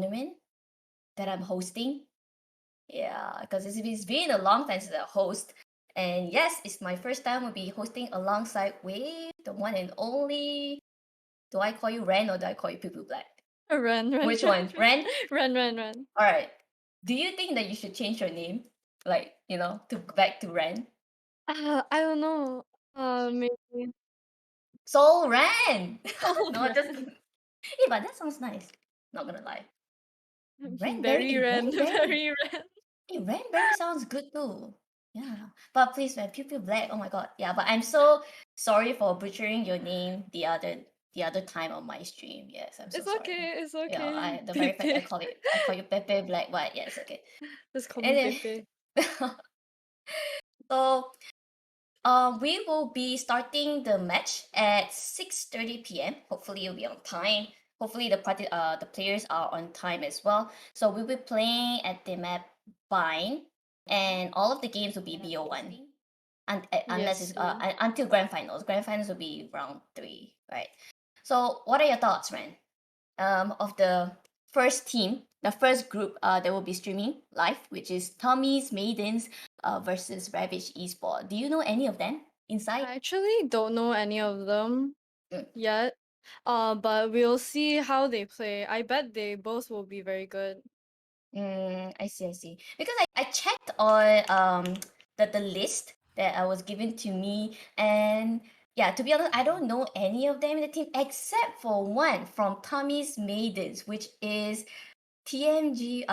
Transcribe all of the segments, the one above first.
tournament that I'm hosting. Yeah, because it's been a long time since I host. And yes, it's my first time will be hosting alongside with the one and only. Do I call you Ren or do I call you Poo Black? Run, run, Which run, one? Ren? run, run, run. All right. Do you think that you should change your name, like to back to Ren? I don't know. Maybe. Soul Ren. Oh, No, just run. yeah, but that sounds nice. Not gonna lie. Very ran, Ranberry. very ran. Hey, Ranberry sounds good too. Yeah, but please, man, Pew Pew Black. Oh my god. Yeah, but I'm so sorry for butchering your name the other time on my stream. Yes, I'm so It's sorry. okay, it's Yeah, okay. the very fact Pepe. I call you Pepe Black, but yes, okay. Just call me Anyway, Pepe. so we will be starting the match at 6:30 p.m. Hopefully, you'll be on time. Hopefully, the players are on time as well. So we'll be playing at the map Bind, and all of the games will be BO1, unless Yes, it's yeah. until grand finals. Grand finals will be round 3, right? So, what are your thoughts, Ren? Of the first team, the first group that will be streaming live, which is Tommy's Maidens versus Ravage Esports. Do you know any of them inside? I actually don't know any of them Mm. yet. But we'll see how they play. I bet they both will be very good. I see, I see. Because I checked on the list that I was given to me, and yeah, to be honest, I don't know any of them in the team except for one from Tommy's Maidens, which is TMGY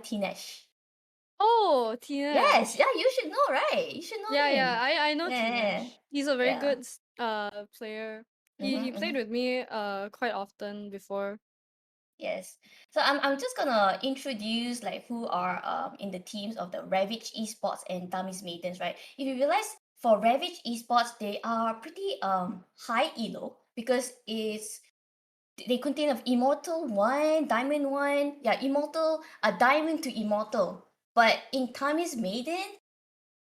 Tinesh. Oh, Yes, Tinesh. yeah, you should know, right? You should know Yeah, him. yeah, I know Yeah, Tinesh. He's a very yeah. good player. He Mm-hmm, played mm-hmm. with me quite often before. Yes. So I'm just gonna introduce like who are in the teams of the Ravage Esports and Dummies Maidens, right? If you realize for Ravage Esports, they are pretty high elo because they contain of Immortal 1, Diamond 1, yeah, Immortal, Diamond to Immortal. But in Tammy's Maiden,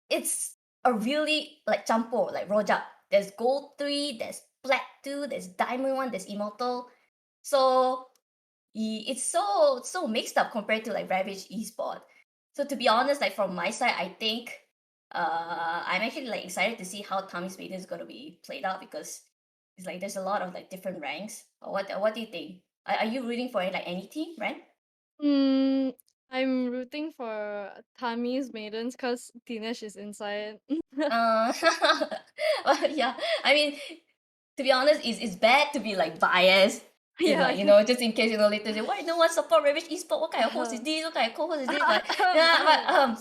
it's a really like campur, like rojak. There's gold 3, there's black 2, there's diamond 1, there's immortal. So it's so mixed up compared to like Ravage Esport. So to be honest, like from my side, I think I'm actually like excited to see how Tommy's Maiden is gonna be played out because it's like there's a lot of like different ranks. What do you think? Are you rooting for like any team, right? Mm, I'm rooting for Tammy's Maidens because Dinesh is inside. Uh, well, yeah. I mean, to be honest, it's bad to be like biased. It's Yeah. like, just in case later say, why no one support Ravage Esport? What kind of host is this? What kind of co-host is this? But yeah,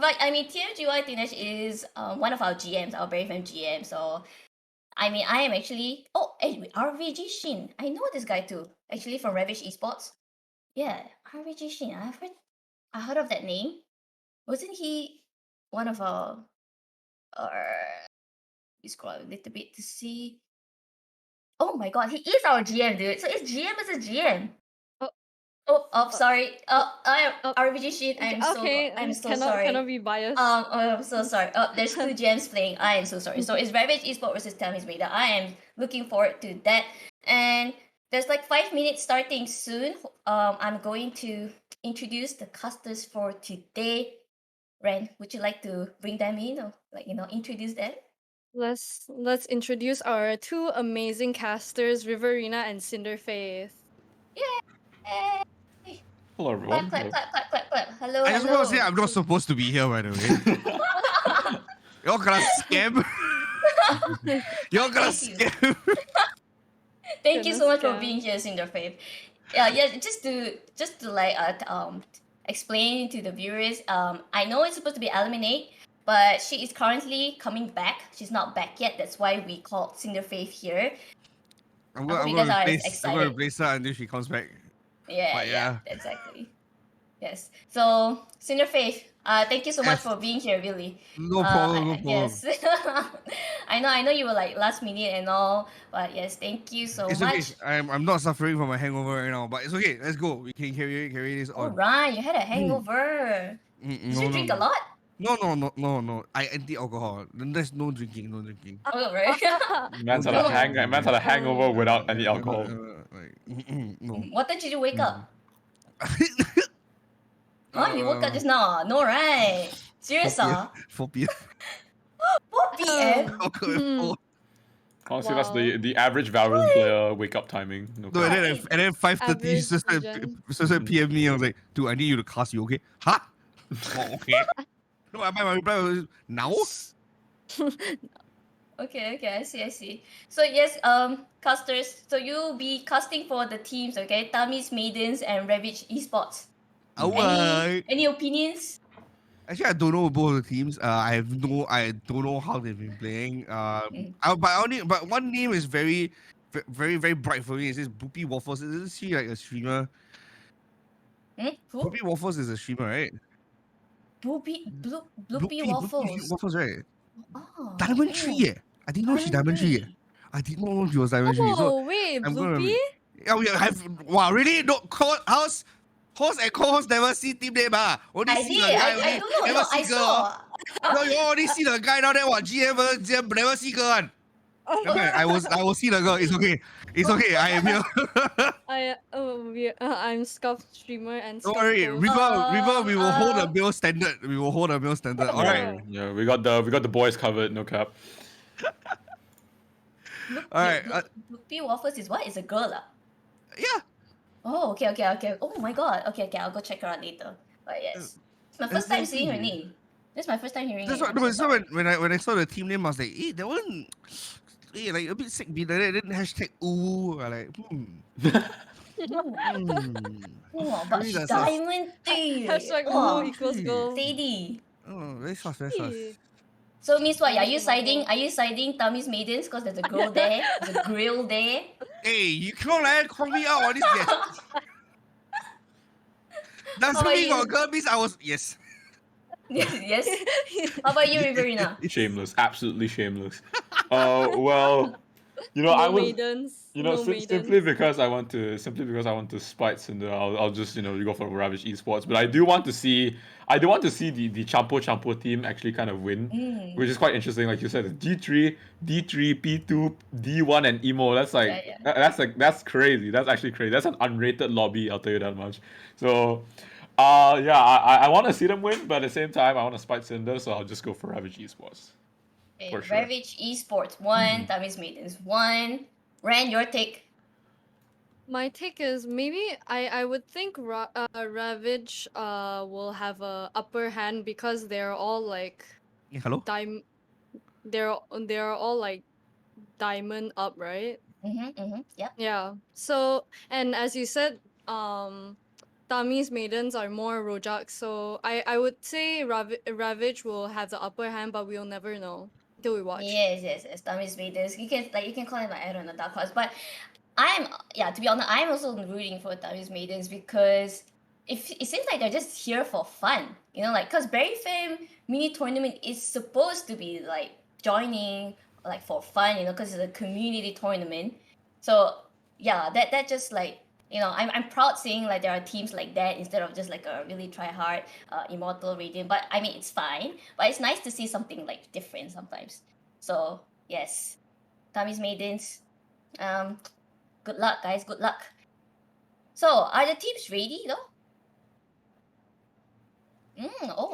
but I mean TMGY Dinesh is one of our GMs, our BerryFam GM. So I mean I am actually anyway, RVG Shin. I know this guy too. Actually from Ravage Esports. Yeah, RVG Shin. I heard of that name. Wasn't he one of our we scroll a little bit to see. Oh my god, he is our GM, dude. So his GM is a GM. Oh, Sorry. oh, I oh, RBG shit. okay, I'm so cannot sorry. be biased. I'm so sorry. There's two GMs playing. I am so sorry. So it's Ravage Esports versus Tammy's Maida. I am looking forward to that. And there's like 5 minutes starting soon. I'm going to introduce the casters for today. Ren, would you like to bring them in or introduce them? Let's introduce our two amazing casters, Riverina and Cinder Faith. Yay! Hello, everyone. Clap, clap, clap, clap, clap, clap. Hello, I just want to say hello. I'm not supposed to be here, by the way. Y'all gonna scam? Y'all gonna Thank you. scam? Thank you so much for Scam. being here, Cinderfaith. Yeah, just to like explain to the viewers, I know it's supposed to be Eliminate, but she is currently coming back. She's not back yet. That's why we called Cinderfaith here. I'm I hope you gonna guys are replace. I'm gonna excited. replace her until she comes back. Yeah, But yeah, yeah. exactly. Yes. So, Cinderfaith, thank you so much Yes. for being here, really. No problem. No problem. Yes. I know you were like last minute and all, but yes, thank you so It's much. okay. I'm not suffering from a hangover right now, but it's okay. Let's go. We can carry this All on. right, you had a hangover. Did No, you no, drink a no. lot? No. I anti-alcohol. There's no drinking, no drinking. Oh, right. Man's had a man's had a hangover Oh. without any alcohol. No. What time did you wake up? Mm. Huh? You woke up just now? No, right? 4 Serious, p.m. ah? 4 p.m. 4 p.m.? Alcohol at 4. Honestly, that's Wow. the average Valorant player wake up timing. No No, cap. and then 5:30, Average so Asian. PM me. I was like, dude, I need you to cast. You okay? Huh? Oh, okay. No, my reply was now. Okay, I see. So yes, casters, so you'll be casting for the teams, okay? Tammy's Maidens and Ravage Esports. Any opinions? Actually, I don't know both the teams. I don't know how they've been playing. But one name is very bright for me. It says Boopy Waffles. Isn't she like a streamer? Who? Boopy Waffles is a streamer, right? Bloopy Waffles. Waffles, right? Oh, Diamond Tree, yeah. I didn't know she Diamond Tree. Yeah. I didn't know she was Diamond Tree. So Oh wait, I'm Bloopy? yeah, we have. Wow, really? No, host and co-host never see team name, only I see did. the guy. I don't know. Never No, see I girl. saw. No, you only see the guy down there. What GM never see girl. One. Never mind, I will see the girl. It's okay. I am here. I'm Scuff streamer and Don't Scuff worry, host. River. We will hold a male standard. All right. Yeah, we got the boys covered. No cap. All right. Bloopy Waffles is what? Is a girl, ah? Yeah. Oh, okay. Oh my god. Okay, I'll go check her out later. But yes, it's my first time seeing her name. This is my first time hearing That's it. what. I'm so So sorry. when I saw the team name, I was like, that one, like a bit sick. Be like that. Then hashtag ooh. I like Oh, but Really, that's diamond thing. Hashtag Wow, ooh equals go. steady. Oh, very sus. Hey. So means what? I Are like you the siding? novel. Are you siding Tammy's Maidens because there's a girl there? There's a grill there. Hey, you can't like call me out on this. Yes. Doesn't How about mean you? got girl means I was yes. Yes. How about you, Riverina? Shameless, absolutely shameless. Well, No I was. maidens. No, No maidens. simply because I want to spite Cinder, I'll just go for Ravage Esports. But I do want to see the Champo team actually kind of win, which is quite interesting. Like you said, D3, P2, D1, and Emo. That's like Yeah. that's crazy. That's actually crazy. That's an unrated lobby. I'll tell you that much. So, yeah, I want to see them win, but at the same time, I want to spite Cinder, so I'll just go for Ravage Esports. Okay, For sure. Ravage Esports 1, Tammy's Maidens 1. Ran, your take. My take is maybe I would think Ravage will have a upper hand because they're all like Hello. they're all like diamond up, right? Yep. Yeah. So and as you said, Tammy's maidens are more rojak, so I would say Ravage will have the upper hand, but we'll never know till we watch. Yes. Tammy's Maidens. You can call it like, I don't know, dark horse, but to be honest, I'm also rooting for Tammy's Maidens because it seems like they're just here for fun. Because BerryFam Mini Tournament is supposed to be like joining like for fun, because it's a community tournament. So yeah, that just like, I'm proud seeing like there are teams like that instead of just like a really try hard Immortal Radiant. But I mean, it's fine, but it's nice to see something like different sometimes. So yes, Tammy's Maidens. Good luck, guys. Good luck. So, are the teams ready though?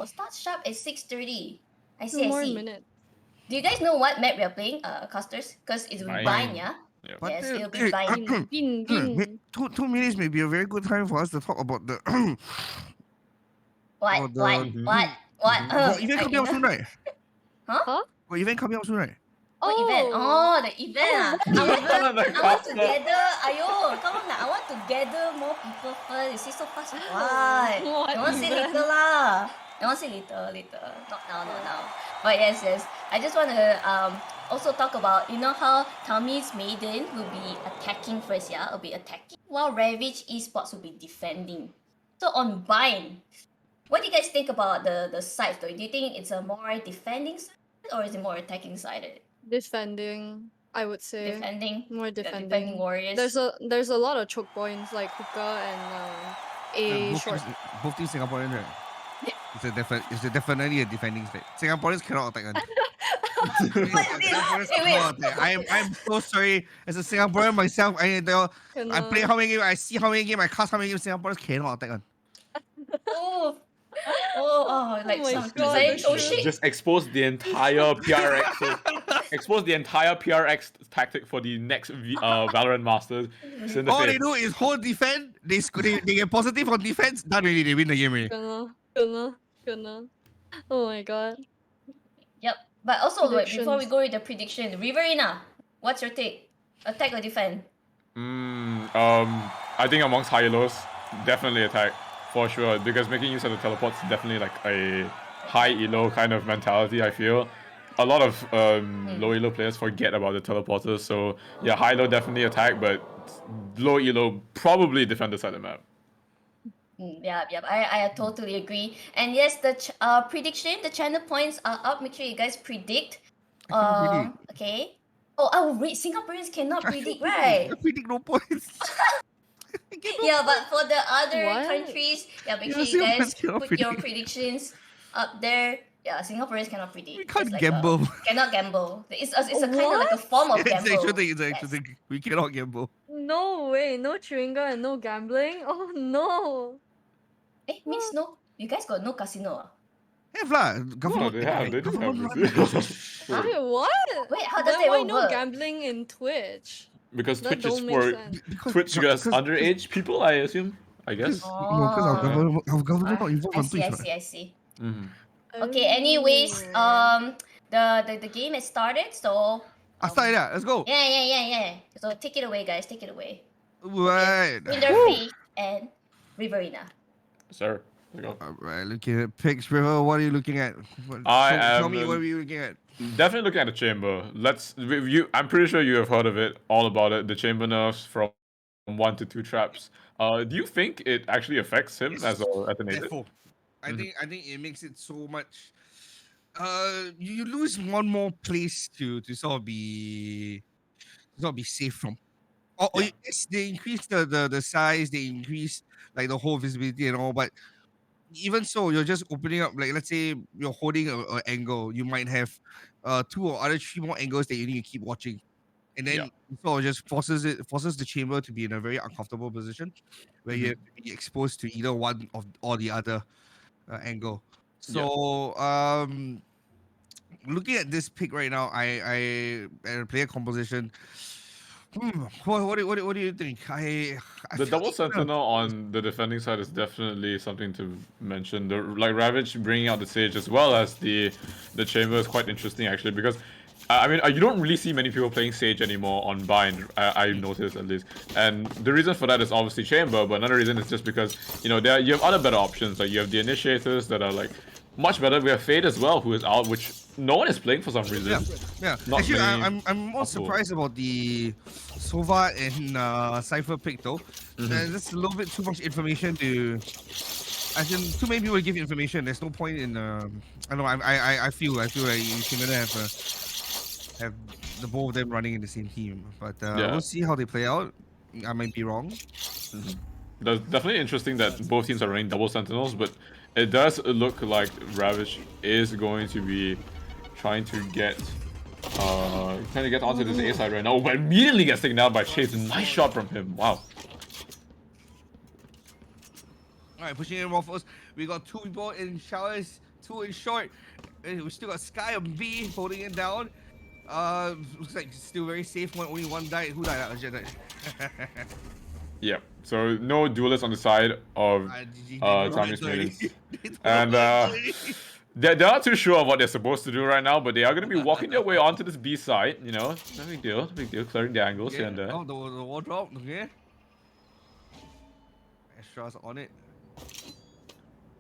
Start sharp at 6:30. I see. Two more minutes. Do you guys know what map we are playing, casters? Because it's Mine. Bind, yeah? Yeah. But Yes, then, it'll be Bind. Bin. 2 minutes may be a very good time for us to talk about the What? Oh, the- What? What? Got event coming out soon, right? Huh? Got event coming out soon, right? What event? Oh, the event. I want to gather. Ayo, come on. I want to gather more people first. You see so fast. What? I want to say event? later lah. I want to say later. Not now. But yes. I just want to also talk about, how Tammy's Maiden will be attacking first, yeah? Will be attacking, while Ravage Esports will be defending. So on Bind, what do you guys think about the sides though? Do you think it's a more defending side or is it more attacking sided? Defending, I would say. Defending. More The defending. defending warriors. There's a lot of choke points like hookah and A both short. teams Singaporean, right? It's definitely a defending state. Singaporeans cannot attack. Singaporeans Wait, wait. cannot attack. I'm so sorry. As a Singaporean myself, I play how many games, I see how many games, I cast how many games. Singaporeans cannot attack. Oh, oh, like my some God, design that's show true. shit. Just expose the entire PRX. Expose the entire PRX tactic for the next Valorant Masters. Send the All they face. do is hold defend. They get positive on defense. Done already. They win the game already. Gonna. Oh my God. Yep. But also, wait, before we Predictions. go with the prediction, Riverina, what's your take? Attack or defend? I think amongst high lows, definitely attack for sure because making use of the teleports is definitely like a high elo kind of mentality. I feel a lot of low elo players forget about the teleporters. So yeah, high low definitely attack, but low elo probably defend the side of the map. Yeah, I totally agree. And yes, the prediction, the channel points are up. Make sure you guys predict. I cannot predict. Okay. Oh, wait, Singaporeans cannot predict, I right? predict no points. I get no Yeah, points. but for the other What? countries, yeah, make Yeah, sure you guys Singaporeans cannot put your predict. predictions up there. Yeah, Singaporeans cannot predict. We can't It's like, gamble. cannot gamble. It's a kind of like a form of It's gamble. actual thing. It's actual Yes. thing. We cannot gamble. No way, no chewing-gum and no gambling. Oh no. Means no. You guys got no casino. Have lah. No, Government. they have. They just have government it. Wait, what? Wait, how does Then that why even no work? gambling in Twitch? Because That Twitch is don't make for sense. Twitch gets underage people, I assume. I guess. Because our government not involved I on see, Twitch. I see, I see. Mhm. Okay, anyways, Oh. the game has started, so I started that. Let's go. yeah. So take it away, guys. Take it away. Right. Winder Woo. Faith and Riverina. Sir. There you go. Alright, looking at picks, River. What are you looking at? Tell me what are you looking at? Definitely looking at the chamber. I'm pretty sure you have heard of it, all about it. The chamber nerfs from 1 to 2 traps. Do you think it actually affects him as a native? Therefore, I think it makes it so much. You lose one more place to sort of be safe from. Or Yeah. yes, they increase the size, they increase like the whole visibility and all, but even so, you're just opening up. Like let's say you're holding a angle, you might have 2 or other 3 more angles that you need to keep watching, and then Yeah. it sort of just forces the chamber to be in a very uncomfortable position where you have to be exposed to either one of or the other angle. So looking at this pick right now, I and player composition. What do you think? I The feel double like, sentinel on the defending side is definitely something to mention. Like Ravage bringing out the Sage as well as the chamber is quite interesting actually because I mean you don't really see many people playing Sage anymore on Bind. I noticed at least, and the reason for that is obviously chamber, but another reason is just because you have other better options. Like you have the initiators that are like much better. We have Fade as well, who is out, which no one is playing for some reason. yeah. Not Actually, many I'm more possible. surprised about the Sova and Cypher pick though. That's a little bit too much information to. As in, too many people give information. There's no point in. I don't know. I feel like you can rather have the both of them running in the same team. But Yeah. we'll see how they play out. I might be wrong. That's definitely interesting that both teams are running double sentinels, but it does look like Ravage is going to be trying to get onto this A side right now, but immediately gets taken down by Chase. Nice shot from him. Wow. Alright, pushing in Waffles. We got 2 people in showers, 2 in short. We still got Sky and B holding it down. Looks like still very safe. Only one died. Who died? Legit died. Yeah. So no duelists on the side of Tommy's Maidens. And they're not too sure of what they're supposed to do right now, but they are going to be walking their way onto this B side. You know, no big deal, clearing the angles here and there. Oh, the wall drop. Okay. Astra's on it.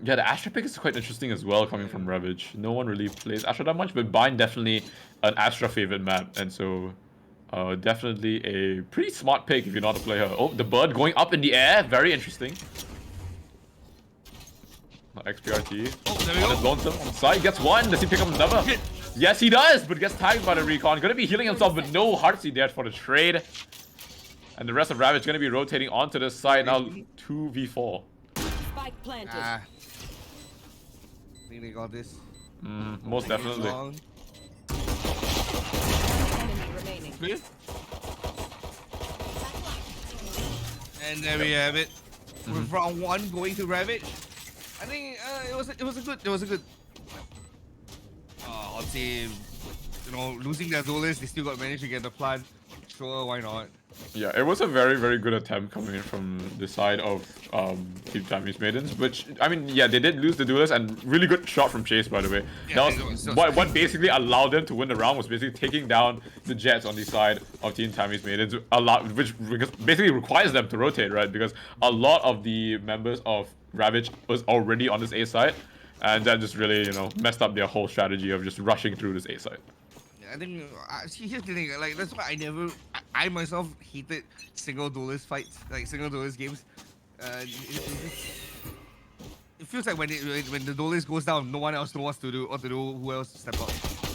Yeah, the Astra pick is quite interesting as well, coming from Ravage. No one really plays Astra that much, but Bind definitely an Astra favorite map, and so definitely a pretty smart pick if you know how to play her. Oh, the bird going up in the air, very interesting. XPRT. Oh, there we On his go. lonesome on the side, gets one. Does he pick up another? Shit. Yes, he does, but gets tagged by the recon. Gonna be healing himself, but no Heartsy there for the trade. And the rest of Ravage gonna be rotating onto this side now. 2v4. Spike planted. I think they got this. Most definitely. Long. Enemy remaining. Clear. And there we have it. With round 1 going to Ravage. I think it was a good. I'll say, losing their duelist, they still got managed to get the plant. Sure, why not? Yeah, it was a very, very good attempt coming in from the side of Team Chinese Maidens, which, I mean, yeah, they did lose the duelist, and really good shot from Chase, by the way. Yeah, That was what basically allowed them to win the round, was basically taking down the Jets on the side of Team Chinese Maidens, which basically requires them to rotate, right? Because a lot of the members of Ravage was already on this A side, and that just really, messed up their whole strategy of just rushing through this A side. I think here's the thing, like that's why I myself hated single duelist fights, like single duelist games. It feels like when the duelist goes down, no one else knows what to do, who else to step up.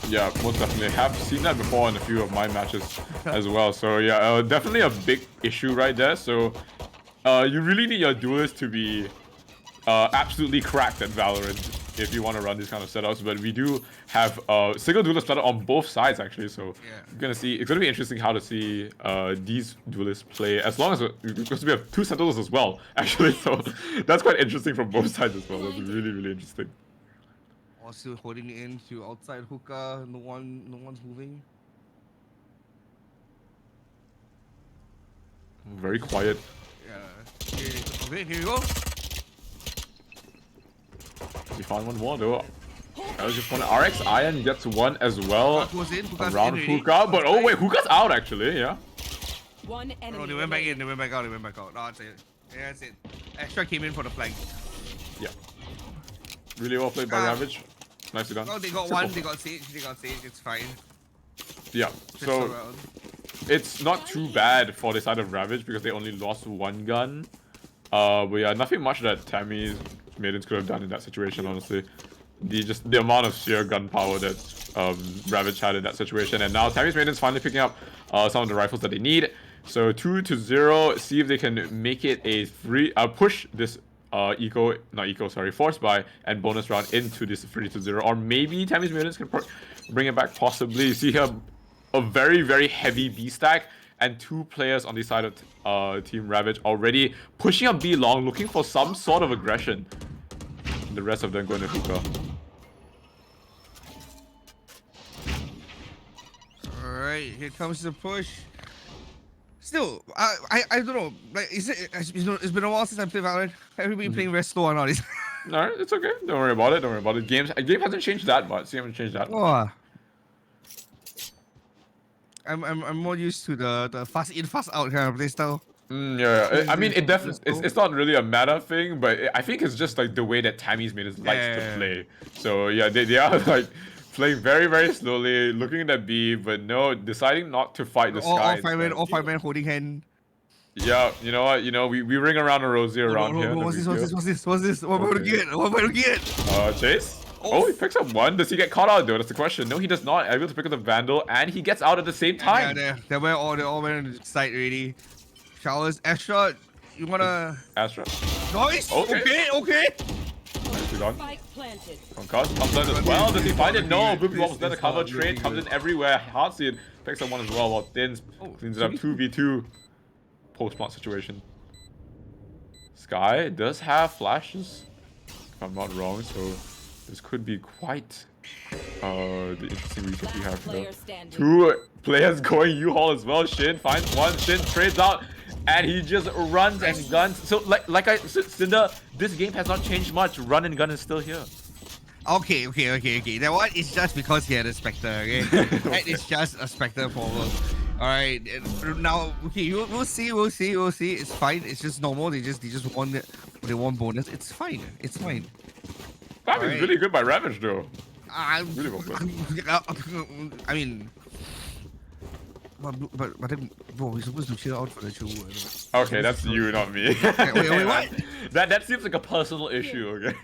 Yeah, most definitely. Have seen that before in a few of my matches as well. So yeah, definitely a big issue right there. So you really need your duelist to be absolutely cracked at Valorant if you want to run these kind of setups. But we do have single duelist setup on both sides actually. So Yeah. it's gonna be interesting how to see these duelists play, as long as because we have 2 sentinels as well actually. So that's quite interesting from both sides as well. That's really, really interesting. Also holding it in to outside hookah, no one's moving. Very quiet. Yeah. Okay, here we go. We found one more though. I was just one. RX Iron gets one as well Hookah's around in already. Hookah, but oh wait, Hookah's out actually. Yeah. One enemy. No, they went back in. They went back out. No, that's it. Yeah, that's it. Extra came in for the flank. Yeah. Really well played by Ravage. Nicely done. Oh, they got Triple. one. They got Sage. It's fine. Yeah. Just So around. it's not too bad for the side of Ravage because they only lost 1 gun. But yeah, nothing much that Tammy's Maidens could have done in that situation, honestly. The amount of sheer gunpowder that Ravage had in that situation, and now Tammy's Maidens finally picking up some of the rifles that they need. So 2-0. See if they can make it a push this force buy and bonus round into this 3-0, or maybe Tammy's Maidens can bring it back possibly. You see here a very, very heavy B stack, and 2 players on the side of Team Ravage already pushing up B long, looking for some sort of aggression. And the rest of them going to hookah. Alright, here comes the push. Still, I don't know. Like, it's been a while since I played Valorant. Everybody playing Resto or not? Alright, it's okay. Don't worry about it. Game hasn't changed that much. See, haven't changed that much. Oh. I'm more used to the fast in, fast out kind of playstyle. Yeah. I mean, it definitely it's not really a meta thing, but I think it's just like the way that Tammy's Maidens likes to play. So yeah, they are like playing very, very slowly, looking at that B, but no, deciding not to fight the sky. All 5 men holding hand. Yeah, you know what? We ring around a rosy around here. What's this? What am I to get? Chase? Oh, he picks up 1. Does he get caught out though? That's the question. No, he does not. Able to pick up the Vandal, and he gets out at the same time. Yeah, they all went on the site already. Showers, Astra, you wanna... Astra. Nice! Okay. Okay. Nicely done. Spike planted. Concuss comes in as well. Does he find it? No. Boopy was there to cover. This Trade comes in everywhere. Heartseed picks up 1 as well, while Thins cleans it up. 2v2 post-plant situation. Sky does have flashes, if I'm not wrong, so this could be quite the interesting reset we have here. 2 players going U-Haul as well. Shin finds 1. Shin trades out, and he just runs and guns. So like I said, Cinder, this game has not changed much. Run and gun is still here. Okay. That one is just because he had a Spectre, okay? That is just a Spectre problem. Alright, now, okay, we'll see. It's fine. It's just normal. They just won they won bonus. It's fine. That is really good by Ravage though. Really well played. I mean, but then, bro, we're supposed to chill out for the show. Okay, that's you, not me. Wait, what? That seems like a personal issue. Okay.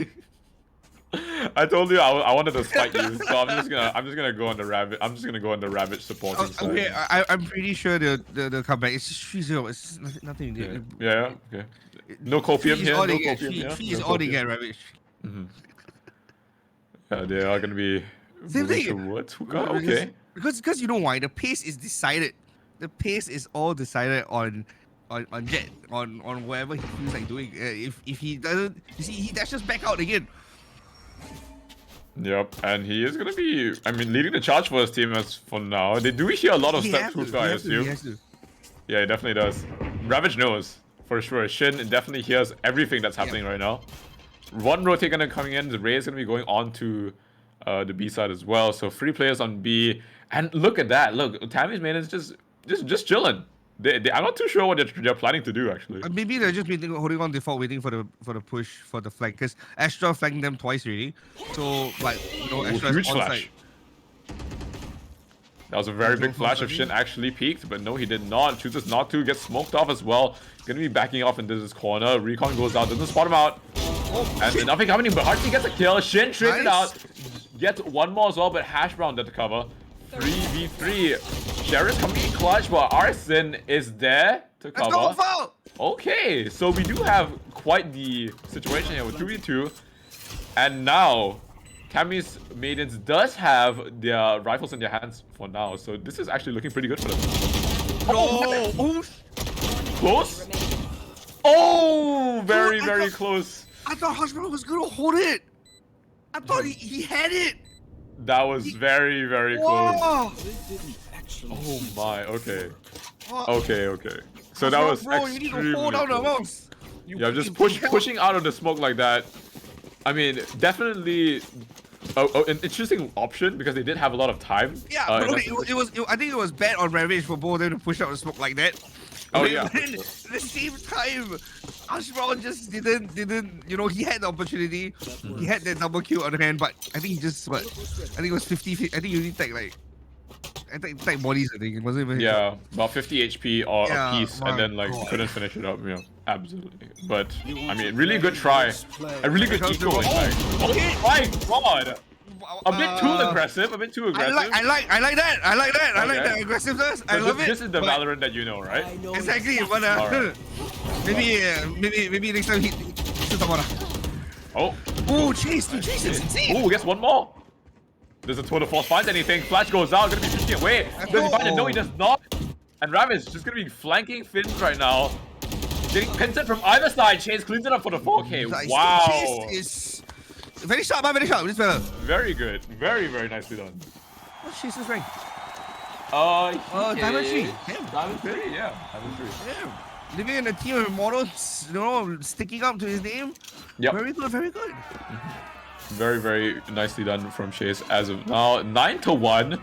I told you I wanted to spike you, so I'm just gonna go on the Ravage. I'm just gonna go on the Ravage supporting side. Okay, I'm pretty sure the comeback. It's just 3-0. It's nothing. Yeah. Okay. No copium here. No copium here. Is all they get, Ravage. Yeah, they are gonna be Same moving thing. towards hookah. Okay. Because you know why? The pace is decided. The pace is all decided on Jet, on whatever he feels like doing. If he doesn't, you see, he dashes back out again. Yep, and he is gonna be, I mean, leading the charge for his team as for now. They do hear a lot of He step has to, hookah, I he assume. has to. Yeah, he definitely does. Ravage knows, for sure. Shin definitely hears everything that's happening right now. One rotate gonna coming in, the Ray is gonna be going on to the B side as well. So 3 players on B. And look at that. Look, Tammy's main is just chilling. I'm not too sure what they're planning to do actually. Maybe they're just holding on default, waiting for the push for the flank. Because Astra flanked them twice already. So like you know, Ooh, Astra's huge on flash. site. That was a very big flash if Shin actually peeked, but no, he did not. Chooses not to, gets smoked off as well. Gonna be backing off into this corner. Recon goes out, doesn't spot him out. And nothing happening, but Hartsy gets a kill. Shin trades it out. Gets one more as well, but Hash Brown dead to cover. 3v3. Sheriff's coming in clutch, but Arson is there to Let's go, cover. foul! Okay, so we do have quite the situation here with 2v2. And now, Tammy's Maidens does have their rifles in their hands for now. So this is actually looking pretty good for them. Oh, Close? Oh, very, very close. I thought Hashbro was gonna hold it. I thought he had it. That was very, very close. Whoa. Oh my, okay. Whoa. Okay. So that was bro, you need extremely to hold down the close. mouse. Yeah, just pushing out of the smoke like that. I mean, definitely an interesting option because they did have a lot of time. Yeah, bro, I think it was bad on Ravage for both of them to push out the smoke like that. Oh But yeah. then, at the same time, Ashbrown just didn't, you know, he had the opportunity. He had that double kill on hand, but I think he just, I think it was 50, I think you only take like, take bodies, I think. It wasn't even. Yeah, about 50 HP or a piece, my and then like God. couldn't finish it up. Yeah, absolutely. But I mean, really good try, a really good eco. In fact. Oh my God! A bit too aggressive. A bit too aggressive. I like that. I like that aggressiveness. I So love it. This is the but- Valorant that you know, right? Exactly, but Alright. maybe next time he. Oh, Oh, chase is insane. oh, guess one more. Does a tour de force find anything? Flash goes out, gonna be pushing away. Does he find it? No, he does not. And Ravage just gonna be flanking Finns right now. Getting pincered from either side. Chase cleans it up for the 4K. Nice. Wow. Chase is very sharp, very sharp. This fella. Very good. Very, very nicely done. What's Chase's rank? Diamond 3. Diamond 3, yeah. Diamond 3. Yeah. Living in a team of immortals, you know, sticking up to his name. Yep. Very good, very good. Very, very nicely done from Chase as of now. 9-1.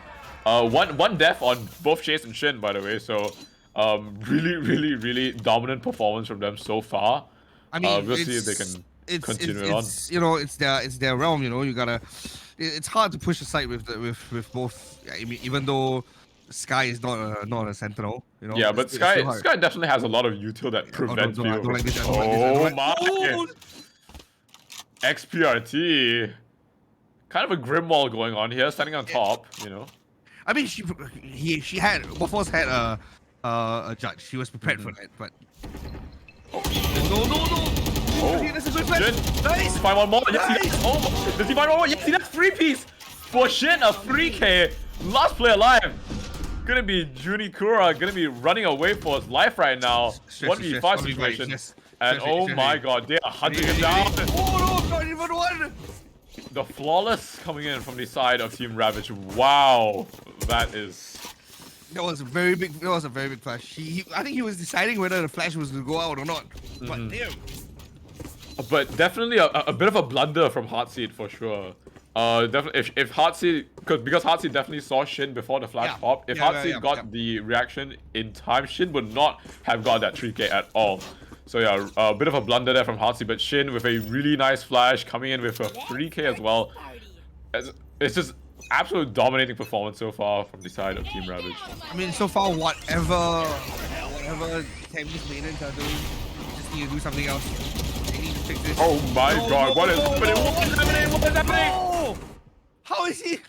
One death on both Chase and Shin, by the way. So, really dominant performance from them so far. I mean, we'll see if they can continue on. You know, it's their realm. You know, you gotta. It's hard to push aside with both. I mean, even though Sky is not a sentinel. You know. Yeah, but it's still hard. Sky definitely has a lot of util that prevents don't you. like this, I don't like this, I don't Oh like- my! Oh! XPRT. Kind of a grim wall going on here, standing on top. You know. I mean, she had Waffles had a judge. She was prepared for that, but no. Oh, Okay, that's a good plan. Shin. Nice. Does he find one more? Yes, he Nice. does. Oh, does he find one more? Yes, he does. 3-piece for Shin, a 3K. Last player alive. Gonna be Junikura, gonna be running away for his life right now. 1v5 situation. And oh my God, they are hunting him down. Oh no, not even one. The flawless coming in from the side of Team Ravage. Wow, that was a very big flash. I think he was deciding whether the flash was to go out or not. But damn. But definitely a bit of a blunder from Heartseed for sure. Definitely if Heartseed, because Heartseed definitely saw Shin before the flash pop. If Heartseed got the reaction in time, Shin would not have got that 3K at all. So yeah, a bit of a blunder there from Heartseed, but Shin with a really nice flash coming in with a 3K as well. It's just absolute dominating performance so far from the side of Team Ravage. I mean, so far, whatever Tammy's maidens are doing, just need to do something else. They need to fix this. Oh my God, what is happening? What is happening? What is happening? No! How is he?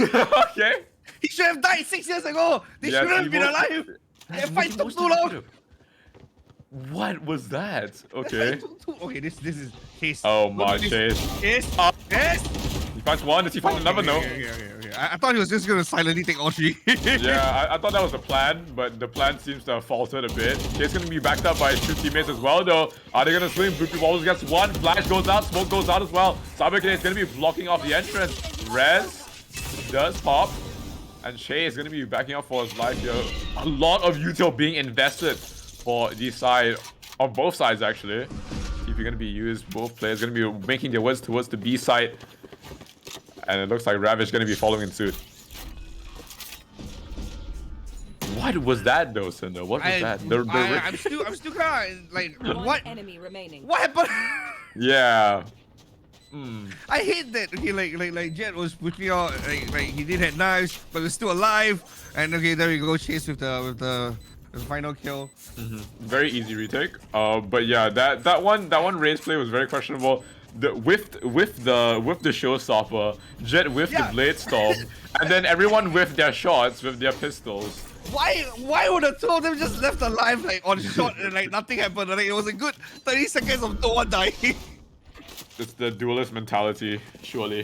Okay. He should have died 6 years ago. They Yes, shouldn't have he been was- alive. Their fight took too long. What was that? Okay. Okay, this is Chase. Oh my Chase. Chase. Uh, Yes. finds one. Does he find another? No. Okay. I thought he was just gonna silently take all three. Yeah, I thought that was the plan, but the plan seems to have faltered a bit. Chase gonna be backed up by his two teammates as well, though. Are they gonna swing? Bloopy Wobbles gets one. Flash goes out. Smoke goes out as well. Cybercade is gonna be blocking off the entrance. Rez does pop. And Shay is gonna be backing up for his life here. A lot of util being invested for this side, on both sides actually. If you're gonna be used, both players gonna be making their way towards the B side. And it looks like Ravage gonna be following in suit. What was that though, Cinder? What was that? I'm still kind of like, One what? enemy remaining. What happened? Yeah. I hate that. Okay, like Jet was pushing out. Like he did have knives, but was still alive. And okay, there we go. Chase with the final kill. Very easy retake. But yeah, that one race play was very questionable. With the showstopper, Jet with the blade storm, and then everyone with their shots with their pistols. Why would the two of them just left alive like on shot and like nothing happened? Like it was a good 30 seconds of no one dying. It's the duelist mentality, surely.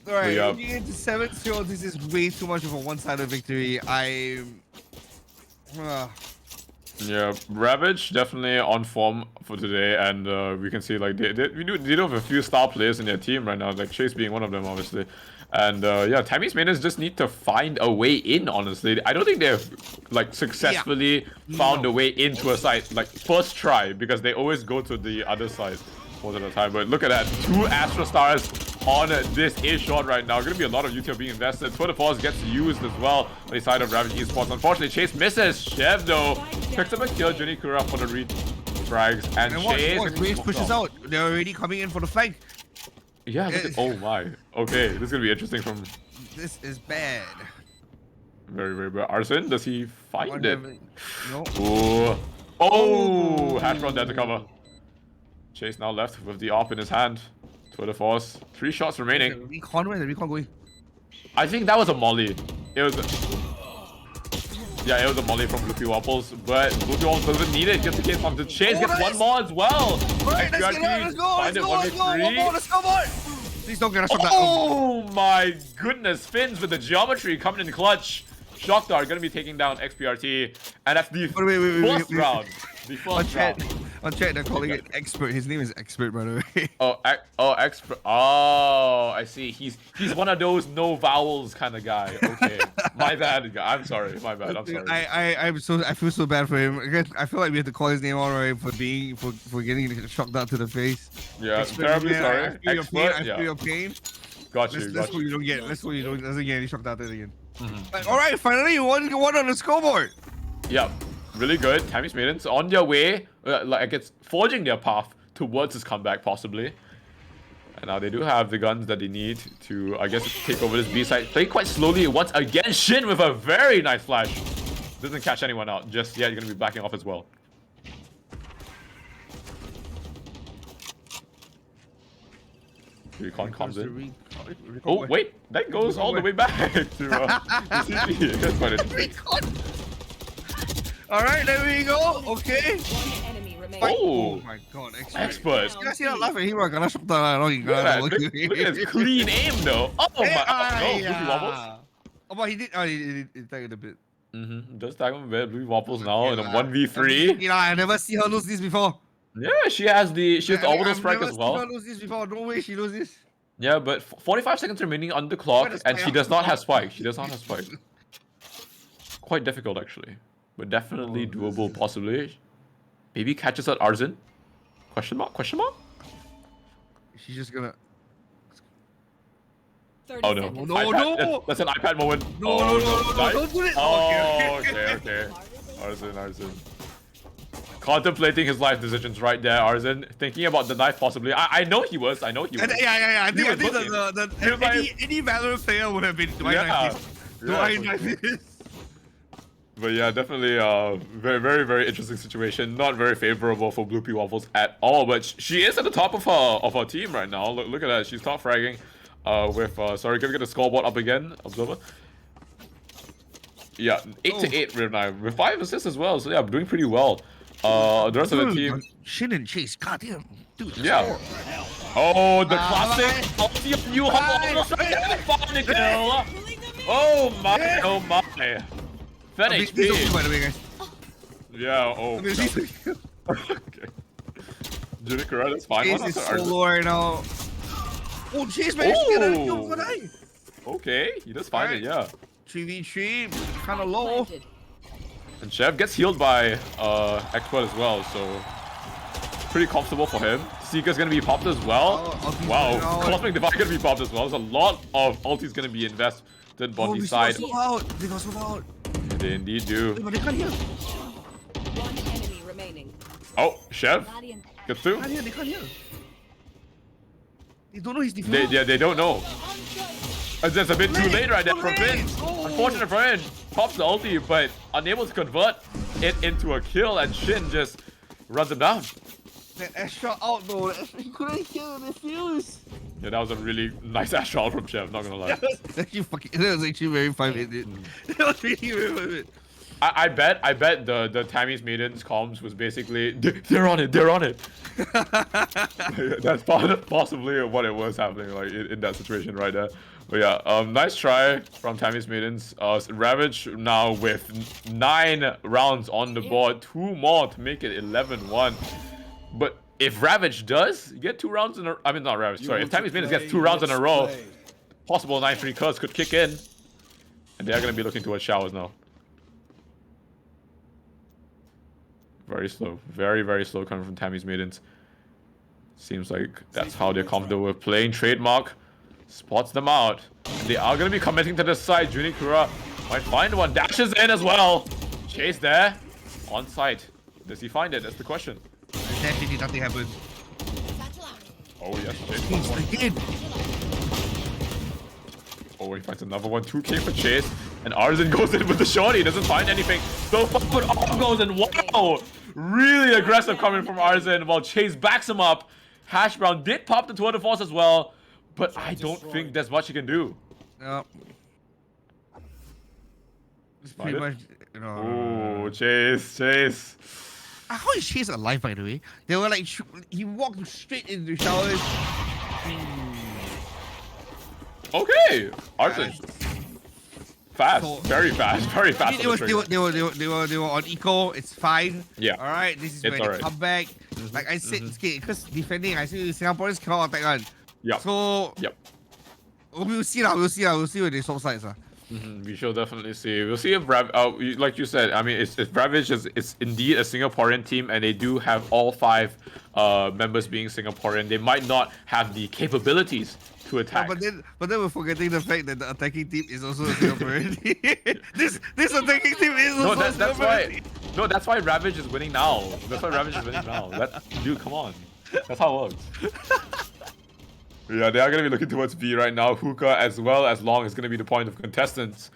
Alright, Yeah. looking into 7-0, this is way too much of a one-sided victory. Yeah, Ravage definitely on form for today, and we can see like they do have a few star players in their team right now, like Chase being one of them, obviously. And yeah, Tammy's Maidens just need to find a way in, honestly. I don't think they've like successfully found a way into a site, like first try, because they always go to the other side most of the time. But look at that, 2 Astro Stars on this A shot right now. Gonna be a lot of util being invested. Twitter Force gets used as well on the side of Ravage Esports. Unfortunately, Chase misses. Chev though picks up a kill. Johnny Kura for the frags, and Chase Raze pushes out. They're already coming in for the flank. Yeah, look at, oh my. Okay, this is gonna be interesting from... This is bad. Very bad. Arson, does he find it? No. Ooh. Oh! Hash brown dead to cover. Chase now left with the AWP in his hand. Twitter Force. 3 shots remaining. Recon, where's the recon going? I think that was a molly. It was... Yeah, it was a molly from Bloopy Waffles, but Bloopy Waffles doesn't need it. Just in case from the Chase gets one more as well. Alright, let's go. Let's go, boy. Please don't get a shot. Oh my goodness, Fins with the geometry coming in clutch. Shock Dart gonna be taking down XPRT, and that's the first round. The first round. On chat, they're calling it Expert. His name is Expert, by the way. Expert. Oh, I see. He's one of those no vowels kind of guy. Okay, my bad. I'm sorry. My bad. I'm sorry. I feel so bad for him. Again, I feel like we have to call his name out, right, for getting a shock dart to the face. Yeah, Expert, terribly man, sorry. I feel your pain. I feel your pain. Got you. That's what you don't get. That's what you don't doesn't get any shock dart again. All right, finally, one on the scoreboard. Yep. Really good. Tammy's Maidens on their way, like it's forging their path towards his comeback, possibly. And now they do have the guns that they need to, I guess, take over this B side. Play quite slowly once again. Shin with a very nice flash. Doesn't catch anyone out just yet. You're going to be backing off as well. Recon comes in. Oh, wait. That goes all the way back to CG. That's quite interesting. Alright, there we go. Okay. One enemy remaining. Oh my god, expert. You guys see that laugh at him? I'm gonna shoot that. Look at his clean aim though. Oh my. Oh, Blue Wobbles. Oh, but he did tag it a bit. Does tag him a bit. Blue Wobbles now in a 1v3. You know, I never see her lose this before. Yeah, she has the orbital strike as well. I've never seen her lose this before. No way she loses. Yeah, but 45 seconds remaining on the clock, and she does not have spike. She does not have spike. Quite difficult actually, but definitely doable possibly. Maybe catches at Arzen? Question mark? Question mark? She's just gonna. Oh no! No! That's an iPad moment. No! Don't do it. Oh, okay. Arzen. Contemplating his life decisions right there, Arzen. Thinking about the knife possibly. I know he was. Yeah. I think any Valorant player would have been. Do I knife this? But yeah, definitely very interesting situation. Not very favorable for Bloopy Waffles at all. But she is at the top of her team right now. Look at that. She's top fragging. Sorry, gonna get the scoreboard up again. Observer. Yeah, 8-8 right now with 5 assists as well. So yeah, doing pretty well. The rest of the team. Shin and Chase, goddamn, dude. Yeah. Oh, the classic ulti of you almost find the kill. Oh my, oh my. Fed This is okay, by HP. the way, guys. Yeah, oh. This is Okay. Junikura, that's fine. Chase is so low right now. Oh, Chase managed to get a kill for that. Okay, he does find it, yeah. 3v3, kind of low. Planted. And Chef gets healed by Expert as well, so pretty comfortable for him. Seeker's gonna be popped as well. Wow, Cosmic Divide gonna be popped as well. There's a lot of ultis gonna be invested on the side. They got so out. They indeed do. But they can't hear. One enemy remaining. Oh, Chef gets through. They can't hear. They don't know his defense. They don't know. It's just a bit too late right there for Finn. Unfortunate for him. Pops the ulti, but unable to convert it into a kill, and Shin just runs him down. That extra out though, he couldn't hear the fuse. Yeah, that was a really nice astral from Chef, not gonna lie. That was actually very fun, dude. That was really very fun. I bet the Tammy's Maidens comms was basically they're on it. That's possibly what it was happening like in that situation right there. But yeah, nice try from Tammy's Maidens. Ravage now with 9 rounds on the board, 2 more to make it 11-1. But if Ravage does get 2 rounds in a, I mean not Ravage, sorry, if Tammy's Maidens gets 2 rounds in a row, possible 9-3 curse could kick in, and they are gonna be looking towards showers now. Very slow, very slow coming from Tammy's Maidens. Seems like that's how they're comfortable with playing. Trademark spots them out. And they are going to be committing to the side. Junikura might find one. Dashes in as well. Chase there. On site. Does he find it? That's the question. Definitely nothing happened. Oh, yes. Chase. Oh, he finds another one. 2k for Chase. And Arzen goes in with the shorty. He doesn't find anything. So far, but all goes in. Wow. Really aggressive coming from Arzen while Chase backs him up. Hash Brown did pop the tour de force as well. But I don't think there's much he can do. No. It's pretty much, you Oh, Chase. How is Chase alive, by the way? They were like, he walked straight into the showers. Okay, Arzen. Fast, So- very fast. They were on eco. It's fine. Yeah. All right. This is It's where they alright. come back. Like I said, okay, because defending, I see Singaporeans cannot attack one. Yep. So Yep. we'll see lah. We'll see where they swap sides lah. We shall definitely see. We'll see if like you said, I mean, if Ravage is indeed a Singaporean team, and they do have all 5 members being Singaporean, they might not have the capabilities to attack. But then we're forgetting the fact that the attacking team is also a Singaporean team. this attacking team is No, also a that's Singaporean why. team. No, that's why Ravage is winning now. That's why Ravage is winning now. Dude, come on. That's how it works. Yeah, they are gonna be looking towards B right now. Hookah as well as Long is gonna be the point of contestants.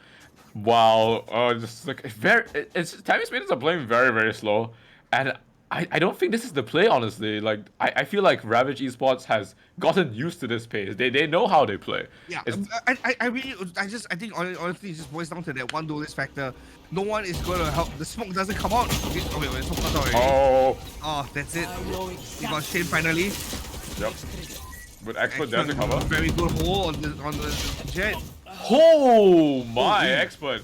While just like Tammy's Maidens are playing very slow, and I don't think this is the play, honestly. Like I feel like Ravage Esports has gotten used to this pace. They know how they play. Yeah, It's- I think honestly it just boils down to that one duelist factor. No one is gonna help. The smoke doesn't come out. Okay, wait, smoke comes out already. Oh, that's it. We got Shane finally. Yep. With Expert there to cover. Very good hole on the jet. Oh my, Expert.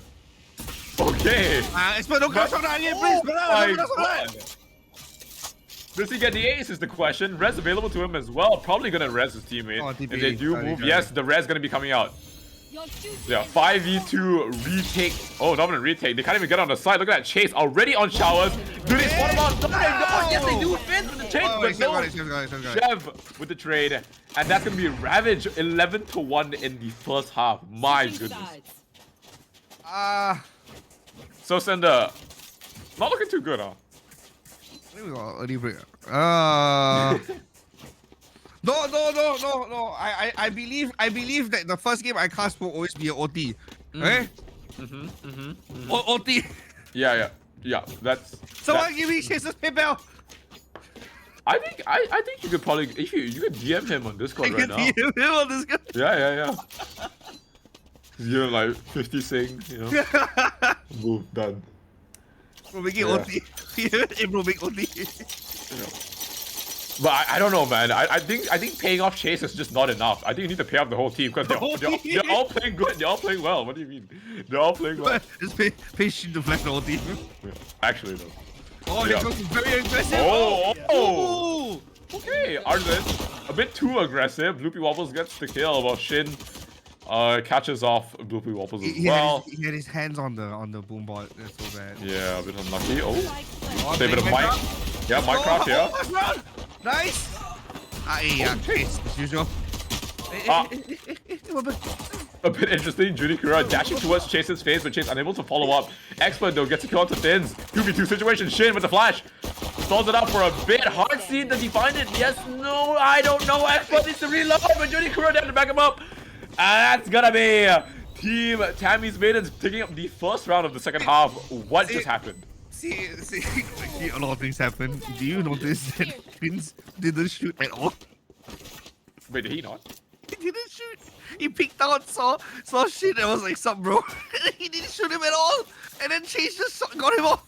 Okay. Expert, don't crash on that again, please. Oh my God. Does he get the ace is the question. Res available to him as well. Probably gonna res his teammate. Oh, If TP. they do Sorry, move, sorry. yes, the res gonna be coming out. Yeah, 5v2 retake. Oh, not even retake. They can't even get on the side. Look at that chase already on showers. Do they spawn him out? No, they don't. Yes, they do. Fizz with the chase, but no. Chev with the trade. And that's gonna be Ravage 11-1 in the first half. My goodness. So Sender, not looking too good, huh? Here we go, early break. No. I believe that the first game I cast will always be an OT. Eh? OT. Yeah. That's. Someone give me Chase's PayPal. I think you could probably if you could DM him on Discord right now. DM him on this guy. Yeah. Give him like 50 sing, you know. Boom, done. Bro, make it Yeah. OT. Hey, bro, make OT. But I don't know, man. I think paying off Chase is just not enough. I think you need to pay off the whole team because they're all playing good. They're all playing well. What do you mean? They're all playing well. Just pay Shin to flash the whole team. Yeah. Actually, though. Oh, Yeah. that goes very aggressive. Oh. Okay, Arlen, a bit too aggressive. Bloopy Wobbles gets the kill, while Shin catches off Bloopy Wobbles as well. He had his hands on the boombot. That's so bad. Yeah, a bit unlucky. Oh, Oh, save it of Minecraft. Mike. Yeah, Minecraft, yeah. Oh, run. Nice. Yeah, Chase, as usual. Ah. A bit interesting. Junikura dashing towards Chase's face, but Chase unable to follow up. Expert though gets a kill onto Thins. 2v2 situation. Shin with the flash. Stalls it out for a bit. Hard scene. Does he find it? Yes, no, I don't know. Expert needs to reload, but Junikura there to back him up. And that's gonna be Team Tammy's Maidens taking up the first round of the second half. What just happened? See, a lot of things happen. Do you notice that Prince didn't shoot at all? Wait, did he not? He didn't shoot. He peeked out, saw shit, and was like, "Sup, bro?" He didn't shoot him at all, and then Chase just got him off.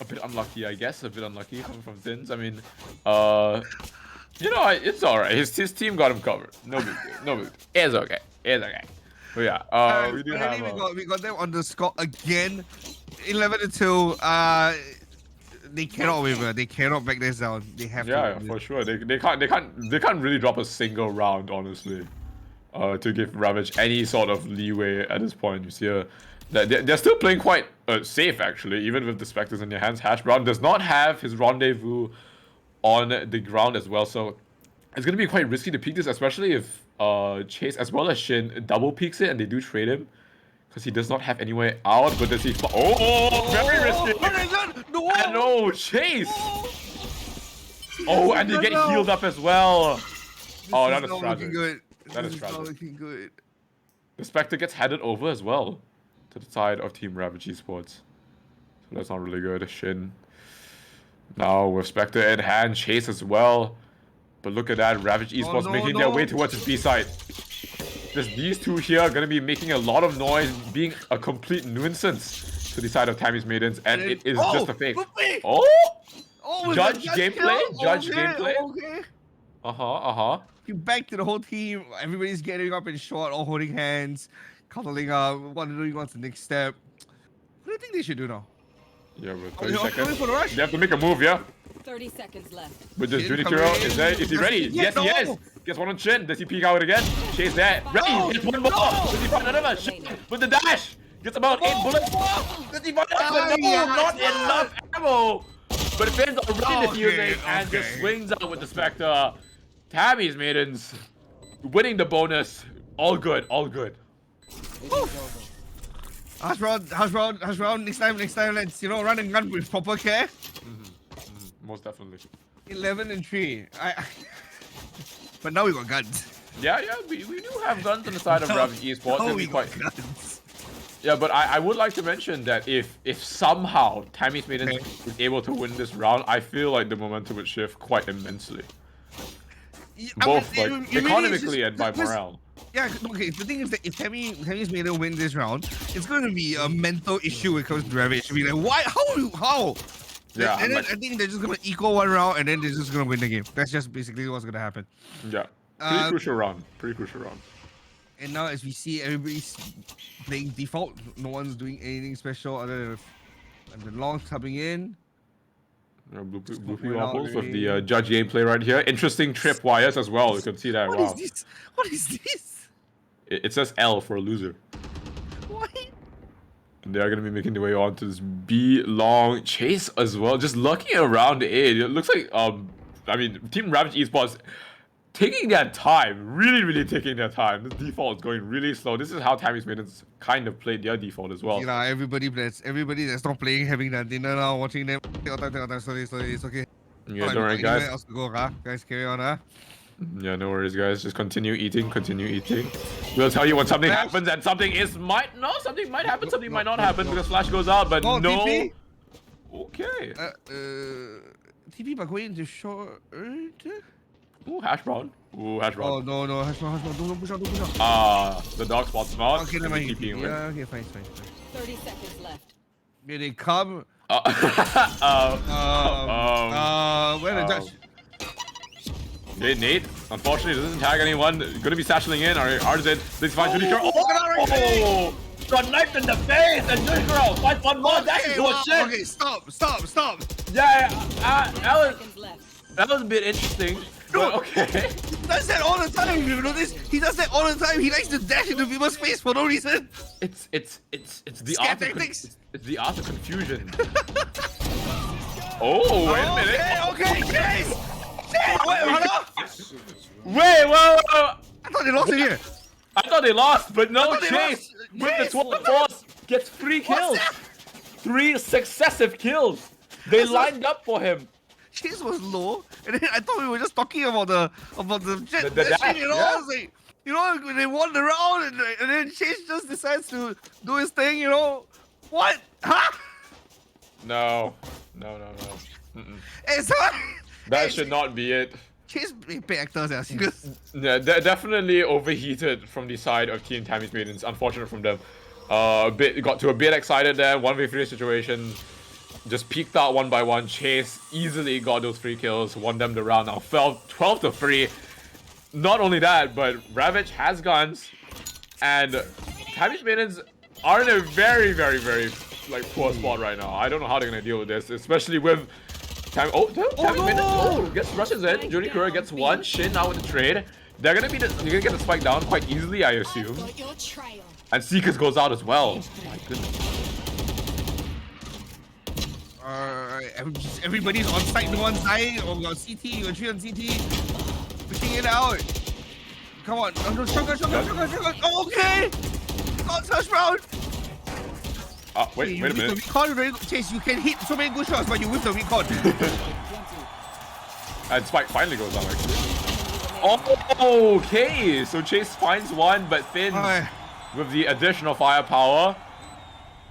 A bit unlucky, I guess. A bit unlucky coming from Thins. I mean, you know, it's alright. His team got him covered. No big deal. No big deal. It's okay. It's okay. But yeah, we do have. We got them on the score again, 11-2. They cannot waver. They cannot back this down. They have to. Yeah, for sure. They can't really drop a single round, honestly. To give Ravage any sort of leeway at this point. You see, they're still playing quite safe actually, even with the Spectres in their hands. Hash Brown does not have his rendezvous on the ground as well, so it's gonna be quite risky to peek this, especially if Chase as well as Shin double peeks it and they do trade him. Because he does not have anywhere out, but does he... Oh, very risky! No! And no, Chase! Oh, and they get healed up as well. Oh, that is tragic. That is tragic. Looking good. The Spectre gets headed over as well to the side of Team Ravage Esports. So that's not really good. Shin. Now with Spectre in hand, Chase as well. But look at that, Ravage Esports making their way towards his B side. Just these two here are going to be making a lot of noise, being a complete nuisance to the side of Tammy's Maidens, and it is just a fake. Judge gameplay? Judge gameplay? Okay. Uh-huh. You back to the whole team. Everybody's getting up in short, all holding hands, cuddling up, wondering what's the next step. What do you think they should do now? Yeah, with Are 30 they seconds. for the rush? They have to make a move, yeah? 30 seconds left. With this Shin Junikuro, coming. is he ready? Yes, he is. Gets one on Shin. Does he peek out again? Chase there. Ready. Gets one more. Does he find another? Shin with the dash. Gets about 8 bullets. Does he find another? No, not enough ammo. But Finn's already defusing and just swings out with the Spectre. Tammy's Maidens winning the bonus. All good, all good. Hush round. Next time, let's run and gun with proper care. Most definitely. 11-3. But now we got guns. Yeah, we do have guns on the side of Ravage Esports. Oh, It'd we be got quite... guns. Yeah, but I would like to mention that if somehow Tammy's Maidens is able to win this round, I feel like the momentum would shift quite immensely. Both economically and by morale. Yeah, okay, the thing is that if Tammy's Maiden win this round, it's going to be a mental issue when it comes to Ravage. I mean, like, why? How? Yeah, and then I think they're just going to equal one round and then they're just going to win the game. That's just basically what's going to happen. Yeah. Pretty crucial round. And now as we see, everybody's playing default. No one's doing anything special other than the longs coming in. Bloopy Waffles with the judge gameplay right here. Interesting trip wires as well. You can see that. What is this? What is this? It says L for a loser. What? And they are going to be making their way on to this B long chase as well. Just looking around A. It looks like, I mean, Team Ravage Esports taking their time. Really taking their time. This default is going really slow. This is how Tammy's Maidens kind of played their default as well. You know, everybody that's not playing, having that dinner now, watching them. Take your time, slowly, it's okay. Yeah, don't worry, guys. Else to go, huh? Guys, carry on, Yeah, no worries, guys. Just continue eating. We'll tell you when something happens, and something might happen, something might not happen because flash goes out, but no. TP? Okay. TP, but going into short. Ooh, hash brown. Oh no, hash brown, don't push out. The dog spot's not. Okay, never mind. TPing away. Yeah, okay, fine. 30 seconds left. Here they come. Where the judge? Okay, Nate, unfortunately, doesn't tag anyone. Gonna be satcheling in. Alright, Artisan. Let's find Judy Girl. Oh! Got knifed in the face, and Judy Girl fight one more. That's Okay, good shit. okay, stop. Yeah, Seconds left. that was a bit interesting. But okay. He does that all the time. You notice? He does that all the time. He likes to dash into people's face for no reason. It's the Scare art of tactics. it's the art of confusion. Oh, wait a minute. Okay, Chase. Wait, hello? Wait, whoa. I thought they lost it here. I thought they lost, but no, thought they Chase lost. with the Chase. 12 force gets 3 kills. that? 3 successive kills. They That's lined up for him. Chase was low, and then I thought we were just talking about the jet The dashing, dash, you know. yeah. I was like, you know, when they won the round, and then Chase just decides to do his thing, you know. What? Huh? No. Mm-mm. Hey, so, That should not be it. Chase pay actors, yeah, serious. Yeah, definitely overheated from the side of Team Tammy's Maidens. Unfortunate from them. Got to a bit excited there. 1v3 situation. Just peeked out one by one. Chase easily got those 3 kills. Won them the round. Now fell 12-3. Not only that, but Ravage has guns. And Tammy's Maidens are in a very, very, very poor spot right now. I don't know how they're gonna deal with this, especially with Tammy's Maidens gets rushes in. Judy Kura gets 1. Shin now with the trade. They're gonna get the spike down quite easily, I assume. And Seekers goes out as well. Oh my goodness. Everybody's on site, no one's dying. Oh, we got CT, we got 3 on CT. Pushing it out. Come on. Oh, no, shotgun. Oh, okay. Oh, touch round. Wait a minute. Recon very good. Chase, you can hit so many good shots, but you whiff the recon. And Spike finally goes down, actually. Oh, okay. So Chase finds 1, but Finn, with the additional firepower,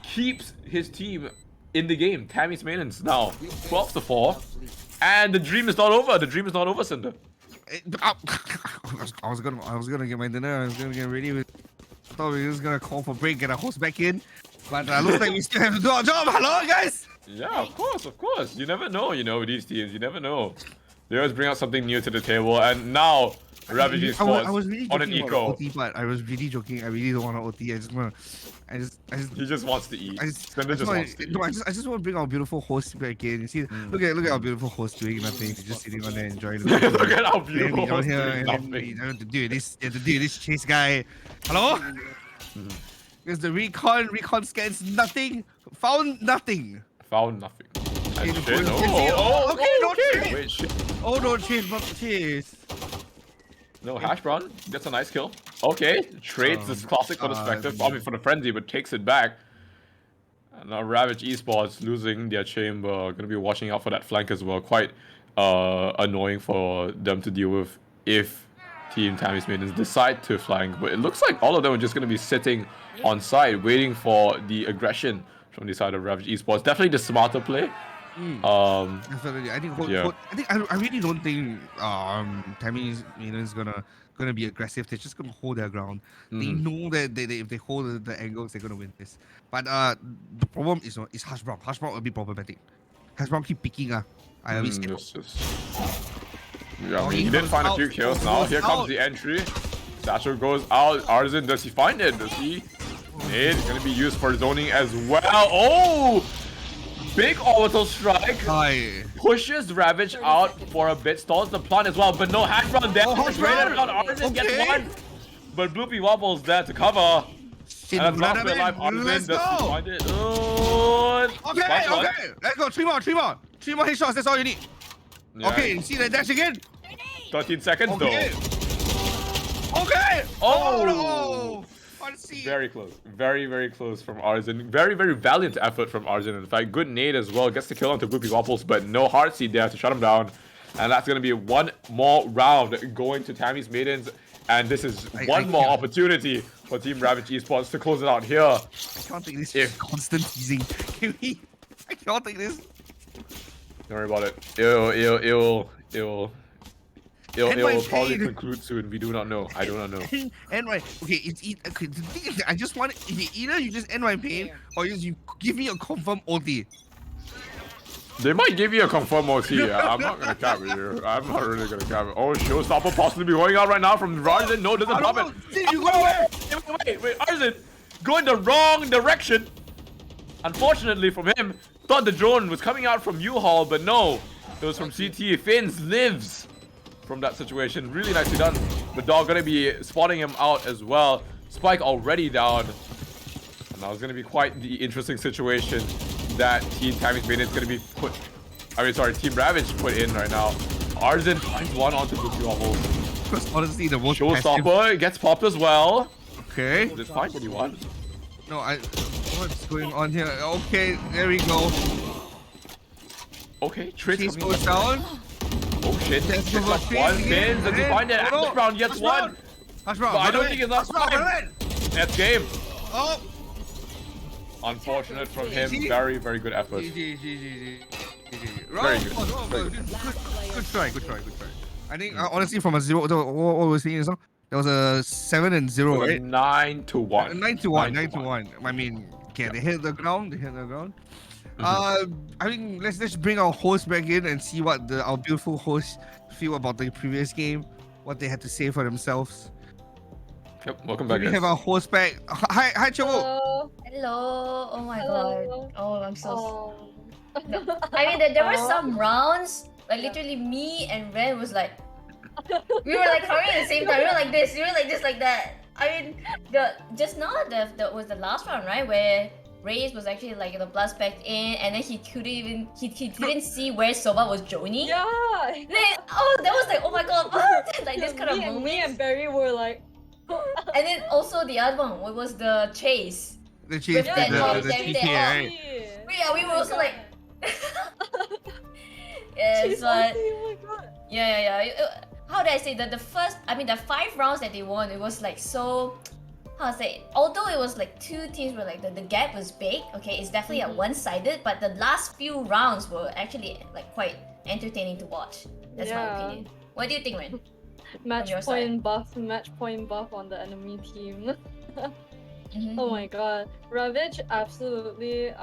keeps his team in the game. Tammy's Maidens now 12-4. And the dream is not over. The dream is not over, Cinder. I was gonna get my dinner. I was gonna get ready. I thought we were just gonna call for break, get our host back in. But looks like we still have to do our job. Hello, guys. Yeah, of course. You never know, with these teams. You never know. They always bring out something new to the table. And now, Ravage Esports I was really on an joking about eco. OT, but I was really joking. I really don't want to OT. He just wants to eat. Cinder just wants to eat. No, I just want to bring our beautiful host back in. You see, look at our beautiful host doing nothing. He's just sitting on there enjoying the Look at how beautiful down host here, doing and then nothing. I have to do this Chase guy. Hello? Because the recon scans nothing, found nothing. Found nothing. And Okay, shit. okay. Wait, shit. Oh no, Chase, not Chase. No, Hash Brown gets a nice kill. Okay, trades this classic for the Spectre, probably for the Frenzy, but takes it back. And now Ravage Esports losing their chamber. Gonna be watching out for that flank as well. Quite annoying for them to deal with if Team Tammy's Maidens decide to flank. But it looks like all of them are just gonna be sitting on side, waiting for the aggression from the side of Ravage Esports. Definitely the smarter play. Definitely. I think. Yeah. I really don't think Tammy's is gonna be aggressive. They're just gonna hold their ground. They know that if they hold the angles, they're gonna win this. But the problem is Hash Brown. Hash Brown will be problematic. Hash Brown keep picking. I a bit scared. Yeah, I mean, he did find a few kills now. Here comes the entry. Satchel goes out. Artisan, does he find it? Does he? It's gonna be used for zoning as well. Oh! Big orbital strike. Pushes Ravage out for a bit. Stalls the plant as well. But no Hash Brown there. Artisan gets 1. But Bloopy Wobble's there to cover. And that's last bit alive. Artisan, does he find it? Okay. Let's go. 3 more. 3 more headshots. That's all you need. Yeah. Okay, see that dash again? 13 seconds though. Okay. Oh! No. Very close. Very, very close from Artisan. Very, very valiant effort from Artisan. In fact, good nade as well. Gets the kill onto Bloopy Waffles, but no Heartseed there to shut him down. And that's going to be 1 more round going to Tammy's Maidens. And this is one more opportunity for Team Ravage Esports to close it out here. I can't take this constant teasing. I can't take this. Don't worry about it. It'll probably conclude soon. We do not know. I do not know. Okay, the thing is, I just want either you just end my pain or you give me a confirm OT. They might give you a confirm OT. I'm not gonna cap with you. I'm not really gonna cap. Oh, showstopper possibly going out right now from Arzen. No, doesn't pop it. You go away. Wait, Arzen going the wrong direction. Unfortunately from him, thought the drone was coming out from U-Haul, but no, it was from CT. Fins lives from that situation. Really nicely done. The dog gonna be spotting him out as well. Spike already down. And that was gonna be quite the interesting situation that Team Tammy's Minions gonna be Team Ravage put in right now. Arzen finds one onto the level. Because honestly, the most Showstopper gets popped as well. Okay. Did it find anyone? No, what's going on here? Okay, there we go. Okay, Trick Chase coming goes down. Oh shit, That's Trick over got Chase. one pin. Does he find it? No, no. Ash Brown gets one. Hush But I don't think it's enough time. That's game. Oh. Unfortunate from him. GG. Very, very good effort. GG. Very good. Good try. I think honestly, from a 0, what we're seeing is there was a 7 and 0, right? 9 to 1. 9 to 1. I mean, okay, they hit the ground. I think let's bring our host back in and see what our beautiful hosts feel about the previous game, what they had to say for themselves. Yep, welcome back, We guys. have our host back. Hi, Chobo. Hello. Hello. Oh my Hello. god. Oh, I'm so. Oh. No. I mean, there were some rounds, like literally me and Ren was like, we were like hurrying at the same time. We were like this, like that. I mean, just now that was the last round, right? Where Reyes was actually like the plus back in, and then he couldn't even he didn't see where Soba was joining. Yeah. Then that was like, oh my god, what? Like this kind of moment. Me and Berry were like. And then also the other one, what was the chase? The chase, With that the everything. TK, right? Yeah, we were also like. She's but oh my god. yeah. How did I say that? The 5 rounds that they won, it was like so. How to say? Although it was like two teams were like the gap was big. Okay, it's definitely a one-sided, but the last few rounds were actually like quite entertaining to watch. That's my opinion. What do you think, Ren? Match point buff on the enemy team. Oh my god. Ravage absolutely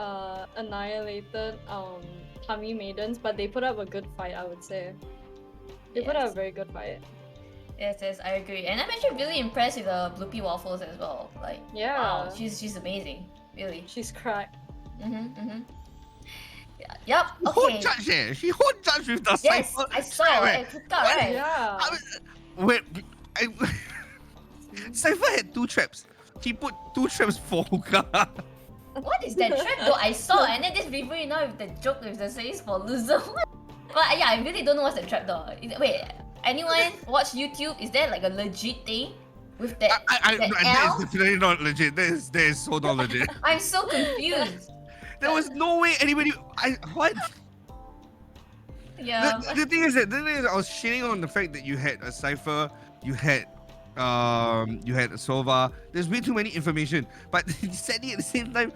annihilated Tammy Maidens, but they put up a good fight, I would say. They put up a very good fight. Yes, I agree. And I'm actually really impressed with the Bloopy Waffles as well. Like, Yeah. wow, she's amazing. Really. She's cracked. Yep. Okay. She hold judge with the Yes, cypher. I saw it. Right? Yeah. Wait, Cypher had 2 traps. He put 2 traps for hookah. What is that trap though? I saw, and then this review now with the joke with the says for loser. But yeah, I really don't know what's the trap though. Wait, anyone watch YouTube? Is there like a legit thing with that? That L? is definitely not legit. That is so not legit. I'm so confused. There was no way anybody. What? Yeah. The thing is, I was shitting on the fact that you had a Cypher, you had Sova. There's way too many information, but sadly at the same time,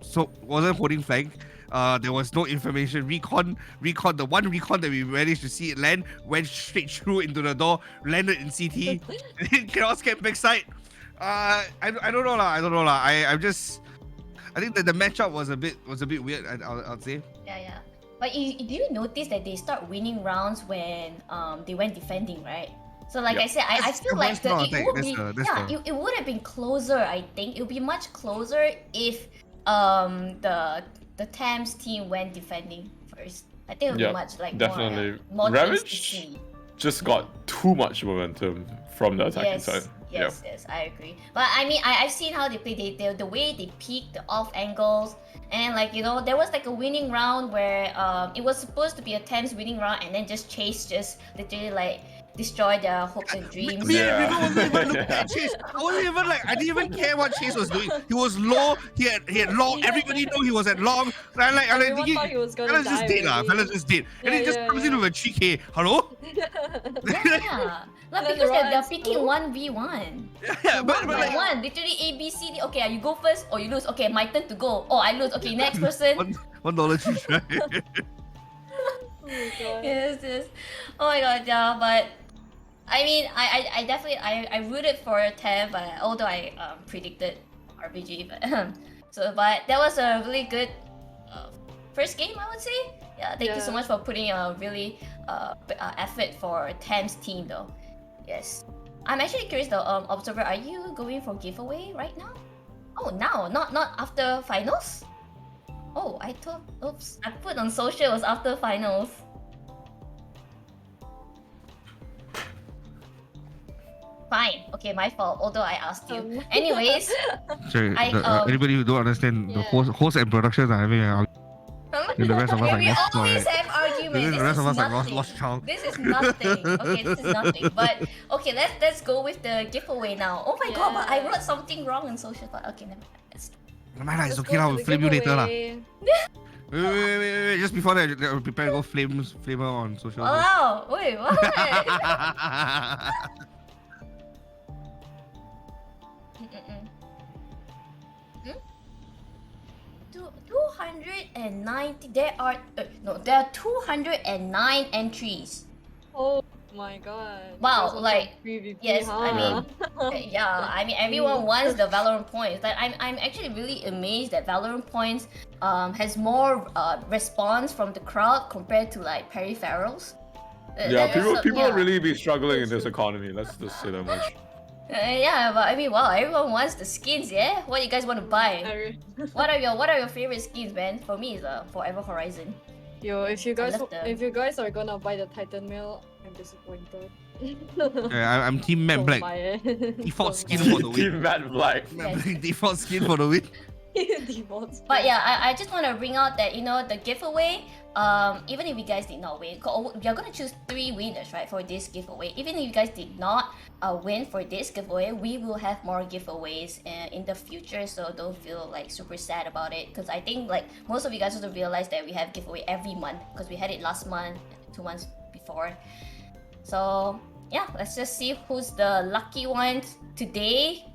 so wasn't holding flank. There was no information. Recon. The one recon that we managed to see it land went straight through into the door, landed in CT. Chaos came backside. I don't know lah. I think that the matchup was a bit weird. I'd say. Yeah. But do you notice that they start winning rounds when they went defending, right? So like I said, I feel like it would have been closer. I think it would be much closer if the Thames team went defending first. I think it would be much like definitely. more Ravage to see. just got too much momentum from the attacking side. Yes, I agree. But I mean, I've seen how they play. The way they peek, the off angles, and like there was like a winning round where it was supposed to be a Thames winning round, and then Chase just literally like destroy their hopes and dreams. River wasn't even looking at Chase. I didn't even care what Chase was doing. He was low. He had long. Everybody knew he was at long. Everyone thought he was gonna die. Fella's just dead. And he just comes in with a 3K. Hello? Yeah. Like, because they're picking 1v1. Yeah, but like, one, literally A, B, C, D. Okay, you go first or you lose. Okay, my turn to go. Oh, I lose. Okay, next person. $1 cheese, right? Oh my god. Yes. Oh my god, yeah, but I mean, I definitely I rooted for Tam, but although I predicted RBG, but but that was a really good first game, I would say. Yeah, thank you so much for putting a really effort for Tam's team though. Yes. I'm actually curious though, Observer, are you going for giveaway right now? Oh, now, not after finals? Oh, I thought, oops, I put on social it was after finals. Fine. Okay, my fault. Although I asked you. Anyways, Sorry, anybody who don't understand, the host and productions are having an and the rest of us we lost always right? have arguments. The rest This of is us nothing. lost child. This is nothing. Okay, this is nothing. But okay, let's go with the giveaway now. Oh my god, but I wrote something wrong in social. But okay, never mind. Never mind, it's okay lah. We'll flame you later lah. Wait. Just before that, we'll prepare to go flame her on social. Wow, wait, what? 290. There are 209 entries. Oh my god. Wow, like PvP, yes, huh? I mean, yeah, I mean everyone wants the Valorant points. Like I'm actually really amazed that Valorant points has more response from the crowd compared to like peripherals. Yeah, people really be struggling in this economy. Let's just say that much. Yeah, but I mean, wow, everyone wants the skins, yeah? What you guys want to buy? What are your favorite skins, man? For me, it's Forever Horizon. Yo, if you guys are gonna buy the Titan Mail, I'm disappointed. Yeah, I'm Team Matte Black. Default skin for the win. Team Matte Black. Default skin for the win. But yeah, I just want to bring out that, you know, the giveaway, even if you guys did not win, we are going to choose 3 winners, right, for this giveaway. Even if you guys did not win for this giveaway, we will have more giveaways in the future, so don't feel like super sad about it, because I think like most of you guys also realize that we have giveaway every month, because we had it last month, 2 months before. So yeah, let's just see who's the lucky ones today.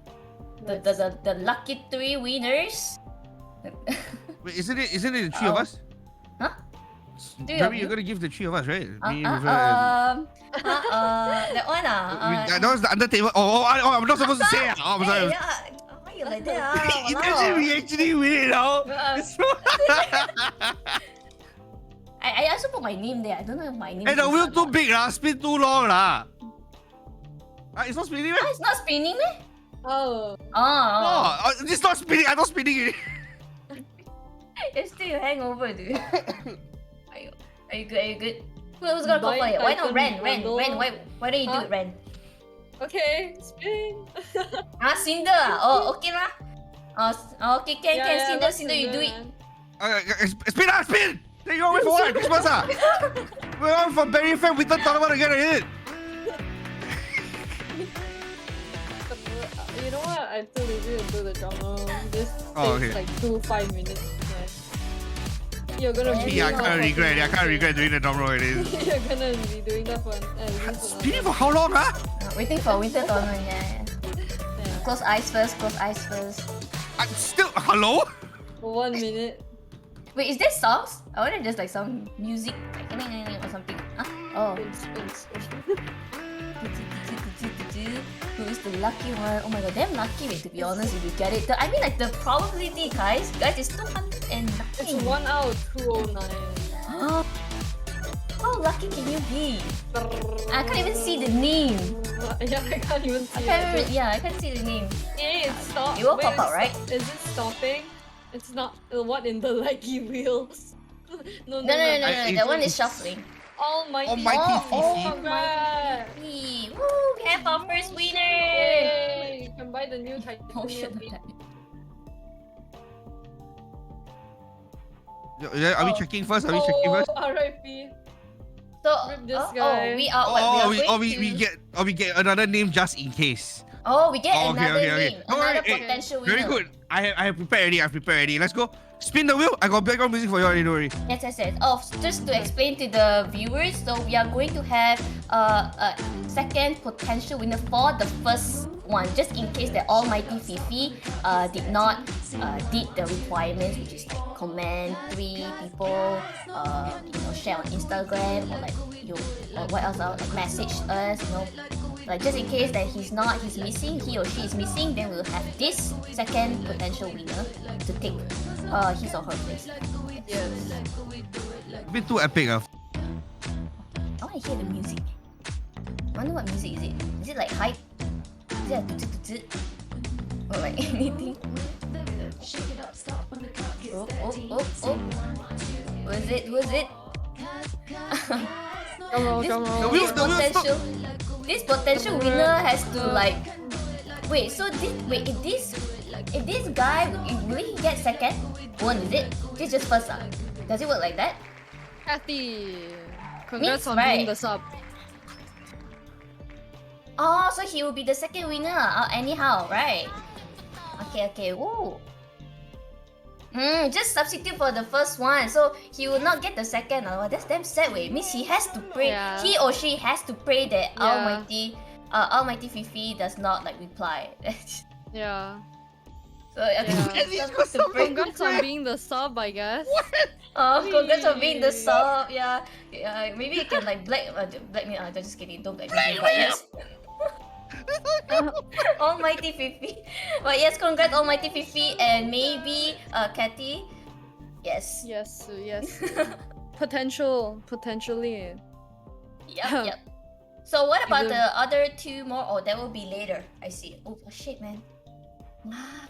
The lucky 3 winners. Wait, isn't it the 3 of us? Huh? Berry, you're gonna give the 3 of us, right? That one that was the under table. I'm not supposed to say it. Oh, I'm sorry. Why you like that? Imagine we actually win it now. I also put my name there. I don't know if my name. And the wheel too big lah, spin too long lah. It's not spinning, man. It's not spinning, man. Oh. Oh. It's not spinning. I'm not spinning it. You're still hangover, dude. Are you good? Who's gonna call for you? Why not Ren? Why don't you do it, Ren? Okay, spin. Cinder. Oh, okay lah. Okay, can Cinder, you do it. Spin. Then you wait for what? Christmas ah. We're on for BerryFam Winter Tournament again, is it? You know what? I'm too lazy to do the drama. This takes like 5 minutes. You're gonna be. I can't regret doing the drum roll. It is. You're gonna be doing that for at least spinning for how long, huh? Waiting for Winter Tournament, yeah. Close eyes first. I'm still hello. For 1 minute. Wait, is there songs? I wonder there's like some music or something. Oh. Who is the lucky one? Oh my god, damn lucky, to be honest, if you get it. I mean, like, the probability, guys, is 209. It's 1 out of 209. How lucky can you be? I can't even see the name. Yeah, I can't even see it. Yeah, I can't see the name. Yeah, it's stopped. It will pop out, right? Is it stopping? It's not. What in the lucky wheels? No. That one is shuffling. Almighty. Oh my god! Woo! We have our first winner! Yay! You can buy the new Titan. Are we checking first? RIP. So rip this guy. We get another name just in case. Oh, we get another name. Another potential winner. Very good. I have prepared already. Let's go. Spin the wheel. I got background music for you already, don't worry. Yes. Oh, just to explain to the viewers, so we are going to have a second potential winner for the first one, just in case that Almighty Fifi did not did the requirements, which is like comment 3 people, share on Instagram, or like what else? Like message us, like just in case that he's missing, he or she is missing, then we'll have this second potential winner to take his or her place. Yes. A bit too epic. I want to hear the music. I wonder what music is it. Is it like hype? Is it like tutut? Or like anything? Oh. Was it? Drum roll. This potential winner has to like wait. So if this guy will he get second? One is it? This just first Does it work like that? Kathy, congrats Means on right. being the sub. Oh, so he will be the second winner. Anyhow, right? Okay. Woo. Just substitute for the first one, so he will not get the second. Oh, that's damn sad. Wait, means he has to pray. Yeah. He or she has to pray that Yeah. Almighty Fifi does not like reply. Yeah. So to pray. Congrats on being the sub, I guess. Congrats on being the sub. Yeah. Maybe you can like black me. Just kidding. Don't black me. But yes. Almighty Fifi. But yes, congrats Almighty Fifi and maybe Kathy. Yes. Yes. Potentially. Yep. So what about the other two more? Oh, that will be later. I see. Oh shit, man.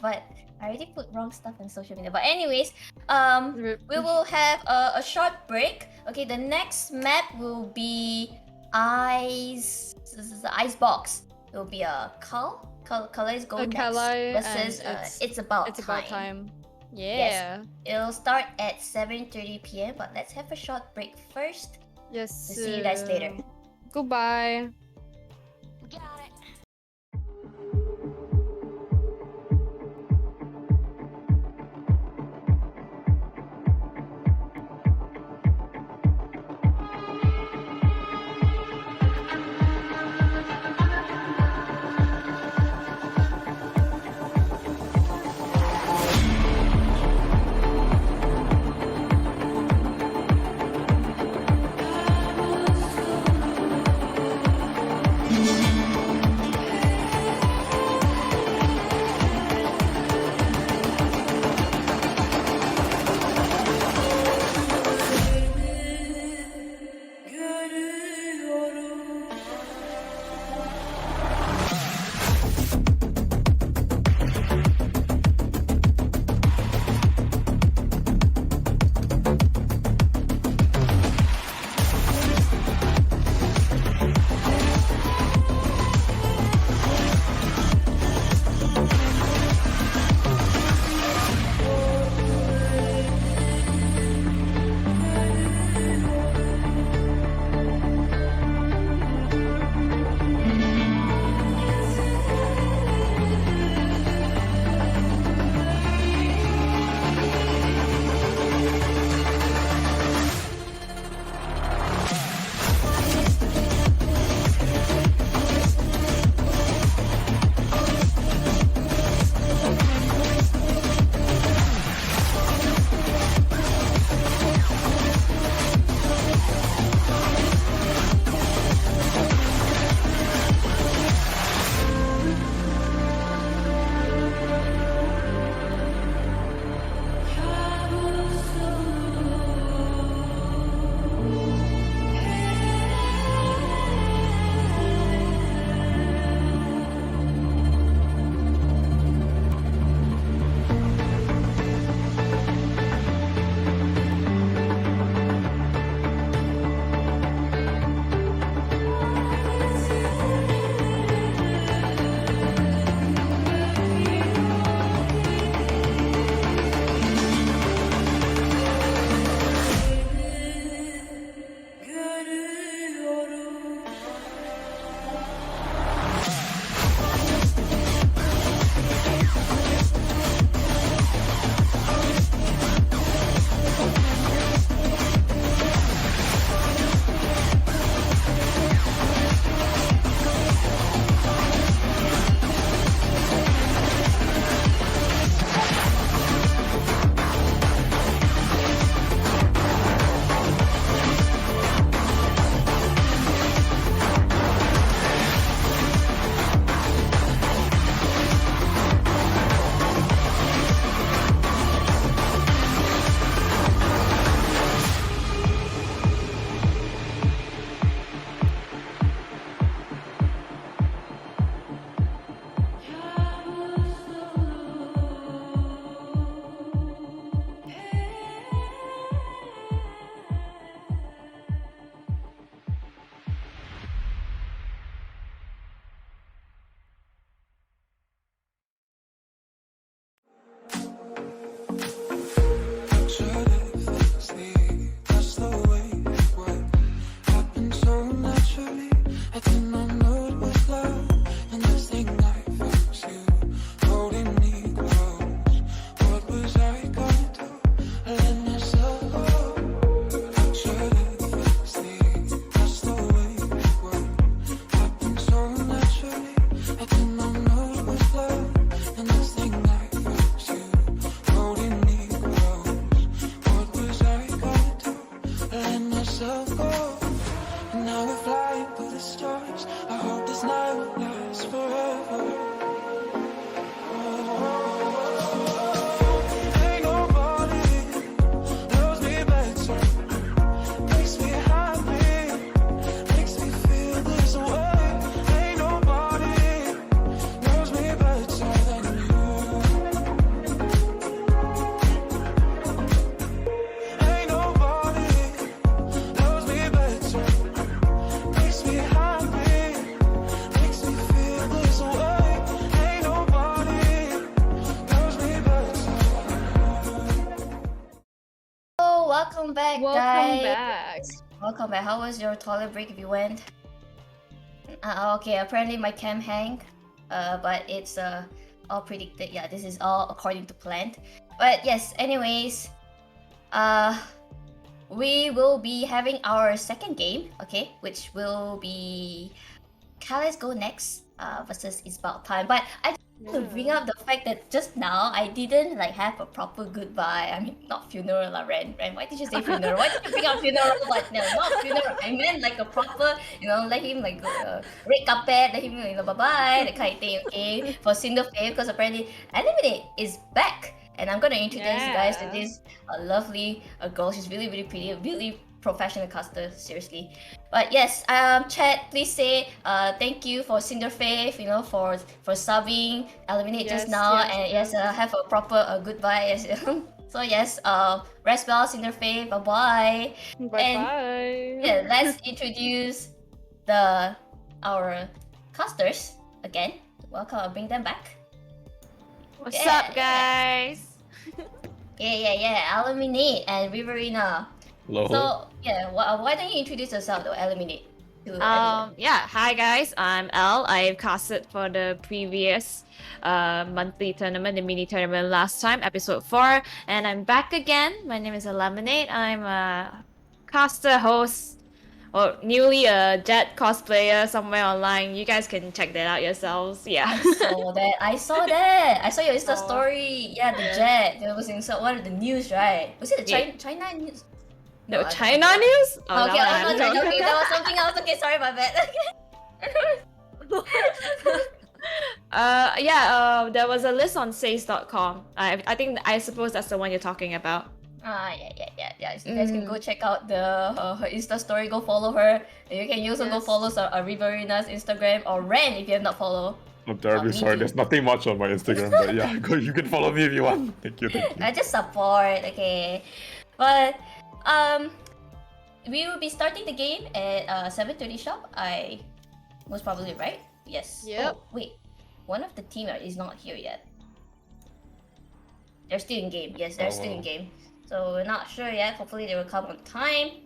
But I already put wrong stuff on social media. But anyways, we will have a short break. Okay, the next map will be Ice Box. It will be a Kalai's Go next versus It's About Time. Yeah. Yes. It'll start at 7:30 p.m. But let's have a short break first. Yes. To see you guys later. Goodbye. welcome back, Welcome guys. back. Welcome back. How was your toilet break if you went? Okay, apparently my cam hang, but it's all predicted. Yeah, this is all according to plan. But yes, anyways, we will be having our second game, okay, which will be Let's Go Next versus It's About Time. But I just want to bring up the fact that just now I didn't like have a proper goodbye. I mean, not funeral lah, Ren. Why did you say funeral? Why did you bring up funeral? But no, not funeral. I meant like a proper, let him like go red carpet, let him bye bye, that kind of thing. Okay, for Cinder Fame, because apparently Eliminate is back. And I'm gonna introduce you guys to this lovely girl. She's really, really pretty, really professional caster, seriously. But yes, chat, please say thank you for Cinder Faith, for subbing Eliminate just now, and have a proper goodbye. Yes. So yes, rest well, Cinder Faith. Bye bye. Bye bye. Yeah, let's introduce our casters again. Welcome, I'll bring them back. What's up, guys? Yeah. Eliminate and Riverina. Hello. So yeah, why don't you introduce yourself to Eliminate? To everyone? Yeah. Hi, guys. I'm Elle. I've casted for the previous monthly tournament, the mini tournament last time, episode 4, and I'm back again. My name is Eliminate. I'm a caster, host, or newly a Jet cosplayer somewhere online. You guys can check that out yourselves. Yeah. I saw that. I saw your Insta story. Yeah, the Jet. There was in one of the news, right? Was it the China news? No, China news? Oh, okay, okay, that was something else. Okay, sorry, my bad. There was a list on says.com. I suppose that's the one you're talking about. Yeah. So you guys can go check out her Insta story. Go follow her. You can also go follow Riverina's Instagram, or Ren if you have not followed. I'm terribly sorry. There's nothing much on my Instagram, but yeah, you can follow me if you want. Thank you. I just support, okay. But we will be starting the game at 7:30 sharp. I most probably right. Yes. Yep. Oh, wait, one of the team is not here yet. They're still in game. Yes, they're still in game. So we're not sure yet. Hopefully they will come on time.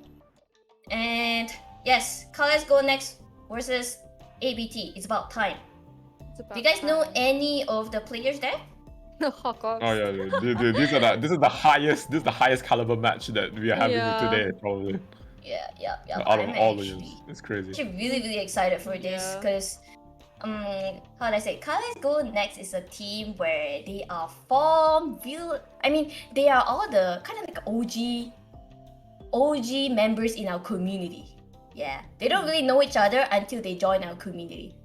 And yes, Let's Go Next versus ABT. It's about time. Do you guys know any of the players there? Hawkeye. Oh yeah, this is the highest caliber match that we are having today, probably. Yeah. Out of all the years, it's crazy. Actually, really excited for this because, how do I say? Let's Go Next is a team where they are formed. They are all the kind of like OG members in our community. Yeah, they don't really know each other until they join our community.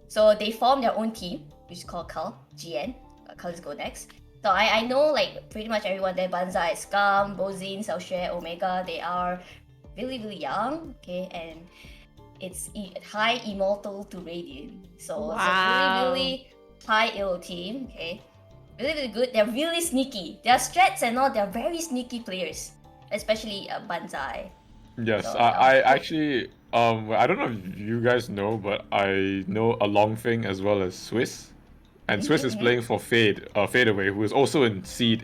So they form their own team, which is called GN. Let's Go Next. So I know like pretty much everyone there. Banzai, Scum, Bozin, Xiaoxue, Omega. They are really young. Okay, and it's high immortal to radiant. So it's a really high elo team. Okay, really good. They're really sneaky. Their strats and all. They're very sneaky players, especially Banzai. Yes, so, I actually I don't know if you guys know, but I know a Longfeng as well as Swiss. And Swiss is playing for Fadeaway, who is also in Seed,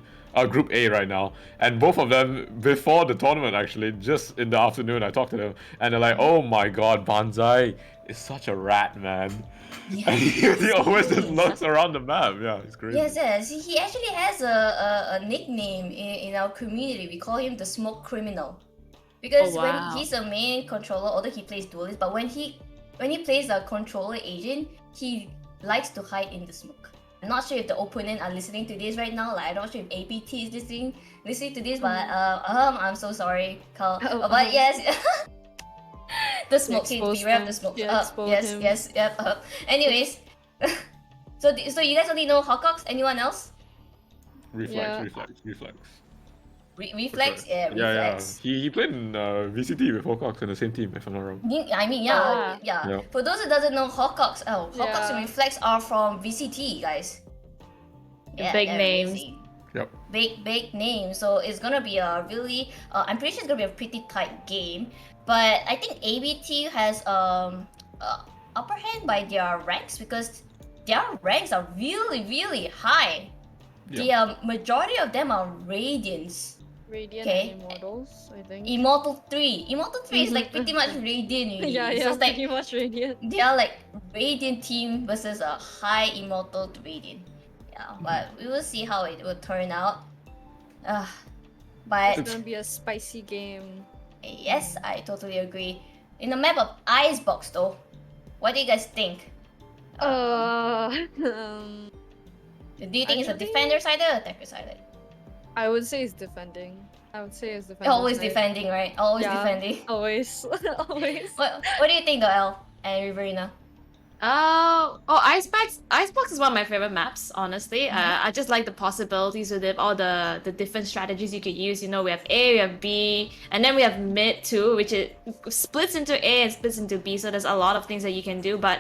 Group A right now. And both of them, before the tournament actually, just in the afternoon, I talked to them, and they're like, oh my god, Banzai is such a rat, man. Yes. And he always just lurks around the map. Yeah, it's crazy. Yes. He actually has a nickname in our community. We call him the Smoke Criminal. Because when he's a main controller, although he plays duelist, but when he plays a controller agent, he likes to hide in the smoke. I'm not sure if the opponent are listening to this right now. Like, I'm not sure if APT is listening to this, but I'm so sorry, Carl. But yes, the smoke. Beware of the smoke. Yes. Anyways, so you guys only know Hawkox. Anyone else? Reflex. Reflex? Yeah, Reflex. Yeah. He played in VCT with Hawkox in the same team, if I'm not wrong. Yeah. For those who doesn't know Hawkox, Hawkox and Reflex are from VCT, guys. Yeah, big names. Amazing. Yep. Big names. So it's gonna be a really, I'm pretty sure it's gonna be a pretty tight game. But I think ABT has upper hand by their ranks because their ranks are really high. The majority of them are Radiants. Radiant Okay. and Immortals, I think. Immortal 3. Immortal 3 is like pretty much Radiant really. Yeah, It's yeah, just like pretty much Radiant. they are like Radiant team versus a high Immortal to Radiant. Yeah, but we will see how it will turn out. Uh, It's but gonna be a spicy game. yes, I totally agree. In the map of Icebox though, what do you guys think? Um, Do you think it's a actually- defender side or attacker side? I would say it's defending. I would say it's defending. Always defending, right? Always Yeah. defending. Always. Always. What do you think though, El and Riverina? Icebox is one of my favorite maps, honestly. I just like the possibilities with it, all the different strategies you could use. You know, we have A, we have B, and then we have mid too, which it splits into A and splits into B, so there's a lot of things that you can do. But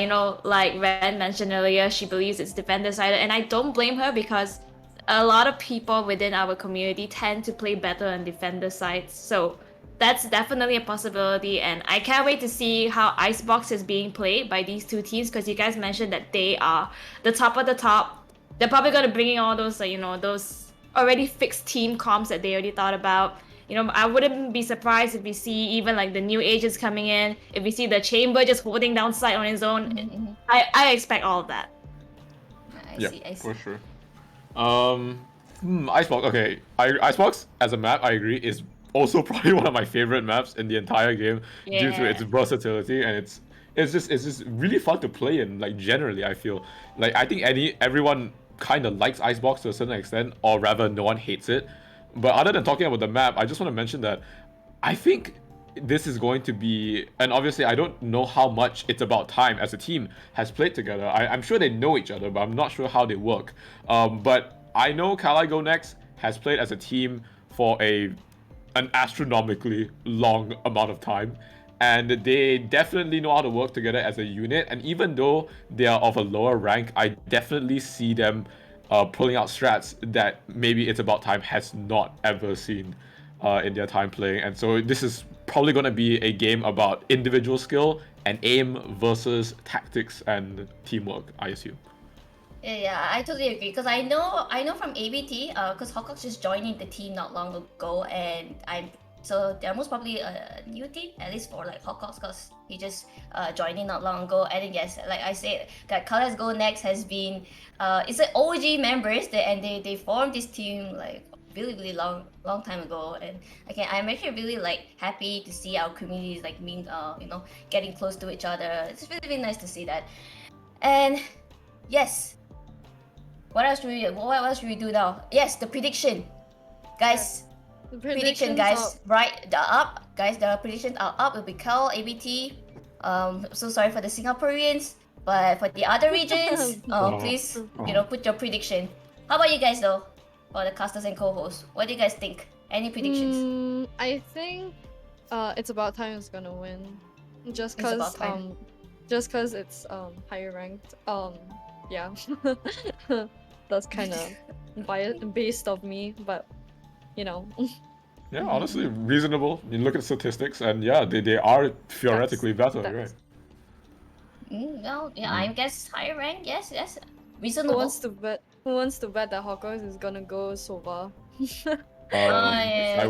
you know, like Ren mentioned earlier, she believes it's defender side, and I don't blame her because a lot of people within our community tend to play better on defender sides. So that's definitely a possibility, and I can't wait to see how Icebox is being played by these two teams, because you guys mentioned that they are the top of the top. They're probably going to bring in all those, you know, those already fixed team comps that they already thought about. You know, I wouldn't be surprised if we see even like the new agents coming in, if we see the Chamber just holding down side on his own. I expect all of that. I see. For sure. Icebox. Okay, Icebox as a map, I agree, is also probably one of my favorite maps in the entire game due to its versatility, and it's just really fun to play in. Like generally, I feel like I think everyone kind of likes Icebox to a certain extent, or rather, no one hates it. But other than talking about the map, I just want to mention that I think this is going to be, and obviously I don't know how much It's About Time as a team has played together. I'm sure they know each other, but I'm not sure how they work. But I know Kali Go Next has played as a team for an astronomically long amount of time, and they definitely know how to work together as a unit. And even though they are of a lower rank, I definitely see them pulling out strats that maybe It's About Time has not ever seen in their time playing. And so this is probably going to be a game about individual skill and aim versus tactics and teamwork, I assume. Yeah, I totally agree. Because I know from ABT, because Hawkox just joining the team not long ago, and so they're most probably a new team, at least for like Hawkox, because he just joining not long ago. And then yes, like I said, that Colors Go Next has been it's an OG members and they formed this team like really long time ago. And again, I'm actually really like happy to see our communities like you know, getting close to each other. It's really nice to see that. And yes, what else should we do now? Yes, the prediction, guys. The Prediction, guys. Right, the predictions are up. It will be Cal, ABT. So sorry for the Singaporeans, but for the other regions, please, you know, put your prediction. How about you guys though? For the casters and co-hosts, what do you guys think? Any predictions? I think It's About Time is gonna win. Just It's About cause Time. it's higher ranked. Yeah. That's kind of based of me, but you know. Yeah, honestly, reasonable. You look at statistics, and yeah, they are theoretically better, right? Well, yeah, I guess higher rank. Yes, Who reasonable. wants to bet? Who wants to bet that Hawkers is gonna go Sova? Yeah. I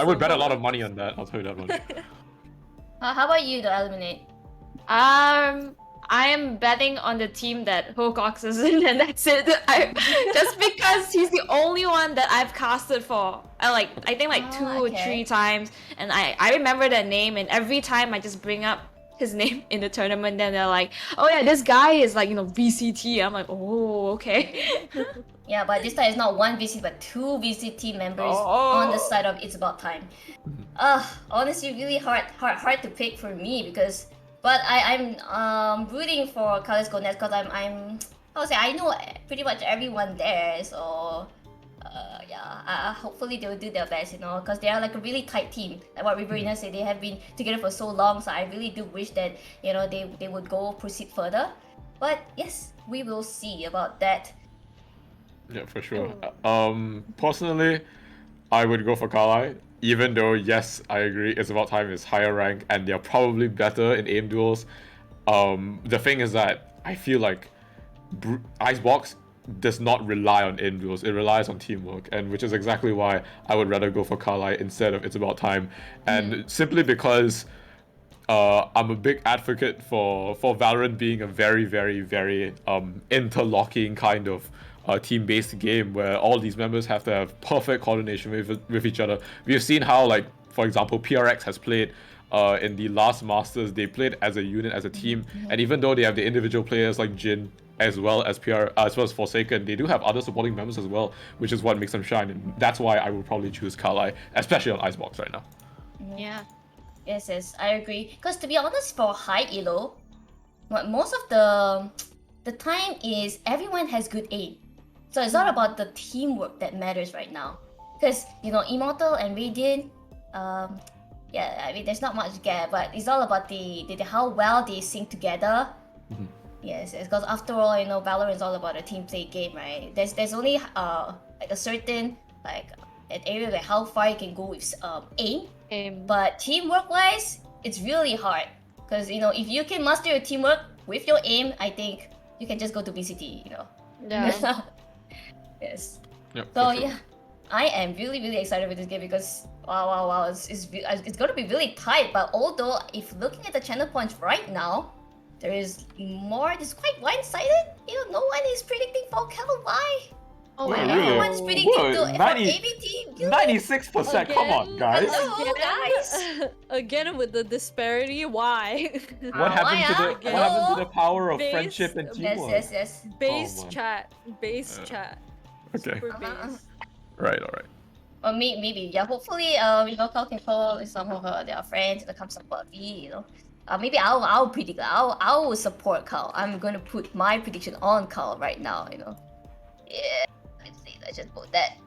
would bet a lot of money on that. I'll tell you that much. How about you, the Eliminate? I am betting on the team that Hawkox is in, and that's it. Just because he's the only one that I've casted for. I think like 2 or 3 times, and I remember that name, and every time I just bring up his name in the tournament, then they're like, oh yeah, this guy is like, you know, VCT. I'm like, oh, okay. Yeah, but this time it's not 1 VC but 2 VCT members on the side of It's About Time. Honestly, really hard to pick for me because, but I'm rooting for Colors Go Nets because I know pretty much everyone there, so yeah, hopefully they will do their best, you know, because they are like a really tight team. Like what Riverina said, they have been together for so long, so I really do wish that, you know, they would proceed further. But yes, we will see about that. Yeah, for sure. Personally, I would go for Kali, even though yes, I agree, It's About Time is higher rank and they're probably better in aim duels. The thing is that I feel like Icebox does not rely on aim duels. It relies on teamwork, and which is exactly why I would rather go for Carly instead of It's About Time, and simply because I'm a big advocate for Valorant being a very, very, very interlocking kind of team-based game where all these members have to have perfect coordination with each other. We've seen how, like, for example, PRX has played in the last Masters. They played as a unit, as a team, and even though they have the individual players like Jin as well as Forsaken, they do have other supporting members as well, which is what makes them shine. And that's why I would probably choose Carly, especially on Icebox right now. Yeah. Yes, I agree. Because to be honest, for high elo, most of the time is everyone has good aim. So it's not about the teamwork that matters right now. Because Immortal and Radiant, yeah, I mean there's not much gap, but it's all about the how well they sync together. Yes, because after all, Valorant is all about a team play game, right? There's only like a certain an area where how far you can go with aim. But teamwork wise, it's really hard. Because if you can master your teamwork with your aim, I think you can just go to BCT, Yeah. Yes. Yep, So for sure. yeah, I am really really excited with this game because wow, it's gonna be really tight. But although if looking at the channel points right now, there's quite one-sided. No one is predicting for Why? Oh Wait, my really? Everyone's predicting Whoa, for 90 ABT. 96%. Come on, guys. Hello, guys. Again with the disparity. Why? What happened to why, the what happened to the power of Base- friendship and teamwork? Yes. Base man. chat. Base chat. Okay. Super Uh-huh. base. Right. All right. Or maybe, yeah. Hopefully, Carl can call some of their friends to come support me. Maybe I'll predict. I will support Carl. I'm gonna put my prediction on Carl right now. Yeah. Let's see. Let's just vote that.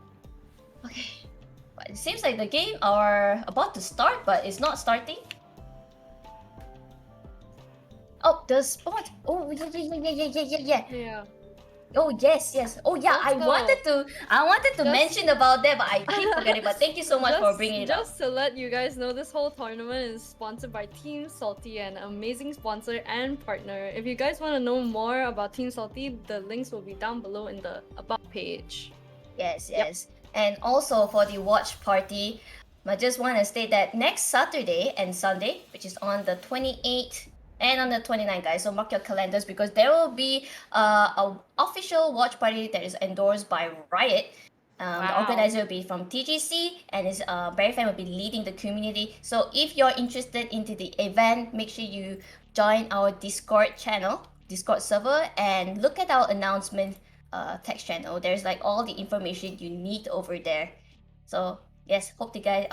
Okay. But it seems like the game are about to start, but it's not starting. Oh, the spot. Oh yeah. Yeah. Oh yes. Oh yeah, Let's go. I wanted to Just- mention about that, but I keep forgetting. But thank you so much for bringing it up. Just to let you guys know, this whole tournament is sponsored by Team Salty, an amazing sponsor and partner. If you guys want to know more about Team Salty, the links will be down below in the About page. Yes. And also for the watch party, I just want to state that next Saturday and Sunday, which is on the 28th and on the 29th, guys, so mark your calendars because there will be a official watch party that is endorsed by Riot. The Wow. organizer will be from TGC, and BerryFam will be leading the community. So if you're interested into the event, make sure you join our Discord channel, Discord server, and look at our announcement text channel. There's like all the information you need over there. So yes, I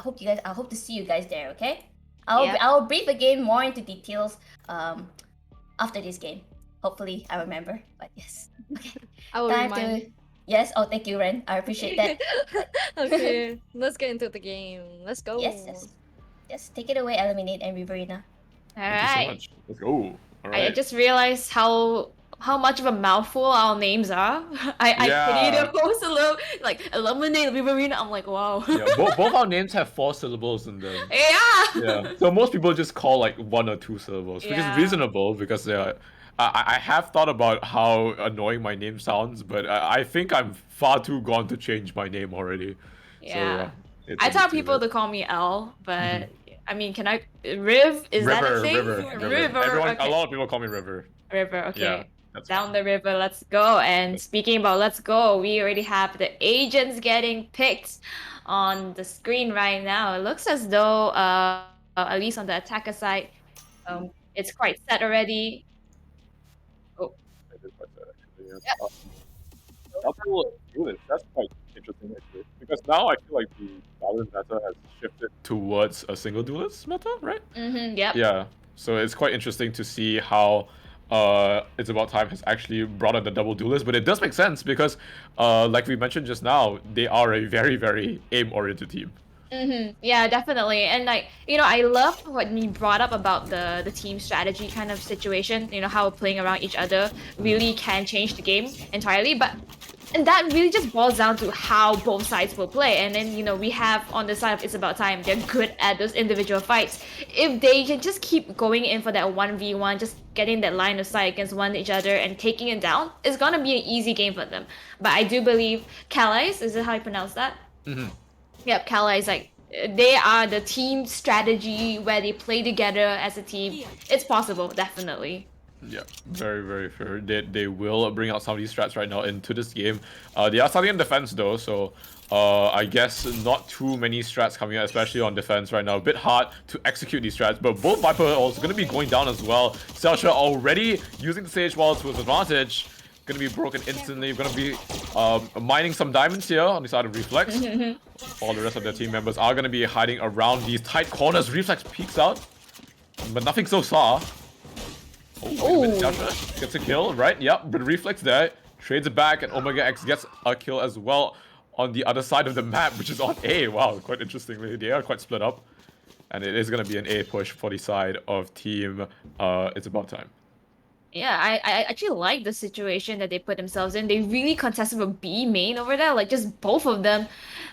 hope to see you guys there. Okay, I'll brief again more into details after this game. Hopefully I remember. But yes, okay. I will Time remind. to yes. Oh, thank you, Ren. I appreciate that. Okay, let's get into the game. Let's go. Yes. Take it away, Eliminate and Riverina. All Thank you so right. much. Let's go. All I right. just realized how much of a mouthful our names are. I pity Yeah. the host a little, like Eliminate Riverina. I'm like, wow. Yeah, both our names have 4 syllables in them. Yeah. Yeah. So most people just call like 1 or 2 syllables, which Yeah. is reasonable because I have thought about how annoying my name sounds, but I think I'm far too gone to change my name already. Yeah. It's I tell too people bad. to call me L, but I mean, can I Riv? Is that a thing? River. Everyone, Okay. a lot of people call me River. River. Okay. Yeah, that's Down fine. the river, let's go. And speaking about let's go, we already have the agents getting picked on the screen right now. It looks as though, at least on the attacker side, it's quite set already. Oh, I did like that, actually, yeah. Double duelist, that's quite interesting actually. Because now I feel like the Valorant meta has shifted towards a single duelist meta, right? yep. Yeah. So it's quite interesting to see how It's About Time has actually brought in the double duelist, but it does make sense because like we mentioned just now, they are a very, very aim-oriented team. Yeah, definitely. And like, I love what you brought up about the team strategy kind of situation, how playing around each other really can change the game entirely. But And that really just boils down to how both sides will play. And then, you know, we have on the side of It's About Time, they're good at those individual fights. If they can just keep going in for that 1v1, just getting that line of sight against one each other and taking it down, it's gonna be an easy game for them. But I do believe Calais, is it how you pronounce that? Yep, Calais, like, they are the team strategy where they play together as a team. It's possible, definitely. Yeah, very, very fair. They will bring out some of these strats right now into this game. They are starting on defense though, so I guess not too many strats coming out, especially on defense right now. A bit hard to execute these strats, but both Viper are also going to be going down as well. Celsha already using the Sage Wall to his advantage. Going to be broken instantly. Going to be mining some diamonds here on the side of Reflex. All the rest of their team members are going to be hiding around these tight corners. Reflex peeks out, but nothing so far. Oh, gets a kill, right? Yep, but Reflex there, trades it back, and Omega X gets a kill as well on the other side of the map, which is on A. Wow, quite interestingly, they are quite split up. And it is going to be an A push for the side of team It's About Time. Yeah, I actually like the situation that they put themselves in. They really contested for B main over there, like just both of them.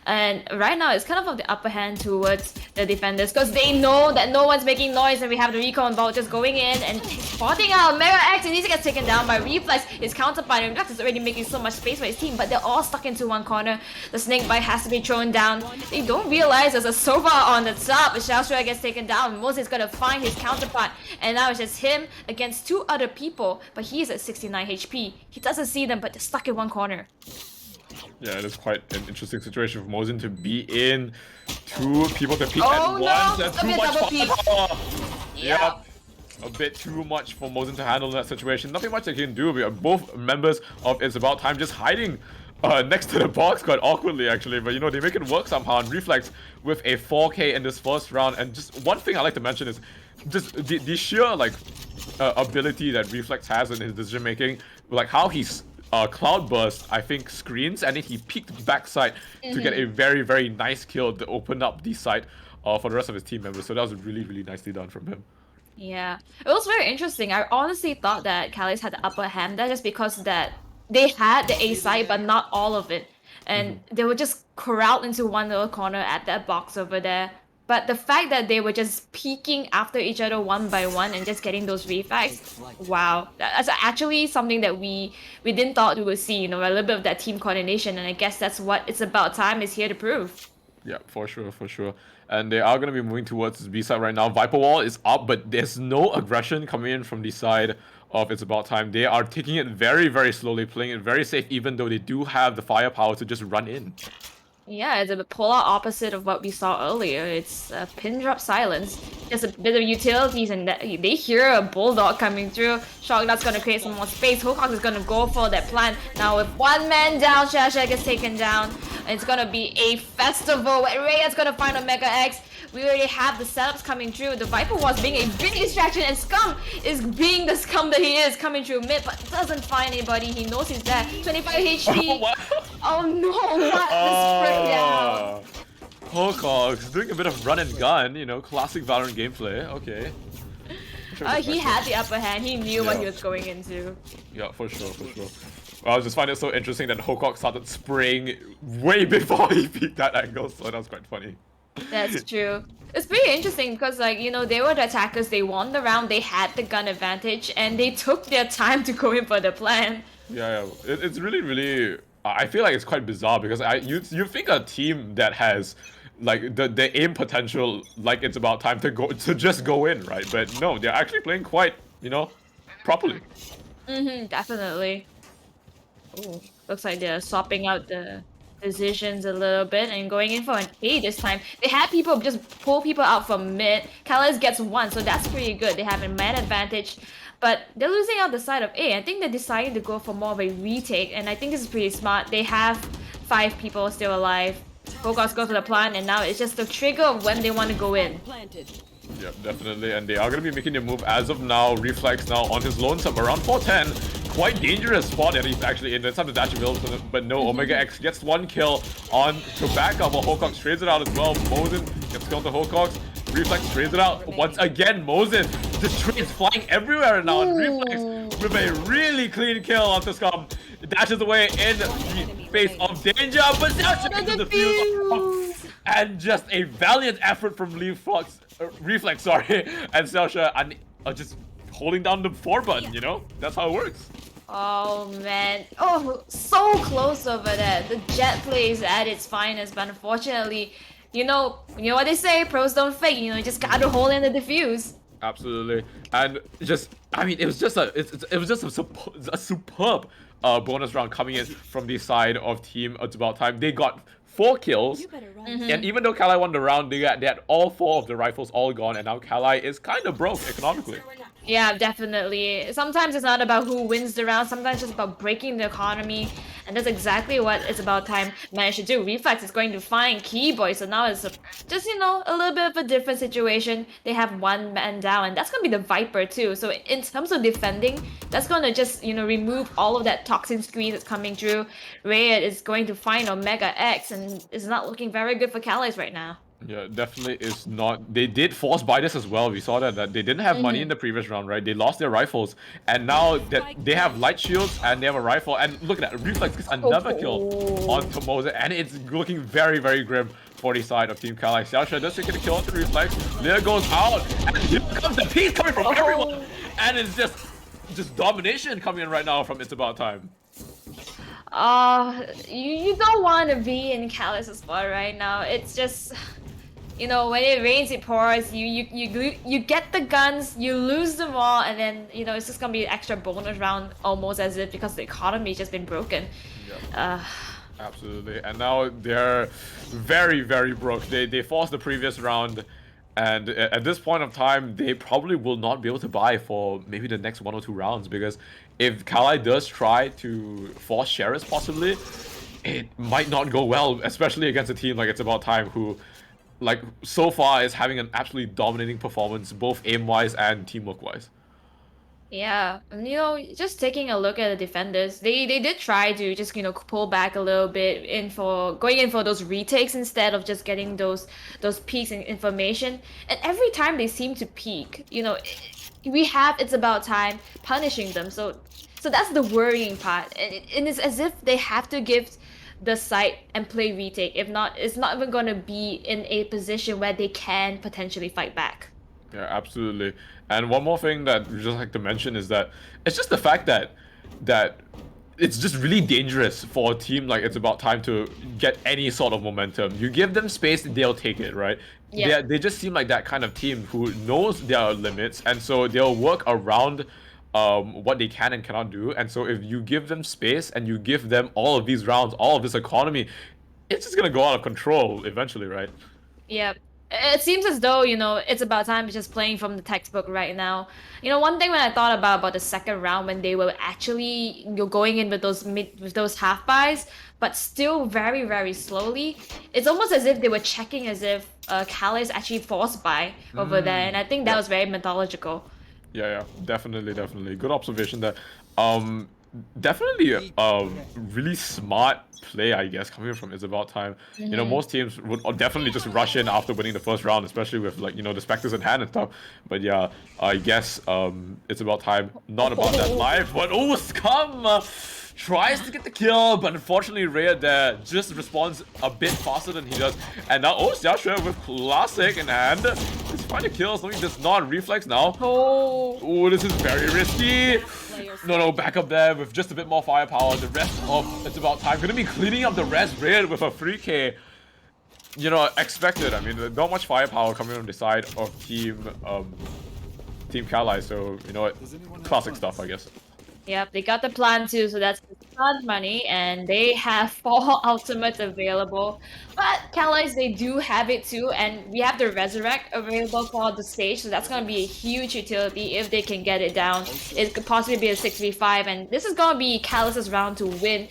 And right now, it's kind of the upper hand towards the defenders because they know that no one's making noise and we have the recon ball just going in and spotting out Mega X, and he gets taken down by Reflex. His counterpart, and Reflex is already making so much space for his team, but they're all stuck into one corner. The snake bite has to be thrown down. They don't realize there's a Sova on the top. Xiaoxue gets taken down. Moses is gonna find his counterpart, and now it's just him against two other people, but he's at 69 HP. He doesn't see them, but they're stuck in one corner. Yeah, it is quite an interesting situation for Mosin to be in. Two people to peek Oh, at no! once. That's A too bit much double peek. power. Yep. A bit too much for Mosin to handle in that situation. Nothing much they can do. We are both members of It's About Time just hiding next to the box quite awkwardly actually. But you know, they make it work somehow. And Reflex with a 4K in this first round. And just one thing I like to mention is just the sheer like ability that Reflex has in his decision making. Like how he's Cloud Burst, I think, screens, and then he peeked backside to get a very, very nice kill to open up the site for the rest of his team members. So that was really, really nicely done from him. Yeah, it was very interesting. I honestly thought that Calais had the upper hand there just because that they had the A side, but not all of it. And they were just corralled into one little corner at that box over there. But the fact that they were just peeking after each other one by one and just getting those refacts, wow. That's actually something that we didn't thought we would see, you know, a little bit of that team coordination, and I guess that's what It's About Time is here to prove. Yeah, for sure, for sure. And they are going to be moving towards this B side right now. Viper Wall is up, but there's no aggression coming in from the side of It's About Time. They are taking it very, very slowly, playing it very safe, even though they do have the firepower to just run in. Yeah, it's a polar opposite of what we saw earlier. It's a pin drop silence. Just a bit of utilities, and they hear a bulldog coming through. Shocknut's gonna create some more space. Hokok is gonna go for that plan. Now with one man down, Shasha gets taken down. It's gonna be a festival where Reyes gonna find a Mega X. We already have the setups coming through. The Viper was being a big distraction, and Scum is being the Scum that he is, coming through mid, but doesn't find anybody. He knows he's there. 25 HP. Oh no, what the frick now? Hokok's doing a bit of run and gun, you know, classic Valorant gameplay. Okay. He had the upper hand. He knew what he was going into. Yeah, for sure, for sure. Well, I just find it so interesting that Hokok started spraying way before he peaked that angle, so that was quite funny. That's true. It's pretty interesting because, like, you know, they were the attackers, they won the round, they had the gun advantage, and they took their time to go in for the plan. Yeah, it's really, really... I feel like it's quite bizarre because you think a team that has like the aim potential, like It's About Time to just go in, right? But no, they're actually playing quite, you know, properly. Definitely. Oh, looks like they're swapping out the decisions a little bit and going in for an A this time. They had people just pull people out from mid. Calais gets one, so that's pretty good. They have a man advantage, but they're losing out the side of A. I think they're deciding to go for more of a retake, and I think this is pretty smart. They have 5 people still alive. Focus goes for the plan, and now it's just the trigger of when they want to go in. Yep, definitely, and they are going to be making their move as of now. Reflex now on his lone sub around 410. Quite dangerous spot that he's actually in. There's time to dash build, but no, Omega X gets one kill on to back up, while Hokok trades it out as well. Mosin gets killed to Hokok. Reflex trades it out once again. Mosin, the trades flying everywhere now, and Reflex with a really clean kill onto Scum. dashes away in the face of danger, but Xiaosha gets the defuse, and just a valiant effort from Reflex, sorry, and Xiaosha just holding down the 4 button, you know? That's how it works. Oh man, oh, so close over there. The jet play is at its finest, but unfortunately, you know what they say, pros don't fake, you just gotta hold in the defuse. Absolutely, and I mean, it was just a superb bonus round coming in from the side of Team It's About Time. They got 4 kills, and even though Kali won the round, they had all 4 of the rifles all gone, and now Kali is kind of broke economically. Yeah, definitely. Sometimes it's not about who wins the round, sometimes it's about breaking the economy, and that's exactly what It's About Time managed to do. Reflex is going to find Keyboy, so now it's just, a little bit of a different situation. They have 1 man down, and that's going to be the Viper too. So in terms of defending, that's going to just, remove all of that toxin screen that's coming through. Rayed is going to find Omega X, and it's not looking very good for Calais right now. Yeah, definitely is not. They did force buy this as well. We saw that they didn't have money in the previous round, right? They lost their rifles, and now that they have light shields and they have a rifle, and look at that, Reflex gets another kill on Tomoza, and it's looking very, very grim for the side of Team Kali. Xiaosha does take a kill on the Reflex. There goes out, and here comes the piece coming from everyone, and it's just domination coming in right now from It's About Time. You don't want to be in Calais' spot right now. It's just, when it rains, it pours. You get the guns, you lose them all, and then it's just gonna be an extra bonus round, almost as if because the economy's just been broken. Yep. Absolutely, and now they're very, very broke. They forced the previous round, and at this point of time, they probably will not be able to buy for maybe the next 1 or 2 rounds, because if Kali does try to force Sheriff possibly, it might not go well, especially against a team like It's About Time, who, like, so far is having an absolutely dominating performance, both aim-wise and teamwork-wise. Yeah, and just taking a look at the defenders, they did try to just pull back a little bit going in for those retakes instead of just getting those peaks in information. And every time they seem to peak, we have It's About Time punishing them. So that's the worrying part, and it's as if they have to give the site and play retake. If not, it's not even gonna be in a position where they can potentially fight back. Yeah, absolutely. And one more thing that we just like to mention is that it's just the fact that it's just really dangerous for a team like It's About Time to get any sort of momentum. You give them space, they'll take it, right? Yeah. They just seem like that kind of team who knows their limits, and so they'll work around what they can and cannot do. And so if you give them space and you give them all of these rounds, all of this economy, it's just gonna go out of control eventually, right? Yeah. It seems as though, It's About Time is just playing from the textbook right now. One thing when I thought about the second round, when they were actually going in with those half buys, but still very, very slowly, it's almost as if they were checking as if Calais actually forced buy over there, and I think that was very mythological. Yeah, definitely. Good observation there. Definitely a really smart play, I guess, coming from It's About Time. Most teams would definitely just rush in after winning the first round, especially with the Spectres in hand and stuff. But yeah, I guess It's About Time, not about that life, but Scum tries to get the kill, but unfortunately Rhea there just responds a bit faster than he does. And now Xiaosha with Classic in hand. He's trying to kill something that's not Reflex now. Oh, this is very risky. No, back up there with just a bit more firepower. The rest of It's About Time gonna be cleaning up the rest. Rhea with a 3k. Expected. I mean, not much firepower coming from the side of Team Kali, so classic stuff, I guess. Yep, they got the plan too, so that's ton money, and they have 4 ultimates available. But Calais, they do have it too, and we have the Resurrect available for the stage, so that's gonna be a huge utility if they can get it down. It could possibly be a 6v5, and this is gonna be Calais' round to win.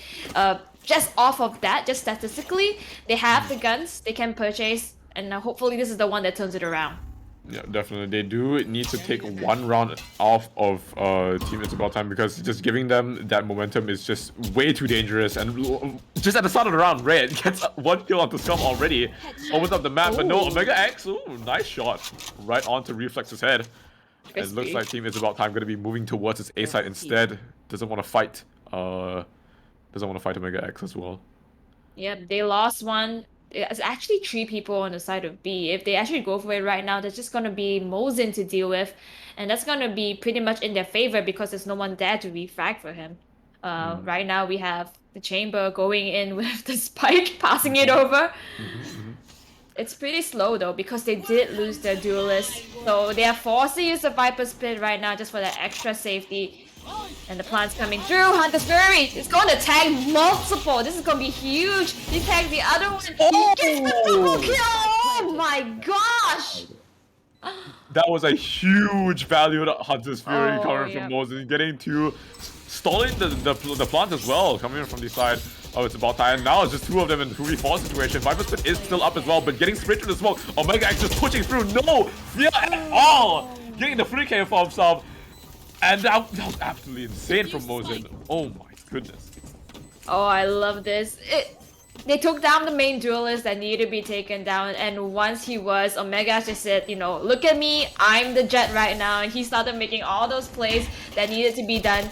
Just off of that, just statistically, they have the guns, they can purchase, and hopefully this is the one that turns it around. Yeah, definitely. They do need to take 1 round off of Team It's About Time, because just giving them that momentum is just way too dangerous. And just at the start of the round, Red gets 1 kill onto Scum already. Opens up the map, but no, Omega X. Ooh, nice shot. Right onto Reflex's head. It looks like Team It's About Time going to be moving towards its A side instead. Doesn't want to fight doesn't want to fight Omega X as well. Yep, they lost one. It's actually 3 people on the side of B. If they actually go for it right now, there's just gonna be Mosin to deal with, and that's gonna be pretty much in their favor because there's no one there to refrag for him. Right now we have the Chamber going in with the spike, passing it over. It's pretty slow though because they did lose their duelist, so they are forced to use the Viper's Pit right now just for that extra safety. And the plant's coming through. Hunter's Fury is going to tag multiple. This is going to be huge. He tagged the other one. He gets the double kill. Oh my gosh. That was a huge value to Hunter's Fury coming yeah. from Moses, getting to stalling the plant as well, coming in from the side. Oh, it's about time. Now it's just 2 of them in 2v4 situation. Viper's Pit is still up as well, but getting straight to the smoke. Omega X just pushing through. No fear at all. Getting the free K for himself. And that was absolutely insane from Mosin. Oh my goodness. Oh, I love this. They took down the main duelist that needed to be taken down, and once he was, Omega just said, you know, look at me, I'm the Jet right now, and he started making all those plays that needed to be done,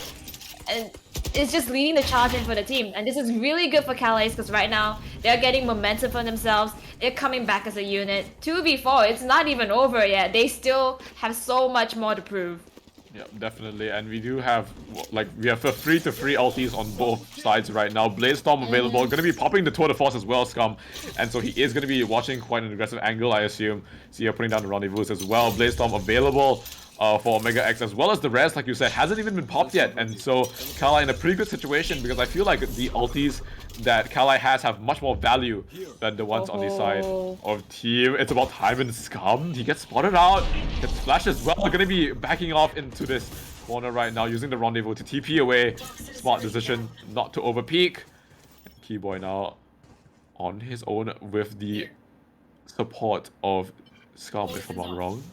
and it's just leading the charge in for the team. And this is really good for Calais because right now they're getting momentum for themselves. They're coming back as a unit. 2v4, it's not even over yet. They still have so much more to prove. Yeah, definitely. And we do have, like, we have a 3-3 ultis on both sides right now. Blaze Storm available. Going to be popping the Tour de Force as well, Scum. And so he is going to be watching quite an aggressive angle, I assume. So you're putting down the rendezvous as well. Blaze Storm available for Omega X, as well as the rest, like you said, hasn't even been popped yet. And so Kali in a pretty good situation because I feel like the ultis that Kali has have much more value than the ones on the side of team. It's about time and Scum. He gets spotted out, gets flashed as well. Gonna be backing off into this corner right now, using the rendezvous to TP away. Smart decision not to overpeak. Keyboy now on his own with the support of Scum, if I'm not wrong.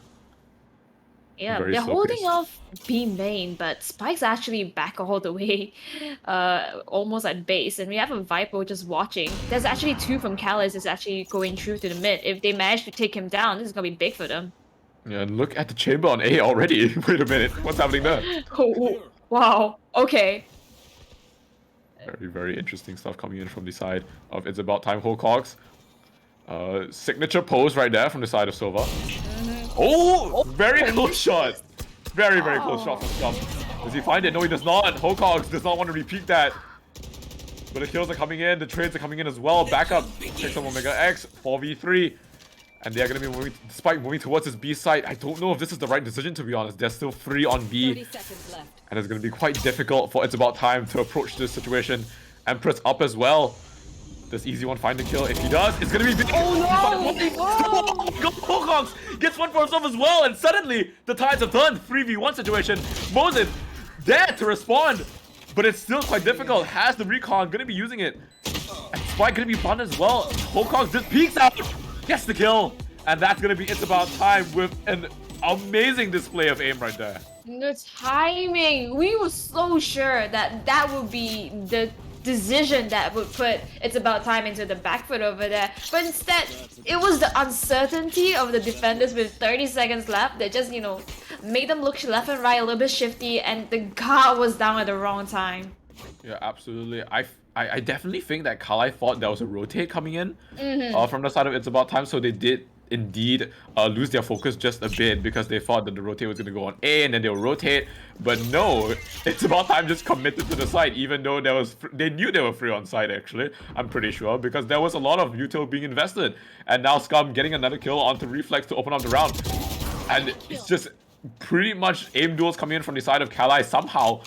Yeah, Very they're slow holding pace. off B main, but Spike's actually back all the way, almost at base, and we have a Viper just watching. There's actually 2 from Calais is actually going through to the mid. If they manage to take him down, this is gonna be big for them. Yeah, and look at the chamber on A already. Wait a minute, what's happening there? Oh, wow, okay. Very, very interesting stuff coming in from the side of It's About Time Hocox. Signature pose right there from the side of Sova. Oh, very close shot. Very, very close shot from Scum. Does he find it? No, he does not. Hocox does not want to repeat that. But the kills are coming in. The trades are coming in as well. Backup. Takes on Omega X. 4v3. And they're going to be moving, despite moving towards his B site. I don't know if this is the right decision, to be honest. There's still 3 on B. 30 seconds left. And it's going to be quite difficult for It's About Time to approach this situation. Empress up as well. Does Easy One find the kill? If he does, it's going to be big. Oh no! Hocox gets one for himself as well. And suddenly, the tides have turned. 3v1 situation. Moses there to respond. But it's still quite difficult. Has the recon, going to be using it. And Spike going to be fun as well. Hocox just peeks out. Gets the kill. And that's going to be It's About Time with an amazing display of aim right there. The timing! We were so sure that that would be the decision that would put It's About Time into the back foot over there. But instead, it was the uncertainty of the defenders with 30 seconds left that just, you know, made them look left and right, a little bit shifty, and the guard was down at the wrong time. Yeah, absolutely. I definitely think that Kali thought there was a rotate coming in from the side of It's About Time, so they did indeed lose their focus just a bit because they thought that the rotate was going to go on A and then they'll rotate. But no, It's About Time just committed to the side, even though they knew they were free on side actually, I'm pretty sure, because there was a lot of util being invested. And now Scum getting another kill onto Reflex to open up the round. And it's just pretty much aim duels coming in from the side of Kali somehow.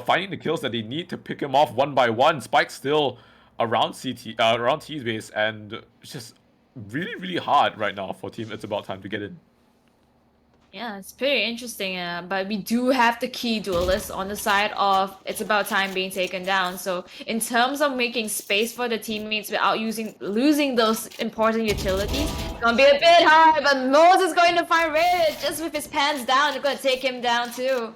Finding the kills that they need to pick him off one by one. Spike's still around around T's base, and it's just really, really hard right now for Team It's About Time to get in. Yeah, it's pretty interesting, but we do have the key duelists on the side of It's About Time being taken down. So in terms of making space for the teammates without losing those important utilities, it's gonna be a bit hard. But Mose is going to find Red just with his pants down. They're gonna take him down too.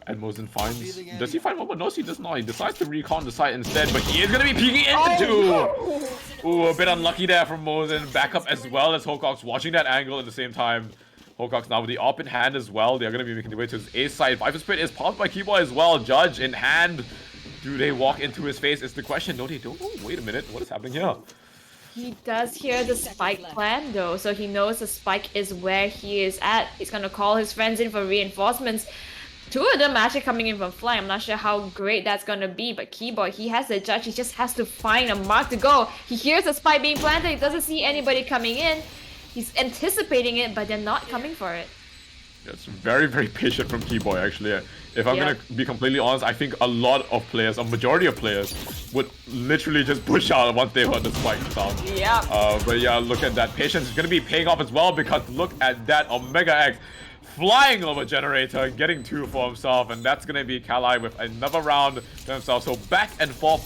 And Mosin finds... Does he find one? No, he does not. He decides to recon the site instead, but he is going to be peeking into 2! Ooh, a bit unlucky there from Mosin. Backup as well as Hocox watching that angle at the same time. Hocox now with the AWP in hand as well. They're going to be making their way to his A side. Viper's Pit is popped by Keyboy as well. Judge in hand. Do they walk into his face is the question. No, they don't. Oh, wait a minute. What is happening here? He does hear the spike plan though, so he knows the spike is where he is at. He's gonna call his friends in for reinforcements. Two of them are actually coming in from flank. I'm not sure how great that's gonna be, but Keyboy, he has the judge. He just has to find a mark to go. He hears the spike being planted. He doesn't see anybody coming in. He's anticipating it, but they're not coming for it. It's very, very patient from Keyboy, actually. If I'm gonna be completely honest, I think a lot of players, a majority of players, would literally just push out once they heard the spike sound. Yeah. But yeah, look at that. Patience is gonna be paying off as well, because look at that Omega X flying over Generator, getting 2 for himself, and that's gonna be Kali with another round to himself. So back and forth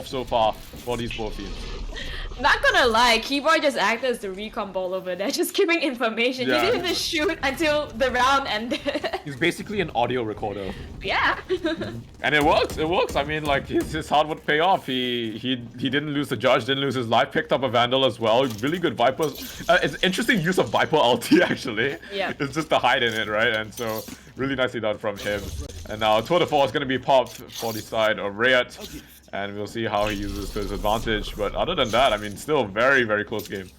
so far for these both teams. Not gonna lie, Keyboard just acted as the recon ball over there, just giving information. Yeah. He didn't even shoot until the round ended. He's basically an audio recorder. Yeah. And it works. I mean, like, his hard would pay off. He didn't lose the judge, didn't lose his life, picked up a Vandal as well. Really good Vipers. It's interesting use of Viper ulti, actually. Yeah. It's just the hide in it, right? And so, really nicely done from him. And now, Tour de Force is going to be popped for the side of Riot. And we'll see how he uses to his advantage. But other than that, I mean, still very, very close game.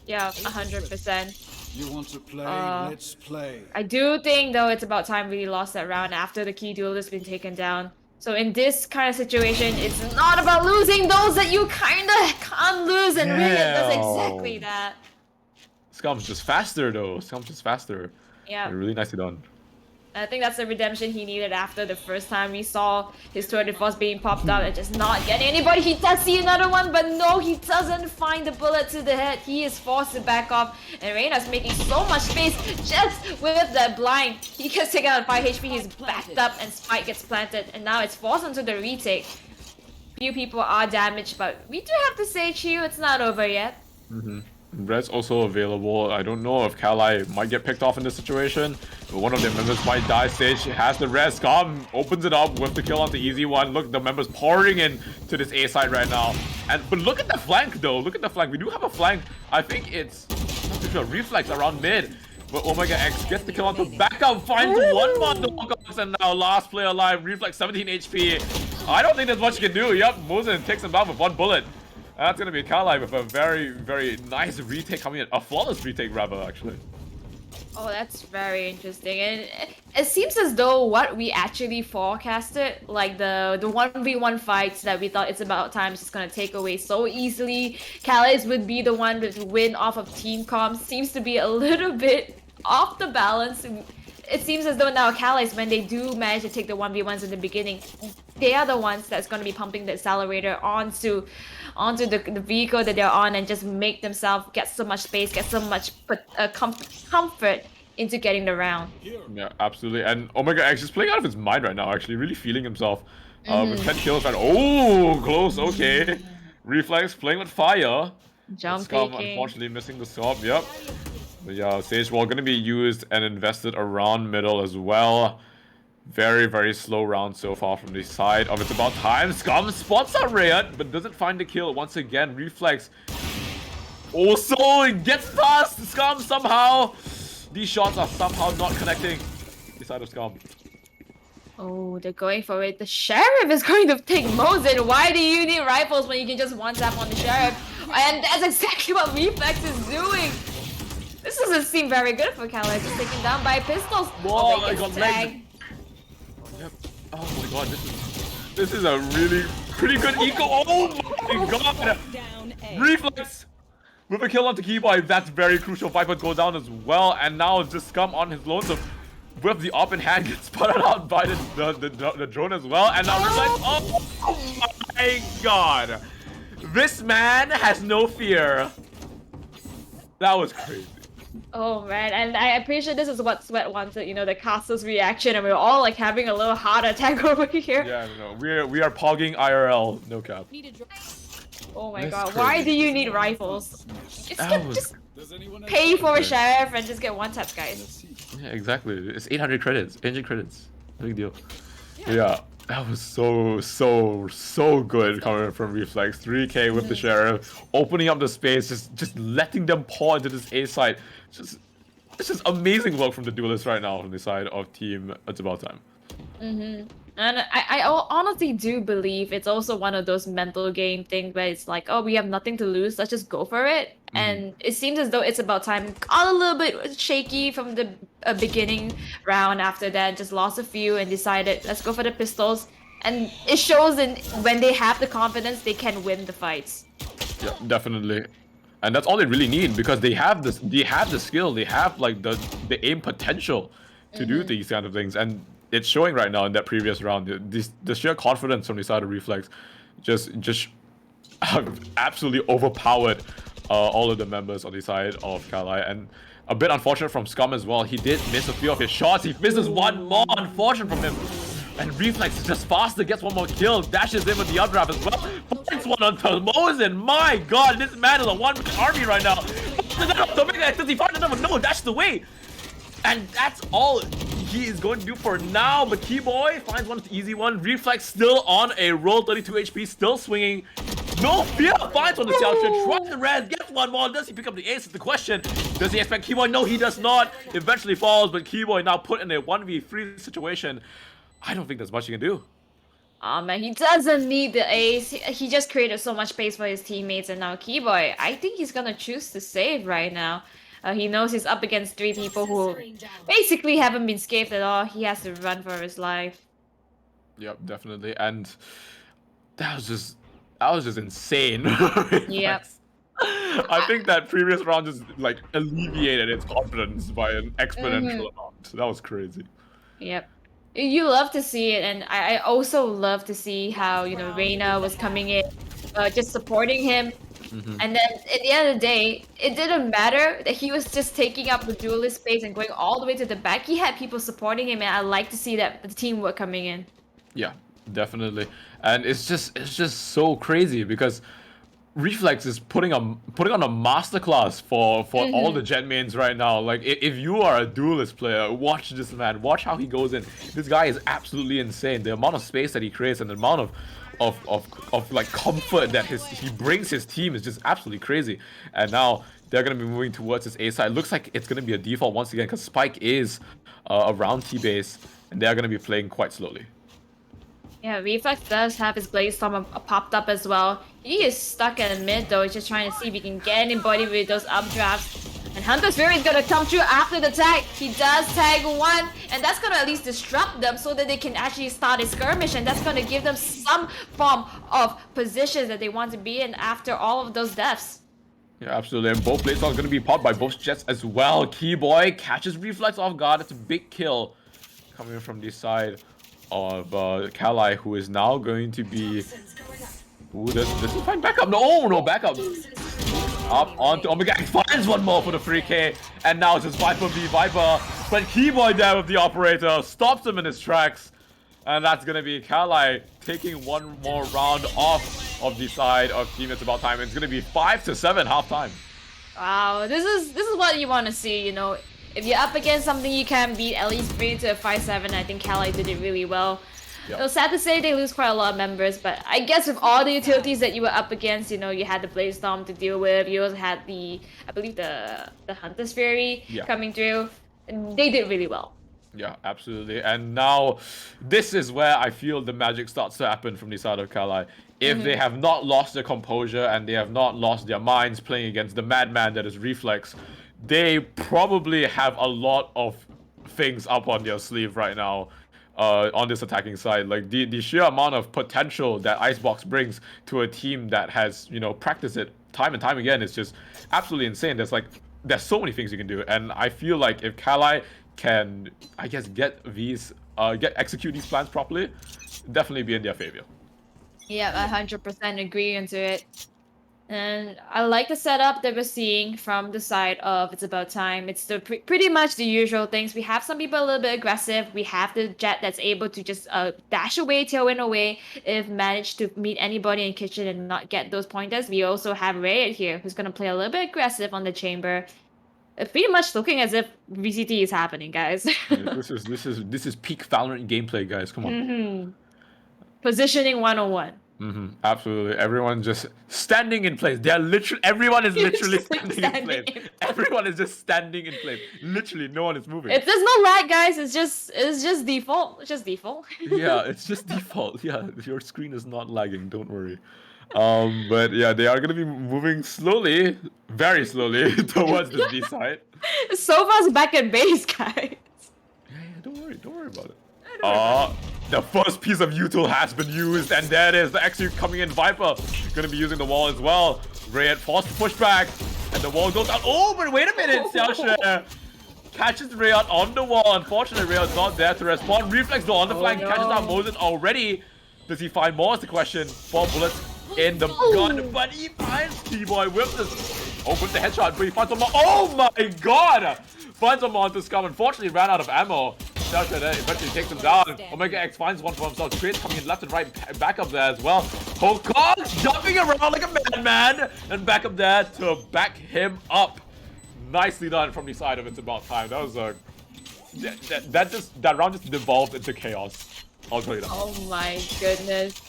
Yeah, 100%. You want to play? Let's play. I do think though it's about time we lost that round after the key duel has been taken down. So in this kind of situation, it's not about losing those that you kinda can't lose, and Riot does exactly that. Scum's just faster though. Scum's just faster. Yeah. Really nicely done. I think that's the redemption he needed after the first time we saw his Tour de Force being popped out and just not getting anybody. He does see another one, but no, he doesn't find the bullet to the head. He is forced to back off, and Reyna's making so much space just with that blind. He gets taken out 5 HP, he's backed up, and Spike gets planted, and now it's forced onto the retake. Few people are damaged, but we do have to say, Chiu, it's not over yet. Red's also available. I don't know if Kali might get picked off in this situation, but one of their members might die. Sage has the res. Scum opens it up with the kill on the easy one. Look, the members pouring in to this A side right now. But look at the flank though. Look at the flank. We do have a flank. I think it's a reflex around mid. But Omega X gets the kill on the backup, finds one more knockout, and now last player alive. Reflex 17 HP. I don't think there's much you can do. Yep, Mosin takes him down with 1 bullet. That's gonna be Kali with a very, very nice retake coming in. A flawless retake, rather, actually. Oh, that's very interesting. And it seems as though what we actually forecasted, like the 1v1 fights that we thought it's about time, is just gonna take away so easily. Calais would be the one to win off of team comms. Seems to be a little bit off the balance. It seems as though now Calais, when they do manage to take the 1v1s in the beginning, they are the ones that's going to be pumping the accelerator onto the vehicle that they're on, and just make themselves get so much space, get so much comfort into getting the round. Yeah, absolutely. And Omega X is playing out of his mind right now, actually. Really feeling himself. With 10 kills right. Oh, close. Okay. Reflex playing with fire. Jump Scum, peeking. unfortunately missing the swap. Yep. But yeah, Sage Wall going to be used and invested around middle as well. Very, very slow round so far from the side of It's About Time. Scum spots out Riot, but doesn't find the kill once again. Reflex also gets past Scum somehow. These shots are somehow not connecting the side of Scum. Oh, they're going for it. The Sheriff is going to take Mosin. Why do you need rifles when you can just one-tap on the Sheriff? And that's exactly what Reflex is doing. This doesn't seem very good for Kali. Just taken down by pistols. Whoa, Oh, I they got get tagged. Yep. Oh my god, this is a really pretty good eco. Oh my god! Reflex with a kill onto Keyboy. That's very crucial. Viper go down as well, and now it's just Scum on his lonesome. With the op in hand, gets spotted out by the drone as well, and now Reflex. Oh my god! This man has no fear. That was crazy. Oh man, and I'm pretty sure this is what Sweat wanted, you know, the castle's reaction, and we were all like having a little heart attack over here. Yeah, no, we are pogging IRL, no cap. Oh my That's god, crazy. why do you need rifles? Just pay for a Sheriff and just get one taps, guys. Yeah, exactly. It's 800 credits, 800 credits. Big deal. Yeah, that was so good coming from Reflex. 3k with the Sheriff, opening up the space, just letting them pour into this A side. It's just amazing work from the duelists right now from the side of team It's About Time. And I honestly do believe it's also one of those mental game things where it's like, oh, we have nothing to lose, let's just go for it. And it seems as though it's about time. Got a little bit shaky from the beginning round after that, just lost a few and decided, let's go for the pistols. And it shows in when they have the confidence, they can win the fights. Yeah, definitely. And that's all they really need because they have this, they have the skill, they have like the aim potential to do these kind of things, and it's showing right now in that previous round. The sheer confidence from the side of Reflex just absolutely overpowered all of the members on the side of Kali, and a bit unfortunate from Scum as well. He did miss a few of his shots. He misses one more, unfortunate from him. And Reflex is just faster, gets one more kill, dashes in with the updraft as well. Finds one on Mosin. My god, this man is a one-man army right now. No, that's the way. And that's all he is going to do for now. But Keyboy finds one easy one. Reflex still on a roll, 32 HP, still swinging. No fear, finds one to Xiaoxuan, tries the res, gets one more. Does he pick up the ace? Is the question. Does he expect Keyboy? No, he does not. Eventually falls, but Keyboy now put in a 1v3 situation. I don't think there's much he can do. Oh man, he doesn't need the ace. He just created so much space for his teammates, and now Keyboy, I think he's gonna choose to save right now. He knows he's up against 3 people who basically haven't been scathed at all. He has to run for his life. Yep, definitely. And that was just insane. Yep. I think that previous round just like alleviated its confidence by an exponential amount. That was crazy. Yep. You love to see it, and I also love to see how, you know, Reina was coming in, just supporting him. And then at the end of the day, it didn't matter that he was just taking up the duelist space and going all the way to the back. He had people supporting him, and I like to see that the teamwork coming in. Yeah, definitely. And it's just so crazy because Reflex is putting on a masterclass for all the gen mains right now. Like if you are a duelist player, watch this man. Watch how he goes in. This guy is absolutely insane. The amount of space that he creates and the amount of like comfort that he brings his team is just absolutely crazy. And now they're gonna be moving towards this A side. Looks like it's gonna be a default once again because Spike is around T base and they're gonna be playing quite slowly. Yeah, Reflex does have his Blaze Storm popped up as well. He is stuck in mid though, he's just trying to see if he can get anybody with those updrafts. And Hunter's Fury is gonna come through after the tag. He does tag one, and that's gonna at least disrupt them so that they can actually start a skirmish, and that's gonna give them some form of positions that they want to be in after all of those deaths. Yeah, absolutely. And both blades are going to be popped by both jets as well. Keyboy catches Reflex off guard. It's a big kill coming from this side of Kali, who is now going to be... Ooh, does he find backup? No backup. Up onto Omega. Finds one more for the 3k. And now it's just Viper v Viper. But Keyboy there with the operator stops him in his tracks. And that's going to be Kali taking one more round off of the side of Team It's About Time. It's going to be 5-7 halftime. Wow, this is what you want to see, you know. If you're up against something you can beat, at least bring it to a 5-7. I think Kali did it really well. Yep. It was sad to say they lose quite a lot of members, but I guess with all the utilities that you were up against, you know, you had the Blaze Storm to deal with, you also had the, I believe the Hunter's Fury coming through. They did really well. Yeah, absolutely. And now, this is where I feel the magic starts to happen from the side of Kali. If they have not lost their composure and they have not lost their minds playing against the madman that is Reflex, they probably have a lot of things up on their sleeve right now. On this attacking side, like the sheer amount of potential that Icebox brings to a team that has, you know, practiced it time and time again is just absolutely insane. There's so many things you can do, and I feel like if Kali can, I guess, execute these plans properly, definitely be in their favor. Yeah, 100% agree into it. And I like the setup that we're seeing from the side of It's About Time. It's the pretty much the usual things. We have some people a little bit aggressive. We have the Jet that's able to just dash away, tailwind away, if managed to meet anybody in kitchen and not get those pointers. We also have Riot here, who's going to play a little bit aggressive on the chamber. Pretty much looking as if VCT is happening, guys. This is peak Valorant gameplay, guys. Come on. Positioning 101. Absolutely. Everyone just standing in place. Everyone is literally standing in place. Everyone is just standing in place. Literally, no one is moving. There's no lag, guys. It's just default. It's just default. Yeah, it's just default. Yeah, your screen is not lagging. Don't worry. But yeah, they are gonna be moving slowly, very slowly towards the B side. So fast back at base, guys. Yeah, don't worry about it. The first piece of util has been used, and there it is. The XU coming in. Viper gonna be using the wall as well. Red forced to push back, and the wall goes out. Oh, but wait a minute, Xiaoshi catches Rayot on the wall. Unfortunately, Rayot's not there to respond. Reflex though on the flank, catches out Moses already. Does he find more is the question. 4 bullets in the gun, but he finds T-Boy with this. Oh, with the headshot, but he finds one more. Oh my god! Finds one more onto Scum. Unfortunately, ran out of ammo. Xiaoshi there eventually takes him down. Omega X finds one for himself. Trades coming in left and right, back up there as well. Hokong jumping around like a madman, and back up there to back him up. Nicely done from the side of It's About Time. That was a that round just devolved into chaos. I'll tell you that. Oh my goodness.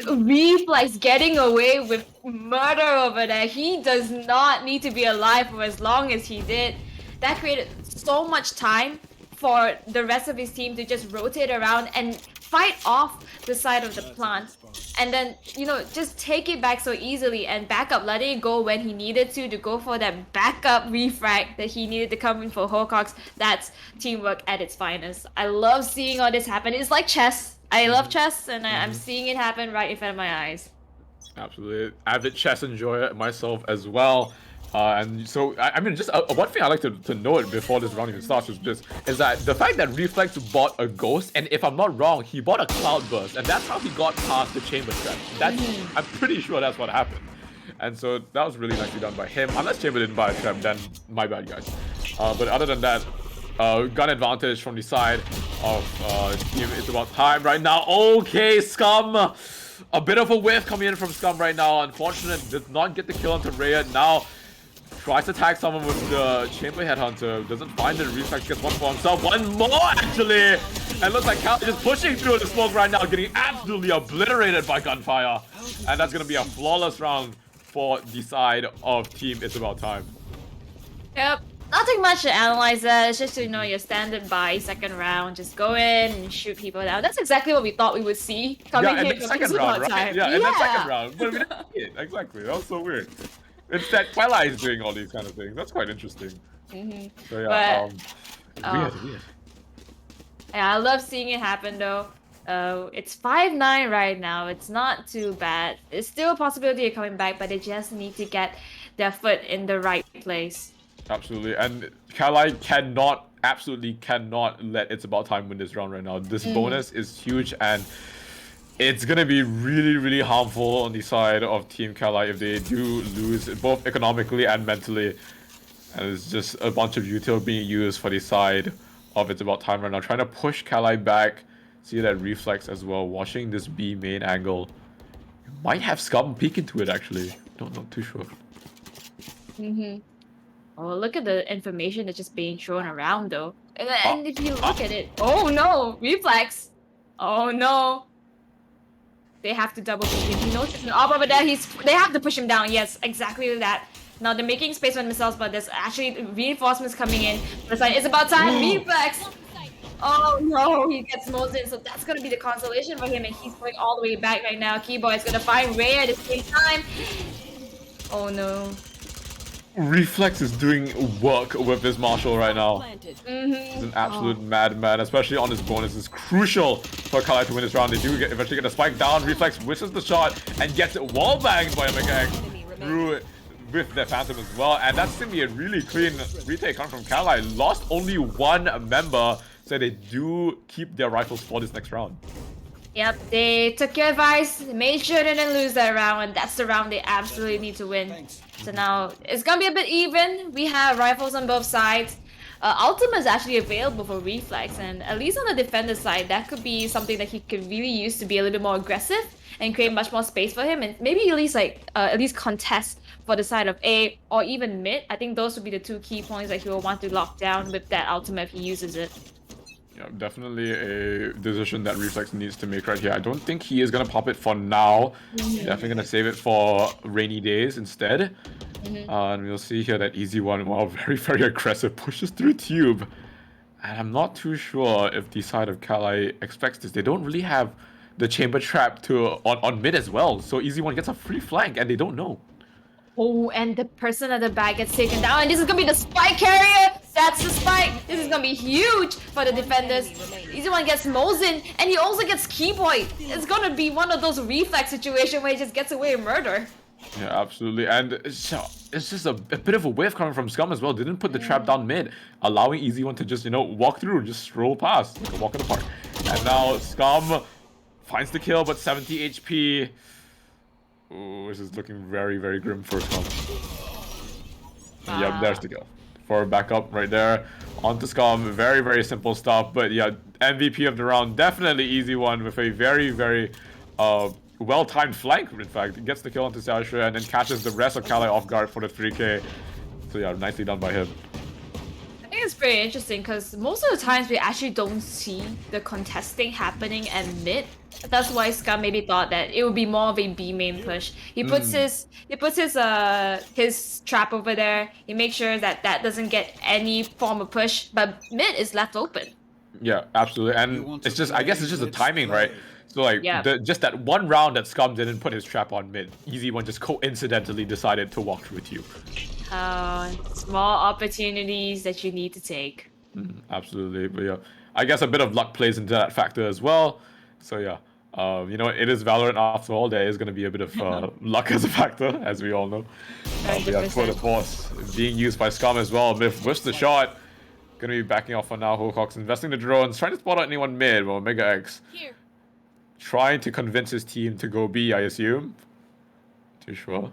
Reflex getting away with murder over there. He does not need to be alive for as long as he did. That created so much time for the rest of his team to just rotate around and fight off the side of the plant. And then, you know, just take it back so easily and back up, letting it go when he needed to go for that backup refrag that he needed to come in for Hocox. That's teamwork at its finest. I love seeing all this happen. It's like chess. I love chess, and I'm seeing it happen right in front of my eyes. Absolutely. Avid chess enjoyer myself as well. And so, I mean, just one thing I like to note before this round even starts is that the fact that Reflex bought a Ghost, and if I'm not wrong, he bought a Cloudburst, and that's how he got past the Chamber Trap. I'm pretty sure that's what happened. And so that was really nicely done by him. Unless Chamber didn't buy a trap, then my bad, guys. But other than that, gun advantage from the side of Team It's About Time right now. Okay, Scum. A bit of a whiff coming in from Scum right now. Unfortunate, did not get the kill onto Rhea. Now tries to tag someone with the Chamber Headhunter. Doesn't find it. Reflex gets one for himself. One more, actually. And looks like Cal is just pushing through the smoke right now, getting absolutely obliterated by gunfire. And that's going to be a flawless round for the side of Team It's About Time. Yep. Nothing much to analyze there. It's just, you know, your standard by second round. Just go in and shoot people down. That's exactly what we thought we would see coming in here the from second round, right? time. Yeah, in the second round. But we didn't see it. Exactly. That was so weird. It's that Twilight is doing all these kind of things. That's quite interesting. So yeah, weird. Yeah, I love seeing it happen though. It's 5-9 right now. It's not too bad. It's still a possibility of coming back, but they just need to get their foot in the right place. Absolutely, and Kali absolutely cannot let It's About Time win this round right now. This bonus is huge, and it's gonna be really, really harmful on the side of Team Kali if they do lose, both economically and mentally. And it's just a bunch of util being used for the side of It's About Time right now, trying to push Kali back. See that Reflex as well, watching this B main angle. You might have Scum peek into it actually. Not too sure. Oh, look at the information that's just being thrown around though. And if you look at it, oh no, Reflex. Oh no. They have to double push him. He knows there's an op over there. They have to push him down. Yes, exactly that. Now they're making space for themselves, but there's actually reinforcements coming in. The sign is about time. Reflex. Oh no, he gets Moses, so that's gonna be the consolation for him, and he's going all the way back right now. Keyboy is gonna find Ray at the same time. Oh no. Reflex is doing work with this Marshall right now. He's an absolute madman, especially on this bonus. It's crucial for Kali to win this round. They do eventually get a spike down. Reflex misses the shot and gets it wall banged by Omega X through it with their Phantom as well. And that's going to be a really clean retake coming from Kali. Lost only one member, so they do keep their rifles for this next round. Yep, they took your advice, made sure they didn't lose that round, and that's the round they absolutely need to win. So now, it's gonna be a bit even. We have rifles on both sides. Ultima is actually available for Reflex, and at least on the defender side, that could be something that he could really use to be a little bit more aggressive and create much more space for him, and maybe at least contest for the side of A or even mid. I think those would be the two key points that he will want to lock down with that Ultima if he uses it. Yeah, definitely a decision that Reflex needs to make right here. I don't think he is gonna pop it for now. Definitely gonna save it for rainy days instead. And we'll see here that easy one, wow, very, very aggressive, pushes through Tube. And I'm not too sure if the side of Kali expects this. They don't really have the chamber trap to on mid as well. So easy one gets a free flank and they don't know. Oh, and the person at the back gets taken down, and this is gonna be the spike carrier! That's the spike! This is gonna be huge for the defenders. Easy one gets Mosin, and he also gets Keyboy. It's gonna be one of those reflex situations where he just gets away with murder. Yeah, absolutely. And it's just a bit of a whiff coming from Scum as well. Didn't put the trap down mid, allowing easy one to just, walk through, just stroll past, like a walk in the park. And now Scum finds the kill, but 70 HP. Ooh, this is looking very, very grim for Scum. Yep, there's the kill. For backup right there. Onto Scum. Very, very simple stuff. But yeah, MVP of the round. Definitely easy one with a very, very well-timed flank, in fact. Gets the kill onto Xiaoshui and then catches the rest of Kali off guard for the 3k. So yeah, nicely done by him. I think it's pretty interesting because most of the times we actually don't see the contesting happening at mid. That's why Scum maybe thought that it would be more of a B main push. He puts his trap over there. He makes sure that doesn't get any form of push, but mid is left open. Yeah, absolutely. And it's just, I guess it's just the timing, right? So like, Yeah. just that one round that Scum didn't put his trap on mid, easy one just coincidentally decided to walk through with you. Small opportunities that you need to take. Absolutely, but yeah, I guess a bit of luck plays into that factor as well. So yeah, it is Valorant after all. There is going to be a bit of luck as a factor, as we all know. But yeah, for the force being used by Scum as well. Whiffs the shot. Going to be backing off for now. Hocock's investing the drones, trying to spot out anyone mid. Well, Mega X trying to convince his team to go B, I assume. Too sure.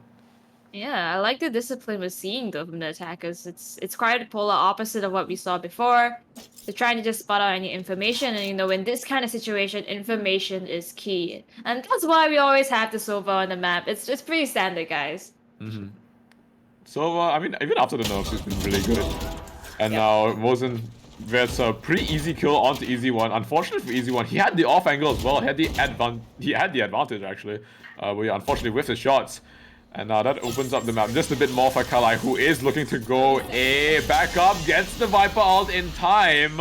Yeah, I like the discipline we're seeing though from the attackers. It's quite a polar opposite of what we saw before. They're trying to just spot out any information, and in this kind of situation, information is key. And that's why we always have the Sova on the map. It's pretty standard, guys. So, I mean, even after the nerfs, he's been really good. And now, Mosin gets a pretty easy kill onto Easy One. Unfortunately for Easy One, he had the off angle as well. He had the advantage, actually. But yeah, unfortunately, with his shots. And now that opens up the map just a bit more for Kali, who is looking to go A. Back up, gets the Viper ult in time.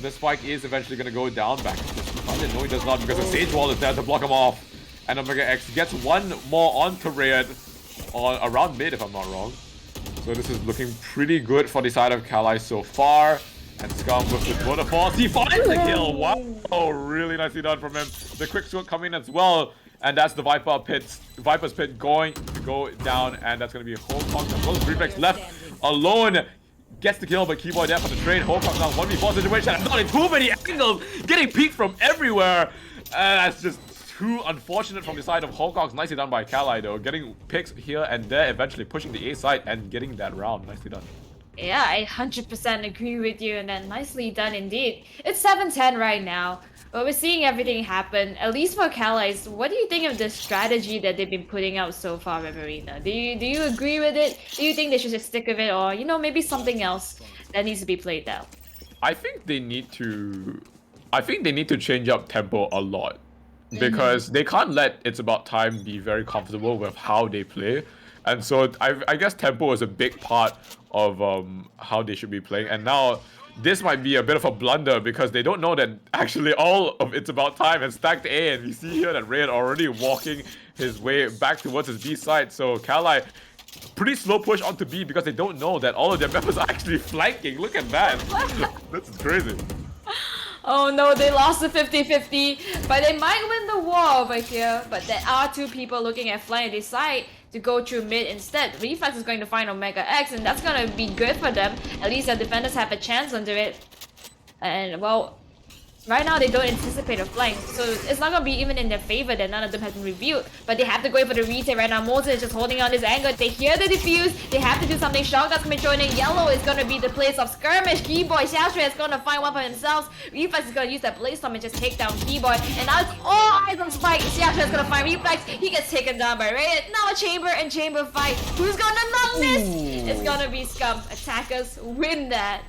The spike is eventually going to go down back. No, he does not, because the Sage Wall is there to block him off. And Omega X gets one more onto Raid around mid, if I'm not wrong. So this is looking pretty good for the side of Kali so far. And Scum with the waterfalls, he finds the kill! Wow, oh, really nicely done from him. The quick stroke coming as well. And that's the Viper's pit going to go down, and that's going to be a Homecock as well as Reflex left alone. Gets the kill, but Keyboy there for the trade. Homecock now 1v4 situation. I'm not in too many angles, getting peeked from everywhere. That's just too unfortunate from the side of Homecock. Nicely done by Kali though, getting picks here and there, eventually pushing the A side and getting that round. Nicely done. Yeah, I 100% agree with you, and then nicely done indeed. It's 7-10 right now. But we're seeing everything happen, at least for Calais. What do you think of the strategy that they've been putting out so far, Reverina? Do you agree with it? Do you think they should just stick with it, or maybe something else that needs to be played out? I think they need to change up tempo a lot, because they can't let It's About Time be very comfortable with how they play. And so I guess tempo is a big part of how they should be playing. And now this might be a bit of a blunder, because they don't know that actually all of It's About Time has stacked A, and we see here that Raid already walking his way back towards his B side. So Kali, pretty slow push onto B, because they don't know that all of their members are actually flanking. Look at that. This is crazy. Oh no, they lost the 50-50, but they might win the war over here. But there are two people looking at flank. They decide to go through mid instead. Reflex is going to find Omega X, and that's going to be good for them. At least the defenders have a chance under it. And well, right now they don't anticipate a flank, so it's not going to be even in their favor that none of them has been revealed. But they have to go for the retake right now. Mosin is just holding on this angle. They hear the defuse. They have to do something. Shotgun's going to join in. Yellow is going to be the place of skirmish. Keyboy, Xiaoshui is going to find one for themselves. Reflex is going to use that Blaze Storm and just take down Keyboy. And now it's all eyes on Spike. Xiaoshui is going to find Reflex. He gets taken down by Raid. Now a chamber and chamber fight. Who's going to not miss? It's going to be Scum. Attackers win that.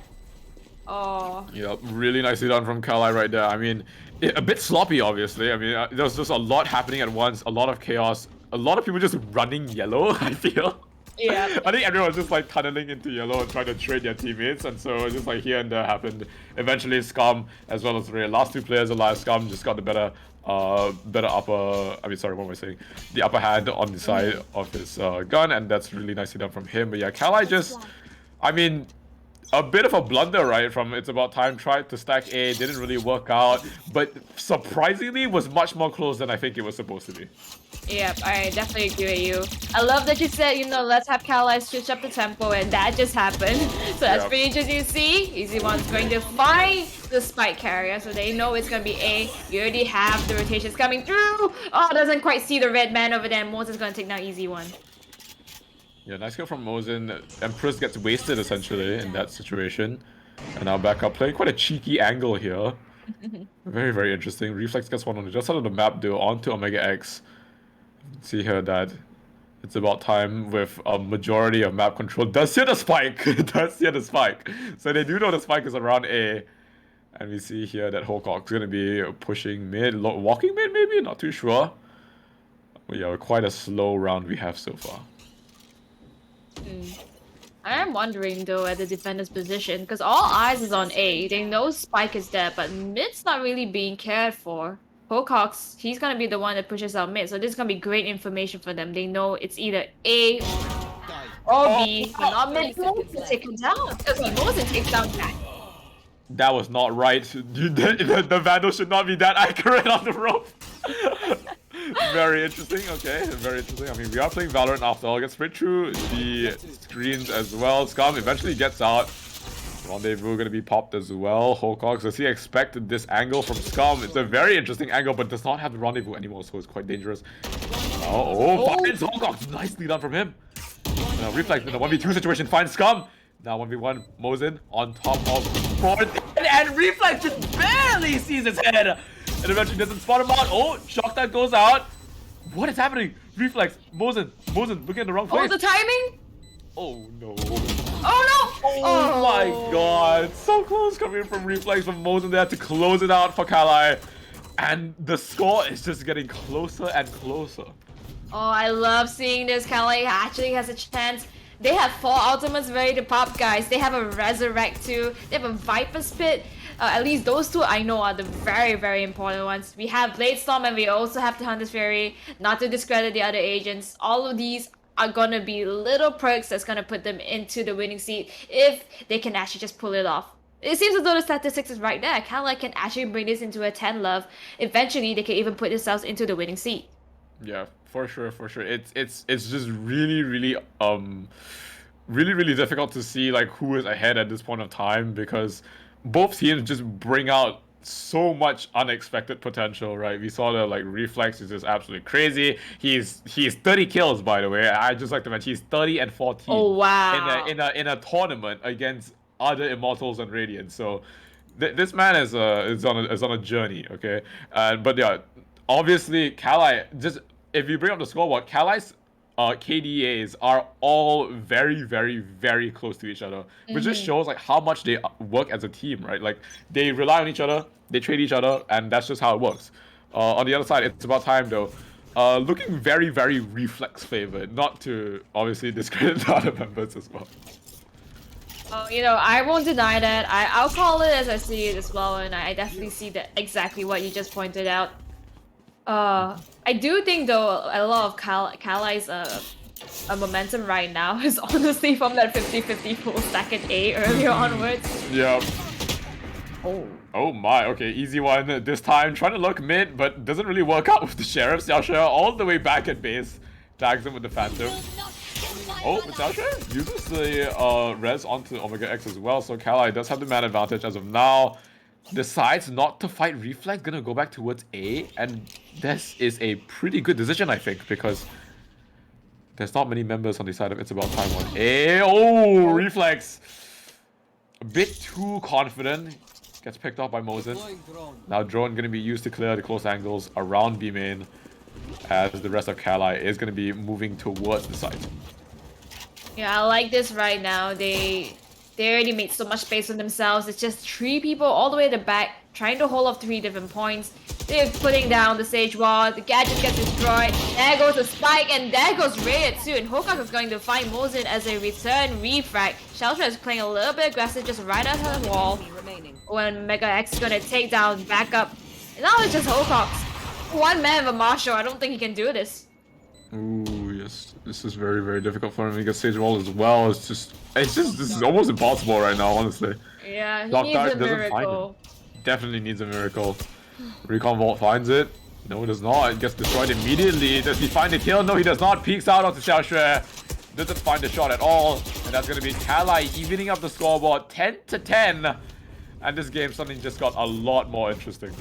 Oh. Yep, really nicely done from Kali right there. I mean, a bit sloppy, obviously. I mean, there's just a lot happening at once, a lot of chaos, a lot of people just running yellow, I feel. Yeah. I think everyone was just like tunneling into yellow and trying to trade their teammates, and so just like here and there happened. Eventually, Scum as well as the last two players alive, Scum just got the better upper. I mean, sorry, what am I saying? The upper hand on the side of his gun, and that's really nicely done from him. But yeah, Kali just, I mean, a bit of a blunder, right? From It's About Time, tried to stack A, didn't really work out, but surprisingly was much more close than I think it was supposed to be. Yep, I definitely agree with you. I love that you said, you know, let's have Kali switch up the tempo, and that just happened. So that's Yep. pretty interesting to see. Easy One's going to find the spike carrier, so they know it's going to be A. You already have the rotations coming through. Oh, doesn't quite see the red man over there. Moses going to take down Easy One. Yeah, nice kill from Mosin. Empress gets wasted essentially in that situation. And now back up, playing quite a cheeky angle here. Very, very interesting. Reflex gets one on the just side of the map though, onto Omega X. See here that It's About Time with a majority of map control. Does hear the spike! Does hear the spike. So they do know the spike is around A. And we see here that Hokok's gonna be pushing mid, walking mid maybe? Not too sure. But yeah, quite a slow round we have so far. I am wondering though at the defender's position, because all eyes is on A. They know Spike is there, but mid's not really being cared for. Pocox, he's gonna be the one that pushes out mid, so this is gonna be great information for them. They know it's either A or B, but not mid. Moses take him down. Because Moses takes down Jack. That was not right. The Vandal should not be that accurate on the rope. Very interesting, okay, very interesting. I mean, we are playing Valorant after all. Gets straight through the screens as well. Scum eventually gets out. Rendezvous gonna be popped as well. Hokok, does he expect this angle from Scum? It's a very interesting angle, but does not have the rendezvous anymore, so it's quite dangerous. Finds Hokok. Nicely done from him. Now, Reflex in a 1v2 situation finds Scum. Now 1v1, Mosin on top of board. And Reflex just barely sees his head. And eventually doesn't spot him out. Oh, shock that goes out. What is happening? Reflex, Mosin, looking at the wrong place. Oh, the timing? Oh no. Oh no! Oh my god. So close coming in from Reflex from Mosin there to close it out for Kali. And the score is just getting closer and closer. Oh, I love seeing this. Kali actually has a chance. They have 4 ultimates ready to pop, guys. They have a Resurrect too. They have a Viper Spit. At least those 2 I know are the very, very important ones. We have Blade Storm and we also have the Hunter's Fury. Not to discredit the other agents. All of these are gonna be little perks that's gonna put them into the winning seat if they can actually just pull it off. It seems as though the statistics is right there. Kali can actually bring this into a 10 love. Eventually, they can even put themselves into the winning seat. Yeah, for sure. It's just really difficult to see like who is ahead at this point of time because both teams just bring out so much unexpected potential, right? We saw the like Reflex is just absolutely crazy. He's 30 kills, by the way. I just like to mention he's 30 and 14. Oh wow! In a tournament against other Immortals and Radiants. So this man is on a journey, okay? But yeah, obviously Kali just if you bring up the scoreboard, Kali's KDAs are all very close to each other, which just shows like how much they work as a team, right? Like they rely on each other, they trade each other, and that's just how it works. On the other side, It's About Time though, looking very Reflex favored, not to obviously discredit the other members as well. Oh, you know, I won't deny that. I'll call it as I see it as well, and I definitely see that exactly what you just pointed out. I do think though a lot of Kali's momentum right now is honestly from that 50-50 full stack at A earlier onwards. Yeah. Oh my, okay, easy one this time. Trying to look mid, but doesn't really work out with the Sheriff. Xiaoxue all the way back at base. Tags him with the Phantom. Oh, Xiaoxue uses the res onto Omega X as well, so Kali does have the man advantage as of now. Decides not to fight Reflex, gonna go back towards A, and this is a pretty good decision, I think, because there's not many members on the side of It's About Time on A. Oh, Reflex! A bit too confident. Gets picked off by Mosin. Now drone gonna be used to clear the close angles around B main, as the rest of Kali is gonna be moving towards the site. Yeah, I like this right now. They They already made so much space for themselves. It's just 3 people all the way at the back, trying to hold off 3 different points. They're putting down the stage wall, the gadget gets destroyed, there goes the spike, and there goes Raya too, and Hokak is going to find Mosin as a return refrag. Sheltra is playing a little bit aggressive, just right at her wall. When Mega X is gonna take down backup. And now it's just Hokak's. One man of a Marshall, I don't think he can do this. Ooh, yes. This is very, very difficult for him. He gets stage wall as well. This is almost impossible right now, honestly. Yeah, he Dark needs a doesn't find miracle. him. Definitely needs a miracle. Recon Vault finds it. No, it does not. It gets destroyed immediately. Does he find the kill? No, he does not. Peeks out onto Xiaoshui. Doesn't find the shot at all. And that's going to be Kali evening up the scoreboard 10-10. And this game suddenly just got a lot more interesting.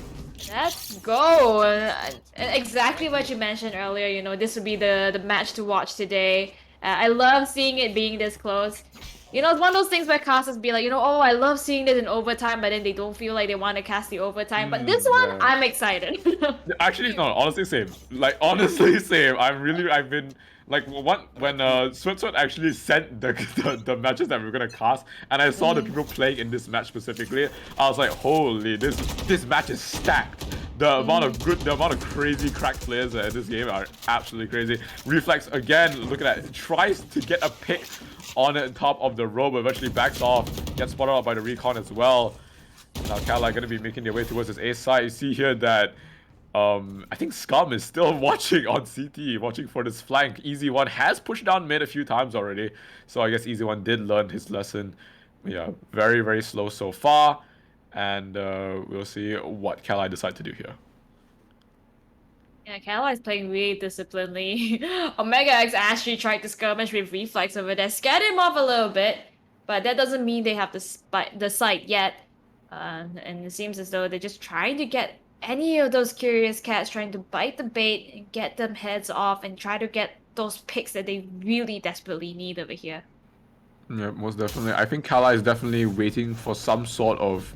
Let's go! Exactly what you mentioned earlier, you know, this would be the match to watch today. I love seeing it being this close. You know, it's one of those things where casters be like, you know, oh, I love seeing this in overtime, but then they don't feel like they want to cast the overtime. But this one, yeah. I'm excited. Actually, no, honestly, same. Like, honestly, same. I've been, like, when Sweat actually sent the matches that we were gonna cast, and I saw the people playing in this match specifically, I was like, holy, this match is stacked. The amount of crazy cracked players in this game are absolutely crazy. Reflex, again, look at that, tries to get a pick on top of the rope, but eventually backs off, gets spotted out by the recon as well. Now Kali gonna be making their way towards his A side. You see here that I think Scum is still watching on CT, watching for this flank. Easy One has pushed down mid a few times already, so I guess Easy One did learn his lesson. Yeah, very, very slow so far, and we'll see what Kali decide to do here. Yeah, Kali is playing really disciplinedly. Omega X actually tried to skirmish with Reflex over there, scared him off a little bit, but that doesn't mean they have the site yet. And it seems as though they're just trying to get any of those curious cats, trying to bite the bait and get them heads off and try to get those picks that they really desperately need over here. Yeah, most definitely. I think Kali is definitely waiting for some sort of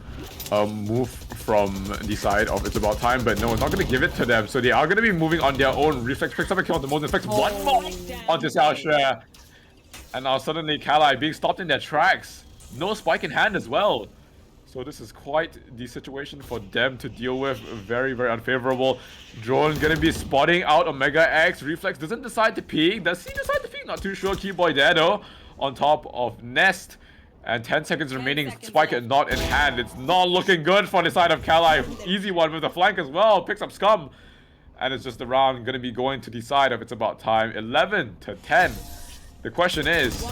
move from the side of It's About Time, but no, it's not going to give it to them. So they are going to be moving on their own. Reflex picks up a kill on the most infects. One more onto Xiaoshui. And now suddenly Kali being stopped in their tracks. No spike in hand as well. So this is quite the situation for them to deal with. Very, very unfavorable. Drone going to be spotting out Omega X. Reflex doesn't decide to peek. Does he decide to peek? Not too sure. Keyboy there though. On top of Nest. And 10 seconds remaining. Spike it not in hand. It's not looking good for the side of Kali. Easy One with the flank as well. Picks up Scum. And it's just around going to be going to the side of It's About Time. 11-10. The question is,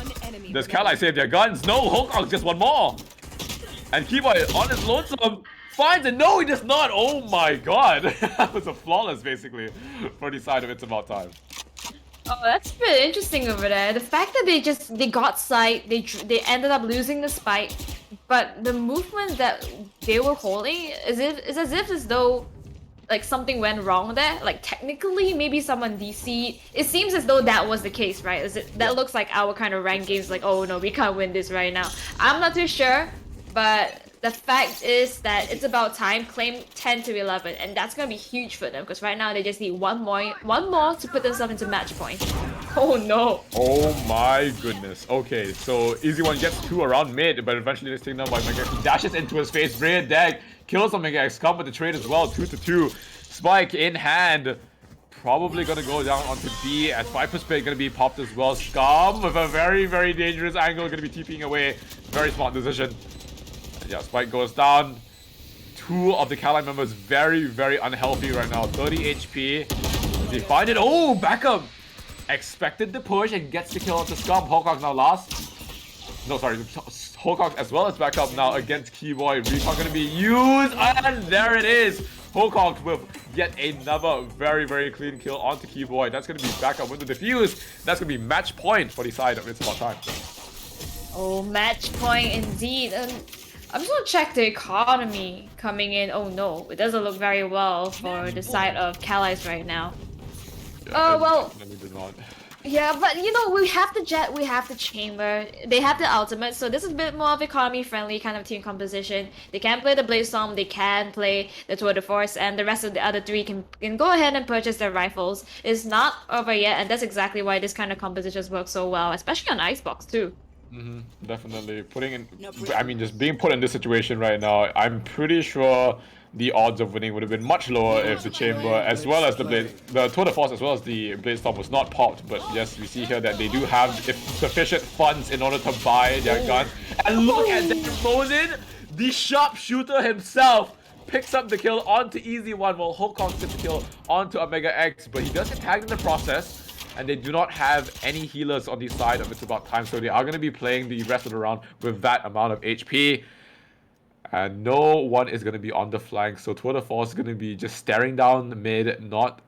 does Kali save their guns? No, Hokok just one more. And Keyboy on his lonesome finds it. No, he does not. Oh my god. That was a flawless basically for the side of It's About Time. Oh, that's pretty interesting over there. The fact that they got sight, they ended up losing the spike, but the movement that they were holding is as though like something went wrong there. Like technically, maybe someone DC'd. It seems as though that was the case, right? That looks like our kind of ranked games. Like, oh no, we can't win this right now. I'm not too sure, but the fact is that It's About Time claim 10-11, and that's gonna be huge for them because right now they just need one more to put themselves into match point. Oh no! Oh my goodness. Okay, so Easy One gets 2 around mid, but eventually it's taken down by Mega X. He dashes into his face. Brilliant dag kills on Mega X. Come with the trade as well. 2-2. Spike in hand. Probably gonna go down onto B as Viper's Pit gonna be popped as well. Scum with a very, very dangerous angle, gonna be TPing away. Very smart decision. Yeah, Spike goes down. 2 of the Kali members very, very unhealthy right now. 30 HP. They find it. Oh, backup. Expected the push and gets the kill onto Scum. Hokok now last. No, sorry. Hokok as well as backup now against Keyboy. Recon gonna be used. And there it is. Hokok with yet another very, very clean kill onto Keyboy. That's gonna be backup with the defuse. That's gonna be match point for the side of It's About Time. Oh, match point indeed. I'm just gonna check the economy coming in. Oh no, it doesn't look very well for the side of Kali's right now. Yeah, Well, did not. yeah, but you know, we have the Jet, we have the Chamber, they have the Ultimate, so this is a bit more of economy-friendly kind of team composition. They can play the Blaze Storm, they can play the Tour de Force, and the rest of the other 3 can go ahead and purchase their rifles. It's not over yet, and that's exactly why this kind of compositions work so well, especially on Icebox too. Definitely putting in. I mean, just being put in this situation right now, I'm pretty sure the odds of winning would have been much lower if the chamber, as well as the tour de force, as well as the blade storm was not popped. But yes, we see here that they do have sufficient funds in order to buy their gun. And look at that, Monin, the sharpshooter himself, picks up the kill onto Easy One, while Hokong gets the kill onto Omega X. But he does get tagged in the process. And they do not have any healers on the side of It's About Time, so they are going to be playing the rest of the round with that amount of HP. And no one is going to be on the flank, so Tour de Force is going to be just staring down mid, not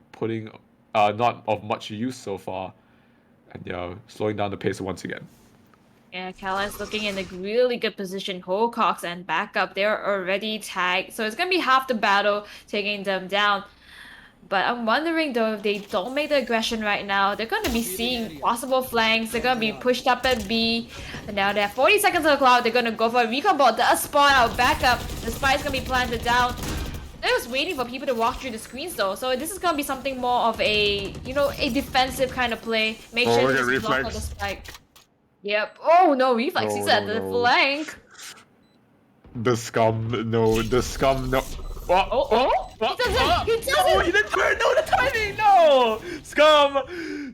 of much use so far. And slowing down the pace once again. Yeah, Kala's looking in a really good position. Hocox and backup, they're already tagged. So it's gonna be half the battle taking them down. But I'm wondering though, if they don't make the aggression right now, they're gonna be seeing possible flanks. They're gonna be pushed up at B. And now they have 40 seconds on the clock. They're gonna go for a recon ball. Does spawn out backup. The spy's gonna be planted down. I was waiting for people to walk through the screens though. So this is gonna be something more of a, a defensive kind of play. Make sure you just block on the spike. Yep. Oh no, reflex. He's at the flank. The scum, no. Oh, he doesn't. He doesn't. No, he didn't turn. No, the timing. No, scum.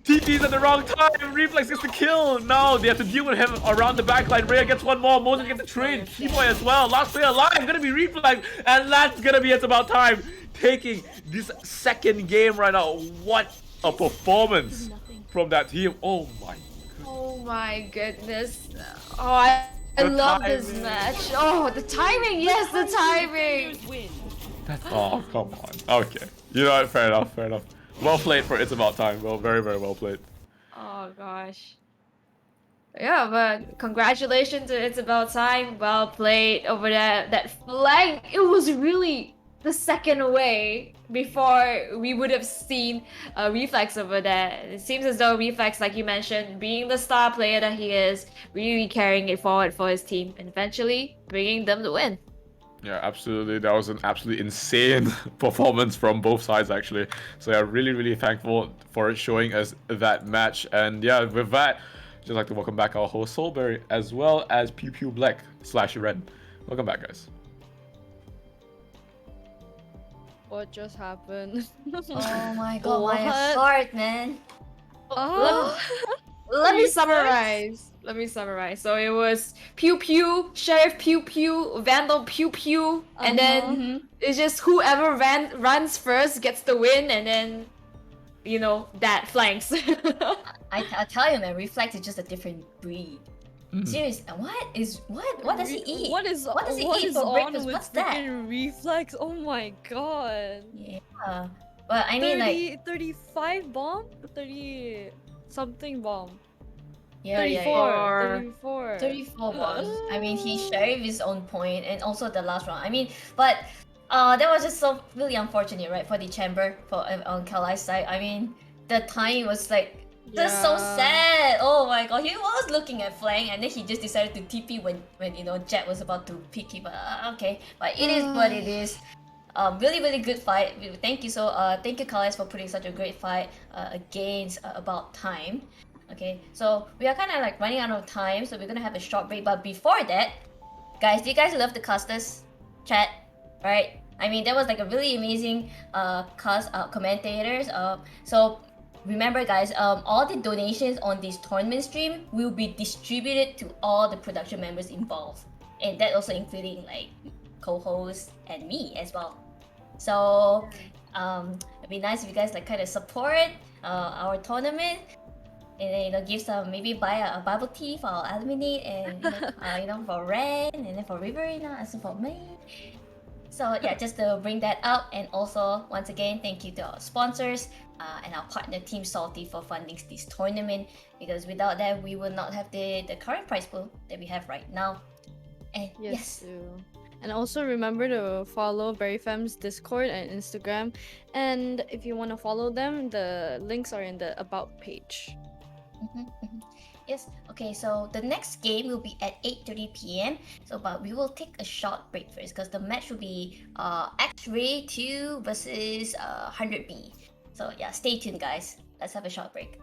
TT's at the wrong time. Reflex gets the kill. No, they have to deal with him around the backline. Rhea gets one more. Moses gets the trade. Keyboy as well. Last player alive. Gonna be Reflex, and that's gonna be It's About Time taking this second game right now. What a performance from that team. Oh my goodness. Oh, I love this match. Oh, the timing. Yes, the timing. Oh, come on. Okay. You know what? Fair enough. Well played for It's About Time. Well, very, very well played. Oh gosh. Yeah, but congratulations to It's About Time. Well played over there. That flag, it was really the second away before we would have seen Reflex over there. It seems as though Reflex, like you mentioned, being the star player that he is, really carrying it forward for his team and eventually bringing them the win. Yeah, absolutely. That was an absolutely insane performance from both sides, actually. So yeah, really, really thankful for it showing us that match. And yeah, with that, just like to welcome back our host Soulberry, as well as Pew Pew Black / Ren. Welcome back, guys. What just happened? Oh my god, my heart, man. Oh. Let me summarize. So it was Pew Pew, Sheriff Pew Pew, Vandal Pew Pew, and then it's just whoever runs first gets the win, and then that flanks. I tell you, man, Reflex is just a different breed. Seriously, what does he eat? What does he eat for breakfast? What's that? Reflex. Oh my god. Yeah, but I mean, 35 bomb, 30 something bomb. Yeah, 34 bombs. I mean, he shaved his own point, and also the last round. I mean, but that was just so really unfortunate, right, for the chamber on Kalai's side. I mean, the time was like just so sad. Oh my god, he was looking at flank, and then he just decided to TP when Jet was about to pick him. Okay, but it is what it is. Really good fight. Thank you Kalai for putting such a great fight against About Time. Okay, so we are kind of like running out of time, so we're gonna have a short break. But before that, guys, do you guys love the casters chat? Right? I mean, that was like a really amazing commentators. So remember, guys, all the donations on this tournament stream will be distributed to all the production members involved, and that also including like co-hosts and me as well. So it'd be nice if you guys like kind of support our tournament. And then give some, maybe buy a bubble tea for Eliminate, and for Ren, and then for River, and for me. So yeah, just to bring that up. And also once again, thank you to our sponsors and our partner Team Salty for funding this tournament, because without that we will not have the current prize pool that we have right now. And yes. And also remember to follow BerryFam's Discord and Instagram, and if you want to follow them, the links are in the About page. Yes. Okay, so the next game will be at 8:30 p.m. But we will take a short break first, because the match will be X-Ray 2 versus 100B. So yeah, stay tuned, guys. Let's have a short break.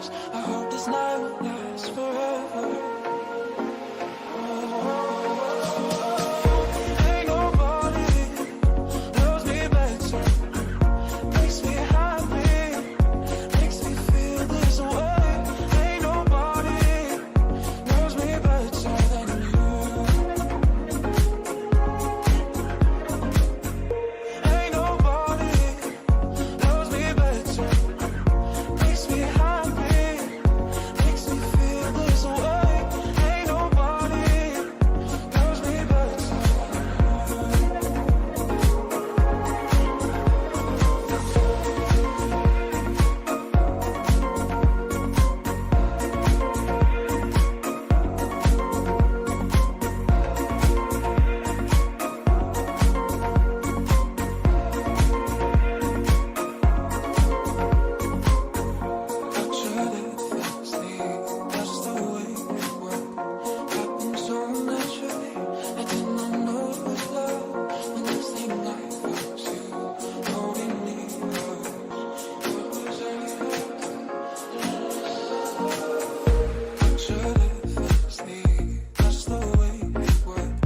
stars. I hope this night will last forever. Ain't nobody loves me better, makes me happy, makes me feel this way. Ain't nobody knows me better than you. Ain't nobody knows me better, makes me happy, makes me feel this way. Ain't nobody knows me better. Picture this, that's the way it worked. Happened so naturally, I did not know it was love. The next thing I felt you holding me close. What was I Picture this, that's the way it worked.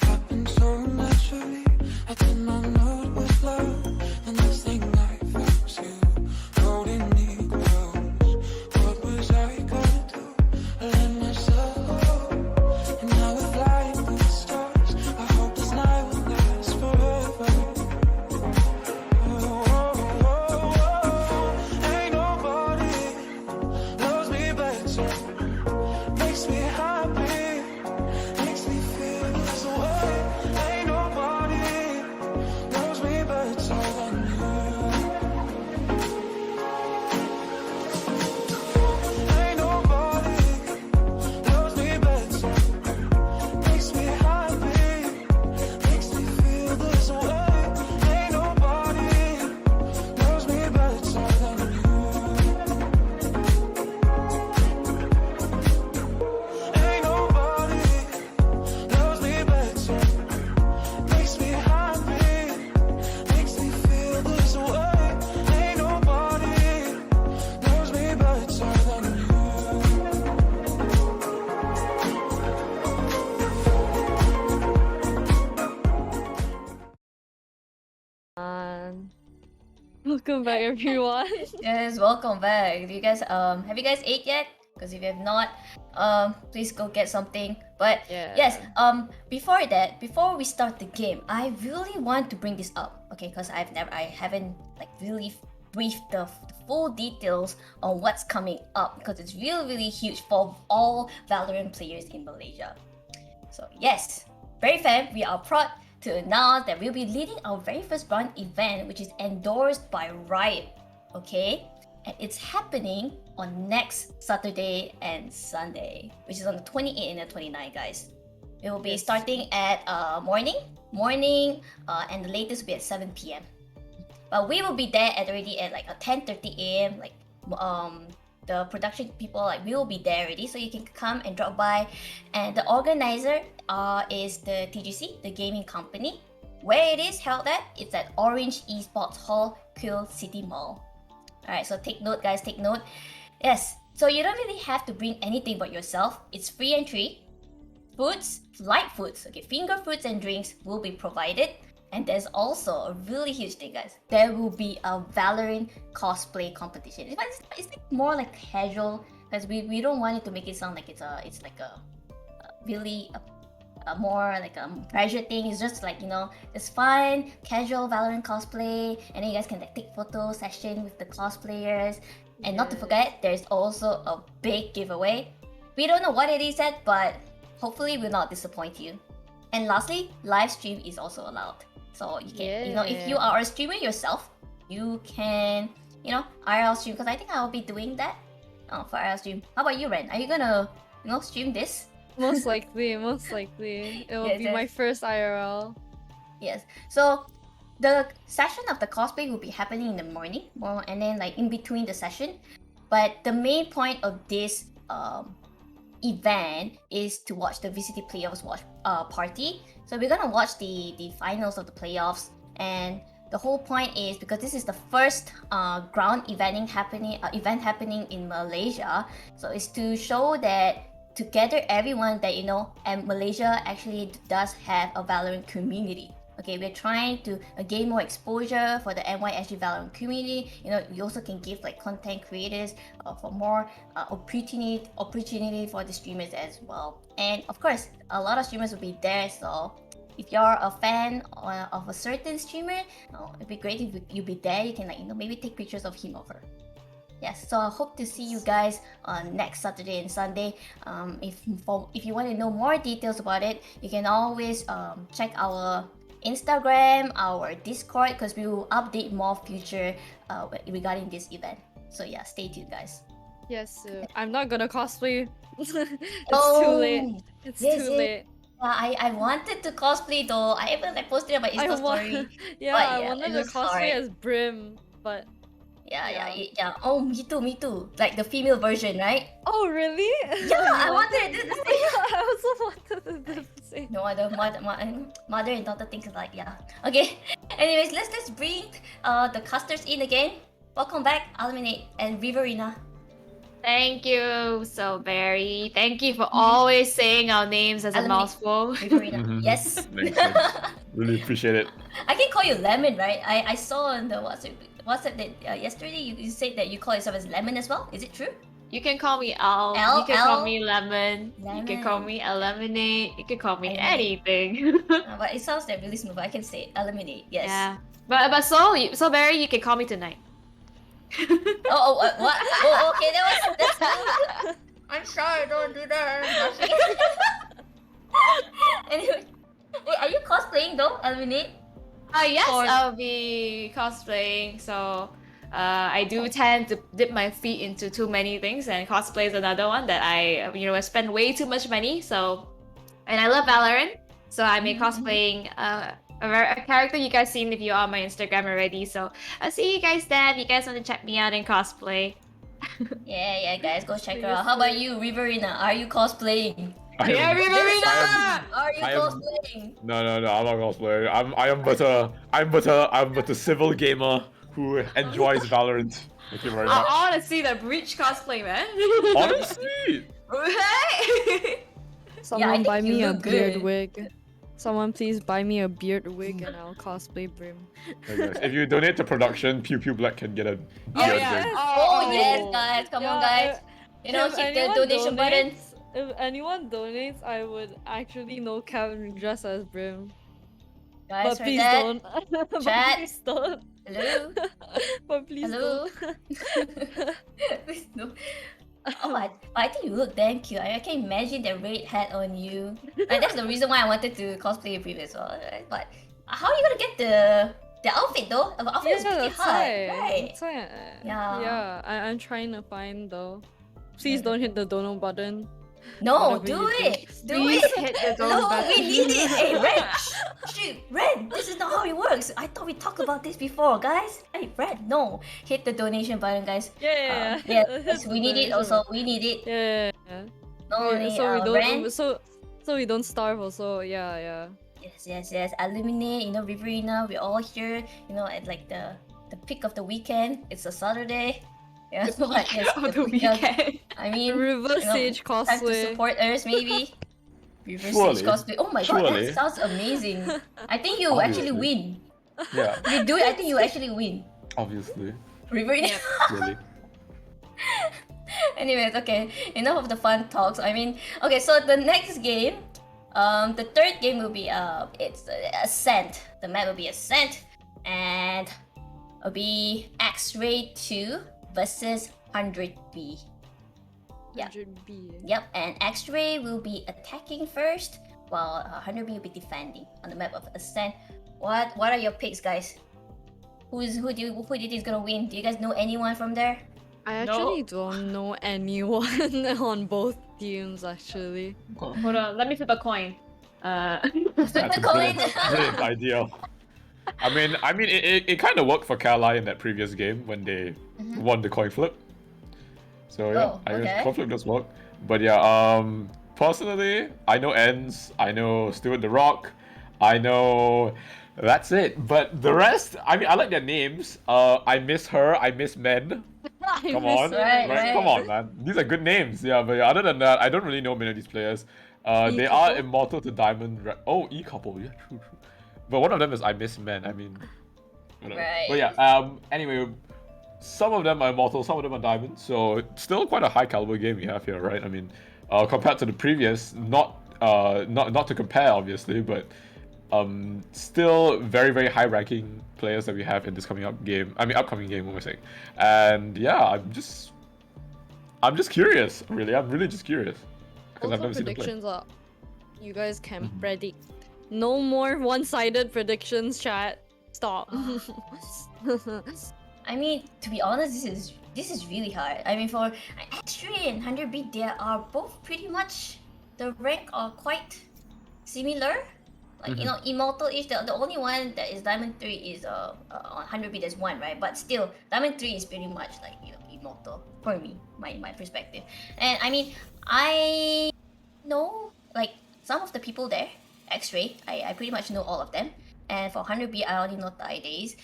Happened so naturally, I did not know it was love. The next thing I felt you holding me close. What was I gonna do? I let myself go, and now we're flying through the stars. I hope this night will last forever. Ain't nobody loves me better, makes me happy, makes me feel this way. Ain't nobody knows me better than you. Ain't nobody knows me better, makes me happy, makes me feel this way. Ain't nobody knows me better than you. Ain't nobody knows me better, makes me happy, makes me feel this way. Ain't nobody knows me better than you. Welcome back, everyone. Yes, welcome back. Do you guys have you guys ate yet? Because if you have not, please go get something. But Yeah. yes, before that, before we start the game, I really want to bring this up, okay? Because I haven't like really briefed the full details on what's coming up because it's really huge for all Valorant players in Malaysia. So yes, BerryFam, we are proud to announce that we'll be leading our very first run event, which is endorsed by Riot, okay? And it's happening on next Saturday and Sunday, which is on the 28th and the 29th, guys. It will be Yes. starting at morning, and the latest will be at 7 p.m. But we will be there already at like 10:30 a.m. Like the production people, like we will be there already, so you can come and drop by. And the organizer is the TGC, the gaming company. Where it is held at, it's at Orange Esports Hall, Quill City Mall. Alright, so take note, guys, take note. Yes, so you don't really have to bring anything but yourself. It's free entry. Foods, light foods, okay, finger foods and drinks will be provided. And there's also a really huge thing, guys. There will be a Valorant cosplay competition. It's like more like casual, because we don't want it to make it sound like it's like a really a more like a pressure thing. It's just like, you know, it's fun, casual Valorant cosplay, and then you guys can like take photo session with the cosplayers. And not to forget, there's also a big giveaway. We don't know what it is yet, but hopefully we'll not disappoint you. And lastly, live stream is also allowed. So you can, you know, if you are a streamer yourself, you can, you know, IRL stream, because I think I'll be doing that for IRL stream. How about you, Ren? Are you gonna, you know, stream this? Most likely. It will Yes, be yes. my first IRL. Yes. So the session of the cosplay will be happening in the morning, and then like in between the session. But the main point of this event is to watch the VCT playoffs party. So we're gonna watch the finals of the playoffs, and the whole point is because this is the first ground event happening in Malaysia, so it's to show that to gather everyone that and Malaysia actually does have a Valorant community. Okay, we're trying to gain more exposure for the NYSG Valorant community. You also can give like content creators for more opportunity for the streamers as well. And of course, a lot of streamers will be there. So if you're a fan of a certain streamer, it'd be great if you be there. You can maybe take pictures of him over. Yes, so I hope to see you guys on next Saturday and Sunday. If you want to know more details about it, you can always check our Instagram, our Discord, because we will update more future regarding this event. So yeah, stay tuned, guys. Yes, I'm not gonna cosplay. It's too late. It's yes, too late. I wanted to cosplay though. I even posted on my Insta story. I wanted to cosplay as Brim, but yeah. Oh, me too. Like the female version, right? oh really? Yeah, I wanted to do the same. I also wanted to do the same. No other mother and daughter things like Okay. Anyways, let's bring the casters in again. Welcome back, Eliminate and Riverina. Thank you, so Berry. Thank you for always saying our names as a mouthful. Riverina. Yes. Thanks. Really appreciate it. I can call you Lemon, right? I saw on the WhatsApp that yesterday you said that you call yourself as Lemon as well. Is it true? You can call me Al. You can call me Lemon. You can call me Eliminate. You can call me anything. But it sounds like really smooth. I can say Eliminate. Yes. Yeah. But so Berry, you can call me tonight. What? Oh, okay. That's good. I'm sorry. Don't do that. Anyway, wait, are you cosplaying though, Eliminate? Yes, I'll be cosplaying. So, I do tend to dip my feet into too many things, and cosplay is another one that I spend way too much money. So, and I love Valorant, so I'm cosplaying a character you guys seen if you're on my Instagram already. So I'll see you guys then. If you guys want to check me out in cosplay. Yeah, guys, go check her out. How about you, Riverina? Are you cosplaying? Riverina! Are you cosplaying? No, I'm not cosplaying. I'm but a civil gamer who enjoys Valorant. Thank you very much. I want to see the Breach cosplay, man. Honestly. Hey! Someone buy me a beard good. wig. Someone please buy me a beard wig and I'll cosplay Brim. If you donate to production, Pew Pew Black can get a beard wig. Oh yes, guys, come on, guys. Hit the donation button. If anyone donates, I would actually no cap and dress as Brim. Guys, But please don't. But Chat. please don't. Hello. But please Hello. don't. Please no. Oh, I think you look damn cute. I can imagine the red hat on you. Like, that's the reason why I wanted to cosplay Brim as well. Right? But how are you gonna get the outfit though? The outfit is pretty hard, right? That's why. Yeah. I'm trying to find though. Please don't hit the donate button. No, Whatever do you it! Do Please it! hit the No, donate button. we need it! Hey, Ren! Shoot, Ren! This is not how it works! I thought we talked about this before, guys! Hey, Ren, no! Hit the donation button, guys. Yeah. Yes, we need it also. We need it. Yeah. Not only So we don't. Ren. So we don't starve. Also, yeah. Yes. Eliminate, Riverina, we're all here, at like the peak of the weekend. It's a Saturday. Yeah, but yes, Of the peak of- weekend. I mean, Reverse Sage time to cosplay. support us, maybe. Reverse Surely. Sage cosplay. Oh my god, Surely. that sounds amazing. I think you actually Obviously. win. Yeah, If you do it, I think you actually win. obviously. Riverina. Really. Anyways, okay, enough of the fun talks. I mean, okay, so the next game, the third game will be it's Ascent. The map will be Ascent, and it'll be X-Ray 2 versus 100B. Yeah. 100B. Yep, and X-Ray will be attacking first, while 100B will be defending on the map of Ascent. What are your picks, guys? Who do you think is gonna win? Do you guys know anyone from there? I actually don't know anyone on both teams actually. Hold on, let me flip a coin. Flip That's the coin. brilliant ideal. I mean, it kind of worked for Kali in that previous game when they won the coin flip. So yeah, Oh, I okay. guess coin flip does work. But yeah, personally, I know Enz, I know Stuart the Rock, I know. That's it. But the rest, I mean, I like their names. I miss her. I miss men. I Come miss on, her. Right, right? Come right. on, man. These are good names. Yeah, but other than that, I don't really know many of these players. They are E-couple. immortal to diamond. Oh, E couple. Yeah, true, true. But one of them is I miss men. I mean, whatever. But Right. yeah. Anyway, some of them are immortal, some of them are diamond. So still quite a high caliber game we have here, right? I mean, compared to the previous, not to compare, obviously, but still very very high ranking players that we have in this coming up game. I mean, upcoming game, what am I saying? And yeah, I'm just curious, really. I'm really just curious because I've Also, never seen them play. predictions are you guys can predict. No more one-sided predictions, chat. Stop. I mean, to be honest, this is really hard. I mean, for X-Ray and 100B, they are both pretty much the rank are quite similar. Like you know, immortal-ish. The only one that is Diamond 3 is on 100B. There's one, right? But still, Diamond 3 is pretty much like immortal for me, my perspective. And I mean, I know like some of the people there. X-Ray, I pretty much know all of them. And for 100B, I only know Thai days.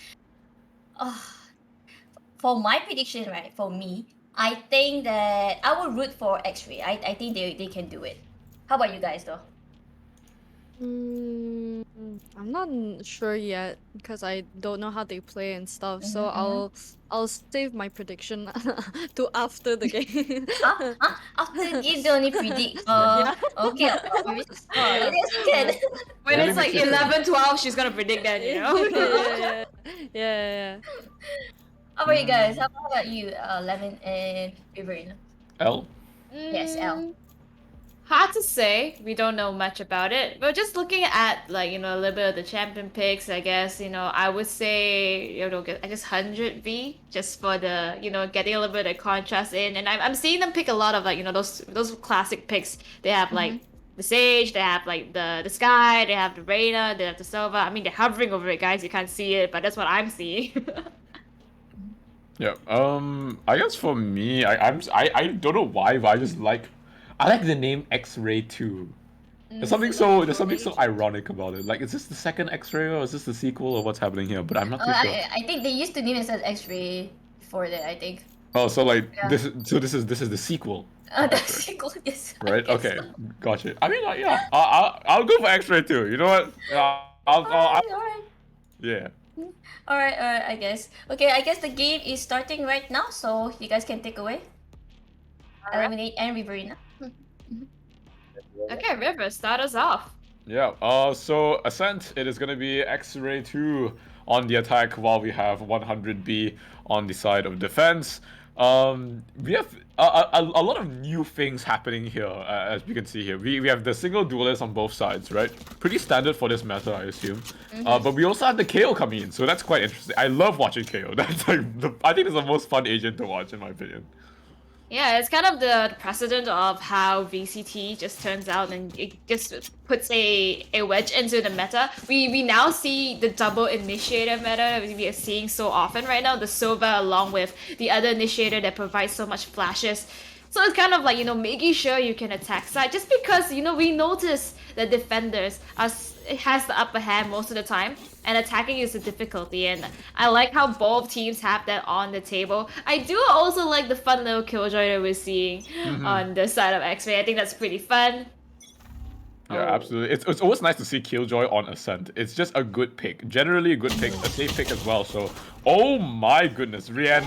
For my prediction, right, for me, I think that I will root for X-Ray. I think they can do it. How about you guys, though? I'm not sure yet because I don't know how they play and stuff. So I'll save my prediction to after the game. After you don't only predict. Okay. Yes, you can. When Really it's like makes you think. 11, 12, she's gonna predict that, you know? Yeah. How about you guys? How about you, Lemon and Riverina? L. Yes, L. Hard to say. We don't know much about it. But just looking at like, you know, a little bit of the champion picks, I guess, you know, I would say, you know, I guess 100B just for the, you know, getting a little bit of contrast in. And I'm seeing them pick a lot of like, you know, those classic picks. They have like the Sage, they have like the Sky, they have the Reyna, they have the Sova. I mean, they're hovering over it, guys. You can't see it, but that's what I'm seeing. Yeah. I guess for me, I don't know why, but I like the name X-Ray too. There's something so ironic about it. Like, is this the second X-Ray or is this the sequel or what's happening here? But I'm not too sure. I think they used to name it as X-Ray before that. I think. Oh, so like Yeah. this is the sequel, The sequel, yes. I right? guess Okay, so. gotcha. I mean, yeah, I'll go for X-Ray too. You know what? Alright, alright. Yeah. Alright, I guess. Okay, I guess the game is starting right now, so you guys can take away. Eliminate and Riverina. Okay, River, start us off. Yeah. So Ascent, it is gonna be X-Ray 2 on the attack, while we have 100B on the side of defense. We have a lot of new things happening here, as you can see here. We have the single duelist on both sides, right? Pretty standard for this meta, I assume. But we also have the KO coming in, so that's quite interesting. I love watching KO. That's like I think it's the most fun agent to watch, in my opinion. Yeah, it's kind of the precedent of how VCT just turns out and it just puts a wedge into the meta. We now see the double initiator meta we are seeing so often right now, the Sova along with the other initiator that provides so much flashes. So it's kind of like, you know, making sure you can attack side just because, you know, we notice the defenders it has the upper hand most of the time and attacking is a difficulty, and I like how both teams have that on the table. I do also like the fun little killjoy that we're seeing on the side of X-Ray. I think that's pretty fun. Yeah, absolutely. It's always nice to see Killjoy on Ascent. It's just a good pick. Generally a good pick, a safe pick as well. So, oh my goodness, Rian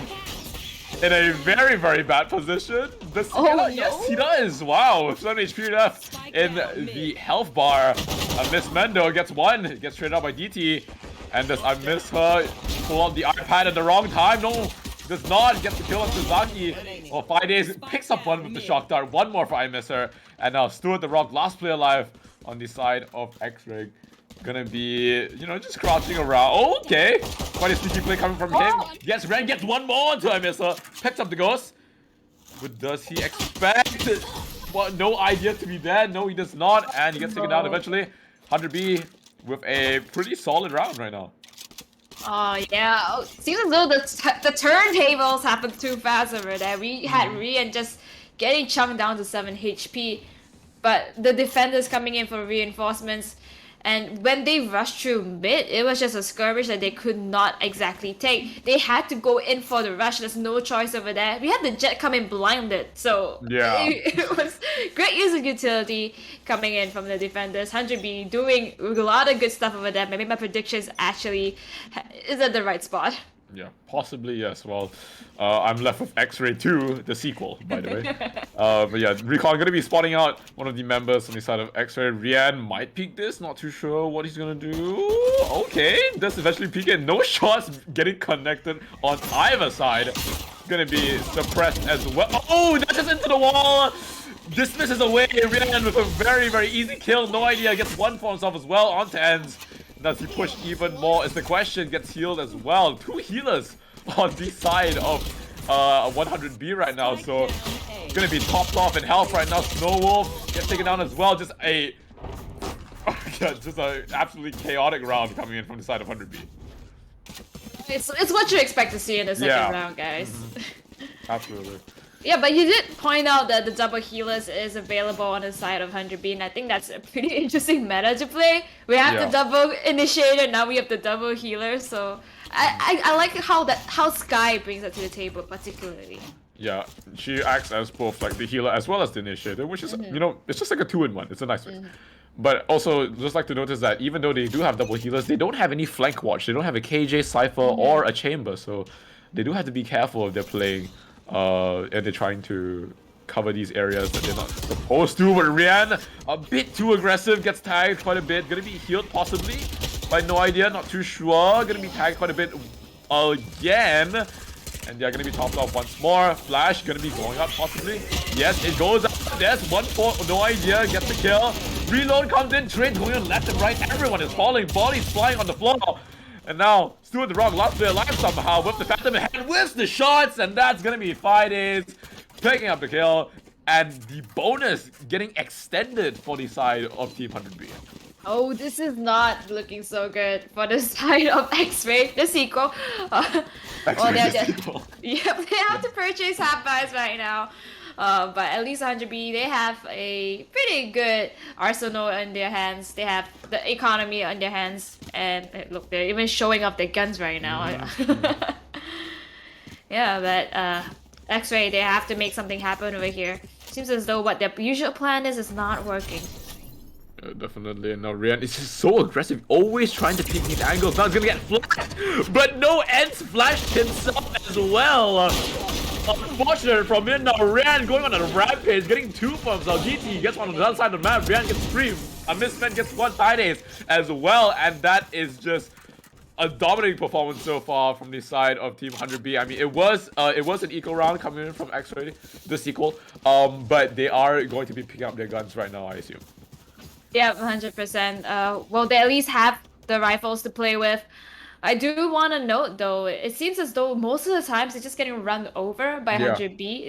in a very, very bad position. Yes, he does. Wow, with 7 HP left in the health bar. Miss Mendo gets one, gets traded out by DT. And does I miss her pull out the iPad at the wrong time? No, does not get the kill on Suzaki. Well, 5 days picks up one with the shock dart. One more for I miss her. And now Stuart the Rock, last player alive on the side of X-Ray. Gonna be, you know, just crouching around. Okay, quite a sneaky play coming from him. Yes, Ren gets one more until I miss her. Picks up the ghost. But does he expect what? No idea to be dead. No, he does not. And he gets taken down eventually. 100B with a pretty solid round right now. Oh yeah, seems as though the turntables happened too fast over there. We had Rian just getting chunked down to 7 HP, but the defenders coming in for reinforcements. And when they rushed through mid, it was just a skirmish that they could not exactly take. They had to go in for the rush. There's no choice over there. We had the Jet come in blinded, so Yeah. it was great use of utility coming in from the defenders. 100B doing a lot of good stuff over there. Maybe my predictions actually is at the right spot. Yeah, possibly yes. Well, I'm left with X-Ray 2, the sequel, by the way. But yeah, Recon gonna be spotting out one of the members on the side of X-Ray. Rian might peek this, not too sure what he's gonna do. Okay, does eventually peek it. No shots getting connected on either side. Gonna be suppressed as well. Oh, that's just into the wall. Dismisses away Rian with a very, very easy kill. No idea, gets one for himself as well onto ends. Does he push even more is the question. Gets healed as well. 2 healers on the side of 100B right now. So gonna be topped off in health right now. Snowwolf gets taken down as well. Just a absolutely chaotic round coming in from the side of 100B. It's what you expect to see in the second round, guys. Absolutely. Yeah, but you did point out that the double healers is available on the side of 100B, and I think that's a pretty interesting meta to play. We have the double initiator, now we have the double healer, so I like how Sky brings that to the table particularly. Yeah, she acts as both like the healer as well as the initiator, which is you know, it's just like a 2-in-1. It's a nice mix. But also, just like to notice that even though they do have double healers, they don't have any flank watch. They don't have a KJ, Cypher, or a Chamber, so they do have to be careful if they're playing. And they're trying to cover these areas that they're not supposed to. But Rian, a bit too aggressive, gets tagged quite a bit. Gonna be healed possibly, but no idea, not too sure. Gonna be tagged quite a bit again. And they're gonna be topped off once more. Flash gonna be going up possibly. Yes, it goes up. There's 1-4, no idea, gets the kill. Reload comes in, trade going on left and right. Everyone is falling, bodies flying on the floor. And now, Stuart the Rock lost their life somehow with the Phantom Head, whiffs the shots, and that's gonna be 5 days, picking up the kill, and the bonus getting extended for the side of Team 100B. Oh, this is not looking so good for the side of X-Ray, the sequel. Yep, they have to purchase half buys right now. But at least 100B, they have a pretty good arsenal in their hands. They have the economy on their hands. And look, they're even showing off their guns right now. Yeah, but X-Ray, they have to make something happen over here. Seems as though what their usual plan is not working. Yeah, definitely. And now Rian is just so aggressive, always trying to pick these angles. Now he's gonna get flashed, but no ends flashed himself as well. Unfortunate from him. Now Rian going on a rampage, getting 2 for himself. GT gets one on the other side of the map. Rian gets 3. A misspent gets 1 Fridays as well, and that is just a dominating performance so far from the side of Team 100B. I mean, it was an eco round coming in from X-Ray, the sequel, but they are going to be picking up their guns right now, I assume. Yeah, 100%. Well, they at least have the rifles to play with. I do want to note though, it seems as though most of the times they're just getting run over by 100B.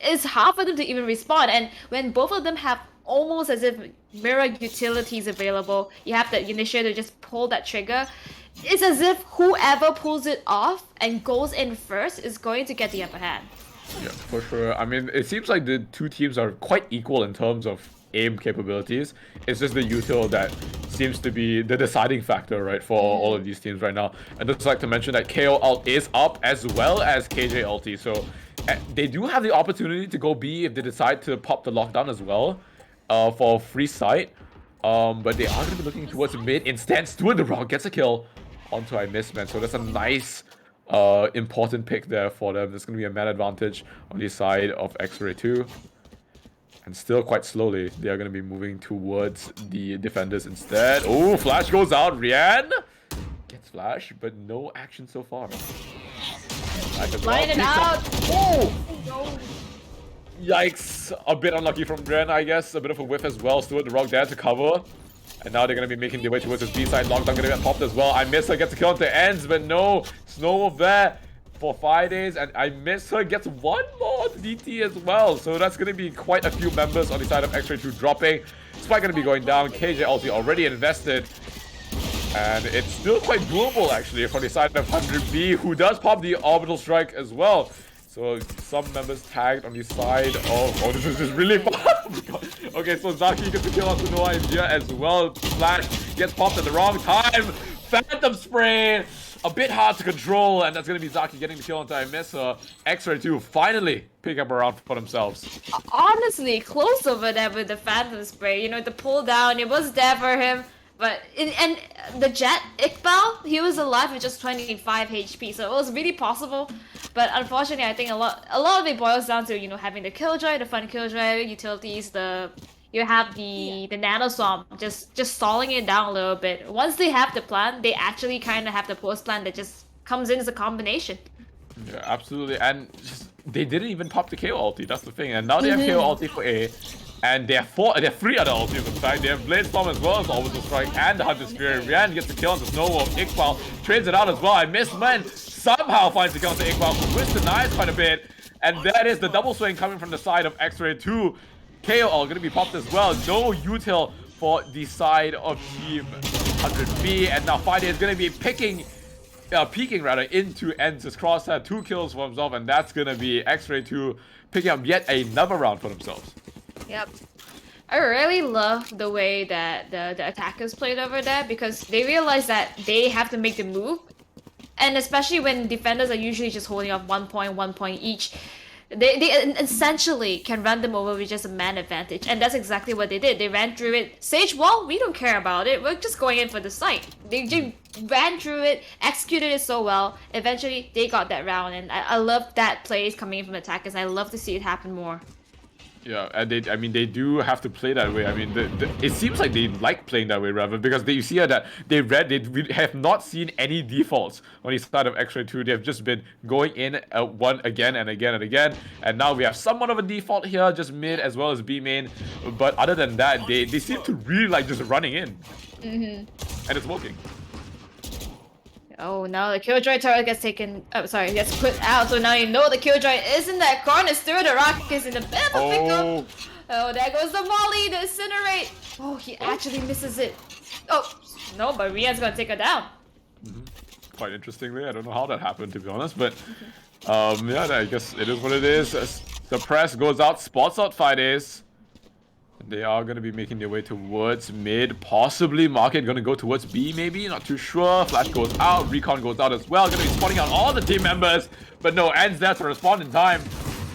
It's hard for them to even respond, and when both of them have almost as if mirror utilities available, you have the initiator just pull that trigger. It's as if whoever pulls it off and goes in first is going to get the upper hand. Yeah, for sure. I mean, it seems like the 2 teams are quite equal in terms of aim capabilities. It's just the util that seems to be the deciding factor, right, for all of these teams right now. And just like to mention that KO ult is up as well as KJ ulti, so they do have the opportunity to go B if they decide to pop the lockdown as well for free sight. But they are going to be looking towards mid. Instead, Stuart the Rock gets a kill onto I miss, man. So that's a nice important pick there for them. There's going to be a man advantage on the side of X-Ray 2. And still quite slowly, they are going to be moving towards the defenders instead. Oh, flash goes out. Rian gets flash, but no action so far. Line it out. Oh! Yikes. A bit unlucky from Rian, I guess. A bit of a whiff as well. Stuart the Rock there to cover. And now they're going to be making their way towards his B-side. Lockdown going to get popped as well. I miss her, gets a kill on the ends, but no. Snowwolf there for 5 days, and I miss her gets 1 more DT as well. So that's going to be quite a few members on the side of X-Ray 2 dropping. Spike going to be going down. KJ ulti already invested. And it's still quite doable actually for the side of 100B, who does pop the orbital strike as well. So some members tagged on the side of... Oh, this is just really fun. Okay, so Zaki gets the kill onto no idea as well. Flash gets popped at the wrong time. Phantom Spray, a bit hard to control, and that's going to be Zaki getting the kill onto Imissa. X-Ray 2 finally pick up a round for themselves. Honestly, close over there with the Phantom Spray. You know, the pull down, it was there for him. But and the Jet Iqbal, he was alive with just 25 HP, so it was really possible. But unfortunately, I think a lot of it boils down to, you know, having the Killjoy, the fun Killjoy utilities, you have the Nano Swamp just stalling it down a little bit. Once they have the plan, they actually kind of have the post plan that just comes in as a combination. Yeah, absolutely, and they didn't even pop the KO ulti. That's the thing, and now they have KO ulti for A. And they have three other ultis in fact. They have Blade Storm as well as Orbital Strike and the Hunter's Fury. Rian gets the kill on the Snowwolf. Iqbal trades it out as well. I miss Man somehow finds the kill on the Iqbal, who twists the knives quite a bit. And that is the double swing coming from the side of X-Ray 2. KO gonna be popped as well. No util for the side of Team 100B. And now Friday is gonna be peeking into Enz's crosshair. 2 kills for himself, and that's gonna be X-Ray 2 picking up yet another round for themselves. Yep. I really love the way that the attackers played over there, because they realize that they have to make the move. And especially when defenders are usually just holding off 1 point each, they essentially can run them over with just a man advantage. And that's exactly what they did. They ran through it. Sage Wall, we don't care about it. We're just going in for the site. They just ran through it, executed it so well. Eventually, they got that round. And I love that plays coming in from attackers. I love to see it happen more. Yeah, and they do have to play that way. I mean, it seems like they like playing that way rather, because you see that they have not seen any defaults on the side of X-Ray 2. They've just been going in one again and again and again, and now we have somewhat of a default here, just mid as well as B main. But other than that, they seem to really like just running in, and it's working. Oh, now the Killjoy turret gets gets put out, so now you know the Killjoy is in that corner. Still, the Rock is in a bit of a pickle. Oh, there goes the Molly, the Incinerate. Oh, he actually misses it. Oh, no, but Rian's gonna take her down. Quite interestingly, I don't know how that happened, to be honest, but yeah, I guess it is what it is. The press goes out, spots out Fridays. They are going to be making their way towards mid, possibly Market going to go towards B maybe, not too sure. Flash goes out, Recon goes out as well, going to be spotting out all the team members, but no, Ends there to respond in time,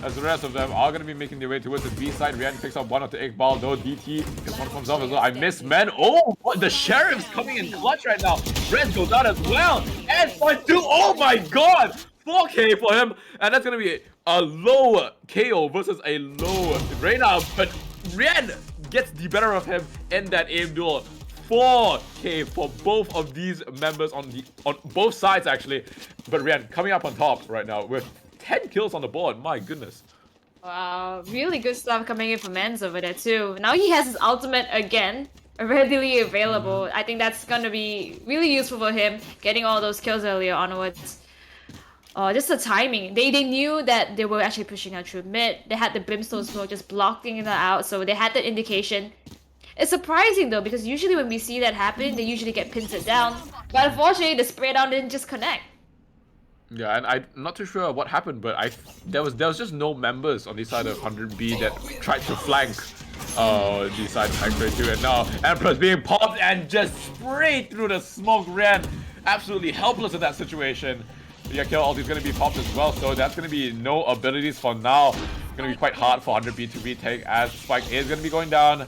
as the rest of them are going to be making their way towards the B side. Rian picks up one of the Iqbal, no DT, gets one comes off as well. I miss Men. Oh, what? The Sheriff's coming in clutch right now. Red goes out as well, and finds 2, oh my god! 4k for him, and that's going to be a low KO versus a low Reyna, but Rian gets the better of him in that aim duel. 4k for both of these members on both sides actually, but Rian coming up on top right now with 10 kills on the board. My goodness. Wow, really good stuff coming in from Men's over there too. Now he has his ultimate again, readily available. I think that's gonna be really useful for him, getting all those kills earlier onwards. Just the timing. They knew that they were actually pushing out through mid. They had the Brimstone Smoke just blocking that out, so they had that indication. It's surprising though, because usually when we see that happen, they usually get pincered down. But unfortunately, the spray down didn't just connect. Yeah, and I'm not too sure what happened, but there was just no members on the side of 100B that tried to flank the side of X-Ray 2, and now Empress being popped and just sprayed through the smoke. Ran absolutely helpless in that situation. The kill ulti is going to be popped as well, so that's going to be no abilities for now. It's going to be quite hard for 100B to retake, as Spike is going to be going down.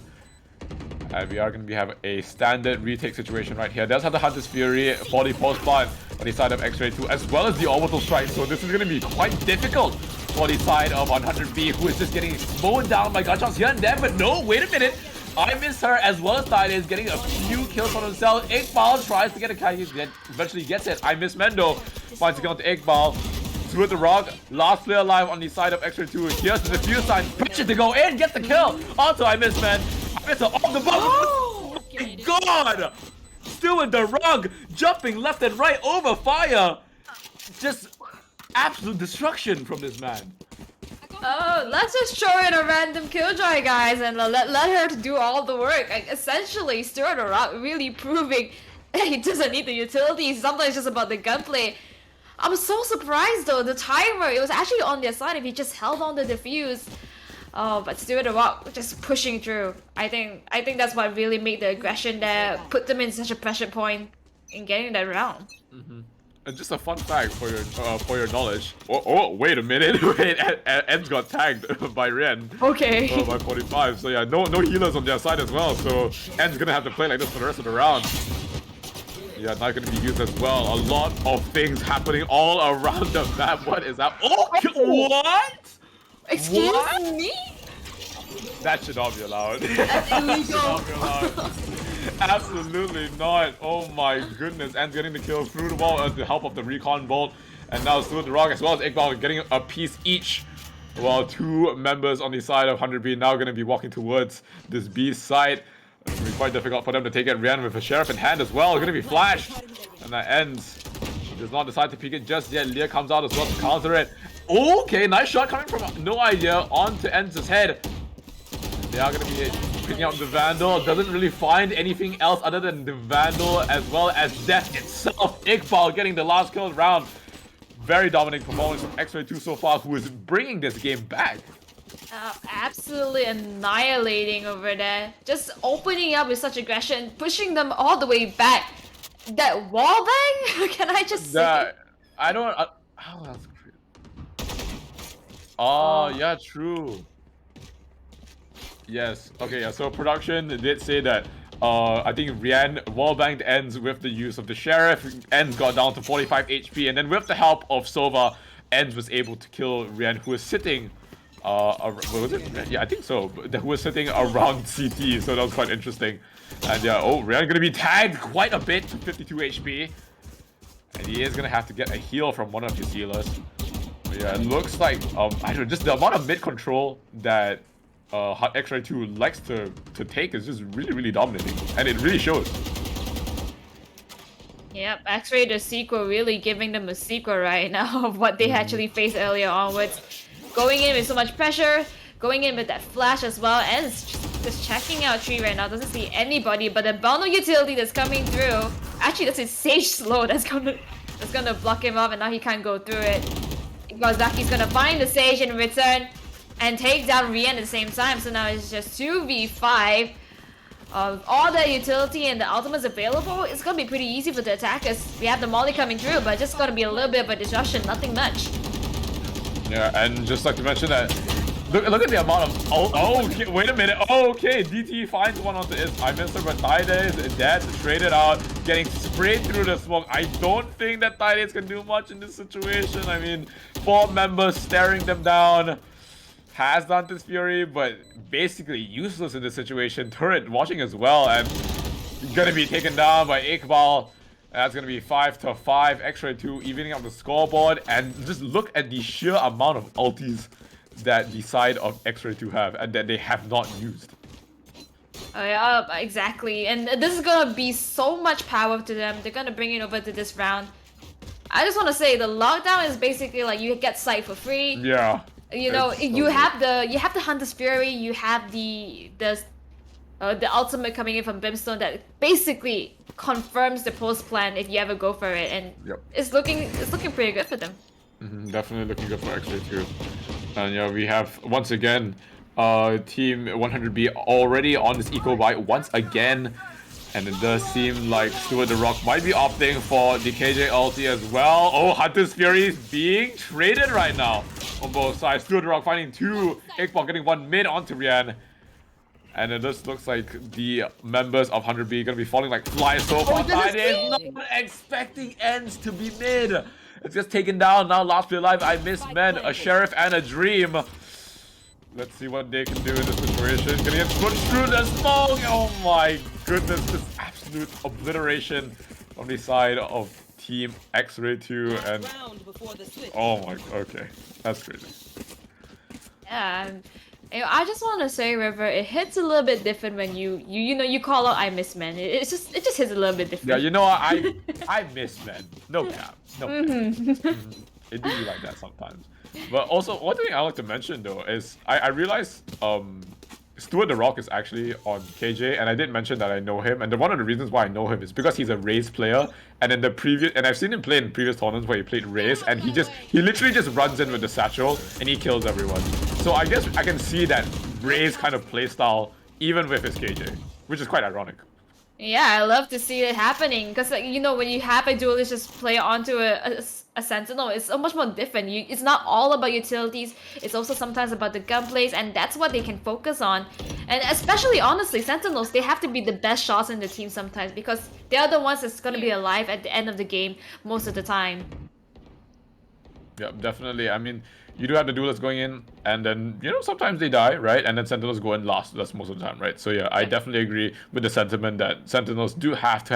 And we are going to have a standard retake situation right here. Does have the Hunter's Fury for the post plant on the side of X-Ray 2, as well as the Orbital Strike, so this is going to be quite difficult for the side of 100B, who is just getting mowed down by gunshots here and there. But no, wait a minute. I miss her, as well as Tide is getting a few kills on himself. Iqbal tries to get a kill, he eventually gets it. I miss Mendo finds a kill to Iqbal. Through the rock, last player alive on the side of X-Ray 2. Here's the defuse sign, pressure to go in, gets the kill. Also, I miss Man. I miss her off the box. Oh my god! Still in the rug, jumping left and right over fire. Just absolute destruction from this man. Oh, let's just throw in a random Killjoy, guys, and let her do all the work. Like, essentially, stir the rock, really proving he doesn't need the utilities. Sometimes it's just about the gunplay. I'm so surprised though. The timer, it was actually on their side if he just held on the defuse. Oh, but still the Rock just pushing through. I think that's what really made the aggression there, put them in such a pressure point in getting that round. And just a fun fact for your knowledge. Oh, wait a minute. Wait, Ens got tagged by Ren. Okay. By 45. So yeah, no healers on their side as well. So Ens gonna have to play like this for the rest of the round. Yeah, not gonna be used as well. A lot of things happening all around the map. What is that? Oh, what? Excuse What? me? That should not be allowed. That's illegal. Absolutely not. Oh my goodness. And getting the kill through the wall with the help of the recon bolt. And now through the rock as well as Iqbal getting a piece each. While two members on the side of 100B now going to be walking towards this B site. It's going to be quite difficult for them to take it. Rian with a sheriff in hand as well. Going to be flashed. And that ends. Does not decide to peek it just yet. Leah comes out as well to counter it. Okay, nice shot coming from No Idea onto Enz's head. They are going to be picking up the Vandal. Doesn't really find anything else other than the Vandal as well as death itself. Iqbal getting the last kill round. Very dominant performance from X-Ray 2 so far, who is bringing this game back. Absolutely annihilating over there. Just opening up with such aggression, pushing them all the way back. That wallbang? Can I just say? I don't... oh, that's crazy. Oh, yeah, true. Yes. Okay, yeah, so production did say that I think Rian wallbanged Ends with the use of the Sheriff. Ends got down to 45 HP, and then with the help of Sova, Ends was able to kill Rian, who was sitting... what was it? Yeah, I think so. Who was sitting around CT, so that was quite interesting. And yeah, oh, Rian gonna be tagged quite a bit to 52 HP. And he is gonna have to get a heal from one of his healers. But yeah, it looks like, I don't know, just the amount of mid control that X-Ray 2 likes to take is just really, really dominating. And it really shows. Yep, X-Ray the sequel really giving them a sequel right now of what they actually faced earlier onwards. Going in with so much pressure, going in with that flash as well, and it's just checking out Tree right now. Doesn't see anybody, but the bundle utility that's coming through. Actually, that's his Sage slow that's gonna block him off, and now he can't go through it. Zaki's gonna find the Sage in return and take down Rian at the same time. So now it's just 2v5 of all the utility and the ultimates available. It's gonna be pretty easy for the attackers. We have the Molly coming through, but just gonna be a little bit of a disruption, nothing much. Yeah, and just like to mention that, look at the amount of, okay, wait a minute, okay, DT finds one onto it. I missed her, but Tide is dead, traded out, getting sprayed through the smoke. I don't think that Tide can do much in this situation. I mean, 4 members staring them down. Has Dante's Fury, but basically useless in this situation. Turret watching as well, and gonna be taken down by Iqbal. That's gonna be 5-5. X-Ray 2 evening up the scoreboard, and just look at the sheer amount of ultis that the side of X-Ray 2 have and that they have not used. Oh yeah, exactly. And this is gonna be so much power to them. They're gonna bring it over to this round. I just want to say the lockdown is basically like you get sight for free. Yeah. You know, you have the Hunter's Fury, you have the ultimate coming in from Brimstone that basically confirms the post plan if you ever go for it, and it's looking pretty good for them. Definitely looking good for X-Ray 2. And yeah, we have once again Team 100B already on this eco bike once again. And it does seem like Stuart the Rock might be opting for the KJ ulti as well. Oh, Hunter's Fury is being traded right now on both sides. Stuart the Rock finding 2. Iqbal getting 1 mid onto Rian. And it just looks like the members of 100B are going to be falling like flies so far. Is not expecting Ends to be mid. It's just taken down. Now last play alive, I miss men, a Sheriff and a Dream. Let's see what they can do in this situation. Gonna get pushed through the smoke. Oh my goodness, this absolute obliteration on the side of Team X-Ray 2. And oh my, okay, that's crazy. Yeah, I just want to say, River, it hits a little bit different when you call out I miss men. It just hits a little bit different. Yeah, you know what, I miss men. No cap, no cap. It do be like that sometimes. But also, one thing I like to mention though is I realized Stuart the Rock is actually on KJ, and I did mention that I know him, and one of the reasons why I know him is because he's a Raze player, and in the previous, and I've seen him play in previous tournaments where he played Raze, and he literally just runs in with the satchel and he kills everyone. So I guess I can see that Raze kind of playstyle even with his KJ, which is quite ironic. Yeah, I love to see it happening because, like, you know, when you have a duelist just play onto a sentinel, it's so much more different. It's not all about utilities. It's also sometimes about the gunplays, and that's what they can focus on. And especially, honestly, sentinels, they have to be the best shots in the team sometimes because they're the ones that's gonna be alive at the end of the game most of the time. Yeah, definitely. I mean, you do have the duelists going in, and then, you know, sometimes they die, right? And then Sentinels go in last. That's most of the time, right? So yeah, I definitely agree with the sentiment that Sentinels do have to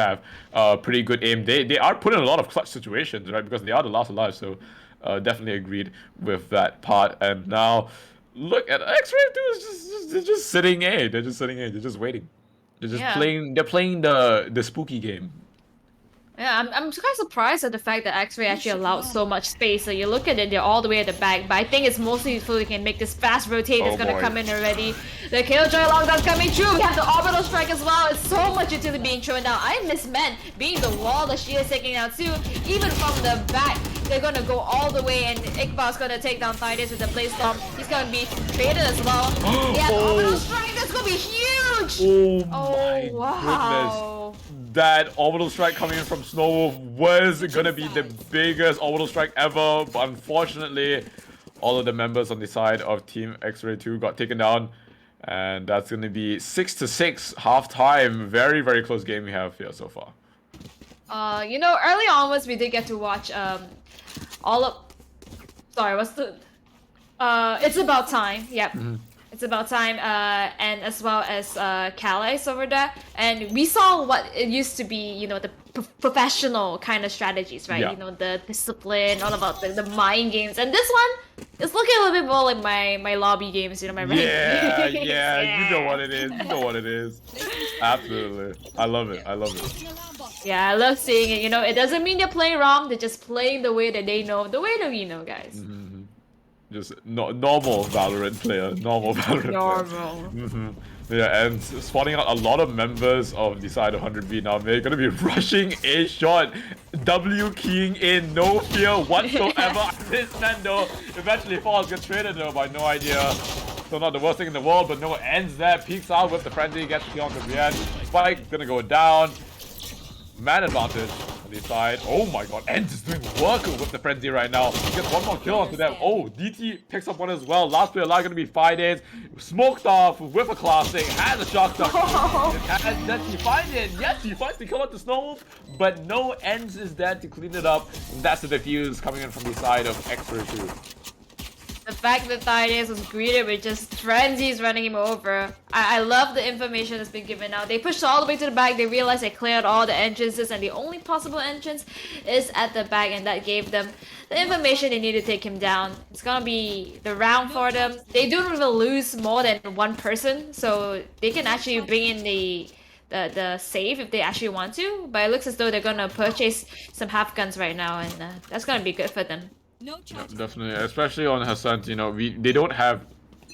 have pretty good aim. They are put in a lot of clutch situations, right? Because they are the last alive. So definitely agreed with that part. And now, look at X-Ray 2 is they're just sitting A. They're just sitting A. They're just waiting. They're just playing. They're playing the spooky game. Yeah, I'm quite surprised at the fact that X-Ray actually allowed so much space. So you look at it, they're all the way at the back. But I think it's mostly so they can make this fast rotate that's gonna come in already. The Killjoy lockdown's coming through. We have the orbital strike as well. It's so much utility being thrown down. I miss Men being the wall that she is taking out too. Even from the back, they're gonna go all the way, and Iqbal's gonna take down Thydis with the Blaze Storm. He's gonna be traded as well. Yeah, the orbital strike, that's gonna be huge! Oh my wow. goodness. That orbital strike coming in from Snowwolf was gonna be the biggest orbital strike ever, but unfortunately, all of the members on the side of Team X-Ray 2 got taken down, and that's gonna be 6-6 half-time. Very, very close game we have here so far. You know, early onwards we did get to watch all of. Sorry, what's the? It's About Time. Yep. It's About Time, and as well as Calais over there, and we saw what it used to be, you know, the professional kind of strategies, right? Yeah. You know, the discipline, all about the mind games, and this one is looking a little bit more like my lobby games, you know, my ranked Yeah, games. yeah, you know what it is. You know what it is. Absolutely. I love it. I love it. Yeah, I love seeing it. You know, it doesn't mean they're playing wrong. They're just playing the way that they know, the way that we know, guys. Just normal Valorant player. Normal Valorant player. Yeah, and spawning out a lot of members of the side of 100B now. They're gonna be rushing a shot. W keying in, no fear whatsoever. This man though eventually falls, gets traded though by no idea. So not the worst thing in the world, but no ends there. Peeks out with the frenzy, gets the kill on the end. Spike gonna go down. Man advantage on the side. Oh my god, Ends is doing work with the frenzy right now. He gets one more kill onto them. Oh, DT picks up one as well. Last player alive gonna be 5 days. Smoked off with a classic. Has a shock duck. And does he find it? Yes, he finds the kill onto Snowwolf, but no Ends is there to clean it up. And that's the defuse coming in from the side of X-Ray 2. The fact that Thydis was greeted with just frenzies running him over. I love the information that's been given out. They pushed all the way to the back. They realized they cleared all the entrances, and the only possible entrance is at the back, and that gave them the information they need to take him down. It's gonna be the round for them. They don't even lose more than one person, so they can actually bring in the save if they actually want to. But it looks as though they're gonna purchase some half guns right now, and that's gonna be good for them. Yeah, definitely, especially on Hassan. You know, they don't have.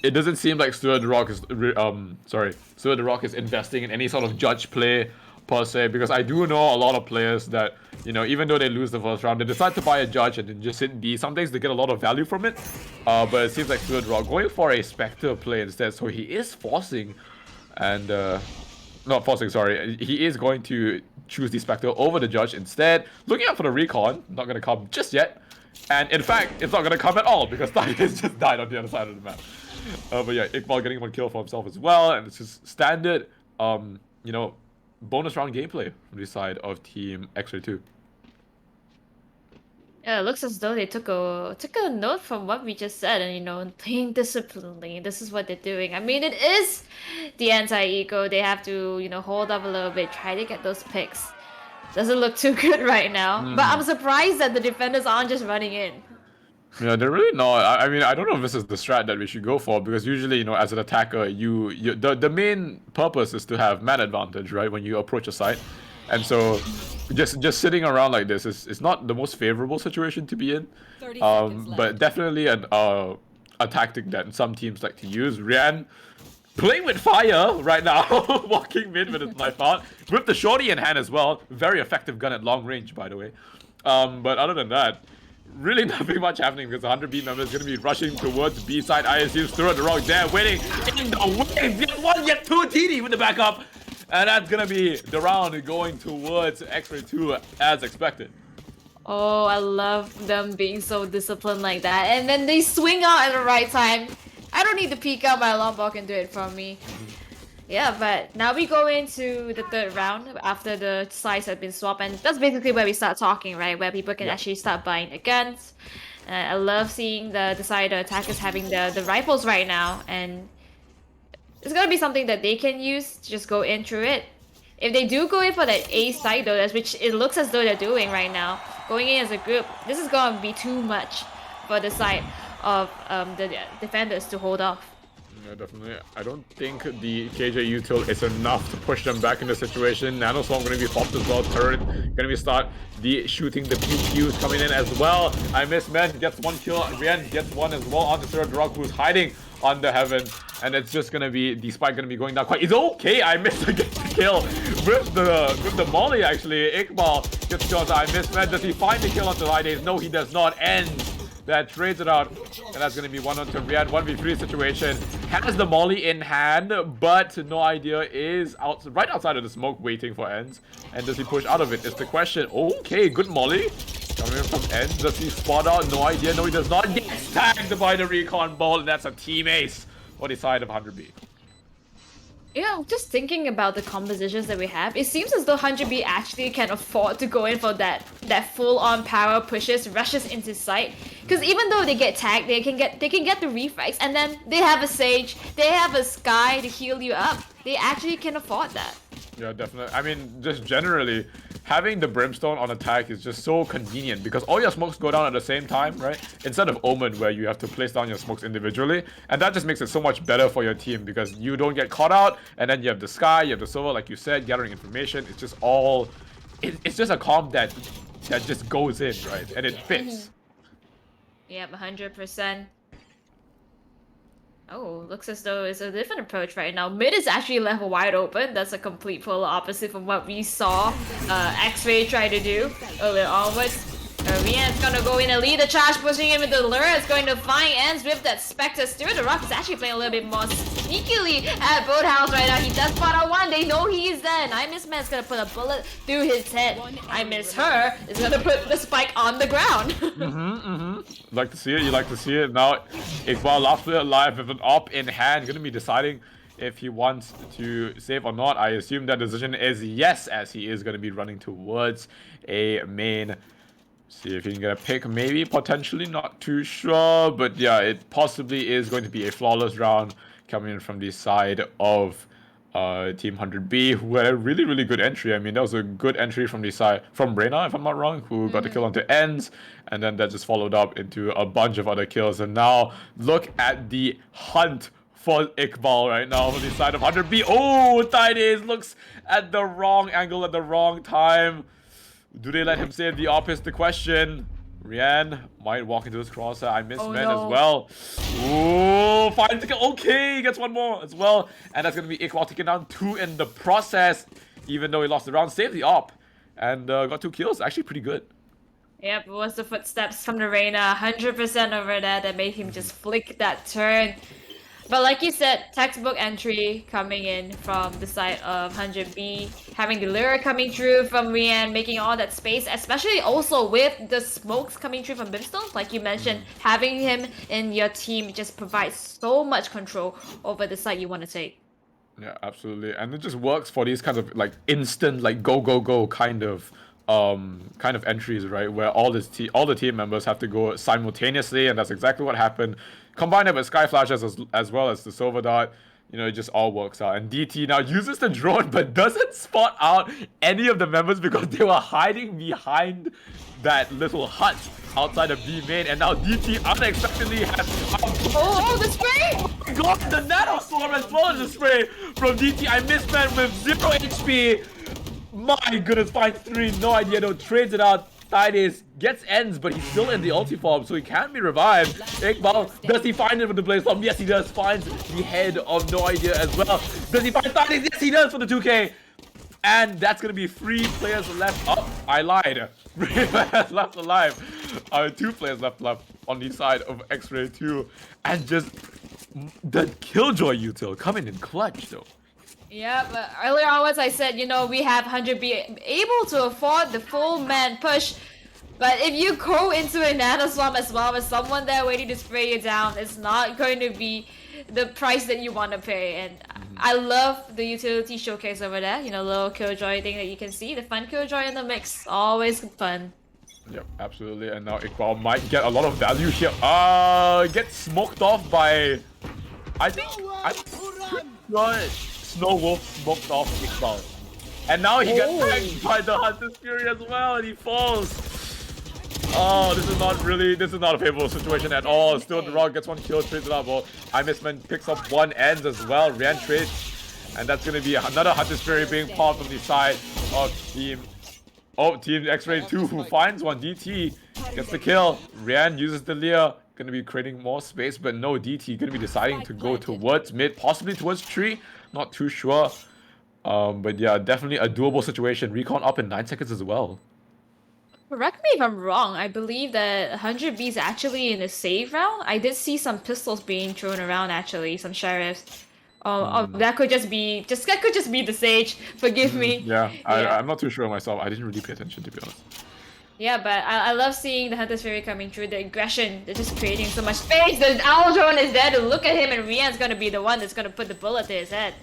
It doesn't seem like Stuart the Rock is Stuart the Rock is investing in any sort of judge play per se, because I do know a lot of players that, you know, even though they lose the first round, they decide to buy a judge and then just sit D. Sometimes they get a lot of value from it, but it seems like Stuart the Rock going for a Spectre play instead. So he is forcing, and not forcing. Sorry, he is going to choose the Spectre over the judge instead. Looking out for the recon, not going to come just yet. And in fact, it's not going to come at all because Thydis just died on the other side of the map. But yeah, Iqbal getting one kill for himself as well. And it's just standard, you know, bonus round gameplay from the side of Team X-Ray 2. Yeah, it looks as though they took a note from what we just said, and, you know, playing disciplinedly. This is what they're doing. I mean, it is the anti-eco. They have to, you know, hold up a little bit, try to get those picks. Doesn't look too good right now. But I'm surprised that the defenders aren't just running in. Yeah, they're really not. I mean, I don't know if this is the strat that we should go for, because usually, you know, as an attacker, the main purpose is to have man advantage, right, when you approach a site. And so just sitting around like this is not the most favorable situation to be in. But definitely a tactic that some teams like to use. Rian playing with fire right now, walking mid with his knife out, with the shorty in hand as well. Very effective gun at long range, by the way. But other than that, really nothing much happening because the 100B member is going to be rushing towards B side. ISU's through the rock there, waiting in the wave. Get one, get two, TD with the backup. And that's going to be the round going towards X-Ray 2 as expected. Oh, I love them being so disciplined like that. And then they swing out at the right time. I don't need to peek out, my alarm ball can do it for me. Yeah, but now we go into the third round after the sides have been swapped, and that's basically where we start talking, right? Where people can actually start buying the guns. I love seeing the side attackers having the rifles right now, and it's gonna be something that they can use to just go in through it. If they do go in for that A side though, which it looks as though they're doing right now, going in as a group, this is gonna be too much for the side of the defenders to hold off. Yeah, definitely. I don't think the KJ util is enough to push them back in the situation. Nanoswarm going to be popped as well. Turret going to be start the shooting the PQs coming in as well. I miss Man gets one kill. Rian gets one as well on the third rock who's hiding on the heaven. And it's just going to be the spike going to be going down quite. It's okay. I missed to get the kill with the molly actually. Iqbal gets killed. I miss Man. Does he find the kill on the Lidays? No, he does not. Ends. That trades it out, and that's going to be 1-on to Riyadh, 1v3 situation. Has the molly in hand, but no idea is right outside of the smoke waiting for Ends. And does he push out of it? Is the question. Okay, good molly. Coming in from Ends. Does he spot out? No idea. No, he does not. Gets tagged by the recon ball, and that's a team ace on the side of 100B. You know, just thinking about the compositions that we have, it seems as though 100B actually can afford to go in for that full-on power pushes, rushes into sight. Because even though they get tagged, they can get the refrags, and then they have a Sage, they have a Sky to heal you up. They actually can afford that. Yeah, definitely. I mean, just generally, having the Brimstone on attack is just so convenient because all your smokes go down at the same time, right? Instead of Omen, where you have to place down your smokes individually. And that just makes it so much better for your team because you don't get caught out. And then you have the Sky, you have the Silver, like you said, gathering information. It's just all... It's just a comp that just goes in, right? And it fits. Yep, 100%. Oh, looks as though it's a different approach right now. Mid is actually left wide open. That's a complete polar opposite from what we saw X-Ray try to do earlier onwards. Rian's gonna go in and lead the charge, pushing in with the lure. It's going to find Ends with that Spectre. Stuart the Rock is actually playing a little bit more sneakily at Boathouse right now. He does spot out one. They know he's there. I Miss Man's gonna put a bullet through his head. I Miss Her is gonna put the spike on the ground. Like to see it, you like to see it. Now, Iqbal last player alive with an op in hand, gonna be deciding if he wants to save or not. I assume that decision is yes, as he is gonna be running towards a main. See if he can get a pick, maybe, potentially, not too sure. But yeah, it possibly is going to be a flawless round coming in from the side of Team 100B, who had a really, really good entry. I mean, that was a good entry from the side, from Reyna, if I'm not wrong, who got the kill onto Ends. And then that just followed up into a bunch of other kills. And now, look at the hunt for Iqbal right now on the side of 100B. Oh, Tidays looks at the wrong angle at the wrong time. Do they let him save the op is the question. Rian might walk into this crosser. I miss Men as well. Ooh, finds the kill. Okay, he gets one more as well. And that's going to be Iqbal taking down 2 in the process. Even though he lost the round, saved the op. And got 2 kills. Actually pretty good. Yep, it was the footsteps from the Reyna. 100% over there that made him just flick that turn. But like you said, textbook entry coming in from the side of 100B, having the lure coming through from Rian, making all that space, especially also with the smokes coming through from Brimstone. Like you mentioned, having him in your team just provides so much control over the side you want to take. Yeah, absolutely. And it just works for these kinds of like instant, like go kind of entries, right? Where all the team members have to go simultaneously, and that's exactly what happened. Combine it with Sky Flashes as well as the Silver Dart, you know, it just all works out. And DT now uses the drone but doesn't spot out any of the members because they were hiding behind that little hut outside of B main, and now DT unexpectedly has oh, the spray! Got the Nano Storm as well as the spray from DT. I missed Man with 0 HP. My goodness, finds 3, no idea though, trades it out. Tidis gets ends, but he's still in the ulti form, so he can be revived. Iqbal, does he find it with the blaze bomb? Yes, he does. Finds the head of No Idea as well. Does he find Tidis? Yes, he does for the 2k. And that's going to be 3 players left. Oh, I lied. 3 players left alive. 2 players left on the side of X-Ray 2. And just the Killjoy util coming in clutch, though. Yeah, but earlier onwards I said, you know, we have 100B able to afford the full man push. But if you go into a nano swarm as well with someone there waiting to spray you down, it's not going to be the price that you want to pay. And I love the utility showcase over there. You know, little Killjoy thing that you can see. The fun Killjoy in the mix. Always fun. Yep, absolutely. And now Iqbal might get a lot of value here. Gets smoked off by... I think Snow Wolf smoked off Iqbal. And now he gets tagged by the Hunter's Fury as well, and he falls. Oh, this is not a favorable situation at all. Still the Rock gets 1 kill, trades it out. Well, Imisman picks up 1 ends as well. Rian trades. And that's gonna be another Hunter's Fury being popped from the side of team. Oh, Team X-Ray 2 who finds 1 DT. Gets the kill. Rian uses the Leer. Gonna be creating more space, but no DT. Gonna be deciding to go towards mid, possibly towards tree. Not too sure. But yeah, definitely a doable situation. Recon up in 9 seconds as well. Correct me if I'm wrong. I believe that 100B is actually in the save round. I did see some pistols being thrown around actually, some sheriffs. Oh, that could just be the Sage. Forgive me. Yeah, I'm not too sure myself. I didn't really pay attention, to be honest. Yeah, but I love seeing the Hunter's Fury coming through, the aggression. They're just creating so much space. The Owl Drone is there to look at him, and Rian's gonna be the one that's gonna put the bullet to his head.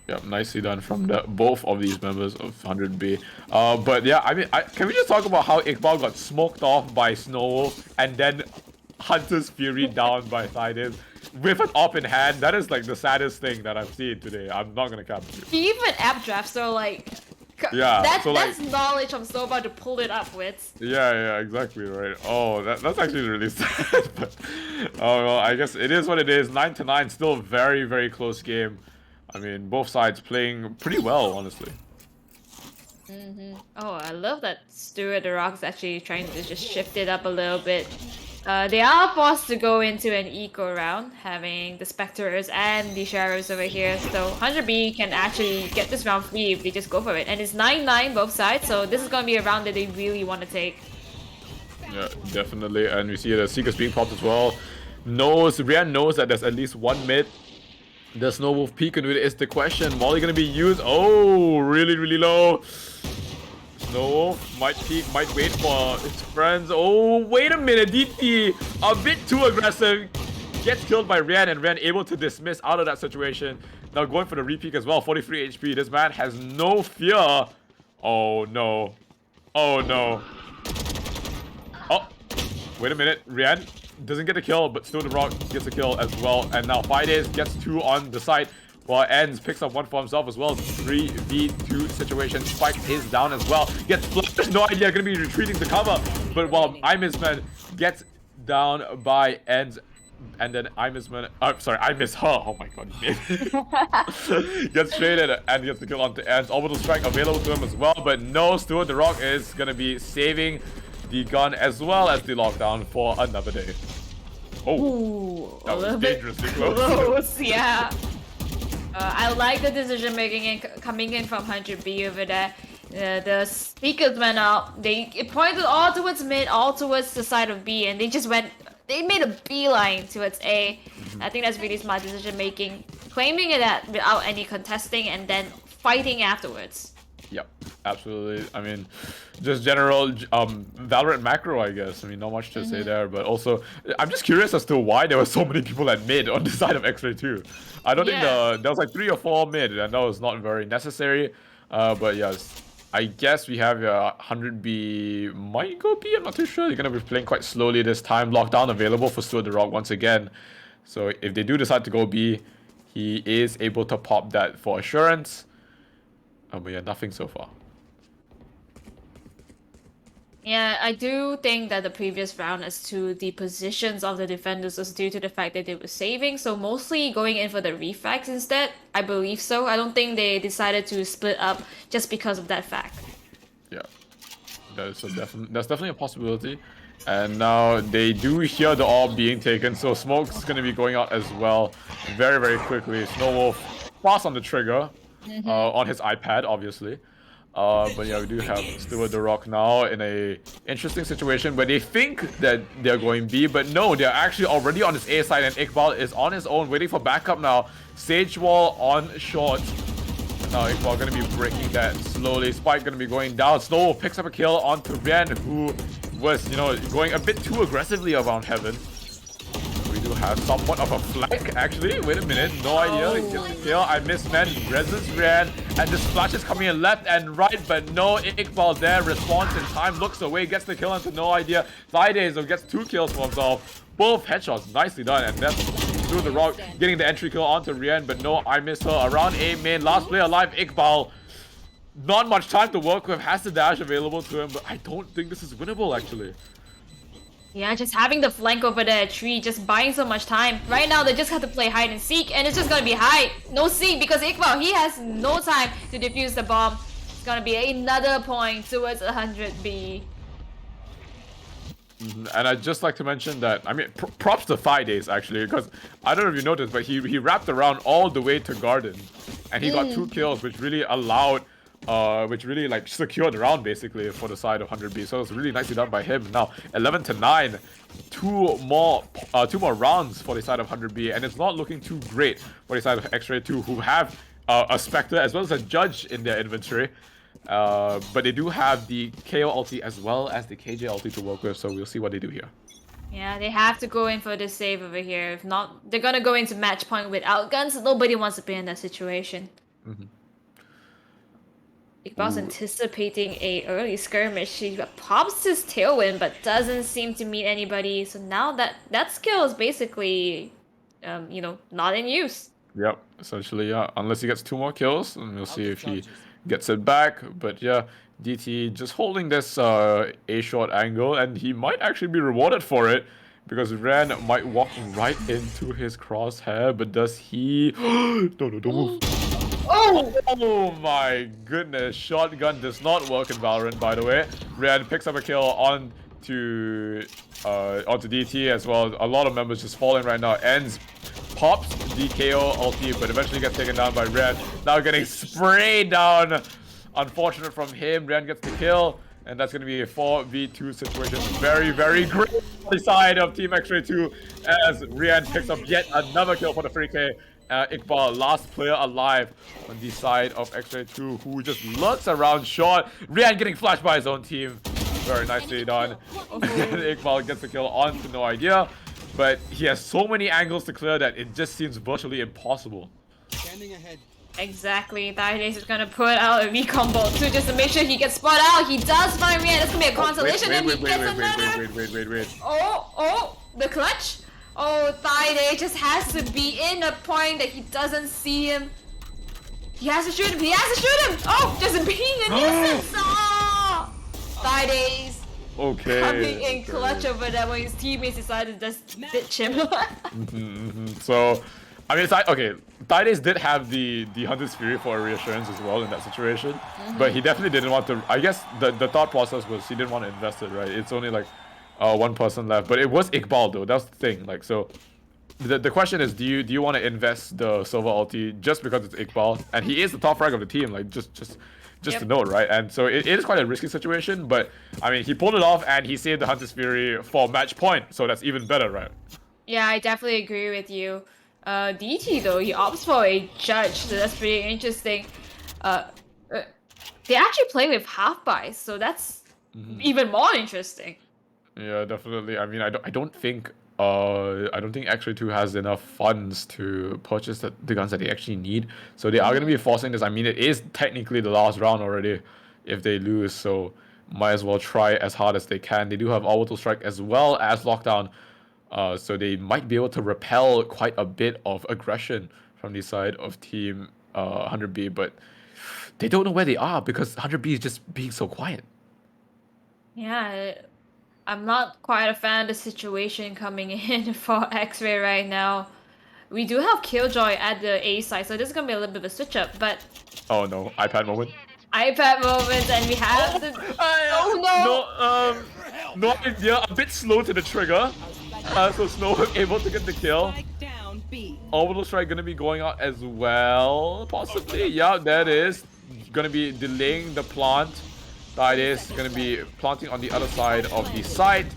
Yep, nicely done from both of these members of 100B. But yeah, I mean, can we just talk about how Iqbal got smoked off by Snowwolf and then Hunter's Fury down by Tidis with an op in hand? That is like the saddest thing that I've seen today. I'm not gonna cap you. He even app draft, so like... Yeah, that's knowledge I'm so about to pull it up with. Yeah, exactly, right. Oh, that's actually really sad. But, oh, well, I guess it is what it is. 9-9, still very, very close game. I mean, both sides playing pretty well, honestly. Oh, I love that Stuart the Rock's actually trying to just shift it up a little bit. They are forced to go into an eco round, having the Spectres and the Sheriffs over here. So 100B can actually get this round free if they just go for it. And it's 9-9 both sides, so this is going to be a round that they really want to take. Yeah, definitely. And we see the Seekers being popped as well. Rian knows that there's at least 1 mid. The Snowwolf peek into it is the question. Molly gonna be used. Oh, really, really low. Snowwolf might peek, might wait for his friends. Oh, wait a minute. DT a bit too aggressive. Gets killed by Rian, and Rian able to dismiss out of that situation. Now going for the re-peek as well. 43 HP. This man has no fear. Oh, no. Oh, no. Oh, wait a minute. Rian doesn't get the kill, but still the Rock gets the kill as well. And now Fides gets 2 on the side, while Ends picks up 1 for himself as well. 3v2 situation. Spike is down as well. Gets flushed. No idea. Gonna be retreating to cover. But while Imisman gets down by Ends, and then I miss her. Oh my god, gets traded and gets the kill onto Ends. Orbital strike available to him as well, but no, Stuart the Rock is gonna be saving the gun as well as the lockdown for another day. Oh, that was dangerously close. Yeah. I like the decision making coming in from 100B over there. The Seekers went out. They pointed all towards mid, all towards the side of B, and they just went. They made a beeline towards A. I think that's really smart decision making, claiming it without any contesting and then fighting afterwards. Yep, absolutely. I mean, just general Valorant macro, I guess. I mean, not much to say there, but also, I'm just curious as to why there were so many people at mid on the side of X-Ray 2. I don't think there was like 3 or 4 mid, and that was not very necessary. But yes, I guess we have 100B might go B. I'm not too sure. They're gonna be playing quite slowly this time. Lockdown available for Stuart the Rock once again. So if they do decide to go B, he is able to pop that for assurance. But yeah, nothing so far. Yeah, I do think that the previous round as to the positions of the defenders was due to the fact that they were saving. So mostly going in for the refrags instead. I believe so. I don't think they decided to split up just because of that fact. Yeah. That's definitely a possibility. And now they do hear the orb being taken, so Smoke's gonna be going out as well very, very quickly. Snowwolf fast on the trigger, on his iPad, obviously. But yeah, we do have Stewart the Rock now in a interesting situation where they think that they're going B, but no, they're actually already on his A side, and Iqbal is on his own, waiting for backup now. Sage Wall on short. Now Iqbal gonna be breaking that slowly. Spike gonna be going down. Snow picks up a kill onto Rian, who was, going a bit too aggressively around Heaven. We do have somewhat of a flank, actually. Wait a minute, no idea. He gets the kill. I miss man. Resist Rian, and the splash is coming in left and right, but no Iqbal there. Responds in time, looks away, gets the kill onto no idea. Thidays gets 2 kills for himself. Both headshots, nicely done, and that's through the rock, getting the entry kill onto Rian, but no, I miss her. Around A main, last player alive, Iqbal. Not much time to work with, has the dash available to him, but I don't think this is winnable, actually. Yeah, just having the flank over the tree, just buying so much time. Right now, they just have to play hide and seek, and it's just gonna be hide. No seek, because Iqbal, he has no time to defuse the bomb. It's gonna be another point towards 100B. And I'd just like to mention that, I mean, props to Thidays, actually, because I don't know if you noticed, but he wrapped around all the way to Garden, and he got 2 kills, which really allowed, like secured the round basically for the side of 100B. So it was really nicely done by him. Now 11-9, two more rounds for the side of 100B, and it's not looking too great for the side of X-Ray 2, who have a Spectre as well as a Judge in their inventory. But they do have the KO ulti as well as the KJ ulti to work with, so we'll see what they do here. Yeah, they have to go in for the save over here. If not, they're gonna go into match point without guns. Nobody wants to be in that situation. Iqbal's anticipating a early skirmish. He pops his tailwind, but doesn't seem to meet anybody. So now that skill is basically, not in use. Yep, essentially, yeah. Unless he gets 2 more kills, and we'll see if he gets it back. But yeah, DT just holding this A short angle, and he might actually be rewarded for it, because Ran might walk right into his crosshair. But does he? No, don't move. Oh my goodness, shotgun does not work in Valorant, by the way. Ran picks up a kill onto DT as well. A lot of members just falling right now. Ends pops the KO ulti, but eventually gets taken down by Ren. Now getting sprayed down. Unfortunate from him. Ren gets the kill, and that's going to be a 4v2 situation. Very, very great on the side of Team X-Ray 2 as Rian picks up yet another kill for the 3K. Iqbal, last player alive on the side of X-Ray 2, who just lurks around short. Rian getting flashed by his own team. Very nicely done. Iqbal gets the kill onto no idea. But he has so many angles to clear that it just seems virtually impossible. Standing ahead. Exactly. Thidays is gonna put out a recombo too, just to make sure he gets spot out. He does find Rian. That's gonna be a consolation, and he gets another. Wait. Oh, the clutch. Oh, Thidays just has to be in a point that he doesn't see him. He has to shoot him. Oh, just being a nuisance. Oh, Thidays. Okay. Coming in clutch over there when his teammates decided to just ditch him. So, I mean, Thidays did have the Hunter's Fury for a reassurance as well in that situation, but he definitely didn't want to. I guess the thought process was he didn't want to invest it, right? It's only like 1 person left, but it was Iqbal though. That's the thing. Like, so the question is, do you want to invest the silver ulti just because it's Iqbal, and he is the top frag of the team? Like, just to note, right? And so it is quite a risky situation, but I mean, he pulled it off and he saved the Hunter's Fury for match point, so that's even better, right? Yeah, I definitely agree with you. DT though, he opts for a judge, so that's pretty interesting. They actually play with half buys, so that's even more interesting. Yeah, definitely. I mean, I don't think X-Ray 2 has enough funds to purchase the guns that they actually need. So they are going to be forcing this. I mean, it is technically the last round already if they lose, so might as well try as hard as they can. They do have orbital strike as well as lockdown, so they might be able to repel quite a bit of aggression from the side of Team 100B, but they don't know where they are because 100B is just being so quiet. Yeah, I'm not quite a fan of the situation coming in for X-Ray right now. We do have Killjoy at the A side, so this is gonna be a little bit of a switch up, but... Oh no, iPad moment. iPad moments, and we have the. Oh no! No idea. A bit slow to the trigger. So Snow able to get the kill. Orbital strike gonna be going out as well, possibly. Yeah, that is gonna be delaying the plant. That is gonna be planting on the other side of the site.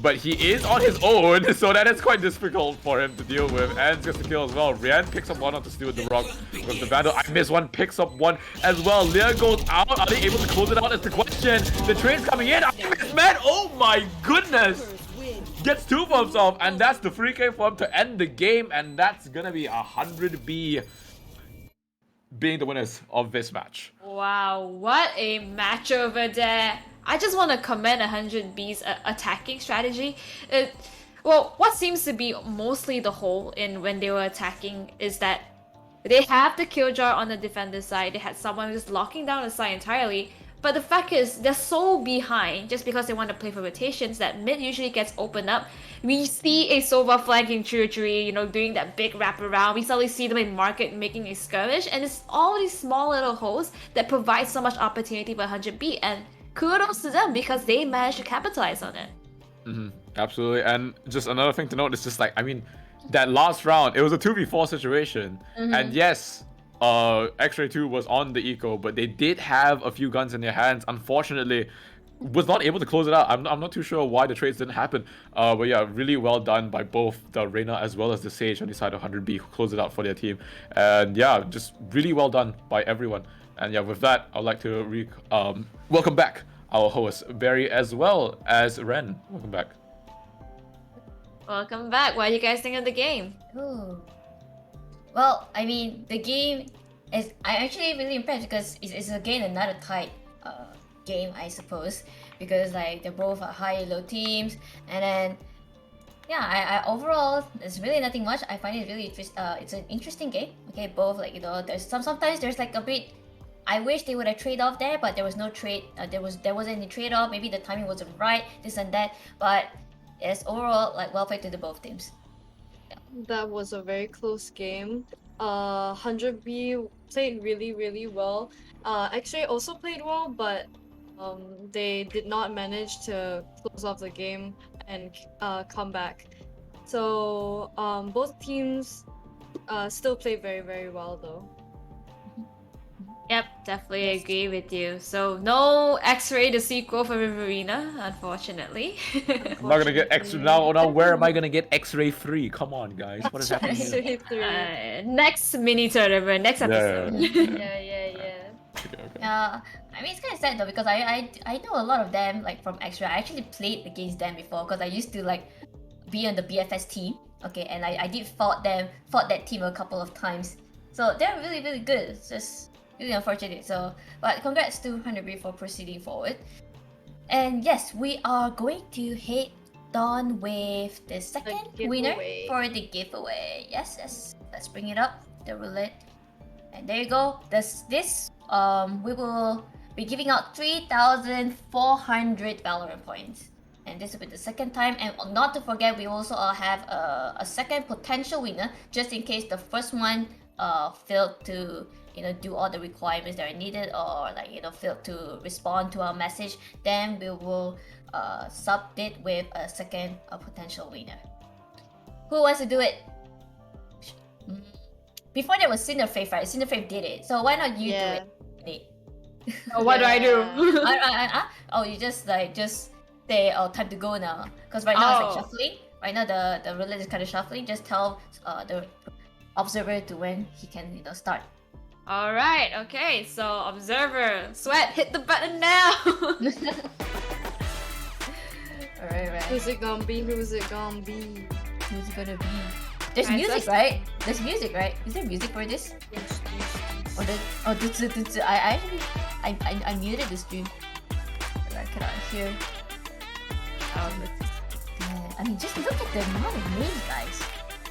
But he is on his own, so that is quite difficult for him to deal with. And gets the kill as well. Rian picks up one on to steal with the rock with the Vandal. I miss one, picks up one as well. Leah goes out. Are they able to close it out? That's the question. The trade's coming in. I miss, man. Oh my goodness. Gets two for himself, and that's the free K for him to end the game. And that's gonna be 100B being the winners of this match. Wow, what a match over there. I just want to commend 100B's attacking strategy. Well, what seems to be mostly the hole in when they were attacking is that they have the kill jar on the defender side. They had someone just locking down the side entirely. But the fact is, they're so behind just because they want to play for rotations that mid usually gets opened up. We see a Sova flanking Treachery, doing that big wraparound. We suddenly see them in market making a skirmish, and it's all these small little holes that provide so much opportunity for 100B, and kudos to them because they managed to capitalize on it. Absolutely. And just another thing to note is just like, I mean, that last round, it was a 2v4 situation. And yes, X-Ray 2 was on the eco, but they did have a few guns in their hands. Unfortunately, was not able to close it out. I'm not too sure why the trades didn't happen. But yeah, really well done by both the Reyna as well as the Sage on the side of 100B who closed it out for their team. And yeah, just really well done by everyone. And yeah, with that, I'd like to welcome back our host, Berry, as well as Ren. Welcome back. Welcome back. What do you guys think of the game? Ooh. Well, I mean, the game is... I'm actually really impressed because it's again another tight game, I suppose. Because like they're both high low teams, and then yeah, I overall there's really nothing much. I find it really it's an interesting game. Okay, both like there's sometimes there's like a bit. I wish they would have trade off there, but there was no trade. There wasn't any trade off. Maybe the timing wasn't right. This and that, but yes, overall like well played to the both teams. That was a very close game. 100B played really, really well. X-Ray also played well, but they did not manage to close off the game and come back. So both teams still played very, very well though. Yep, definitely agree with you. So no X-Ray the sequel for Riverina, unfortunately. I'm not gonna get X-Ray now. Where am I gonna get X-Ray 3? Come on, guys. What is happening here? Next mini tournament, next episode. Yeah. Okay. I mean it's kind of sad though because I know a lot of them like from X-Ray. I actually played against them before because I used to like be on the BFS team. Okay, and I did fought that team a couple of times. So they're really, really good. It's just really unfortunate. So, but congrats to 100B for proceeding forward. And yes, we are going to head on with the second winner for the giveaway. Yes, let's bring it up, the roulette. And there you go. We will be giving out 3,400 Valorant points. And this will be the second time. And not to forget, we also have a second potential winner just in case the first one failed to do all the requirements that are needed, or like failed to respond to our message. Then we will sub it with a second potential winner. Who wants to do it? Before there was Cinderfaith, right? Cinderfaith did it, so why not you do it, Nate? Oh, what do I do? Oh, you just say, oh, time to go now. Because right now it's like shuffling. Right now the roulette is kind of shuffling. Just tell the observer to when he can start. All right. Okay. So observer, Sweat, hit the button now. All right. Who's it gonna be? Who's it gonna be? Who's it gonna be? There's music, right? There's music, right? Is there music for this? Yes. I muted the stream. But I cannot hear. I mean, just look at the amount of names, guys.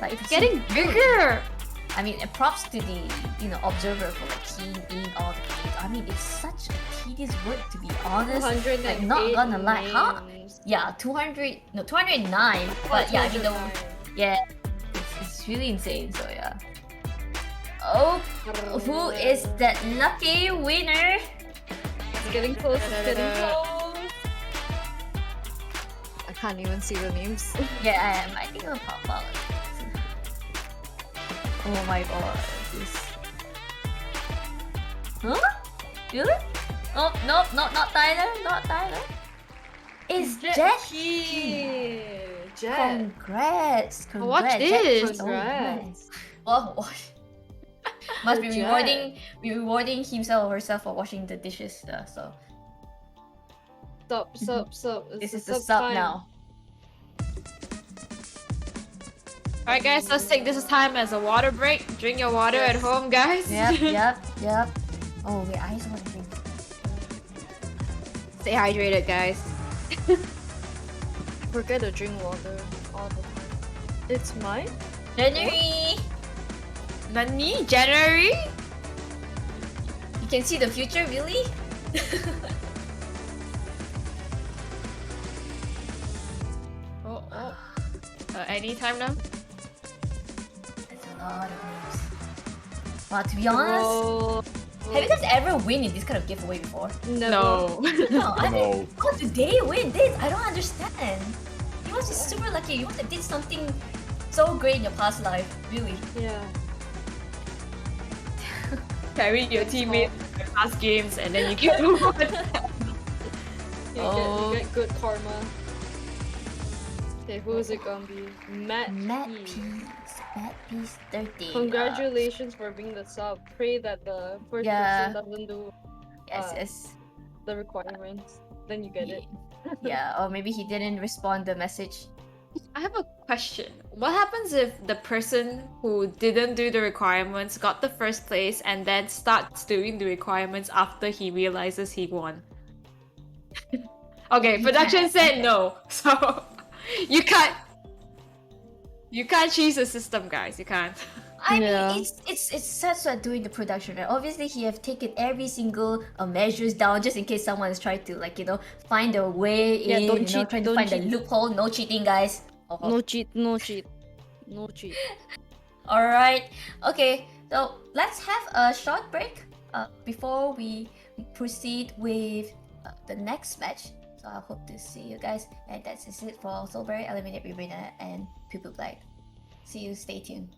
Like It's getting bigger. I mean, and props to the observer for like keying in all the names. I mean, it's such a tedious work, to be honest. Like, not gonna lie, huh? Yeah, 209. But yeah, I mean, it's really insane. So yeah. Oh, who is that lucky winner? getting close. It's getting close. I can't even see the names. Yeah, I think it'll pop out. Oh my god. This. Huh? Really? Oh, no, not Tyler. Not Tyler. It's Jet. Jet. Congrats. Watch Jet. this. So Congrats. nice. Oh, watch. Must be Jet. rewarding himself or herself for washing the dishes. So Sup. this is It's the sub time. now. Alright guys, let's take this time as a water break. Drink your water at home, guys. Yep. Oh wait, I just want to drink. Stay hydrated, guys. Forget to drink water all the time. It's mine? January. Nani? January? You can see the future, really? Oh. Anytime now? That's a lot of names. Well, to be honest, Oh, have you guys ever win in this kind of giveaway before? never. No. No, I mean, No. how do they win this? I don't understand. You must be super lucky. You must have did something so great in your past life, really. Yeah. Carry your teammate in past games and then you get one. You get good karma. Okay, who is it gonna be? Matt P. Matt Peace 30. Congratulations for being the sub. Pray that the first Yeah. person doesn't do Yes. the requirements. Then you get it. Yeah, or maybe he didn't respond the message. I have a question. What happens if the person who didn't do the requirements got the first place and then starts doing the requirements after he realizes he won? Okay, production said no. So you can't cheese the system, guys. You can't. I Yeah. mean, it's such at doing the production, right? Obviously, he have taken every single measures down just in case someone is trying to find a way Yeah, in, don't cheat, trying to don't find the cheat. loophole. No cheating, guys. No cheat. All right. Okay. So let's have a short break before we proceed with the next match. So I hope to see you guys, and that's it for Soulberry, Eliminate, Ribena, and Pupil Black. See you. Stay tuned.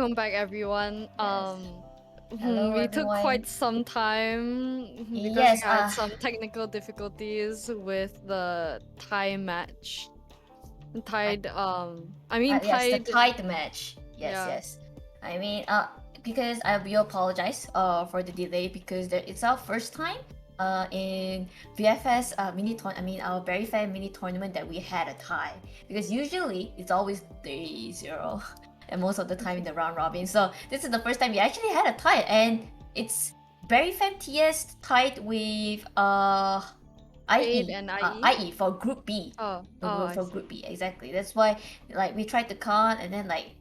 welcome back everyone. Hello, We took quite everyone. some time because Yes, we had some technical difficulties with the Thai match. Tied, yes, the tied. tied match. Yes, Yeah. yes. I mean, because we apologize for the delay because it's our first time in VFS mini tournament. I mean, our BerryFam mini tournament that we had a tie, because usually it's always day 0 and most of the time in the round robin. So this is the first time we actually had a tie, and it's BerryFamTS tied with IE, Jade and IE for Group B. Oh, For I Group see. B, exactly. That's why, like, we tried to count, and then like,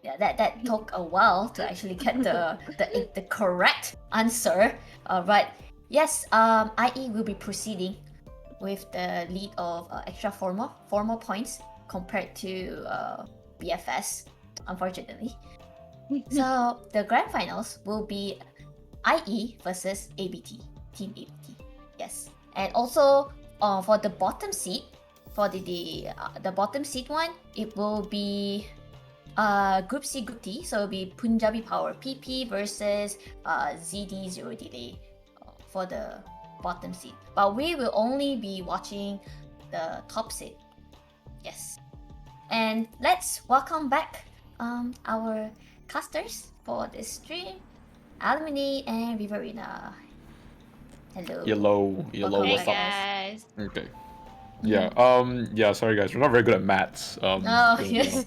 yeah, that took a while to actually get the correct answer. But yes, IE will be proceeding with the lead of extra formal points compared to BFS, unfortunately. So the grand finals will be IE versus ABT, Team ABT. Yes, and also for the bottom seat, for the bottom seat one, it will be Group C, Group D. So it'll be Punjabi Power PP versus ZD Zero Delay for the bottom seat. But we will only be watching the top seat. Yes, and let's welcome back our casters for this stream, Eliminate and Riverina. Hello. Yellow, Welcome what's back, up? guys. Okay. Yeah. Yeah. Sorry, guys. We're not very good at maths. Oh, so, yes.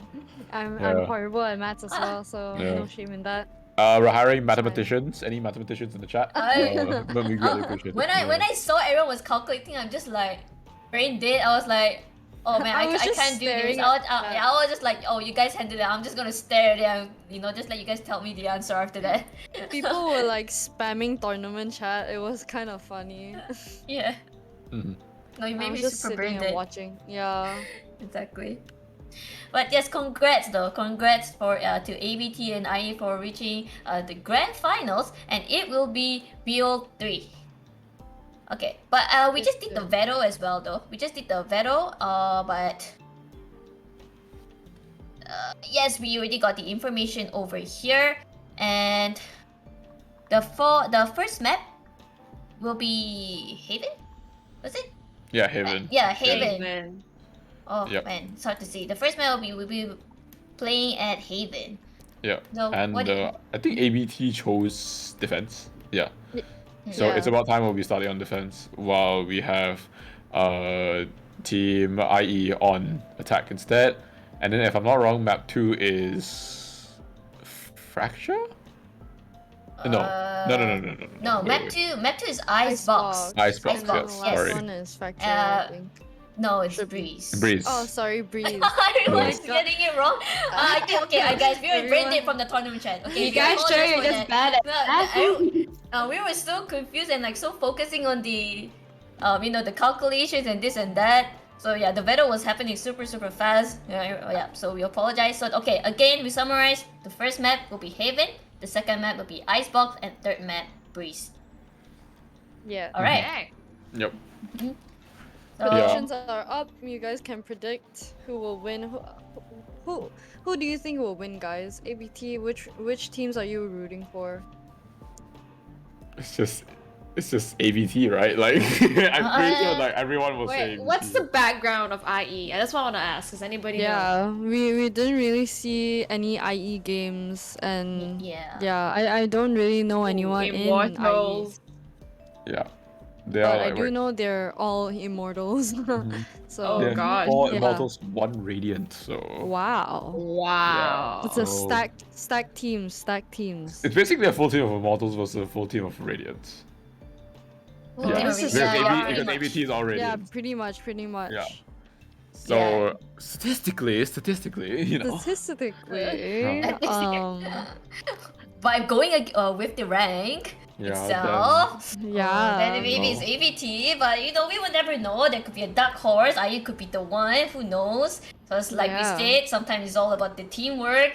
I'm Yeah. horrible at maths as well, so Yeah. no shame in that. We're hiring mathematicians. Any mathematicians in the chat? But we greatly appreciate when it. I saw everyone was calculating, I'm just like brain dead. I was like, oh man, I I was just can't do this. staring I was just like, oh, you guys handle it. I'm just gonna stare at it and, just let you guys tell me the answer after that. People were like spamming tournament chat. It was kind of funny. Yeah. Mhm. No, you I made was me just super sitting brain and dead. watching. Yeah. Exactly. But yes, congrats though. Congrats for to ABT and IE for reaching the grand finals, and it will be BO3. Okay, but we just did the veto as well though. We just did the veto, but yes, we already got the information over here, and the first map will be Haven. Was it? Yeah, Haven. Yeah, Haven. Haven. Oh Yep. man, it's hard to see. The first map will be playing at Haven. Yeah. So And what? I think ABT chose defense. Yeah. Y- So Yeah. it's about time we'll be starting on defense while we have team IE on attack instead. And then if I'm not wrong, map 2 is fracture? No, Map two is Icebox. Icebox, And then yes, the last sorry. one is fracture, I think. No, it's Should be. Breeze. Breeze. Oh, sorry, Breeze. I was Yes. getting it wrong. I think okay, guys, we were brain Everyone- dead from the tournament chat. Okay, You guys sure apologize you're for just that. bad at We were so confused and like so focusing on the, the calculations and this and that. So yeah, the battle was happening super fast. Yeah, so we apologize. So okay, again we summarize. The first map will be Haven. The second map will be Icebox, and third map Breeze. Yeah. All right. Okay. Yep. So, Predictions are up. You guys can predict who will win. Who do you think will win, guys? ABT. Which teams are you rooting for? It's just ABT, right? Like I'm pretty sure like everyone will say Wait, ABT. what's the background of IE? That's what I want to ask. Does anybody know? Yeah, we didn't really see any IE games, and yeah. I don't really know anyone in IE. Immortals. Yeah. They But are I like do know they're all immortals. So Oh, they're gosh. 4 Yeah. immortals, 1 radiant, so wow. Wow. It's a So- stacked teams. it's basically a full team of immortals versus a full team of radiants. Full Yeah, team of This is- because yeah, because pretty ABT is all Yeah, radiant. pretty much. Yeah. So statistically, you know. Statistically, By going with the rank Yeah, itself, yeah. then maybe it's ABT, but we would never know. There could be a dark horse. IU could be the one. Who knows? So it's like we Yeah. said, sometimes it's all about the teamwork.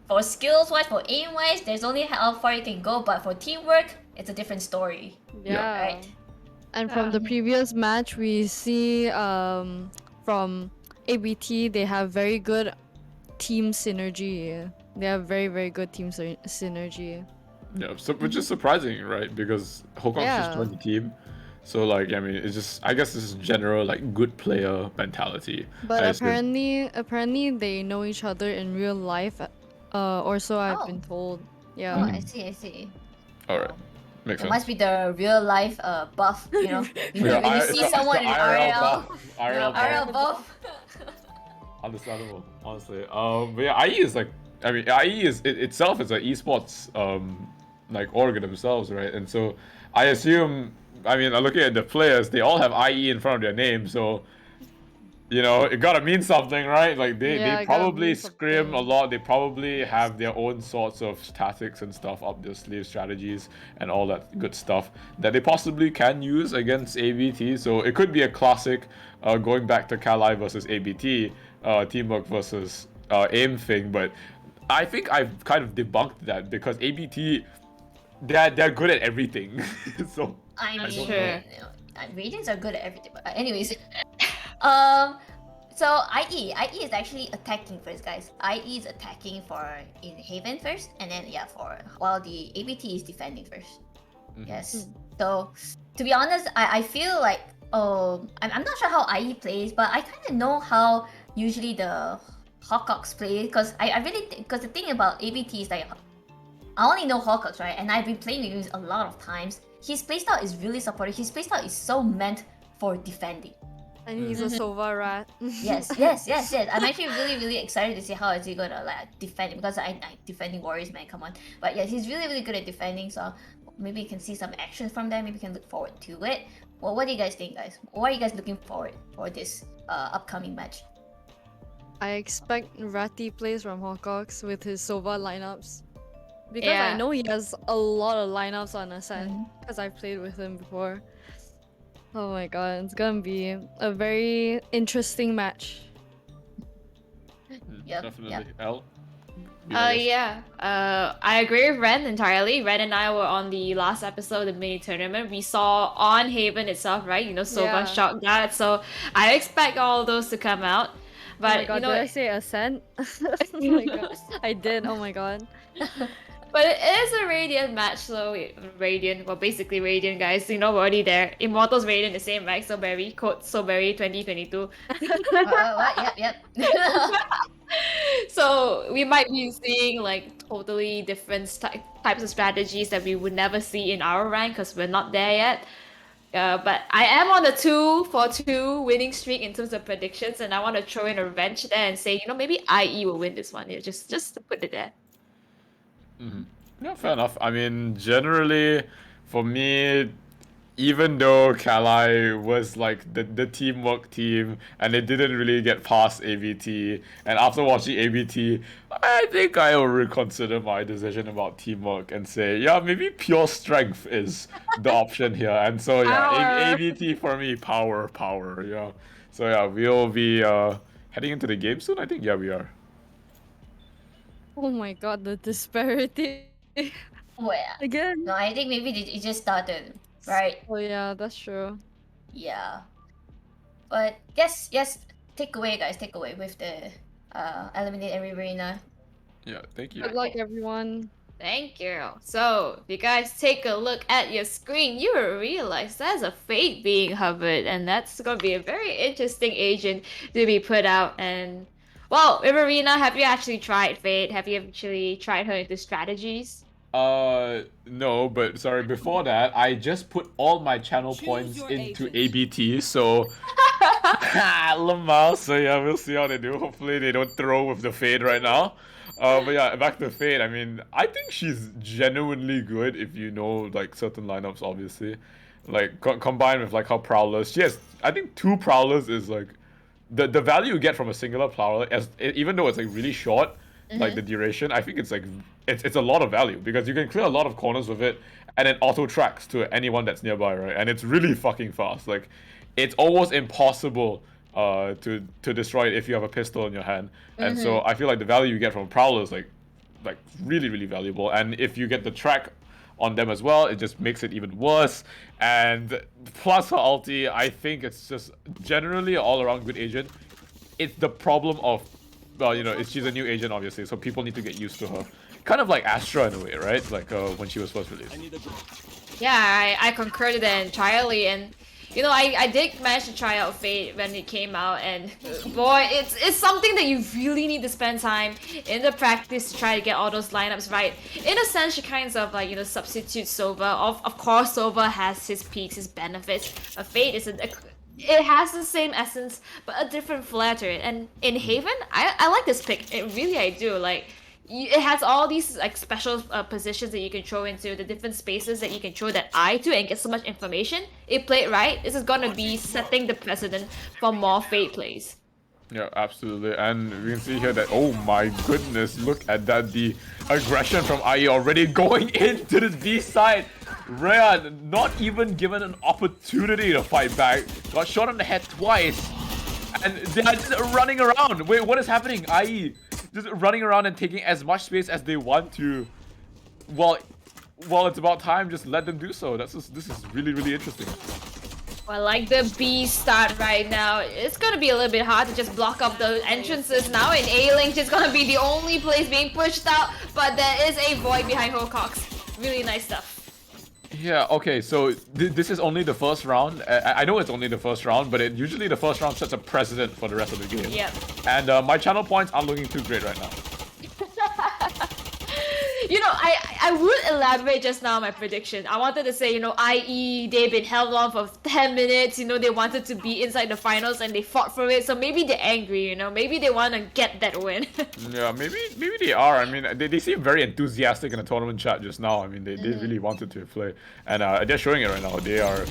For skills wise, for aim wise, there's only how far you can go. But for teamwork, it's a different story. Yeah. Right. And from the previous match, we see from ABT they have very good team synergy. They have very, very good team synergy. Yeah, so, which is surprising, right? Because Hokong's just Yeah. joined the team. So like, I mean, it's just, I guess this is general like good player mentality. But I assume. apparently they know each other in real life, or so I've Oh. been told. Oh, Yeah. I see, I see. All right, Oh. makes It sense. must be the real life buff, you know? Yeah, When you it's see the someone in IRL RL, buff. IRL RL buff. buff. Understandable, honestly. But yeah, IE is like, I mean, IE is itself is an esports like organ themselves, right? And so I assume, I mean, looking at the players, they all have IE in front of their name, so you know, it gotta mean something, right? Like they Yeah, it gotta probably mean scrim a something. lot. They probably have their own sorts of tactics and stuff up their sleeve, strategies and all that good stuff that they possibly can use against ABT. So it could be a classic, going back to Kali versus ABT, teamwork versus aim thing. But I think I've kind of debunked that because ABT, they're good at everything. So I I mean, don't Sure. know. you know, Radiants are good at everything. But anyways, um, so IE is actually attacking first, guys. IE is attacking for in Haven first, and then yeah, for while the ABT is defending 1st. Yes. So to be honest, I feel like I'm not sure how IE plays, but I kind of know how usually the Hawkox play because I really because the thing about ABT is like I only know Hawkox, right? And I've been playing with him a lot of times. His playstyle is really supportive. His playstyle is so meant for defending. And he's a Sova rat. Yes. I'm actually really excited to see how is he gonna like defend because I defending warriors, man. Come on. But yeah, he's really good at defending. So maybe you can see some action from there. Maybe you can look forward to it. Well, what do you guys think, guys? What are you guys looking forward for this upcoming match? I expect Ratty plays from Hawkox with his Sova lineups. Because I Yeah. know he has a lot of lineups on Ascent. Mhm. Because I've played with him before. Oh my god, it's gonna be a very interesting match. Yep. Definitely. L. You know, yes. Yeah. I agree with Ren entirely. Ren and I were on the last episode of the mini tournament. We saw on Haven itself, right? You know, Sova Yeah. shot that. So I expect all those to come out. But Oh my god, you know, did I say Ascent? Oh my god, I did, oh my god. but it is a Radiant match, so Radiant, well, basically Radiant, guys. You know, we're already there. Immortals Radiant the same, right? So Berry, code So Berry 2022. What? Yep. So we might be seeing like totally different types of strategies that we would never see in our rank because we're not there yet. But I am on a 2-for-2 winning streak in terms of predictions, and I want to throw in a wrench there and say, you know, maybe IE will win this one. Yeah, just to put it there. Yeah, fair enough. I mean, generally, for me, even though Kali was like the teamwork team and they didn't really get past ABT, and after watching ABT, I think I will reconsider my decision about teamwork and say, yeah, maybe pure strength is the option here. And so, yeah, Power. ABT for me, power, yeah. So, yeah, we'll be heading into the game soon, I think. Yeah, we are. Oh my god, the disparity. Well, Again. no, I think maybe it just started, right? Oh yeah, that's true. Yeah. But yes, take away, guys. Take away with the eliminate every arena. Yeah, thank you. Good luck, everyone. Thank you. So, if you guys take a look at your screen, you will realize there's a Fate being hovered, and that's going to be a very interesting agent to be put out. And, well, Riverina, have you actually tried Fate? Have you actually tried her into strategies? No, but sorry, before that, I just put all my channel points into ABT, so Lamar, so yeah, we'll see how they do. Hopefully they don't throw with the Fade right now. But yeah, back to Fade, I mean, I think she's genuinely good if you know, like, certain lineups, obviously. Like, combined with, like, her Prowlers. She has, I think 2 Prowlers is, like, the value you get from a singular Prowler, even though it's, like, really short, like, the duration, I think it's, like, it's a lot of value, because you can clear a lot of corners with it, and it auto-tracks to anyone that's nearby, right? And it's really fucking fast. Like, it's almost impossible to destroy it if you have a pistol in your hand. And so I feel like the value you get from Prowler is like really valuable. And if you get the track on them as well, it just makes it even worse. And plus her ulti, I think it's just generally an all-around good agent. It's the problem of well, she's a new agent, obviously, so people need to get used to her. Kind of like Astra in a way, right? Like when she was first released. Yeah, I concurred entirely, and I did manage to try out Fate when it came out, and boy, it's something that you really need to spend time in the practice to try to get all those lineups right. In a sense, you kind of like substitute Sova. Of course, Sova has his peaks, his benefits. But Fate is it has the same essence, but a different flair to it. And in Haven, I like this pick. I do. Like, it has all these like special positions that you can throw into, the different spaces that you can throw that eye to and get so much information. If played right, this is gonna be setting the precedent for more Fate plays. Yeah, absolutely. And we can see here that, oh my goodness, look at that. The aggression from IE already going into this B side. Rhea not even given an opportunity to fight back. Got shot on the head twice. And they are just running around. Wait, what is happening? IE just running around and taking as much space as they want to. Well, it's about time. Just let them do so. This is really, really interesting. Well, like the B start right now, it's gonna be a little bit hard to just block up the entrances now, and A-Link is gonna be the only place being pushed out, but there is a void behind Hocox. Really nice stuff. Yeah, okay, so this is only the first round. I know it's only the first round, but usually the first round sets a precedent for the rest of the game. Yep. And my channel points aren't looking too great right now. I would elaborate just now my prediction. I wanted to say, IE, they've been held on for 10 minutes, they wanted to be inside the finals and they fought for it, so maybe they're angry, maybe they want to get that win. Yeah, maybe they are. I mean, they seem very enthusiastic in the tournament chat just now. I mean, they really wanted to play. And they're showing it right now. They are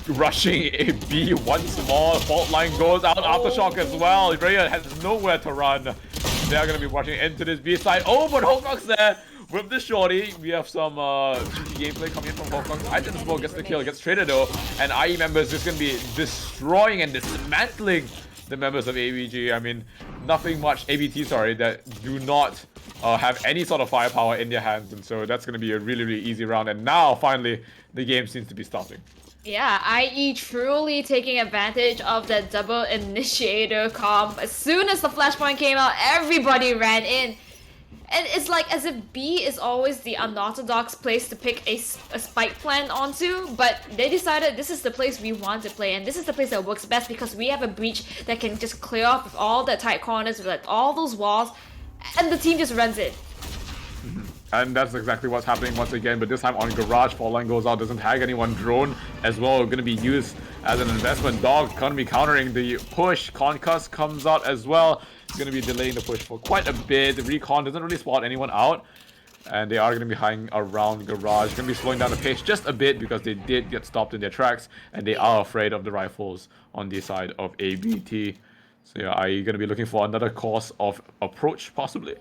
rushing a B. One small fault line goes out. Aftershock as well. Rhea has nowhere to run. They are going to be rushing into this B side. Oh, but Hocox there. With this shorty, we have some GG gameplay coming in from Hocox. I just gets the kill, gets traded though, and IE members just gonna be destroying and dismantling the members of ABG. I mean, nothing much, ABT, sorry, that do not have any sort of firepower in their hands, and so that's gonna be a really, really easy round. And now, finally, the game seems to be starting. Yeah, IE truly taking advantage of that double initiator comp. As soon as the flashpoint came out, everybody ran in. And it's like as if B is always the unorthodox place to pick a spike plan onto, but they decided this is the place we want to play, and this is the place that works best because we have a breach that can just clear off with all the tight corners, with like all those walls, and the team just runs it. And that's exactly what's happening once again, but this time on Garage, fall line goes out, doesn't tag anyone, drone as well, gonna be used as an investment. Dog gonna be countering the push, Concuss comes out as well, gonna be delaying the push for quite a bit. The Recon doesn't really spot anyone out, and they are gonna be hanging around Garage, gonna be slowing down the pace just a bit because they did get stopped in their tracks, and they are afraid of the rifles on the side of ABT. So yeah, are you gonna be looking for another course of approach, possibly?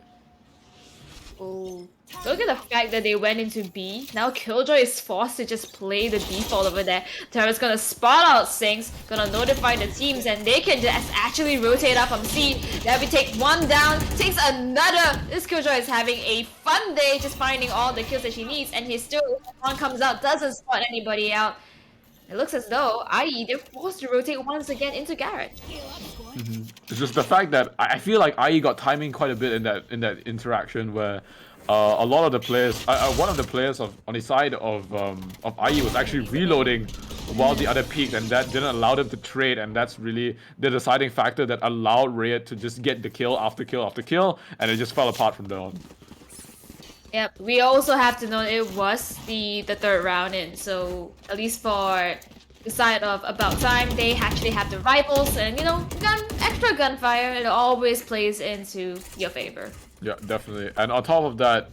Oh. Look at the fact that they went into B. Now Killjoy is forced to just play the default over there. Terra's gonna spot out Sinks, gonna notify the teams, and they can just actually rotate up from C. Then we take one down, takes another. This Killjoy is having a fun day just finding all the kills that she needs, and he still, one comes out, doesn't spot anybody out. It looks as though IE, they're forced to rotate once again into Garrett. It's just the fact that I feel like IE got timing quite a bit in that interaction where a lot of the players, one of the players on the side of IE was actually reloading while the other peaked, and that didn't allow them to trade, and that's really the deciding factor that allowed Rhea to just get the kill after kill after kill, and it just fell apart from there on. Yep, we also have to know it was the third round in, so at least for the side of About Time, they actually have the rifles, and extra gunfire, it always plays into your favor. Yeah, definitely. And on top of that,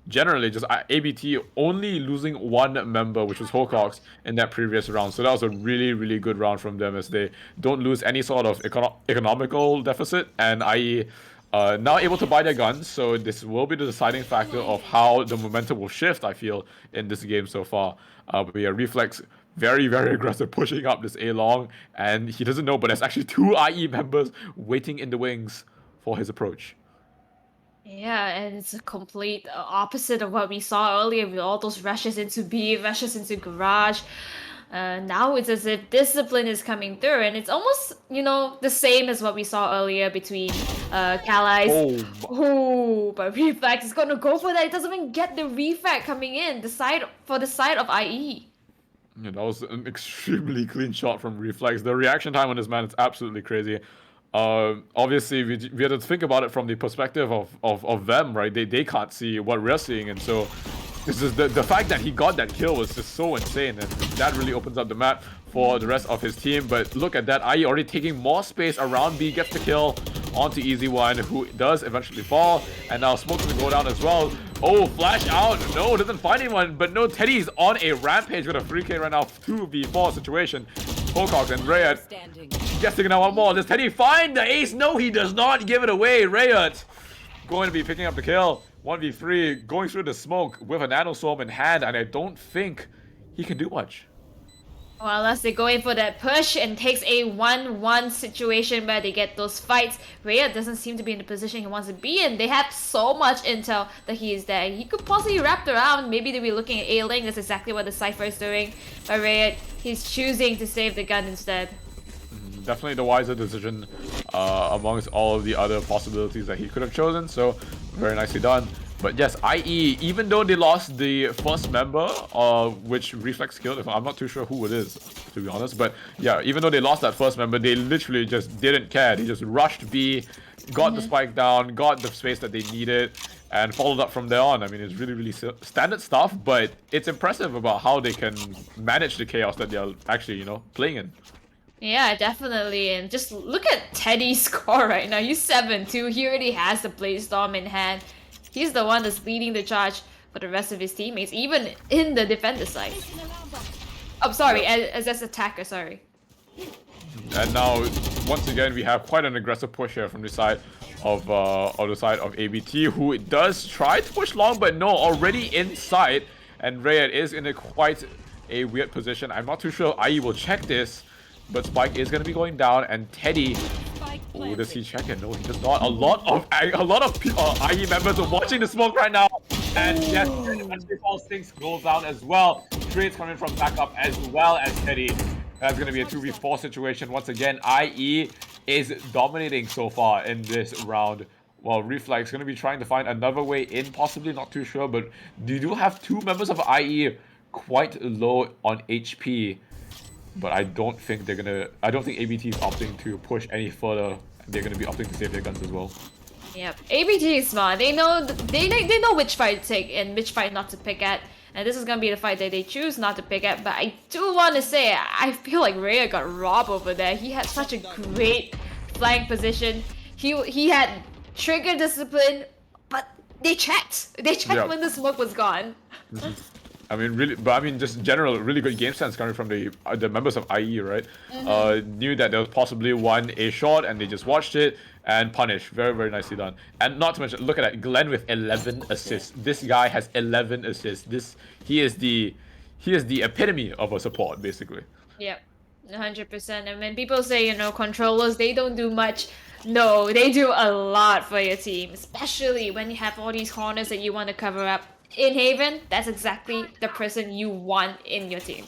generally just ABT only losing one member, which was Hocox, in that previous round. So that was a really, really good round from them as they don't lose any sort of economical deficit, and IE now able to buy their guns. So this will be the deciding factor of how the momentum will shift, I feel, in this game so far. But yeah, Reflex very, very aggressive, pushing up this A-long, and he doesn't know, but there's actually two IE members waiting in the wings for his approach. Yeah, and it's a complete opposite of what we saw earlier with all those rushes into B, rushes into Garage. Now it's as if discipline is coming through, and it's almost, you know, the same as what we saw earlier between Calais. Oh, but Reflex is gonna go for that. It doesn't even get the refract coming in. The side of IE. Yeah, that was an extremely clean shot from Reflex. The reaction time on this man is absolutely crazy. Obviously, we have to think about it from the perspective of them, right? They can't see what we're seeing, and so this is the fact that he got that kill was just so insane, and that really opens up the map for the rest of his team. But look at that, IE already taking more space around B, gets the kill onto Easy One, who does eventually fall, and now Smoke's gonna go down as well. Oh, flash out, no, doesn't find anyone, but no, Teddy's on a rampage with a 3k right now, 2v4 situation. Pocox and Rayot guessing now one more. Does Teddy find the ace? No, he does not give it away. Rayot going to be picking up the kill. 1v3, going through the smoke with a nano swarm in hand, and I don't think he can do much. Well, unless they go in for that push and takes a 1-1 situation where they get those fights. Rhea doesn't seem to be in the position he wants to be in. They have so much intel that he is there. He could possibly wrap around. Maybe they'll be looking at A-Link. That's exactly what the Cypher is doing. But Rhea, he's choosing to save the gun instead. Definitely the wiser decision amongst all of the other possibilities that he could have chosen. So, very nicely done. But yes, IE, even though they lost the first member, which Reflex killed, I'm not too sure who it is, to be honest. But yeah, even though they lost that first member, they literally just didn't care. They just rushed B, got the spike down, got the space that they needed, and followed up from there on. I mean, it's really, really standard stuff, but it's impressive about how they can manage the chaos that they're actually, you know, playing in. Yeah, definitely. And just look at Teddy's score right now. He's 7-2. He already has the Blaze Storm in hand. He's the one that's leading the charge for the rest of his teammates, even in the defender side. Oh, sorry, as attacker, sorry. And now, once again, we have quite an aggressive push here from the side of ABT, who does try to push long, but no, already inside. And Rayet is in quite a weird position. I'm not too sure IE will check this, but Spike is going to be going down, and Teddy. Oh, does he check it? No, he does not. A lot of IE members are watching the smoke right now, and yes, eventually falls things goes down as well. Trades coming from backup as well as Teddy. That's going to be a 2v4 situation once again. IE is dominating so far in this round. Well, Reflex going to be trying to find another way in, possibly, not too sure, but you do have two members of IE quite low on HP. But I don't think they're gonna. I don't think ABT is opting to push any further. They're gonna be opting to save their guns as well. Yep, ABT is smart. They know which fight to take and which fight not to pick at. And this is gonna be the fight that they choose not to pick at. But I do want to say, I feel like Rhea got robbed over there. He had such a great flank position. He had trigger discipline, but they checked. They checked when the smoke was gone. I mean, really, but I mean, just general, really good game sense coming from the members of IE, right? Knew that there was possibly one A shot, and they just watched it and punished. Very, very nicely done. And not to mention, look at that, Glenn with 11 assists. This guy has 11 assists. He is the epitome of a support, basically. Yep, 100%. And when people say, you know, controllers, they don't do much. No, they do a lot for your team, especially when you have all these corners that you want to cover up. In Haven, that's exactly the person you want in your team.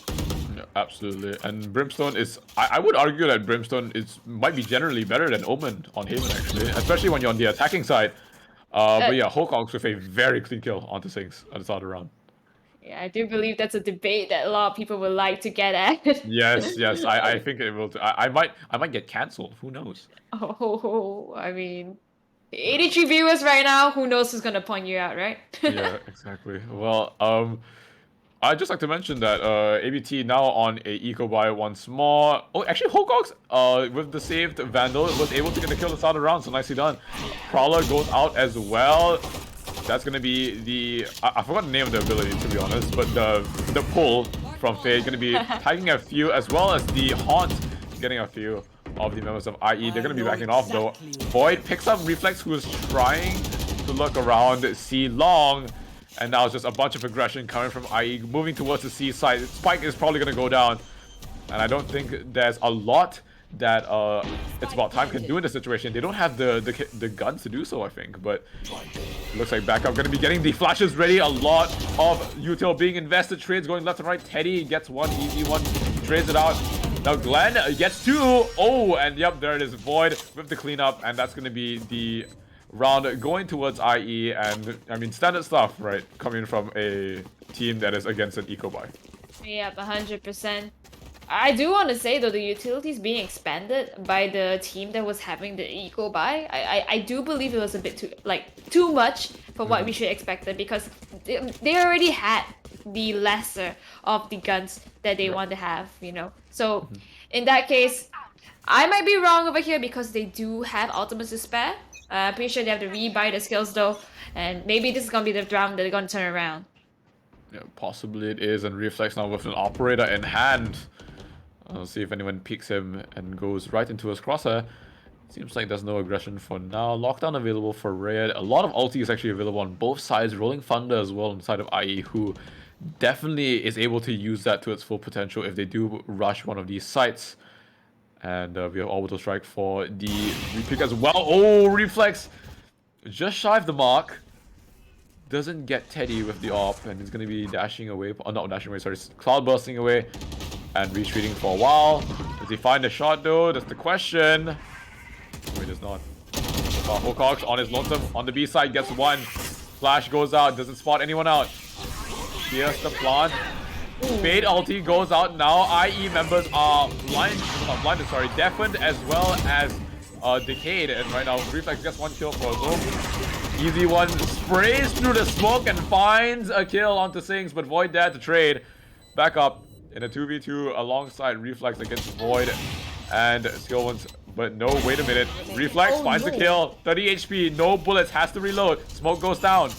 Yeah, absolutely. And Brimstone is, I would argue that Brimstone might be generally better than Omen on Haven, actually, especially when you're on the attacking side. But yeah, Hawkeye with a very clean kill onto Sinks at the start of the round. Yeah, I do believe that's a debate that a lot of people would like to get at. Yes, I think it will. I might get cancelled. Who knows? Oh, I mean, 83 viewers right now. Who knows who's gonna point you out, right? Yeah, exactly. Well, I'd just like to mention that ABT now on a eco buy once more. Oh, actually, Hawkeye, with the saved Vandal, was able to get the kill at the start of the round, so nicely done. Prowler goes out as well. That's gonna be the I forgot the name of the ability, to be honest, but the pull from Fade gonna be tagging a few, as well as the Haunt getting a few of the members of IE. They're going to be backing off though. Void picks up Reflex, who is trying to look around, see long, and now it's just a bunch of aggression coming from IE, moving towards the C side. Spike is probably going to go down, and I don't think there's a lot that It's About Time can do in this situation. They don't have the guns to do so, I think, but it looks like backup going to be getting the flashes ready. A lot of util being invested, trades going left and right. Teddy gets one easy one trades it out. Now Glenn gets 2. Oh, and yep, there it is. Void with the cleanup, and that's going to be the round going towards IE. And I mean, standard stuff, right? Coming from a team that is against an eco buy. Yep, 100%. I do want to say though, the utilities being expanded by the team that was having the eco buy, I do believe it was a bit too much for what we should expect, because they already had the lesser of the guns that they want to have, you know. So in that case, I might be wrong over here because they do have ultimates to spare. I'm pretty sure they have to rebuy the skills though, and maybe this is gonna be the round that they're gonna turn around. Yeah, possibly it is, and Reflex now with an operator in hand. I'll see if anyone peeks him and goes right into his crosshair. Seems like there's no aggression for now. Lockdown available for Red. A lot of ulti is actually available on both sides. Rolling Thunder as well on the side of IE, who definitely is able to use that to its full potential if they do rush one of these sites. And we have Orbital Strike for the repick as well. Oh, Reflex! Just shy of the mark. Doesn't get Teddy with the AWP, and he's going to be dashing away. Oh, not dashing away, sorry. Cloud bursting away and retreating for a while. Does he find a shot though? That's the question. No, he does not. Hocox on his lonesome on the B side gets 1. Flash goes out, doesn't spot anyone out. Here's the plant. Fade ulti goes out now. IE members are deafened as well as decayed. And right now, Reflex gets 1 kill for Zoom. Easy one, sprays through the smoke and finds a kill onto Sings, but Void there to trade. Back up in a 2v2 alongside Reflex against Void and Skill Ones. But no, wait a minute. Reflex finds the kill. 30 HP, no bullets, has to reload. Smoke goes down.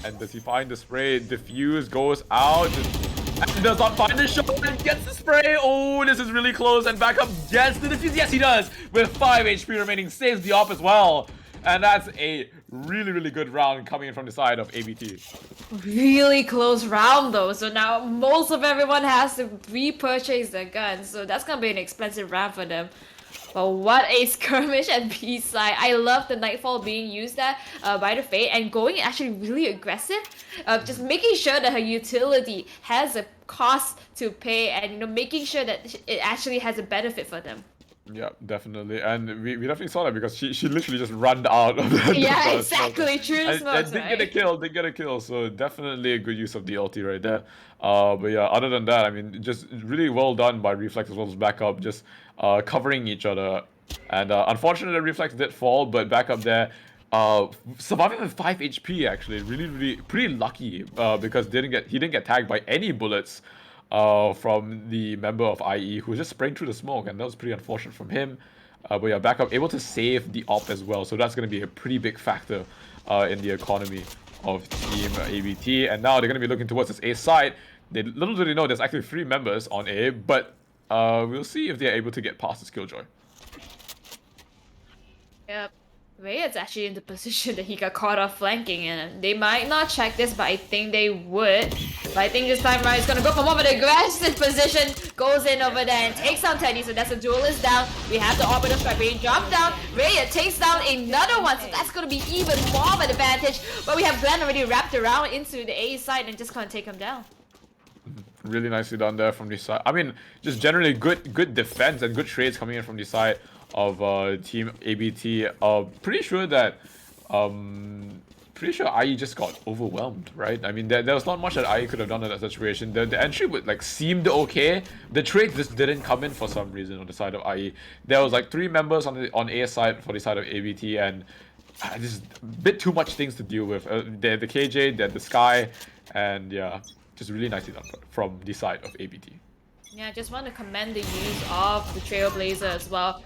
And does he find the spray? Diffuse goes out. And does not find the shot and gets the spray. Oh, this is really close. And back up gets the diffuse. Yes, he does. With 5 HP remaining, saves the AWP as well. And that's a really, really good round coming in from the side of ABT. Really close round though, so now most of everyone has to repurchase their guns, so that's gonna be an expensive round for them. But what a skirmish at B side. I love the Nightfall being used there by the Fate and going actually really aggressive, just making sure that her utility has a cost to pay, and you know, making sure that it actually has a benefit for them. Yeah, definitely, and we definitely saw that because she literally just ran out of the yeah, exactly, true to smokes, did get a kill, so definitely a good use of the ulti right there. But yeah, other than that, I mean, just really well done by Reflex as well as backup, just covering each other. And unfortunately, Reflex did fall, but backup there, surviving with 5 HP actually, really pretty lucky because he didn't get tagged by any bullets. From the member of IE who was just spraying through the smoke, and that was pretty unfortunate from him. But yeah, backup able to save the AWP as well, so that's going to be a pretty big factor in the economy of Team ABT. And now they're going to be looking towards this A side. Little do they know there's actually 3 members on A, but we'll see if they're able to get past the Skilljoy. Yep. Rayad's actually in the position that he got caught off flanking, and they might not check this, but I think they would. But I think this time around he's gonna go for more of an aggressive position, goes in over there and takes down Teddy, so that's a duelist down. We have the orbital strike being dropped down. Rayad takes down another one, so that's gonna be even more of an advantage. But we have Glenn already wrapped around into the A side and just gonna take him down. Really nicely done there from this side. I mean, just generally good defense and good trades coming in from the side of Team ABT. Pretty sure that IE just got overwhelmed, right? I mean, there was not much that IE could have done in that situation. The entry would seemed okay. The trade just didn't come in for some reason on the side of IE. There was 3 members on A side for the side of ABT, and just a bit too much things to deal with. The KJ, the Sky, and yeah, just really nicely done from the side of ABT. Yeah, I just want to commend the use of the Trailblazer as well.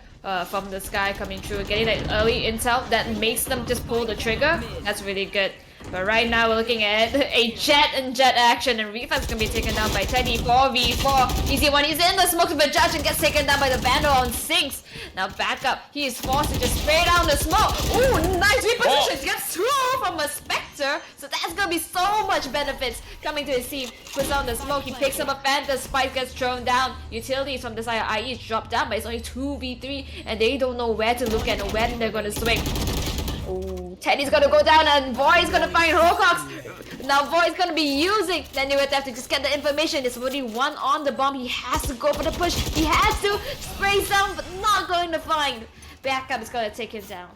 From the Sky coming through, getting that early intel that makes them just pull the trigger. That's really good. But right now we're looking at a jet and jet action, and Reflex gonna be taken down by Teddy. 4v4. Easy one. He's in the smoke of a judge and gets taken down by the Vandal on Sinks. Now back up. He is forced to just spray down the smoke. Ooh, nice reposition. Gets 2 from a Spectre. So that's gonna be so much benefits coming to his team. Puts on the smoke. He picks up a Phantom. Spike gets thrown down. Utilities from the side of IE is dropped down, but it's only 2v3, and they don't know where to look at and when they're gonna swing. Oh, Teddy's gonna go down and Void's gonna find Rocox. Now Void's gonna be using the new attack to just get the information. There's already one on the bomb. He has to go for the push. He has to spray some, but not going to find. Backup is gonna take him down.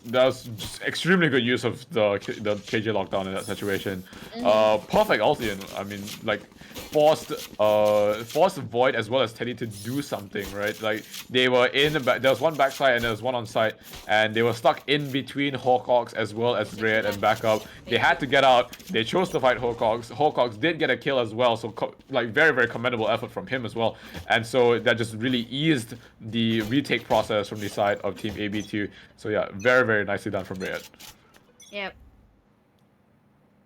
That's just extremely good use of the KJ lockdown in that situation. Perfect ulti, and I mean, like, forced Void as well as Teddy to do something, right? Like, they were in the back, there was one backside and there was one on side, and they were stuck in between Hawkox as well as Red and backup. They had to get out. They chose to fight Hawkox. Hawkox did get a kill as well, so like very, very commendable effort from him as well. And so that just really eased the retake process from the side of Team AB2. So yeah, very, very nicely done from Red. Yep.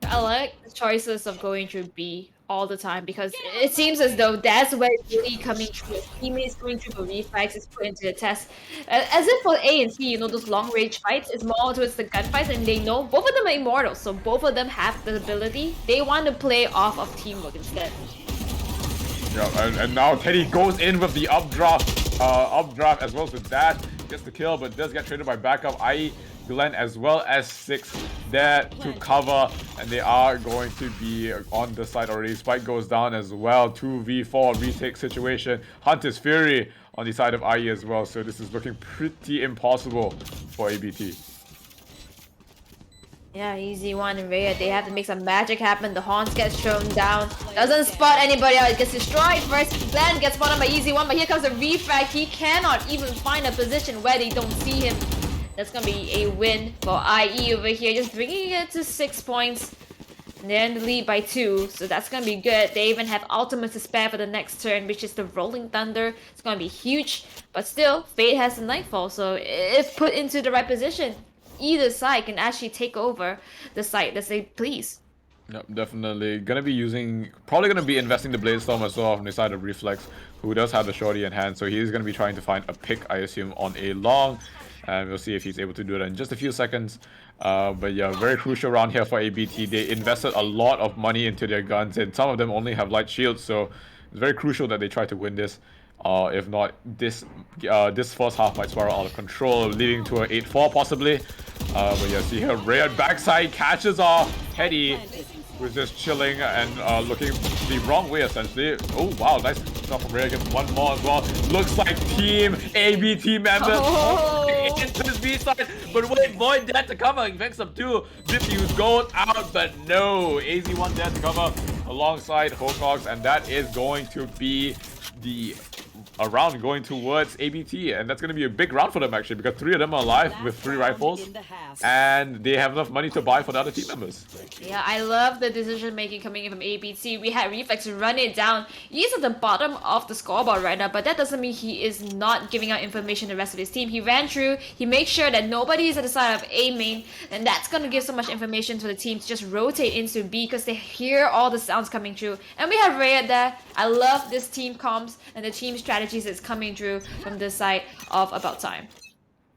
I like the choices of going through B all the time because it seems as though that's where it's really coming true. Teammates going through the reflex is put into the test. As if for A and C, you know, those long range fights, it's more towards the gunfights, and they know both of them are immortal, so both of them have the ability. They want to play off of teamwork instead. Yeah, and now Teddy goes in with the updraft as well as with that. Gets the kill, but does get traded by backup. IE, Glenn as well as Six there to cover, and they are going to be on the side already. Spike goes down as well. 2v4 retake situation. Hunter's Fury on the side of IE as well, so this is looking pretty impossible for ABT. Yeah, easy one and Rhea. They have to make some magic happen. The Haunts gets thrown down. Doesn't spot anybody else. It gets destroyed first. Glenn gets spotted by easy one, but here comes the refrag. He cannot even find a position where they don't see him. That's gonna be a win for IE over here, just bringing it to 6 points. And they're in the lead by 2, so that's gonna be good. They even have ultimate to spare for the next turn, which is the Rolling Thunder. It's gonna be huge, but still, Fate has the Nightfall, so if put into the right position, either side can actually take over the site as they please. Yep, definitely. Probably gonna be investing the Blade Storm as well on the side of Reflex, who does have the shorty in hand, so he's gonna be trying to find a pick, I assume, on a long. And we'll see if he's able to do that in just a few seconds. But yeah, very crucial round here for ABT. They invested a lot of money into their guns, and some of them only have light shields, so it's very crucial that they try to win this. If not, this first half might spiral out of control, leading to an 8-4 possibly. But yeah, see here, Rayad backside catches off Teddy, who's just chilling and looking the wrong way essentially. Oh wow, nice stuff from Rayad. Gets one more as well. Looks like Team ABT members into this B side, but wait, Void dead to cover. He picks up 2. Diffuse gold out, but no. AZ1 dead to cover alongside Hawkox, and that is going to be a round going towards ABT, and that's going to be a big round for them actually, because 3 of them are alive with 3 rifles, and they have enough money to buy for the other team members. Yeah, I love the decision making coming in from ABT. We had Reflex run it down. He's at the bottom of the scoreboard right now, but that doesn't mean he is not giving out information to the rest of his team. He ran through, he made sure that nobody is at the side of A main, and that's going to give so much information to the team to just rotate into B because they hear all the sounds coming through. And we have Rayad there. I love this team comms and the team strategies that's coming through from this side of About Time.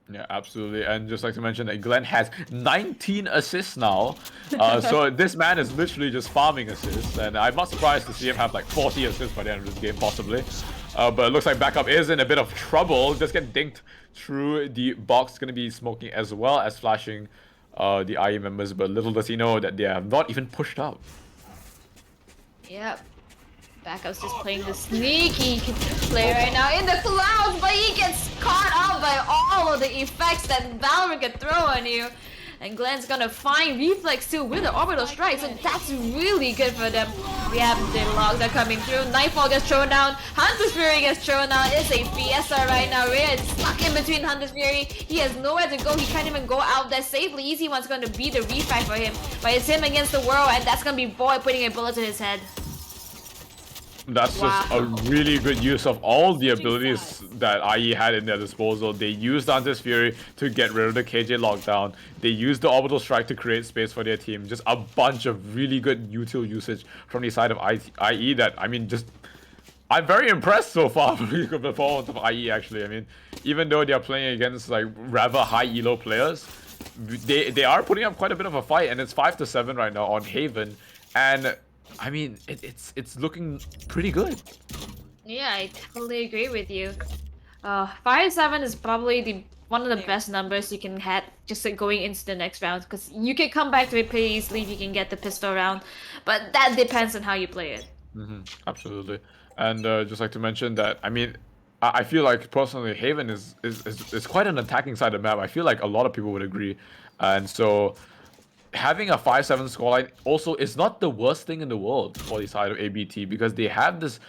Yeah, absolutely. And just like to mention that Glenn has 19 assists now. So this man is literally just farming assists. And I'm not surprised to see him have like 40 assists by the end of this game, possibly. But it looks like Backup is in a bit of trouble. Just get dinked through the box. Going to be smoking as well as flashing the IE members. But little does he know that they have not even pushed out. Yep. Backup's just playing the sneaky play right now in the clouds, but he gets caught out by all of the effects that Valorant can throw on you. And Glenn's gonna find Reflex too with the orbital strike, so that's really good for them. We have the logs are coming through. Nightfall gets thrown down. Hunter's Fury gets thrown down. It's a fiesta right now. Rhea is stuck in between Hunter's Fury. He has nowhere to go. He can't even go out there safely. Easy One's gonna be the refight for him. But it's him against the world, and that's gonna be Void putting a bullet to his head. That's just a really good use of all the abilities that IE had in their disposal. They used Dante's Fury to get rid of the KJ lockdown. They used the Orbital Strike to create space for their team. Just a bunch of really good util usage from the side of IE that, I mean, just... I'm very impressed so far with the performance of IE, actually. I mean, even though they're playing against, like, rather high elo players, they are putting up quite a bit of a fight, and it's 5-7 right now on Haven. And... I mean, it's looking pretty good. Yeah, I totally agree with you. 5-7 is probably one of the best numbers you can have just like going into the next round, because you can come back to it pretty easily if you can get the pistol round, but that depends on how you play it. Absolutely. And just like to mention that, I mean, I feel like personally Haven is quite an attacking side of the map. I feel like a lot of people would agree. And so having a 5-7 scoreline also is not the worst thing in the world for the side of ABT, because they have this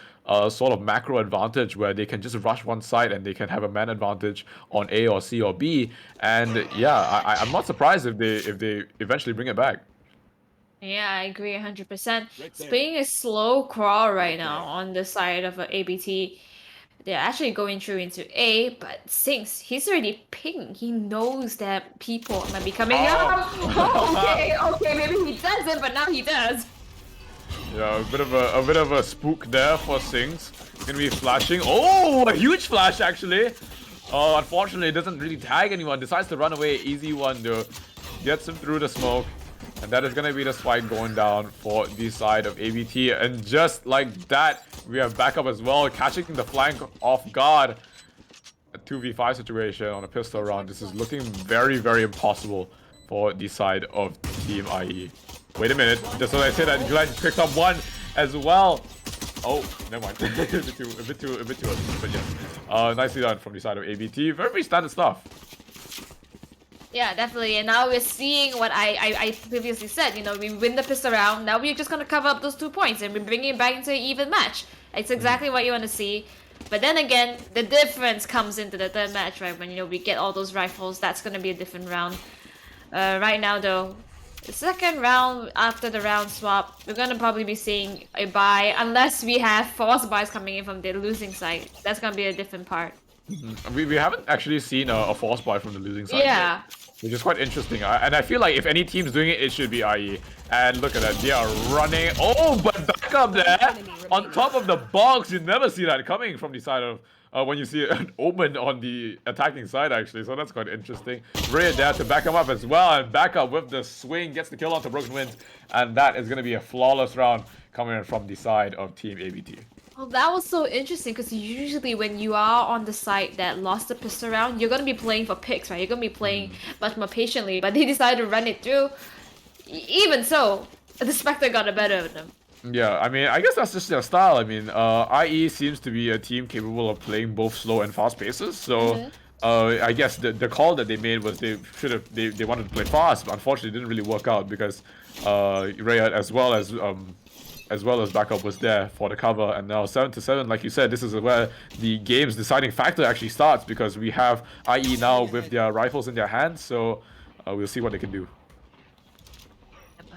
sort of macro advantage where they can just rush one side and they can have a man advantage on A or C or B. And yeah, I'm not surprised if they eventually bring it back. Yeah, I agree 100%. It's playing a slow crawl right now on the side of ABT. They're actually going through into A, but Sinks, he's already pinged. He knows that people might be coming up. Okay, maybe he doesn't, but now he does. Yeah, a bit of a spook there for Sings. He's gonna be flashing. Oh, a huge flash actually. Unfortunately, it doesn't really tag anyone. Decides to run away. Easy one though. Gets him through the smoke. And that is going to be the spike going down for the side of ABT. And just like that, we have backup as well, catching the flank off guard. A 2v5 situation on a pistol round. This is looking very, very impossible for the side of Team IE. Wait a minute. Just as I said that, Glenn picked up one as well. Oh, never mind. a bit too early. But yes. Nicely done from the side of ABT. Very standard stuff. Yeah, definitely. And now we're seeing what I previously said. You know, we win the pistol round. Now we're just going to cover up those 2 points and we're bringing it back into an even match. It's exactly what you want to see. But then again, the difference comes into the third match, right? When, you know, we get all those rifles, that's going to be a different round. Right now, though, the second round after the round swap, we're going to probably be seeing a buy. Unless we have forced buys coming in from the losing side. That's going to be a different part. We haven't actually seen a force buy from the losing side Yeah. yet, which is quite interesting. And I feel like if any team's doing it, it should be IE. And look at that, they are running. Oh, but back up there on top of the box. You never see that coming from the side of when you see an omen on the attacking side, actually. So that's quite interesting. Ray there to back him up as well, and back up with the swing, gets the kill onto Broken Winds, and that is going to be a flawless round coming in from the side of Team ABT. Well, that was so interesting because usually when you are on the side that lost the pistol round, you're going to be playing for picks, right? You're going to be playing much more patiently, but they decided to run it through. Even so, the Spectre got the better of them. Yeah, I mean, I guess that's just their style. I mean, IE seems to be a team capable of playing both slow and fast paces, so I guess the call that they made was they wanted to play fast, but unfortunately it didn't really work out because Rayat as well as backup was there for the cover, and now 7-7, like you said, this is where the game's deciding factor actually starts, because we have IE now with their rifles in their hands, so we'll see what they can do.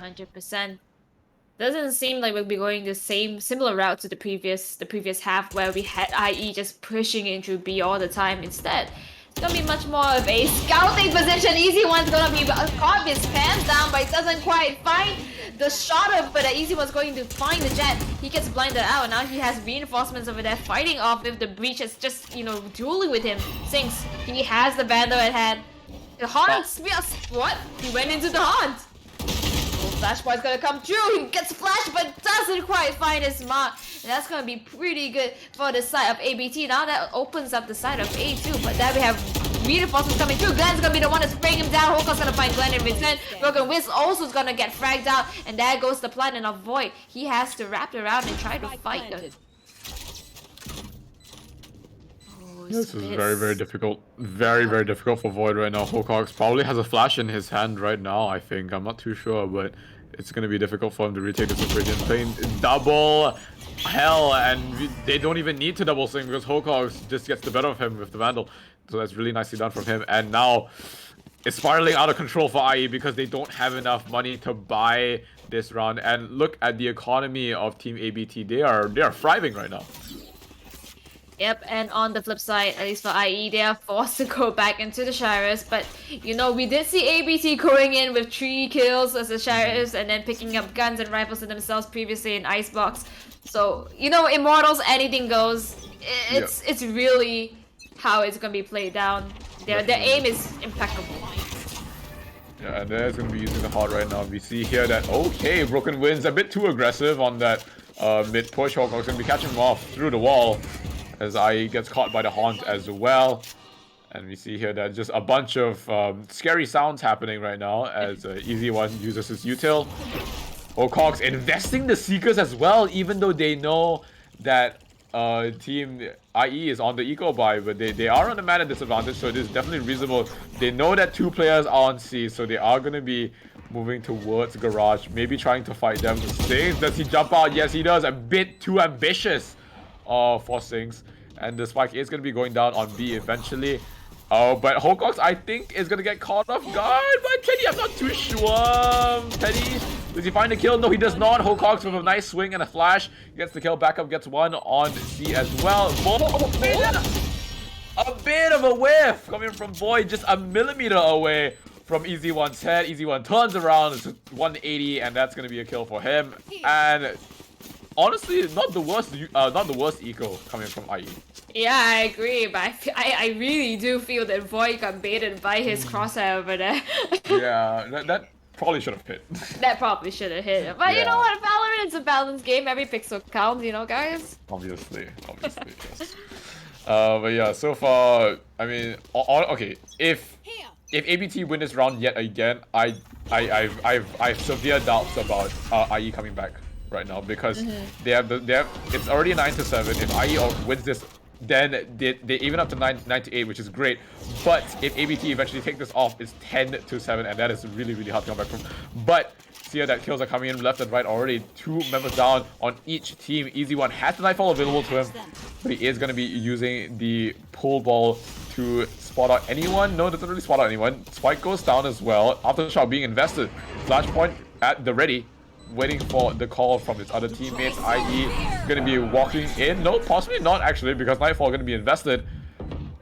100%. Doesn't seem like we'll be going the similar route to the previous half where we had IE just pushing into B all the time. Instead, it's gonna be much more of a scouting position. Easy One's gonna be caught his pants down, but it doesn't quite find the shot of, but the Easy One's going to find the jet. He gets blinded out. Now he has reinforcements over there fighting off with the breach. It's just, you know, dueling with him. Sinks. He has the Vandal at hand. The Haunt. What? He went into the Haunt. Flashpoint's gonna come through. He gets flashed, but doesn't quite find his mark. And that's gonna be pretty good for the side of ABT. Now that opens up the side of A2, but then we have reinforcements coming through. Glenn's gonna be the one to spraying him down. Hokar's gonna find Glenn in return. Broken Winds also is gonna get fragged out, and there goes the plan and avoid. He has to wrap around and try to fight them. This is very, very difficult. Very, very difficult for Void right now. Hokar's probably has a flash in his hand right now, I think. I'm not too sure, but it's going to be difficult for him to retake this Operating Plane. Double hell, and they don't even need to double swing because Hokar just gets the better of him with the Vandal. So that's really nicely done from him. And now it's spiraling out of control for IE because they don't have enough money to buy this round. And look at the economy of Team ABT. They are thriving right now. Yep, and on the flip side, at least for IE, they are forced to go back into the Shirers. But, you know, we did see ABT going in with 3 kills as the Shirers and then picking up guns and rifles to themselves previously in Icebox. So, you know, Immortals, anything goes. It's really how it's going to be played down. Their aim is impeccable. Yeah, and there's going to be using the Hard right now. We see here that, okay, Broken Winds a bit too aggressive on that mid push. Hawk's going to be catching him off through the wall, as IE gets caught by the Haunt as well. And we see here that just a bunch of scary sounds happening right now as Easy One uses his util. Ocox investing the Seekers as well, even though they know that Team IE is on the eco buy, but they are on a mana disadvantage, so it is definitely reasonable. They know that 2 players are on C, so they are going to be moving towards Garage, maybe trying to fight them. Sings, does he jump out? Yes, he does. A bit too ambitious for Sings. And the spike is going to be going down on B eventually. Oh, but Hocox, I think, is going to get caught off guard by Teddy. I'm not too sure. Teddy, does he find a kill? No, he does not. Hocox with a nice swing and a flash. Gets the kill. Backup gets one on C as well. A bit of a whiff coming from Void, just a millimeter away from Easy One's head. Easy One turns around. It's 180, and that's going to be a kill for him. And honestly, not the worst eco coming from IE. Yeah, I agree, but I really do feel that Void got baited by his crosshair over there. Yeah, that probably should have hit. That probably should have hit. But you know what? Valorant is a balanced game. Every pixel counts, you know, guys? Obviously, yes. But yeah, so far, I mean, okay, if ABT win this round yet again, I've severe doubts about IE coming back right now because they have it's already 9-7. If IE wins this, then they even up to 9-8, which is great. But if ABT eventually take this off, it's 10-7, and that is really, really hard to come back from. But see that kills are coming in left and right already. 2 members down on each team. Easy One has the Nightfall available to him, but he is going to be using the pull ball to spot out anyone. No, doesn't really spot out anyone. Spike goes down as well. Aftershock being invested. Flashpoint at the ready, waiting for the call from his other teammates. IE going to be walking in. No, possibly not actually, because Nightfall going to be invested.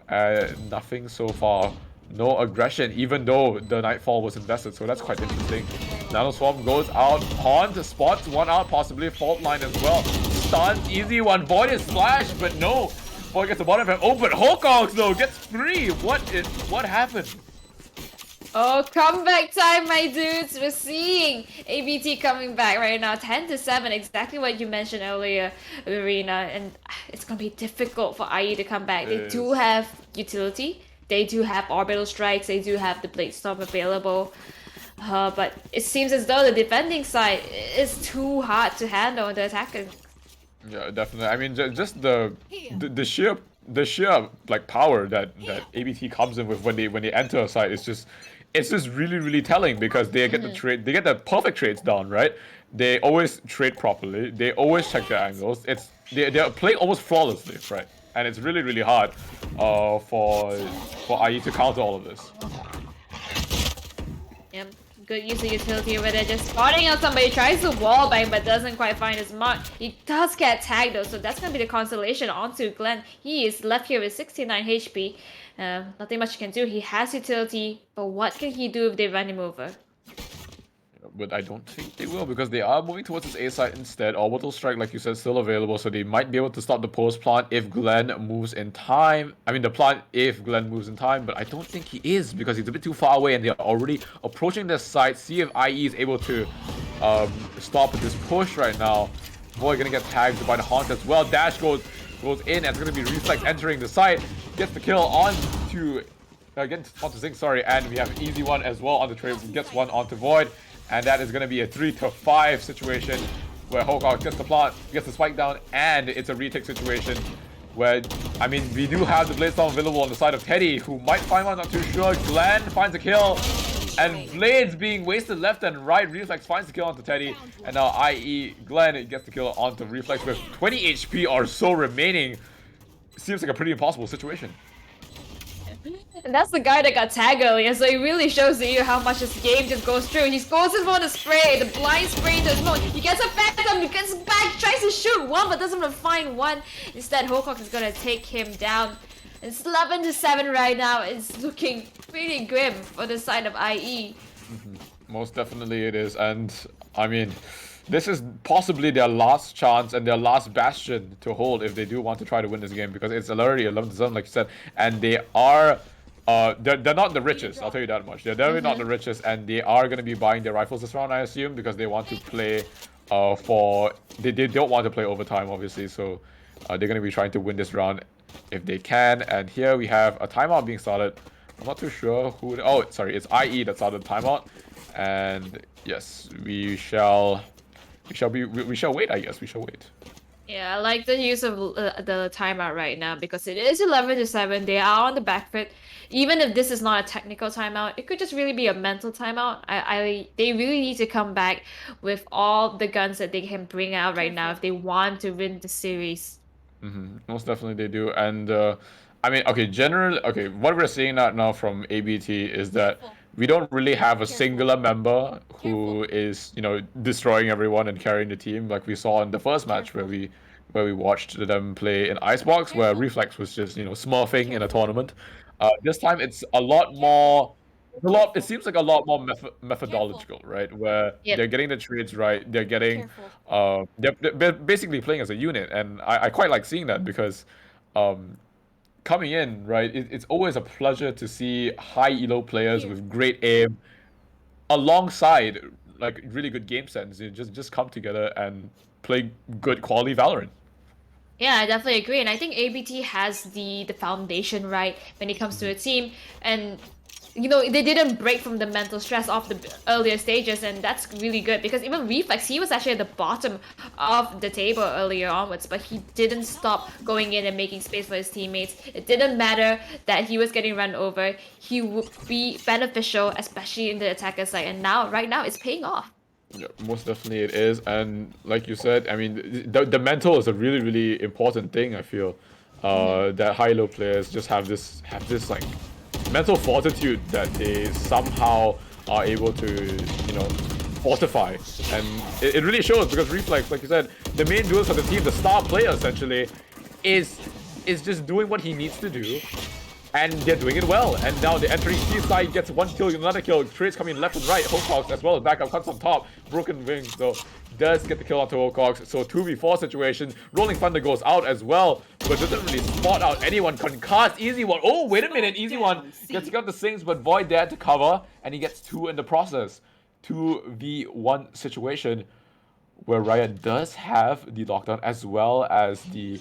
Nothing so far. No aggression, even though the Nightfall was invested, so that's quite interesting. Nano Swarm goes out. Haunt spots one out, possibly Fault Line as well. Stuns, Easy One. Void is flash, but no. Void gets the bottom of him. Oh, but Hocox though gets free. What happened? Oh, comeback time, my dudes. We're seeing ABT coming back right now. 10-7, exactly what you mentioned earlier, Verena. And it's going to be difficult for IE to come back. They do have utility. They do have orbital strikes. They do have the blade storm available. But it seems as though the defending side is too hard to handle the attacker. Yeah, definitely. I mean, just the sheer like power that ABT comes in with when they enter a site is just really, really telling, because they get the perfect trades down, right? They always trade properly. They always check their angles. They play almost flawlessly, right? And it's really, really hard for IE to counter all of this. Yep, good use of utility over there, just spotting out somebody, tries to wallbang but doesn't quite find his mark. He does get tagged though, so that's gonna be the consolation onto Glenn. He is left here with 69 HP. Nothing much he can do. He has utility, but what can he do if they run him over? But I don't think they will, because they are moving towards this A site instead. Orbital Strike, like you said, still available, so they might be able to stop the post plant if Glenn moves in time. I mean, the plant if Glenn moves in time, but I don't think he is, because he's a bit too far away and they're already approaching this site. See if IE is able to stop this push right now. Boy, gonna get tagged by the Haunt as well. Dash goes in, and it's gonna be Reflex entering the site. Gets the kill onto Zing, sorry, and we have Easy One as well on the trade. Gets one onto Void. And that is going to be a 3-5 situation where Hocox gets the plant, gets the spike down, and it's a retake situation where, I mean, we do have the Blade Storm available on the side of Teddy, who might find one, not too sure. Glenn finds a kill, and Blades being wasted left and right. Reflex finds the kill onto Teddy, and now IE Glenn gets the kill onto Reflex with 20 HP or so remaining. Seems like a pretty impossible situation. And that's the guy that got tagged earlier, so it really shows to you how much this game just goes through. He scores his one to spray, the blind spray into his mode. He gets a phantom, he gets back, tries to shoot one, but doesn't find one. Instead, Hocox is gonna take him down. It's 11-7 right now. It's looking pretty grim for the side of IE. Most definitely it is, and I mean, this is possibly their last chance and their last bastion to hold if they do want to try to win this game, because it's already 11-7, like you said, and they are they're not the richest, I'll tell you that much. They're definitely not the richest, and they are going to be buying their rifles this round, I assume, because they want to play they don't want to play overtime, obviously, so they're going to be trying to win this round. if they can. And here we have a timeout being started. I'm not too sure who. Oh, sorry, it's IE that started the timeout. And yes, we shall wait. I guess we shall wait. Yeah, I like the use of the timeout right now because it is 11-7. They are on the back foot. Even if this is not a technical timeout, it could just really be a mental timeout. They really need to come back with all the guns that they can bring out right now if they want to win the series. Most definitely they do. And I mean, okay, generally, okay, what we're seeing now from ABT is that we don't really have a singular member who is, you know, destroying everyone and carrying the team like we saw in the first match where we watched them play in Icebox, where Reflex was just, you know, smurfing in a tournament. This time it's a lot more. It seems like a lot more methodological, right? Where Yep. they're getting the trades right, they're getting, they're basically playing as a unit, and I quite like seeing that because, coming in, right, it's always a pleasure to see high elo players with great aim, alongside like really good game sense. You just come together and play good quality Valorant. Yeah, I definitely agree, and I think ABT has the foundation right when it comes to a team, and you know they didn't break from the mental stress of the earlier stages, and that's really good because even Reflex, he was actually at the bottom of the table earlier onwards, but he didn't stop going in and making space for his teammates. It didn't matter that he was getting run over. He would be beneficial, especially in the attacker side, and right now it's paying off. Yeah, most definitely it is, and like you said, I mean, the mental is a really important thing. I feel that high-low players just have this like mental fortitude that they somehow are able to, you know, fortify, and it really shows because Reflex, like you said, the main duelist of the team, the star player essentially, is just doing what he needs to do. And they're doing it well. And now the entering C side gets one kill, another kill. Trades coming left and right. Hokox as well as backup cuts on top. Broken Wings though does get the kill onto Hokox. So 2v4 situation. Rolling Thunder goes out as well, but doesn't really spot out anyone. Concussed. Easy one. Oh, wait a minute. Easy one gets got the Sings, but Void there to cover, and he gets 2 in the process. 2v1 situation where Riot does have the lockdown as well as the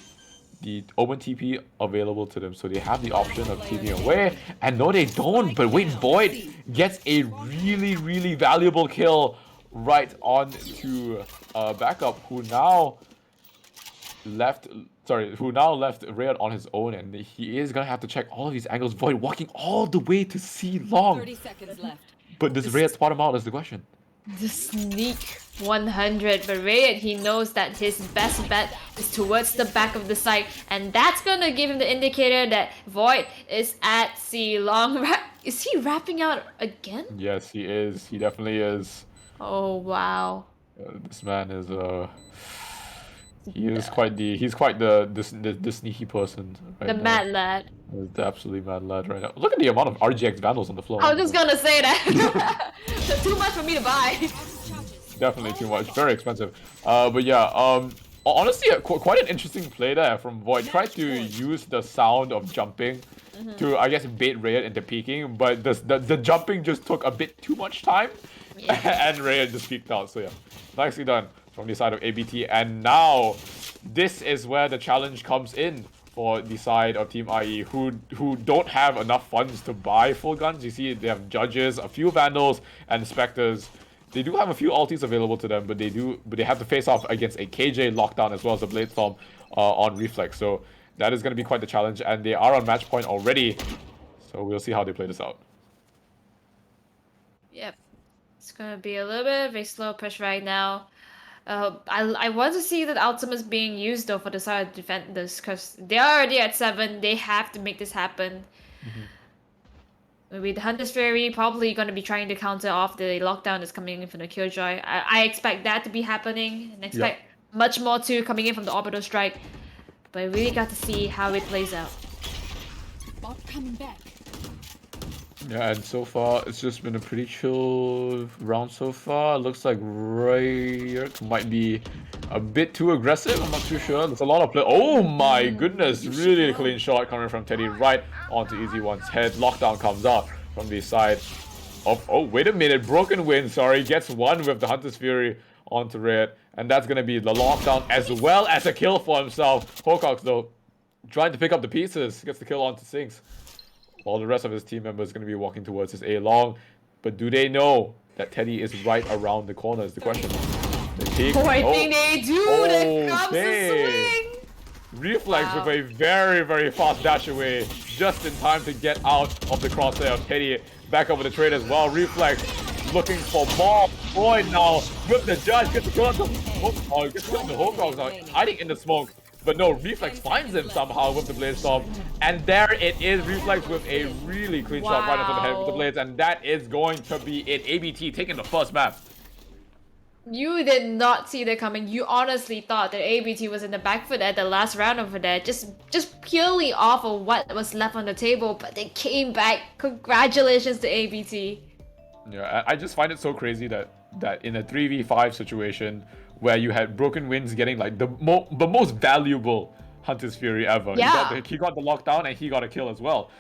open TP available to them, so they have the option of TPing away. And no, they don't. But wait, Void gets a really valuable kill right on to backup, who now left Rayad on his own, and he is gonna have to check all of these angles. Void walking all the way to C long. 30 seconds left. But does Rayad spot him out is the question. The sneak 100, but Rayad, he knows that his best bet is towards the back of the site, and that's gonna give him the indicator that Void is at C long. Is he wrapping out again? Yes, he is. He definitely is. Oh wow. This man is he's quite the sneaky person right The now. mad lad. He's the absolutely mad lad right now. Look at the amount of RGX vandals on the floor. I was just gonna say that. Too much for me to buy. Definitely too much. Very expensive. But yeah, honestly, quite an interesting play there from Void. Tried to use the sound of jumping to, I guess, bait Rayad into peeking, but the jumping just took a bit too much time, and Rayad just peeked out. So yeah, nicely done from the side of ABT. And now, this is where the challenge comes in for the side of Team IE, who don't have enough funds to buy full guns. You see, they have Judges, a few Vandals, and Spectres. They do have a few ultis available to them, but they have to face off against a KJ lockdown as well as a Bladestorm on Reflex. So that is going to be quite the challenge, and they are on match point already. So we'll see how they play this out. Yep. It's gonna be a little bit of a slow push right now. I want to see that Ultimate's being used though for the side of defenders, because they're already at 7. They have to make this happen. Maybe the Hunter's Fury probably going to be trying to counter off the lockdown that's coming in from the Killjoy. I expect that to be happening, and expect much more too coming in from the Orbital Strike. But I really got to see how it plays out. Bot coming back. Yeah, and so far it's just been a pretty chill round so far. Looks like Riot might be a bit too aggressive. I'm not too sure. There's a lot of play. Oh my goodness! Really clean shot coming from Teddy right onto Easy One's head. Lockdown comes out from the side of. Oh, wait a minute! Broken Wind, sorry, gets one with the Hunter's Fury onto Riot, and that's gonna be the lockdown as well as a kill for himself. Hokox though trying to pick up the pieces. Gets the kill onto Sinks. While the rest of his team members are going to be walking towards his A long. But do they know that Teddy is right around the corner is the question. The peek. I think they do. There comes the Okay. swing. Reflex with a very, very fast dash away. Just in time to get out of the crosshair of Teddy. Back over the trade as well. Reflex looking for more. Boyd now with the judge. Gets the kill on the hook. Oh, gets killed on the hook. Now hiding in the smoke. But no, Reflex finds him somehow with the Blade Storm. And there it is. Reflex with a really clean shot right into the head with the Blades. And that is going to be it. ABT taking the first map. You did not see that coming. You honestly thought that ABT was in the back foot at the last round over there, just purely off of what was left on the table, but they came back. Congratulations to ABT. Yeah, I just find it so crazy that in a 3v5 situation where you had Broken Winds getting like the most valuable Hunter's Fury ever. Yeah. He got the lockdown and he got a kill as well.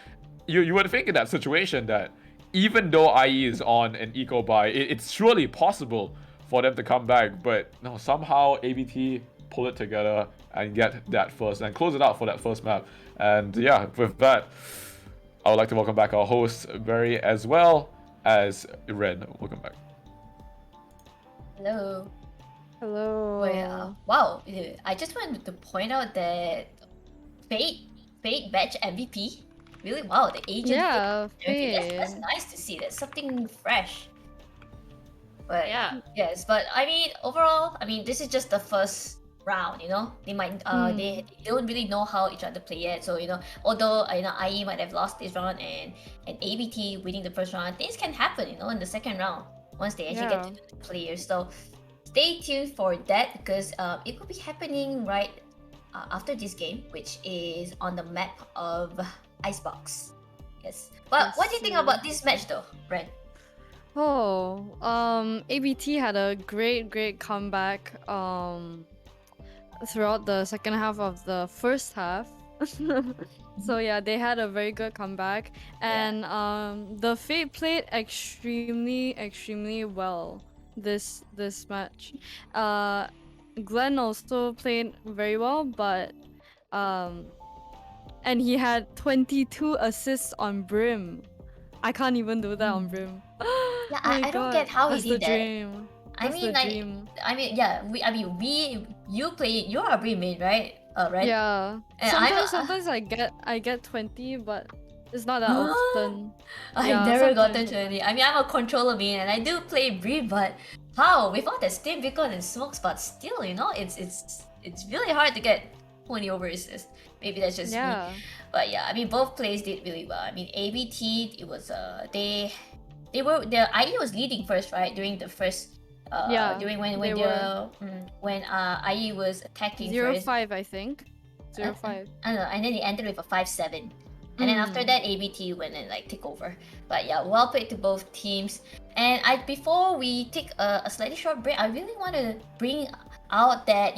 You would think in that situation that even though IE is on an eco buy, it's surely possible for them to come back, but no, somehow ABT pull it together and get that first and close it out for that first map. And yeah, with that, I would like to welcome back our host Berry as well as Ren. Welcome back. Hello. Hello. Well, wow. I just wanted to point out that Fate batch MVP. Really, wow. The agent. Yeah, MVP. That's Fate. nice to see. That's something fresh. But Yeah. yes, but I mean, overall, I mean, this is just the first round. You know, they might they don't really know how each other play yet. So although IE might have lost this round and ABT winning the first round, things can happen. In the second round once they actually get to know the players. So stay tuned for that because it could be happening right after this game, which is on the map of Icebox. Yes. But what do you think about this match, though, Brent? Oh, ABT had a great comeback throughout the second half of the first half. So yeah, they had a very good comeback, and the Fate played extremely well this match. Glenn also played very well, but and he had 22 assists on Brim. I can't even do that on Brim. Yeah, Oh my I don't God, get how he that's did the that. dream. I That's mean, the dream. you are a Brim main, right? Right? Yeah. And Sometimes I get 20, but it's not that often. I've Yeah, never sometimes- gotten 20. I mean, I'm a controller main and I do play Brim, but how? With all that steam beacon and smoke spots, still, it's really hard to get 20 over assist. Maybe that's just me. Yeah. But yeah, I mean, both plays did really well. I mean, ABT, it was the IE was leading first, right? During the first during when they were. IE was attacking 0-5, first. I think. 0-5. I don't know, and then they ended with a 5-7. And then after that, ABT went and take over. But yeah, well played to both teams. And before we take a slightly short break, I really want to bring out that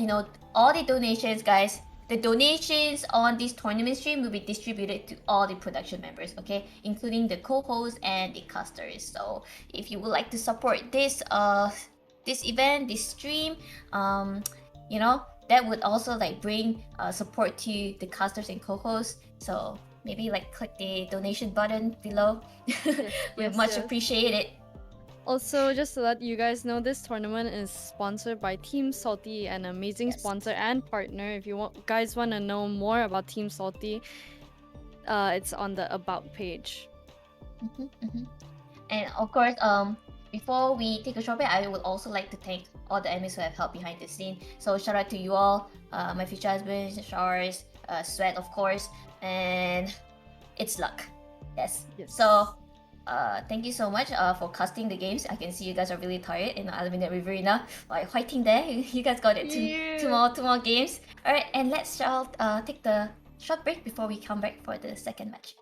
all the donations, guys. The donations on this tournament stream will be distributed to all the production members, okay, including the co-hosts and the casters. So if you would like to support this event, this stream, that would also bring support to the casters and co-hosts. So maybe click the donation button below. We much appreciate it. Also, just to let you guys know, this tournament is sponsored by Team Salty, an amazing sponsor and partner. If you guys want to know more about Team Salty, it's on the About page. And of course, before we take a short break, I would also like to thank all the admins who have helped behind the scene. So shout out to you all, my future husbands, Showers, Sweat, of course, and It's Luck. Yes. So thank you so much for casting the games. I can see you guys are really tired in the Eliminate Riverina. Fighting there. You guys got it. Two more games. Alright, and let's take the short break before we come back for the second match.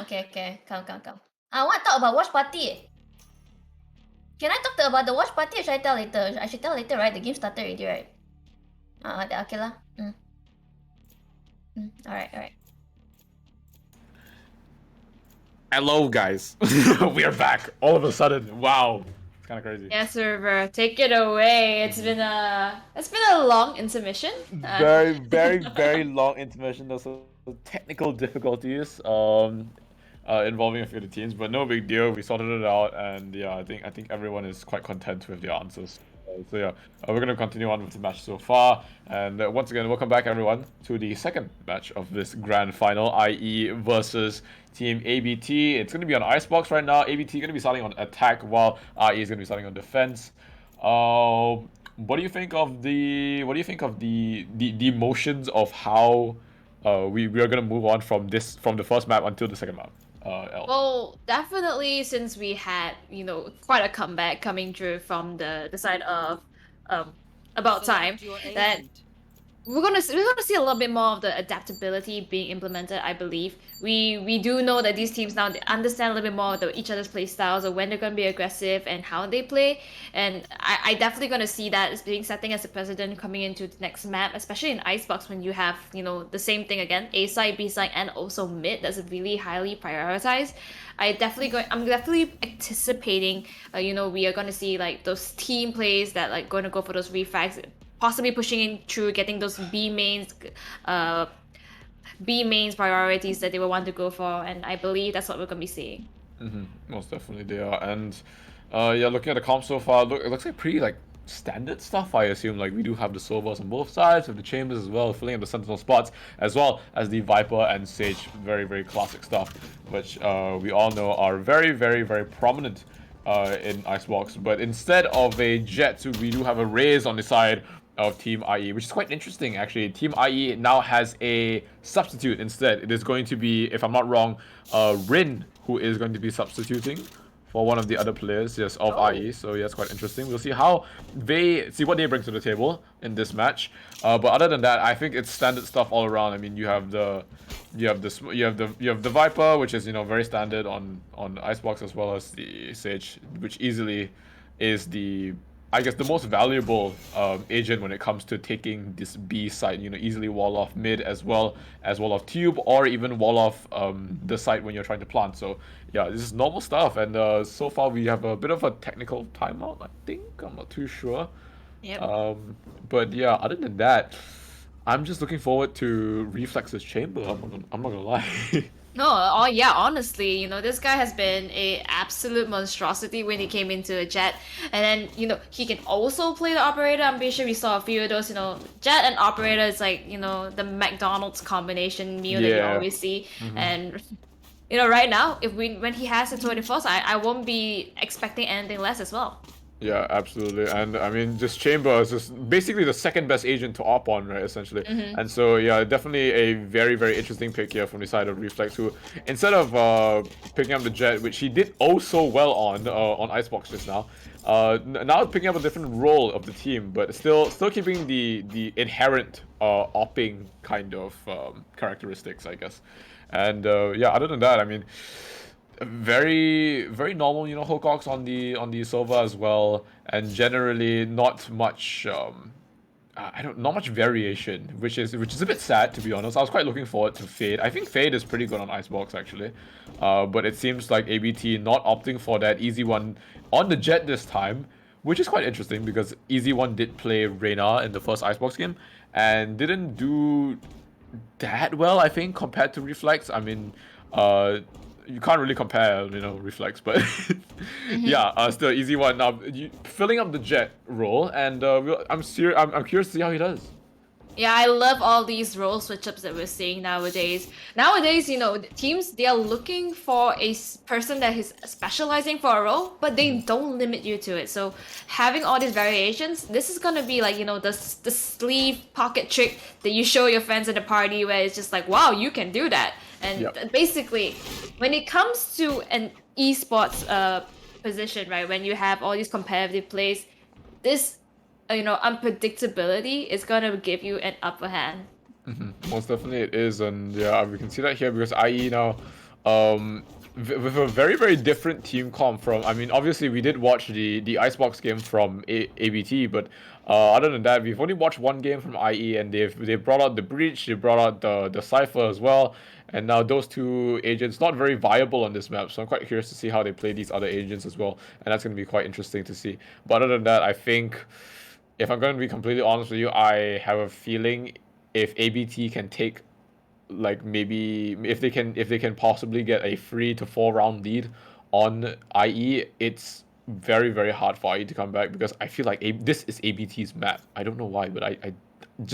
Okay. Come. I want to talk about watch party. Can I talk about the watch party or should I tell later? I should tell later, right? The game started already, right? Okay lah. Alright. Hello, guys. We are back. All of a sudden. Wow. It's kind of crazy. Yes, River, take it away. It's been a long intermission. Very long intermission. There's some technical difficulties involving a few of the teams, but no big deal. We sorted it out, and yeah, I think everyone is quite content with the answers. So yeah, we're gonna continue on with the match so far, and once again, welcome back everyone to the second match of this grand final, i.e. versus Team ABT. It's gonna be on Icebox right now. ABT gonna be starting on attack, while IE is gonna be starting on defense. What do you think of the motions of how we are gonna move on from the first map until the second map? L. Well, definitely, since we had quite a comeback coming through from the side of About Time, that we're gonna see a little bit more of the adaptability being implemented. I believe we do know that these teams now, they understand a little bit more of each other's play styles, or when they're gonna be aggressive and how they play. And I definitely gonna see that as being setting as a precedent coming into the next map, especially in Icebox, when you have the same thing again, A side, B side, and also mid. That's really highly prioritized. I'm definitely anticipating. We are gonna see like those team plays that like going to go for those refrags, possibly pushing in through getting those B mains priorities that they will want to go for, and I believe that's what we're gonna be seeing. Most definitely they are, and yeah, looking at the comp so far, it looks like pretty like standard stuff. I assume like we do have the Sovas on both sides, with the Chambers as well, filling up the Sentinel spots, as well as the Viper and Sage. Very classic stuff, which we all know are very prominent in Icebox. But instead of a Jet, we do have a Raze on the side of Team IE, which is quite interesting actually. Team IE now has a substitute instead. It is going to be, if I'm not wrong, Rin, who is going to be substituting for one of the other players, yes, of IE. So yeah, it's quite interesting. We'll see what they bring to the table in this match. But other than that, I think it's standard stuff all around. I mean, you have the Viper, which is very standard on Icebox, as well as the Sage, which easily is the most valuable agent when it comes to taking this B site. Easily wall off mid, as well as wall off tube, or even wall off the site when you're trying to plant. So yeah, this is normal stuff, and so far we have a bit of a technical timeout, I think. I'm not too sure. Yep. But yeah, other than that, I'm just looking forward to Reflex's chamber. I'm not gonna lie. No, yeah, honestly, this guy has been a absolute monstrosity when he came into a Jet. And then, he can also play the Operator. I'm pretty sure we saw a few of those, Jet and Operator is like, the McDonald's combination meal that you always see. And, right now, when he has the 21st, I won't be expecting anything less as well. Yeah, absolutely. And I mean, this chamber is just basically the second best agent to op on, right, essentially. And so yeah, definitely a very interesting pick here from the side of Reflex, who instead of picking up the Jet, which he did oh so well on Icebox just now, now picking up a different role of the team, but still keeping the inherent opping kind of characteristics, I guess. And yeah, other than that, I mean, very normal, Hookox on the Sova as well, and generally not much not much variation, which is a bit sad, to be honest. I was quite looking forward to Fade. I think Fade is pretty good on Icebox actually, but it seems like ABT not opting for that easy one on the Jet this time, which is quite interesting because easy one did play Reyna in the first Icebox game and didn't do that well, I think, compared to Reflex. I mean, you can't really compare, Reflex, but yeah, still easy one. Now, filling up the Jet role, and I'm curious to see how he does. Yeah, I love all these role switch-ups that we're seeing nowadays. Nowadays, teams, they are looking for a person that is specializing for a role, but they don't limit you to it. So having all these variations, this is gonna be like, the sleeve pocket trick that you show your friends at a party, where it's just like, wow, you can do that. And basically, when it comes to an esports position, right, when you have all these competitive plays, this unpredictability is gonna give you an upper hand. Most definitely it is, and yeah, we can see that here because IE now With a very, very different team comp from, I mean, obviously we did watch the Icebox game from ABT, but other than that, we've only watched one game from IE, and they've brought out the Breach, they brought out the Cypher as well, and now those two agents not very viable on this map, so I'm quite curious to see how they play these other agents as well, and that's going to be quite interesting to see. But other than that, I think, if I'm going to be completely honest with you, I have a feeling if ABT can take, like, maybe if they can possibly get a 3 to 4 round lead on IE, it's very, very hard for IE to come back, because I feel like this is ABT's map. I don't know why, but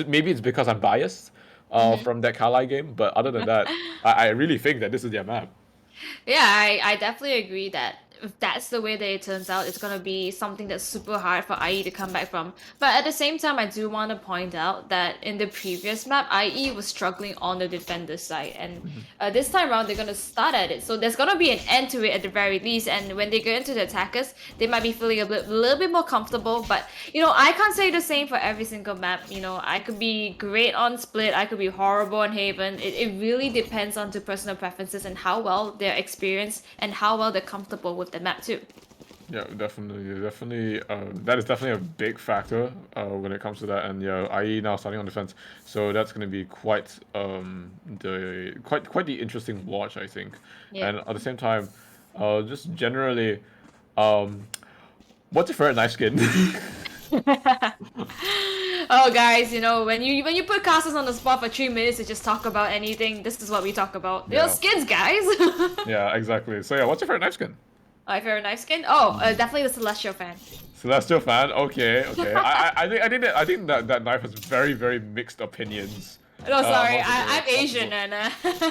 maybe it's because I'm biased from that Kali game, but other than that, I really think that this is their map. Yeah, I definitely agree that if that's the way that it turns out, it's gonna be something that's super hard for IE to come back from. But at the same time, I do want to point out that in the previous map, IE was struggling on the defender side, and this time around they're gonna start at it. So there's gonna be an end to it at the very least. And when they get into the attackers, they might be feeling a little bit more comfortable. But you know, I can't say the same for every single map. You know, I could be great on Split, I could be horrible on Haven. It really depends on the personal preferences and how well they're experienced and how well they're comfortable with the map too. Yeah, definitely. That is definitely a big factor when it comes to that. And yeah, IE now starting on defense, so that's going to be quite the interesting watch, I think. Yeah. And at the same time, just generally, what's your favorite knife skin? Oh guys, you know, when you put casters on the spot for 3 minutes to just talk about anything, this is what we talk about. Yeah. They're skins, guys. Yeah, exactly. So yeah, what's your favorite knife skin? My favorite knife skin? Oh, definitely the Celestial fan. Celestial fan. Okay. I think that knife has very, very mixed opinions. No, sorry, amongst the I'm viewers. Asian and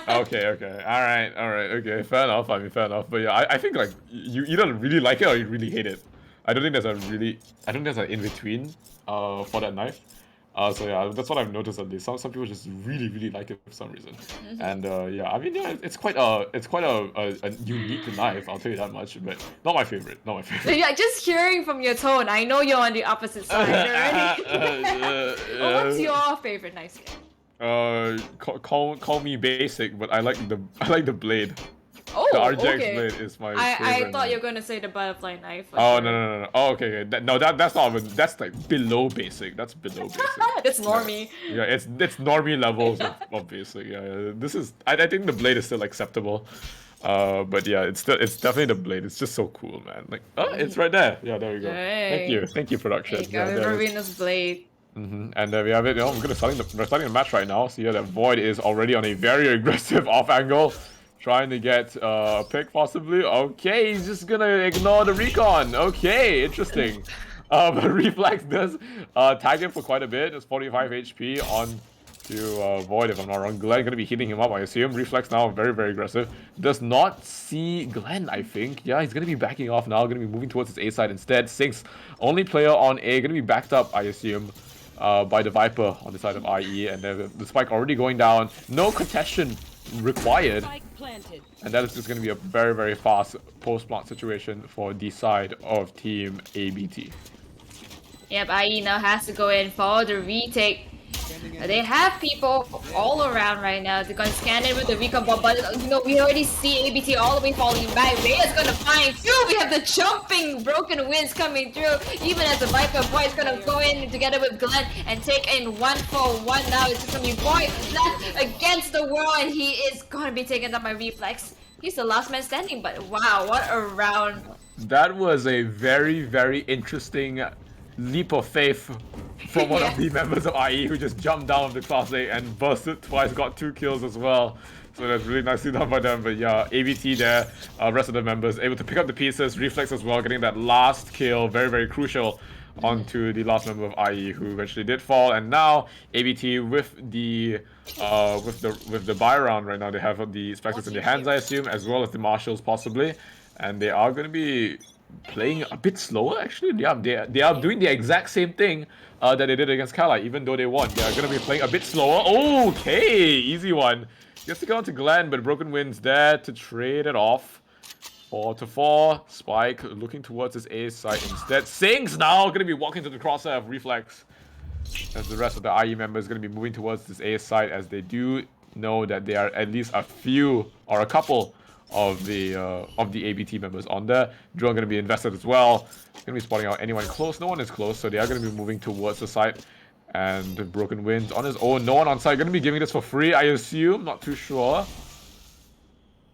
Okay. All right. Okay, fair enough. I mean, fair enough. But yeah, I think, like, you either really like it or you really hate it. I don't think there's an in between for that knife. So yeah, that's what I've noticed at least. Some people just really, really like it for some reason. And yeah, I mean, yeah, it's quite a unique knife, I'll tell you that much. But not my favorite. yeah, just hearing from your tone, I know you're on the opposite side already. What's your favorite knife skin? Call me basic, but I like the blade. Oh, The RJX okay. blade is my I favorite thought you knife. were gonna say the butterfly knife. for Oh sure. no. Oh, okay. That's not even. That's like below basic. That's below basic. That's normie. Yeah, it's normie levels of basic. Yeah. This is. I think the blade is still acceptable. But yeah, it's definitely the blade. It's just so cool, man. Like, oh, it's right there. Yeah, there we go. Hey. Thank you, production. There you go, Yeah, there it is. Venus blade. And we have it. You know, we're starting the match right now. So yeah, that Void is already on a very aggressive off angle, trying to get a pick possibly. Okay, he's just gonna ignore the recon. Okay, interesting. But Reflex does tag him for quite a bit. It's 45 HP on to Void, if I'm not wrong. Glenn gonna be hitting him up, I assume. Reflex now very, very aggressive. Does not see Glenn, I think. Yeah, he's gonna be backing off now. Gonna be moving towards his A side instead. Sinks, only player on A, gonna be backed up, I assume, by the Viper on the side of IE. And the spike already going down. No contention required. Spike planted. And that is just gonna be a very, very fast post-plant situation for the side of Team ABT. Yep, IE now has to go in for the retake. They have people all around right now. They're gonna scan it with the recon bomb, but you know, we already see ABT all the way falling back. Rhea's gonna find through. We have the jumping broken winds coming through. Even as the Viper, Boy is gonna go in together with Glenn and take in 1-for-1 now. It's just gonna be Boy left against the world, and he is gonna be taken down by Reflex. He's the last man standing, but wow, what a round. That was a very, very interesting leap of faith from one of the members of IE who just jumped down of the Class A and bursted twice, got 2 kills as well. So that's really nicely done by them. But yeah, ABT there, rest of the members able to pick up the pieces. Reflex as well, getting that last kill, very, very crucial onto the last member of IE who eventually did fall. And now ABT with the buy round right now, they have the Spectres in their hands, I assume, as well as the Marshals possibly, and they are going to be playing a bit slower actually. Yeah, they are doing the exact same thing that they did against Kali, even though they won. They are going to be playing a bit slower. Okay, easy one. Gets to go on to Glenn, but Broken Wind's there to trade it off. 4-4. Spike looking towards his A side instead. Sings now going to be walking to the crosshair of Reflex, as the rest of the IE members going to be moving towards this A side, as they do know that there are at least a few or a couple of the ABT members on there. Drone gonna be invested as well. Gonna be spotting out anyone close. No one is close, so they are gonna be moving towards the site. And Broken Winds on his own. No one on site. Gonna be giving this for free, I assume. Not too sure.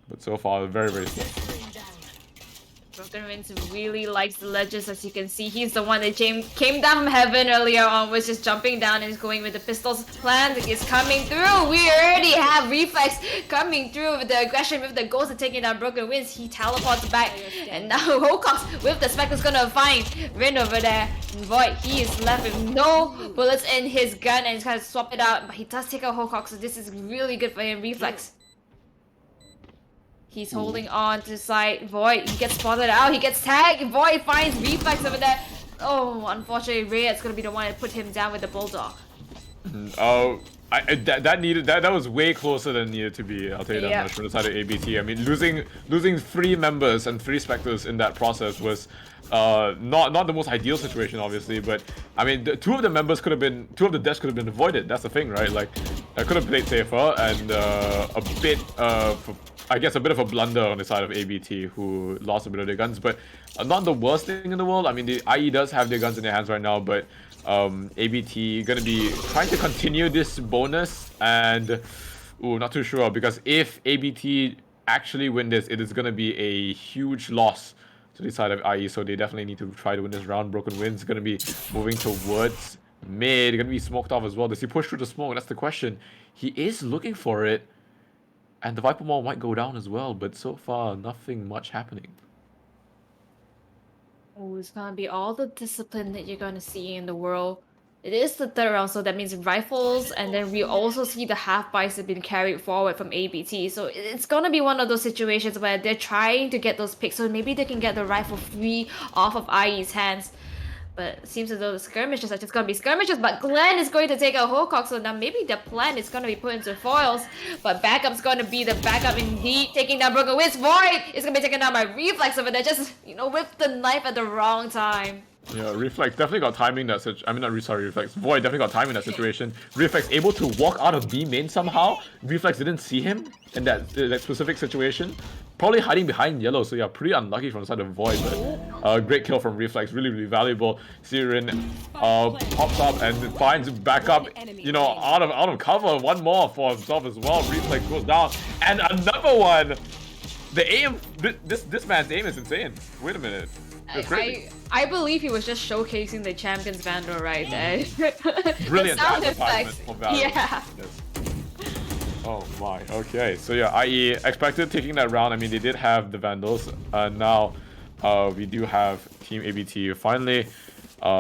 But so far, very, very slow. Broken Winds really likes the ledges, as you can see. He's the one that came down from heaven earlier on, was just jumping down and is going with the pistols. Plan is coming through. We already have Reflex coming through with the aggression, with the ghost of taking down Broken Winds. He teleports back, and now Hocox with the spec is gonna find Rin over there. Void, he is left with no bullets in his gun, and he's gonna swap it out, but he does take out Hocox, so this is really good for him. Reflex. He's holding on to side. Void, he gets spotted out. He gets tagged. Void finds Reflex over there. Oh, unfortunately, Rayad's gonna be the one to put him down with the Bulldog. Oh, that was way closer than needed to be. I'll tell you that much from the side of ABT. I mean, losing 3 members and 3 Spectres in that process was not the most ideal situation, obviously. But I mean, 2 of the deaths could have been avoided. That's the thing, right? Like, I could have played safer, and I guess a bit of a blunder on the side of ABT, who lost a bit of their guns, but not the worst thing in the world. I mean, the IE does have their guns in their hands right now, but ABT gonna be trying to continue this bonus, and not too sure, because if ABT actually win this, it is gonna be a huge loss to the side of IE, so they definitely need to try to win this round. Broken Winds gonna be moving towards mid, gonna be smoked off as well. Does he push through the smoke? That's the question. He is looking for it. And the Viper Maul might go down as well, but so far, nothing much happening. Oh, it's gonna be all the discipline that you're gonna see in the world. It is the 3rd round, so that means rifles, and then we also see the half-buys have been carried forward from ABT. So it's gonna be one of those situations where they're trying to get those picks, so maybe they can get the rifle free off of IE's hands. But it seems as though the skirmishes are just gonna be skirmishes, but Glenn is going to take out Hocox, so now maybe the plan is gonna be put into foils, but backup's gonna be the backup indeed, taking down Broken Winds. Void is gonna be taken down by Reflex over there, just, with the knife at the wrong time. Yeah, Reflex definitely got timing that situation. I mean, not sorry, Reflex. Void definitely got timing that situation. Reflex able to walk out of B main somehow. Reflex didn't see him in that specific situation. Probably hiding behind yellow, so yeah, pretty unlucky from the side of Void, but great kill from Reflex, really, really valuable. Siren pops up and finds backup, out of cover. One more for himself as well. Reflex goes down, and another one. The aim, this man's aim is insane. Wait a minute. I believe he was just showcasing the Champion's Vandal right there. Brilliant sound advertisement effects. for Valor. Yeah. Yes. Oh my, okay. So yeah, IE expected taking that round. I mean, they did have the Vandals. Now we do have Team ABT finally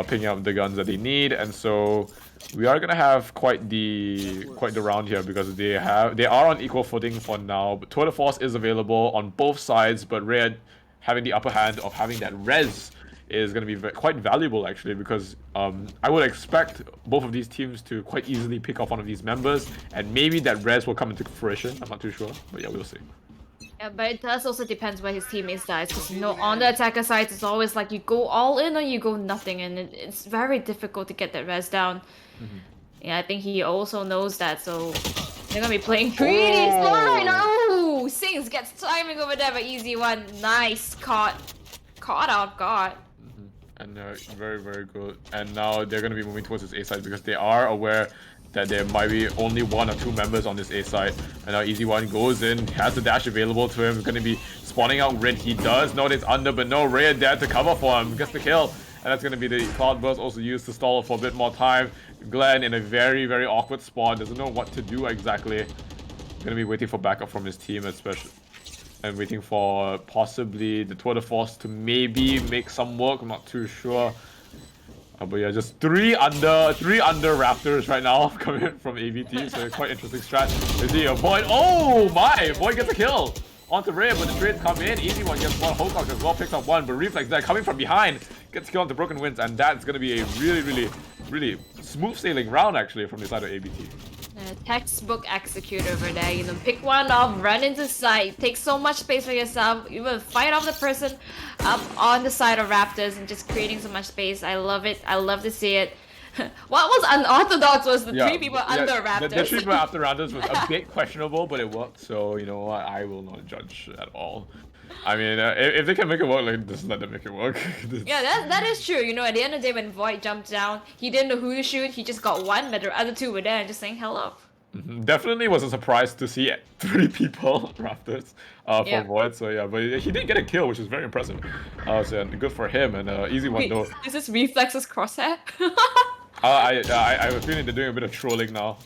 picking up the guns that they need, and so we are gonna have quite the round here, because they are on equal footing for now. But Tour de Force is available on both sides, but Red having the upper hand of having that res is going to be quite valuable, actually, because I would expect both of these teams to quite easily pick off one of these members, and maybe that res will come into fruition. I'm not too sure, but yeah, we'll see. Yeah, but it does also depends where his teammates dies, because on the attacker side, it's always like you go all in or you go nothing, and it's very difficult to get that res down. Yeah, I think he also knows that, so they're gonna be playing pretty smart. Oh, Sings gets timing over there, but easy one. Nice, caught off guard. And very, very good. And now they're going to be moving towards this A side, because they are aware that there might be only 1 or 2 members on this A side. And now Easy One goes in, has the dash available to him, going to be spawning out Red. He does know it's under, but no, Ray there to cover for him, gets the kill. And that's going to be the Cloud Burst, also used to stall for a bit more time. Glenn in a very, very awkward spot, doesn't know what to do exactly. Going to be waiting for backup from his team, especially. And waiting for possibly the Tour de Force to maybe make some work. I'm not too sure. But yeah, just 3 under Raptors right now coming from ABT. So quite interesting strat. Is he avoid? Oh my! Void gets a kill onto Ray, but the trades come in. Easy One gets one. Hocox as well picks up one, but Reflex there coming from behind gets killed onto Broken Winds, and that's gonna be a really, really, really smooth sailing round actually from the side of ABT. Textbook execute over there, pick one off, run into sight, take so much space for yourself, even fight off the person up on the side of Raptors and just creating so much space. I love it. I love to see it. What was unorthodox was the Yeah, three people under Raptors. The treatment after Raptors was a bit questionable, but it worked. So you know what, I will not judge at all. I mean, if they can make it work, like just let them make it work. Yeah, that is true. You know, at the end of the day, when Void jumped down, he didn't know who to shoot. He just got one, but the other two were there and just saying hello. Definitely was a surprise to see 3 people Raptors for Yeah. Void. So yeah, but he did get a kill, which is very impressive. So yeah, good for him, and easy one Wait, though. is this Reflex's crosshair? I have a feeling they're doing a bit of trolling now.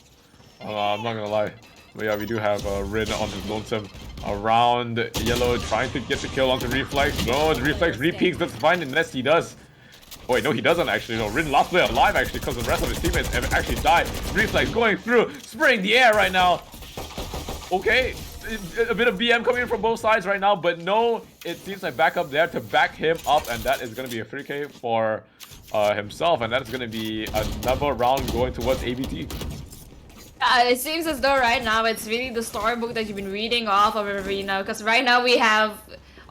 I'm not gonna lie. But yeah, we do have Rin on his lonesome around yellow, trying to get the kill onto Reflex. No, the Reflex repeats, that's fine unless he does. Oh, wait, no, he doesn't actually. No, Rin last player alive actually because the rest of his teammates have actually died. Reflex going through, spraying the air right now. Okay, a bit of BM coming in from both sides right now, but no, it seems like backup there to back him up, and that is going to be a 3k for himself, and that is going to be another round going towards ABT. It seems as though right now it's really the storybook that you've been reading off of Arena, because right now we have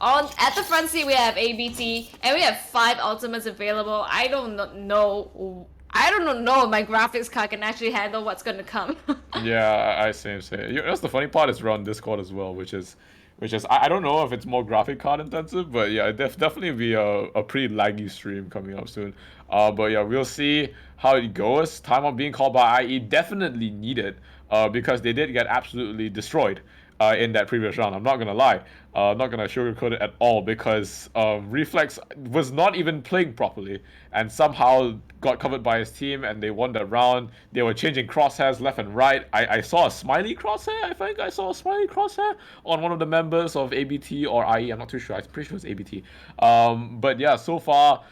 at the front seat we have ABT and we have 5 ultimates available. I don't know if my graphics card can actually handle what's gonna come. Yeah, I same. You know, that's the funny part is we're on Discord as well, which is I don't know if it's more graphic card intensive, but yeah, definitely be a pretty laggy stream coming up soon. But yeah, we'll see how it goes. Timeout being called by IE definitely needed, because they did get absolutely destroyed in that previous round. I'm not gonna lie, I'm not gonna sugarcoat it at all, because Reflex was not even playing properly and somehow got covered by his team and they won that round. They were changing crosshairs left and right. I saw a smiley crosshair. I think I saw a smiley crosshair on one of the members of ABT or IE. I'm not too sure. I'm pretty sure it's ABT. But yeah, so far,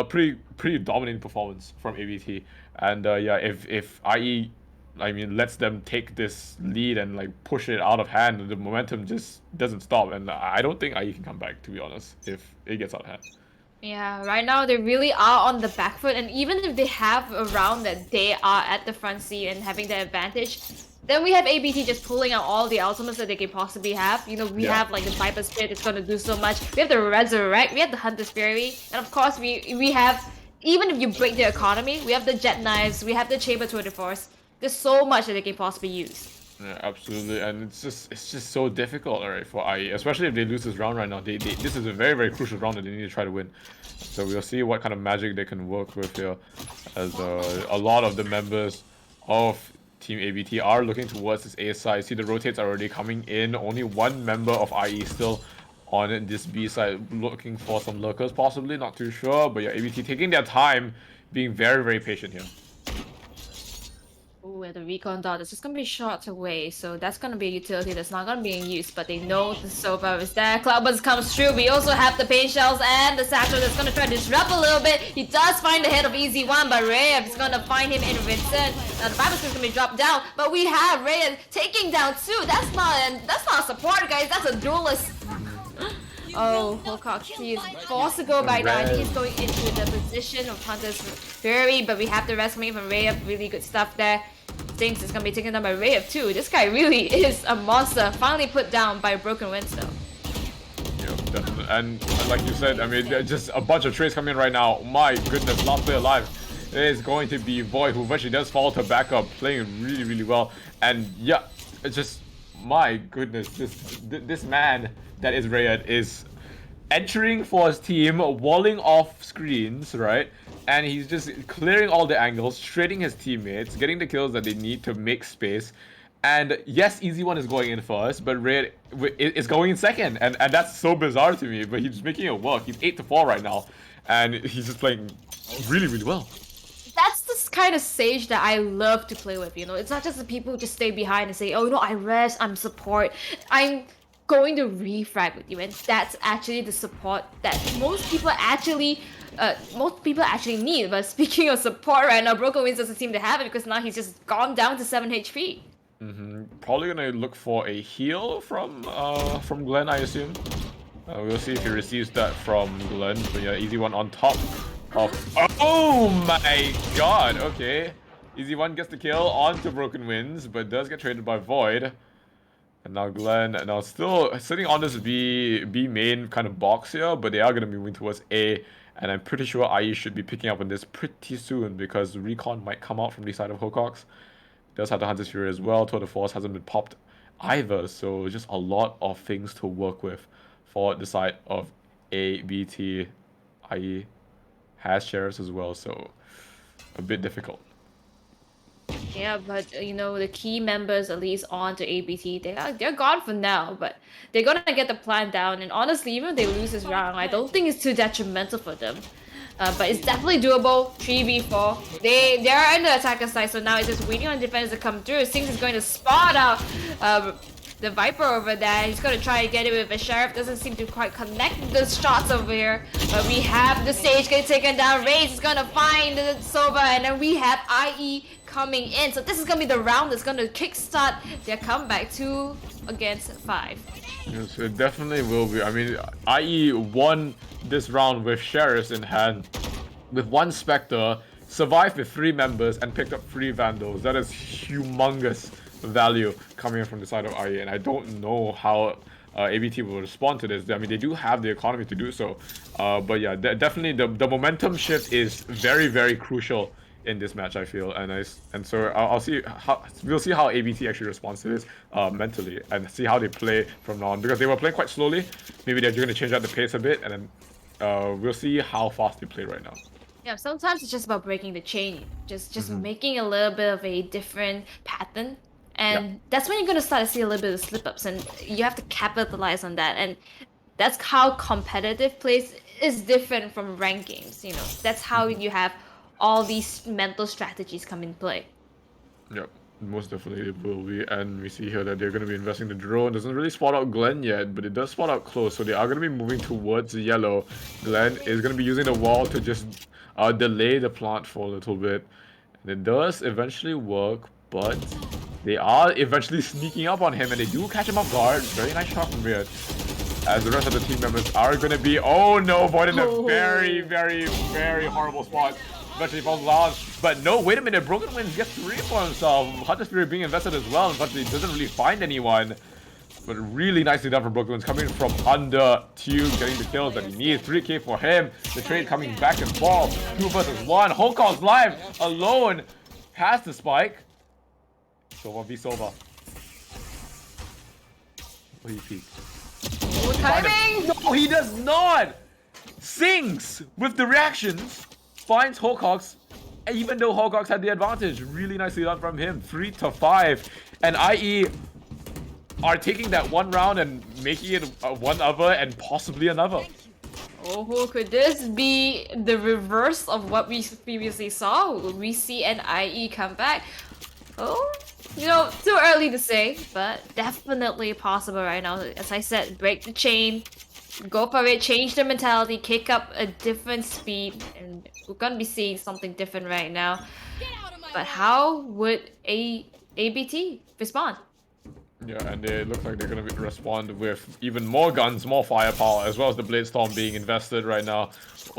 pretty dominating performance from ABT. And yeah, if IE, I mean, lets them take this lead and like push it out of hand, the momentum just doesn't stop. And I don't think IE can come back, to be honest, if it gets out of hand. Yeah, right now they really are on the back foot, and even if they have a round that they are at the front seat and having the advantage, then we have ABT just pulling out all the ultimates that they can possibly have. You know, we have like the Viper Spirit, it's gonna do so much. We have the Resurrect, we have the Hunter's Fury, and of course we have, even if you break the economy, we have the Jet Knives, we have the Chamber 24s. There's so much that they can possibly use. Yeah, absolutely, and it's just so difficult, alright, for IE, especially if they lose this round right now. This is a very crucial round that they need to try to win. So we'll see what kind of magic they can work with here, as a lot of the members of Team ABT are looking towards this A side. See the rotates are already coming in. Only one member of IE still on this B side, looking for some lurkers possibly. Not too sure, but yeah, ABT taking their time, being very patient here. Ooh, the recon dot is just gonna be shot away, so that's gonna be a utility that's not gonna be in use, but they know the Sova is there. Cloudburst comes through. We also have the pain shells and the satchel that's gonna try to disrupt a little bit. He does find the head of Easy One, but Raya is gonna find him in return. Now the Viper is gonna be dropped down, but we have Raya taking down 2. That's not a support, guys. That's a duelist. Oh, Holcock, he is forced to go back down. He's going into the position of Hunter's Fury, but we have the rest coming from Raya. Really good stuff there. Thinks it's gonna be taken down by Ray of 2. This guy really is a monster. Finally put down by Broken Winds though. Yeah, definitely. And like you said, I mean, just a bunch of trades coming in right now. My goodness, last player alive is going to be Void, who eventually does fall to backup, playing really well. And yeah, it's just, my goodness, this man that is Rayad is entering for his team, walling off screens, right? And he's just clearing all the angles, trading his teammates, getting the kills that they need to make space. And yes, Easy One is going in first, but Red is going in second. And that's so bizarre to me, but he's making it work. He's 8-4 right now, and he's just playing really well. That's the kind of Sage that I love to play with, you know? It's not just the people who just stay behind and say, oh no, I rest, I'm support. I'm going to refrag with you, and that's actually the support that most people actually need. But speaking of support right now, Broken Winds doesn't seem to have it, because now he's just gone down to 7 HP. Probably gonna look for a heal from Glenn, I assume. We'll see if he receives that from Glenn. But yeah, Easy One on top of... Oh my god, okay. Easy One gets the kill onto Broken Winds, but does get traded by Void. And now Glenn, now still sitting on this B main kind of box here, but they are going to be moving towards A And I'm pretty sure IE should be picking up on this pretty soon because Recon might come out from the side of Hocox. Does have the Hunter's Fury as well. Tour de Force hasn't been popped either, so just a lot of things to work with for the side of ABT. IE has Sheriffs as well, so a bit difficult. Yeah, but you know, the key members at least on to ABT, they're gone for now, but they're gonna get the plan down. And honestly, even if they lose this round, I don't think it's too detrimental for them. But it's definitely doable. 3v4. They're in the attacker side, so now it's just waiting on defenders to come through. Sings is going to spot out the Viper over there. He's gonna try to get it with a Sheriff. Doesn't seem to quite connect the shots over here. But we have the Sage getting taken down. Raze is gonna find the Sova, and then we have IE coming in. So this is gonna be the round that's gonna kickstart their comeback 2 against 5. Yes, it definitely will be. I mean, IE won this round with Sheriffs in hand, with 1 Spectre, survived with 3 members, and picked up 3 Vandals. That is humongous value coming in from the side of IE, and I don't know how ABT will respond to this. I mean, they do have the economy to do so, but yeah, definitely the momentum shift is very, very crucial in this match, I feel, and so I'll see how we'll see how ABT actually responds to this mentally, and see how they play from now on, because they were playing quite slowly. Maybe they're going to change out the pace a bit, and then we'll see how fast they play right now. Yeah, sometimes it's just about breaking the chain, just making a little bit of a different pattern. And that's when you're gonna start to see a little bit of slip-ups, and you have to capitalize on that. And that's how competitive plays is different from ranked games. You know, that's how you have all these mental strategies come in play. Yep, most definitely it will be. And we see here that they're going to be investing the drone. Doesn't really spot out Glenn yet, but it does spot out close, so they are going to be moving towards yellow. Glenn is going to be using the wall to just delay the plant for a little bit. And it does eventually work, but they are eventually sneaking up on him, and they do catch him off guard. Very nice shot from Riot. As the rest of the team members are going to be, oh no, avoiding a very, very, very horrible spot. Eventually falls down, but no, wait a minute, Broken Winds gets 3 for himself. Hunter's Fury being invested as well, but he doesn't really find anyone. But really nicely done from Broken Winds, coming from under Tube, getting the kills that he needs. 3k for him. The trade coming back and forth. 2 versus 1. Honkong's live alone. Has the spike. Sova v Sova. Oh, he peeked. Oh, timing! No, he does not! Sings with the reactions. Finds Hocox, even though Hocox had the advantage. Really nicely done from him. 3-5. And IE are taking that 1 round and making it one other and possibly another. Oh, could this be the reverse of what we previously saw? Will we see an IE come back? Oh, you know, too early to say, but definitely possible right now. As I said, break the chain, go for it, change the mentality, kick up a different speed, and we're gonna be seeing something different right now. But how would ABT respond? Yeah, and they look like they're gonna respond with even more guns, more firepower, as well as the Blade Storm being invested right now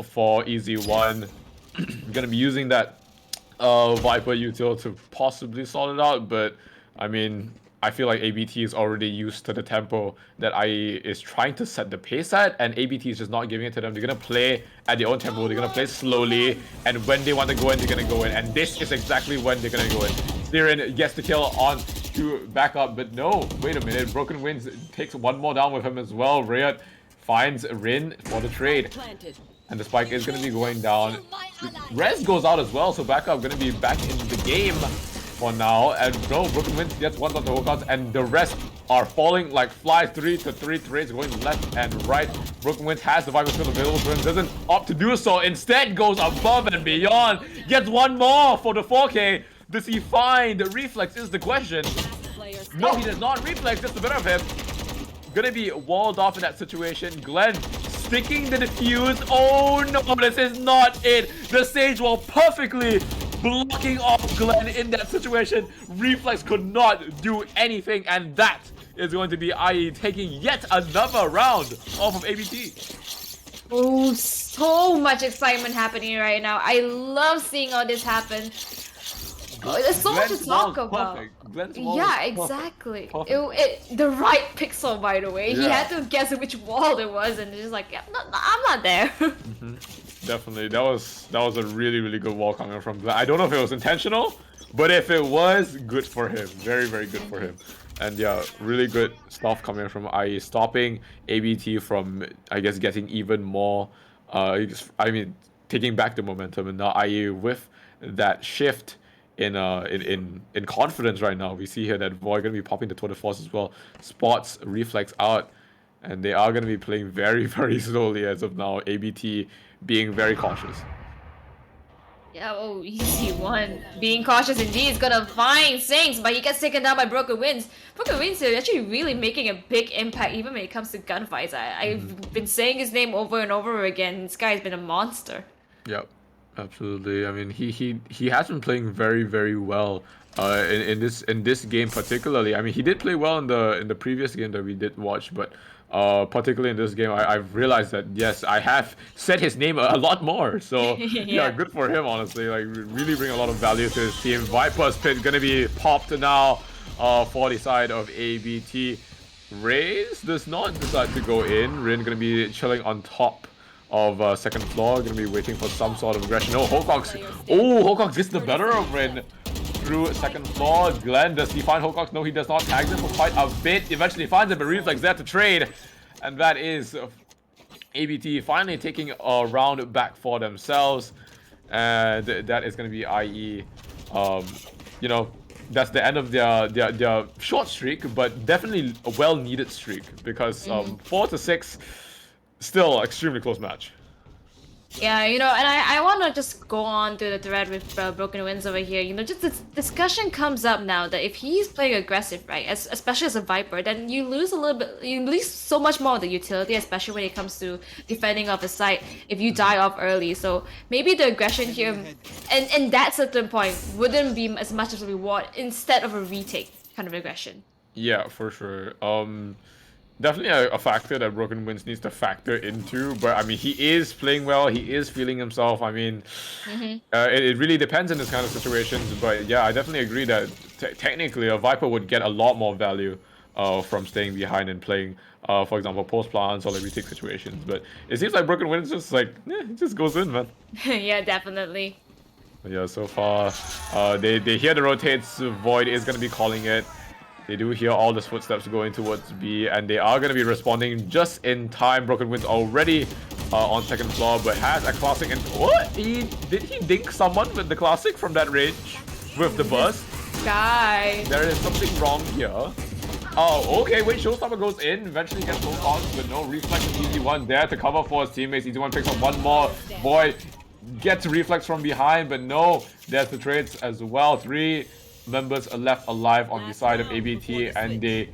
for Easy 1. Gonna be using that Viper util to possibly sort it out, but I mean, I feel like ABT is already used to the tempo that IE is trying to set the pace at, and ABT is just not giving it to them. They're gonna play at their own tempo, they're gonna play slowly, and when they want to go in, they're gonna go in, and this is exactly when they're gonna go in. Siren gets the kill on to back up, but no, wait a minute, Broken Winds takes 1 more down with him as well. Riot finds Rin for the trade, and the spike is gonna be going down. Rez goes out as well, so backup gonna be back in the game for now, and no, Broken Winds gets 1 on the walkouts, and the rest are falling like flies. 3-3 trades going left and right. Broken Winds has the Viper skill available to him, doesn't opt to do so, instead goes above and beyond, gets 1 more for the 4k. Does he find the reflex is the question. No, he does not. Reflex, just a bit of him. Gonna be walled off in that situation. Glenn sticking the defuse. Oh no, this is not it. The Sage Wall perfectly blocking off Glenn in that situation. Reflex could not do anything, and that is going to be IE taking yet another round off of ABT. Oh, so much excitement happening right now. I love seeing all this happen. Oh, there's so much to talk about. Yeah, exactly. The right pixel, by the way. Yeah. He had to guess which wall it was, and just like, yeah, I'm not there. definitely. That was a really good wall coming from Glenn. I don't know if it was intentional, but if it was, good for him. Very good for him. And yeah, really good stuff coming from IE, stopping ABT from, I guess, getting even more. I mean, taking back the momentum, and now IE with that shift in confidence right now. We see here that Void gonna be popping the tour de force as well. Spots reflex out, and they are gonna be playing very slowly as of now. ABT being very cautious. Yeah, oh, easy one. Being cautious indeed is gonna find Sinks, but he gets taken down by Broken Winds. Broken Winds is actually really making a big impact even when it comes to gunfights. I've been saying his name over and over again. This guy has been a monster. Yep, absolutely. I mean, he has been playing very well. In this game particularly. I mean, he did play well in the previous game that we did watch, but particularly in this game, I've realized that yes, I have said his name a lot more. So yeah, good for him, honestly. Like, really bring a lot of value to his team. Viper's Pit gonna be popped now for the side of ABT. Raze does not decide to go in. Rin gonna be chilling on top of second floor, gonna be waiting for some sort of aggression. Oh, Hocox gets the better of Rin through second floor. Glenn, does he find Hocox? No, he does not. Tags him for quite a bit. Eventually finds him, but Reflex there to trade. And that is ABT finally taking a round back for themselves. And that is going to be IE. You know, that's the end of their short streak, but definitely a well-needed streak. Because 4-6, still extremely close match. Yeah, you know, and I want to just go on to the thread with Broken Winds over here. You know, just this discussion comes up now that if he's playing aggressive, right, especially as a Viper, then you lose a little bit, you lose so much more of the utility, especially when it comes to defending off the site if you die off early. So maybe the aggression here, and that certain point, wouldn't be as much as a reward instead of a retake kind of aggression. Yeah, for sure. Definitely a factor that Broken Winds needs to factor into, but I mean, he is playing well, he is feeling himself. I mean, it really depends in this kind of situations, but yeah, I definitely agree that technically a Viper would get a lot more value from staying behind and playing, for example, post plants or like retake situations. But it seems like Broken Winds just like, it just goes in, man. Yeah, definitely. But yeah, so far, they hear the rotates. Void is going to be calling it. They do hear all the footsteps going towards B, and they are going to be responding just in time. Broken Winds already on second floor, but has a classic. And what? Did he dink someone with the classic from that range with the burst? Guy. There is something wrong here. Oh, okay. Wait, Showstopper goes in. Eventually gets full on, but no reflex. Easy one there to cover for his teammates. Easy one picks up one more. Void gets reflex from behind, but no. There's the trades as well. 3 members are left alive on the side of ABT, and they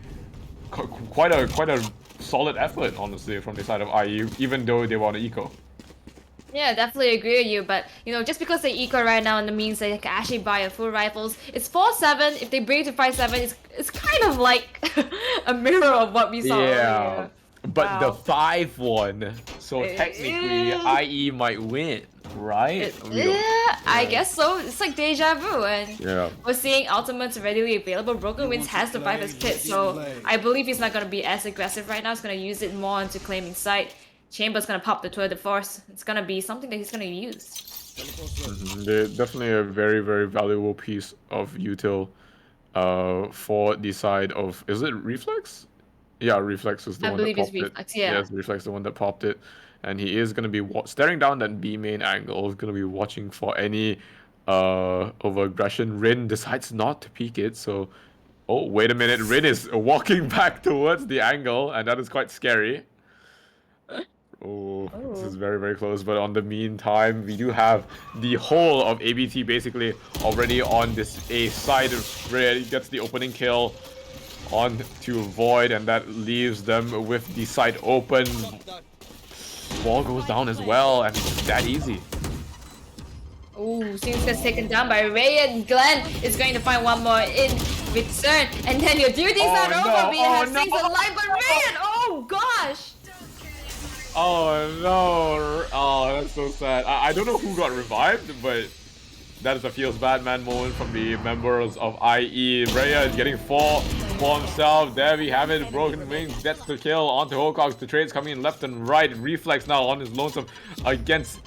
quite a solid effort, honestly, from the side of IE, even though they were on eco. Yeah, definitely agree with you, but you know, just because they eco right now and it means they can actually buy a full rifles. It's 4-7. If they bring it to 5-7, it's kind of like a mirror of what we saw earlier. But the 5-1, so technically IE might win, right? I guess so. It's like deja vu, and we're seeing ultimates readily available. Broken Winds has the Viper's Pit, so I believe he's not going to be as aggressive right now. He's going to use it more into claiming site. Chamber's going to pop the tour de force. It's going to be something that he's going to use. They're definitely a very valuable piece of util for the side of, is it Reflex? Yeah, Reflex is the one that popped it. I believe it's Reflex, yeah. Yes, Reflex the one that popped it. And he is going to be staring down that B main angle. He's going to be watching for any over aggression. Rin decides not to peek it, so... Oh, wait a minute. Rin is walking back towards the angle, and that is quite scary. Oh, this is very close. But on the meantime, we do have the whole of ABT basically already on this A side. Where he gets the opening kill on to Void, and that leaves them with the site open. Wall goes down as well, and it's that easy. Ooh, Sinks gets taken down by Ray, and Glenn is going to find one more in return. And then your duty's not over. We have Sinks alive, but Ray, oh gosh! Oh no! Oh, that's so sad. I don't know who got revived, but that is a feels bad man moment from the members of IE. Raya is getting 4 for himself. There we have it. Broken Wings gets the kill onto Hocox. The trades coming in left and right. Reflex now on his lonesome against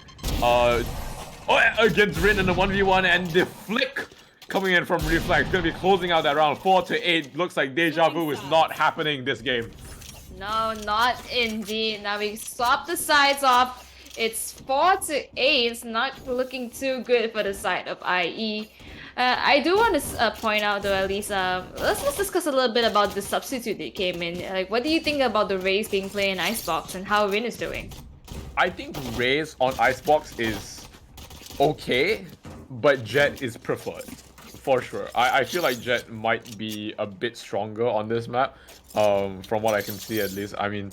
Against Rin in the 1v1, and the flick coming in from Reflex. Gonna be closing out that round 4-8. Looks like deja vu is not happening this game. No, not indeed. Now we swap the sides off. It's 4-8. It's not looking too good for the side of IE. I do want to point out though, at least, let's discuss a little bit about the substitute that came in. Like, what do you think about the Raze being played in Icebox and how Rin is doing? I think Raze on Icebox is okay, but Jet is preferred. For sure. I feel like Jet might be a bit stronger on this map, from what I can see at least. I mean,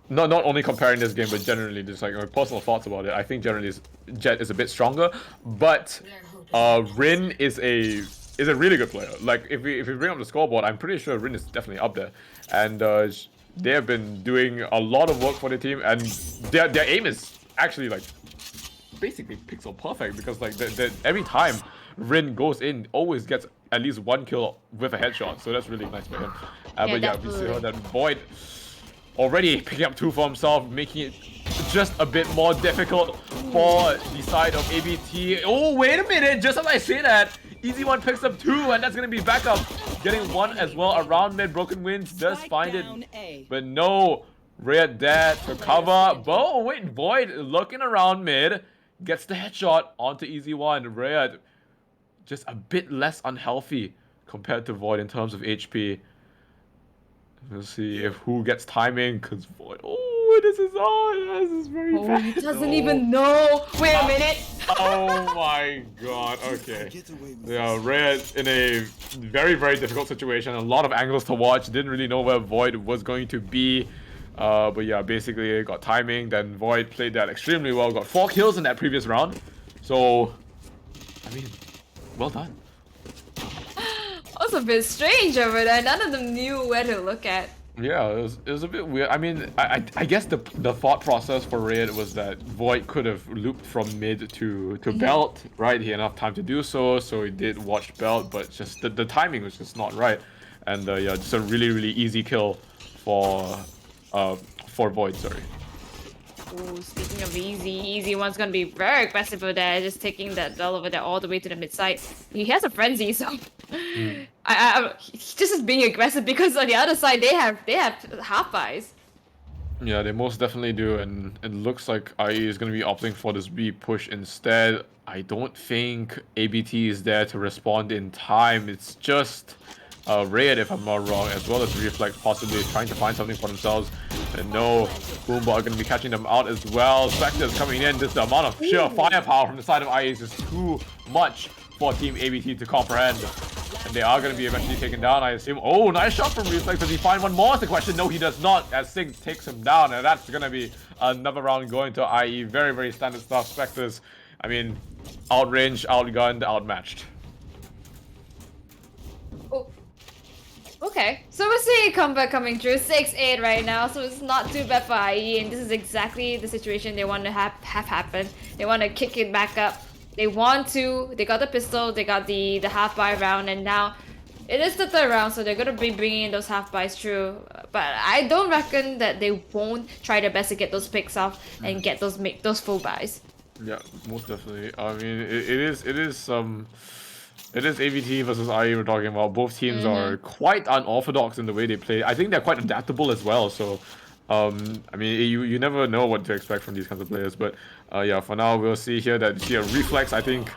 not only comparing this game, but generally just like my personal thoughts about it. I think generally Jet is a bit stronger, but Rin is a really good player. Like if we bring up the scoreboard, I'm pretty sure Rin is definitely up there, and they have been doing a lot of work for the team, and their aim is actually like basically pixel perfect, because like every time Rin goes in, always gets at least one kill with a headshot, so that's really nice for him. But yeah, we see that Void already picking up 2 for himself, making it just a bit more difficult for the side of ABT. Oh, wait a minute, just as I say that, Easy One picks up 2, and that's gonna be backup. Getting 1 as well around mid. Broken Winds does find it, but no, Red there to cover. Oh, wait, Void looking around mid, gets the headshot onto Easy One. Red just a bit less unhealthy compared to Void in terms of HP. We'll see if who gets timing, because Void... Oh, this is very bad. He doesn't even know. Wait a minute. Oh my god, okay. Yeah, Red in a very, very difficult situation. A lot of angles to watch. Didn't really know where Void was going to be. But yeah, basically got timing. Then Void played that extremely well. Got 4 kills in that previous round. So, I mean, well done. Also a bit strange over there. None of them knew where to look at. Yeah, it was a bit weird. I mean, I guess the thought process for Raid was that Void could have looped from mid to Belt, right? He had enough time to do so, so he did watch Belt, but just the timing was just not right. And yeah, just a really, really easy kill for Void, sorry. Ooh, speaking of easy one's gonna be very aggressive over there, just taking that doll over there all the way to the mid side. He has a frenzy, so he's just being aggressive because on the other side they have half buys. Yeah, they most definitely do, and it looks like IE is gonna be opting for this B push instead. I don't think ABT is there to respond in time. It's just Raid, if I'm not wrong, as well as Reflect possibly trying to find something for themselves. And no, Boomba are going to be catching them out as well. Spectres coming in. Just the amount of sheer firepower from the side of IE is just too much for Team ABT to comprehend. And they are going to be eventually taken down, I assume. Oh, nice shot from Reflex. Does he find one more? Is the question. No, he does not, as Sig takes him down. And that's going to be another round going to IE. Very, very standard stuff. Spectres, I mean, outranged, outgunned, outmatched. Oh. Okay, so we're seeing a comeback coming through, 6-8 right now, so it's not too bad for IE, and this is exactly the situation they want to have happen. They want to kick it back up. They got the pistol, they got the half buy round, and now it is the 3rd round, so they're going to be bringing in those half buys through. But I don't reckon that they won't try their best to get those picks off and get make those full buys. Yeah, most definitely. I mean, it is ABT versus IE we're talking about. Both teams are quite unorthodox in the way they play. I think they're quite adaptable as well. So, I mean, you never know what to expect from these kinds of players. But yeah, for now we'll see here that here Reflex. I think.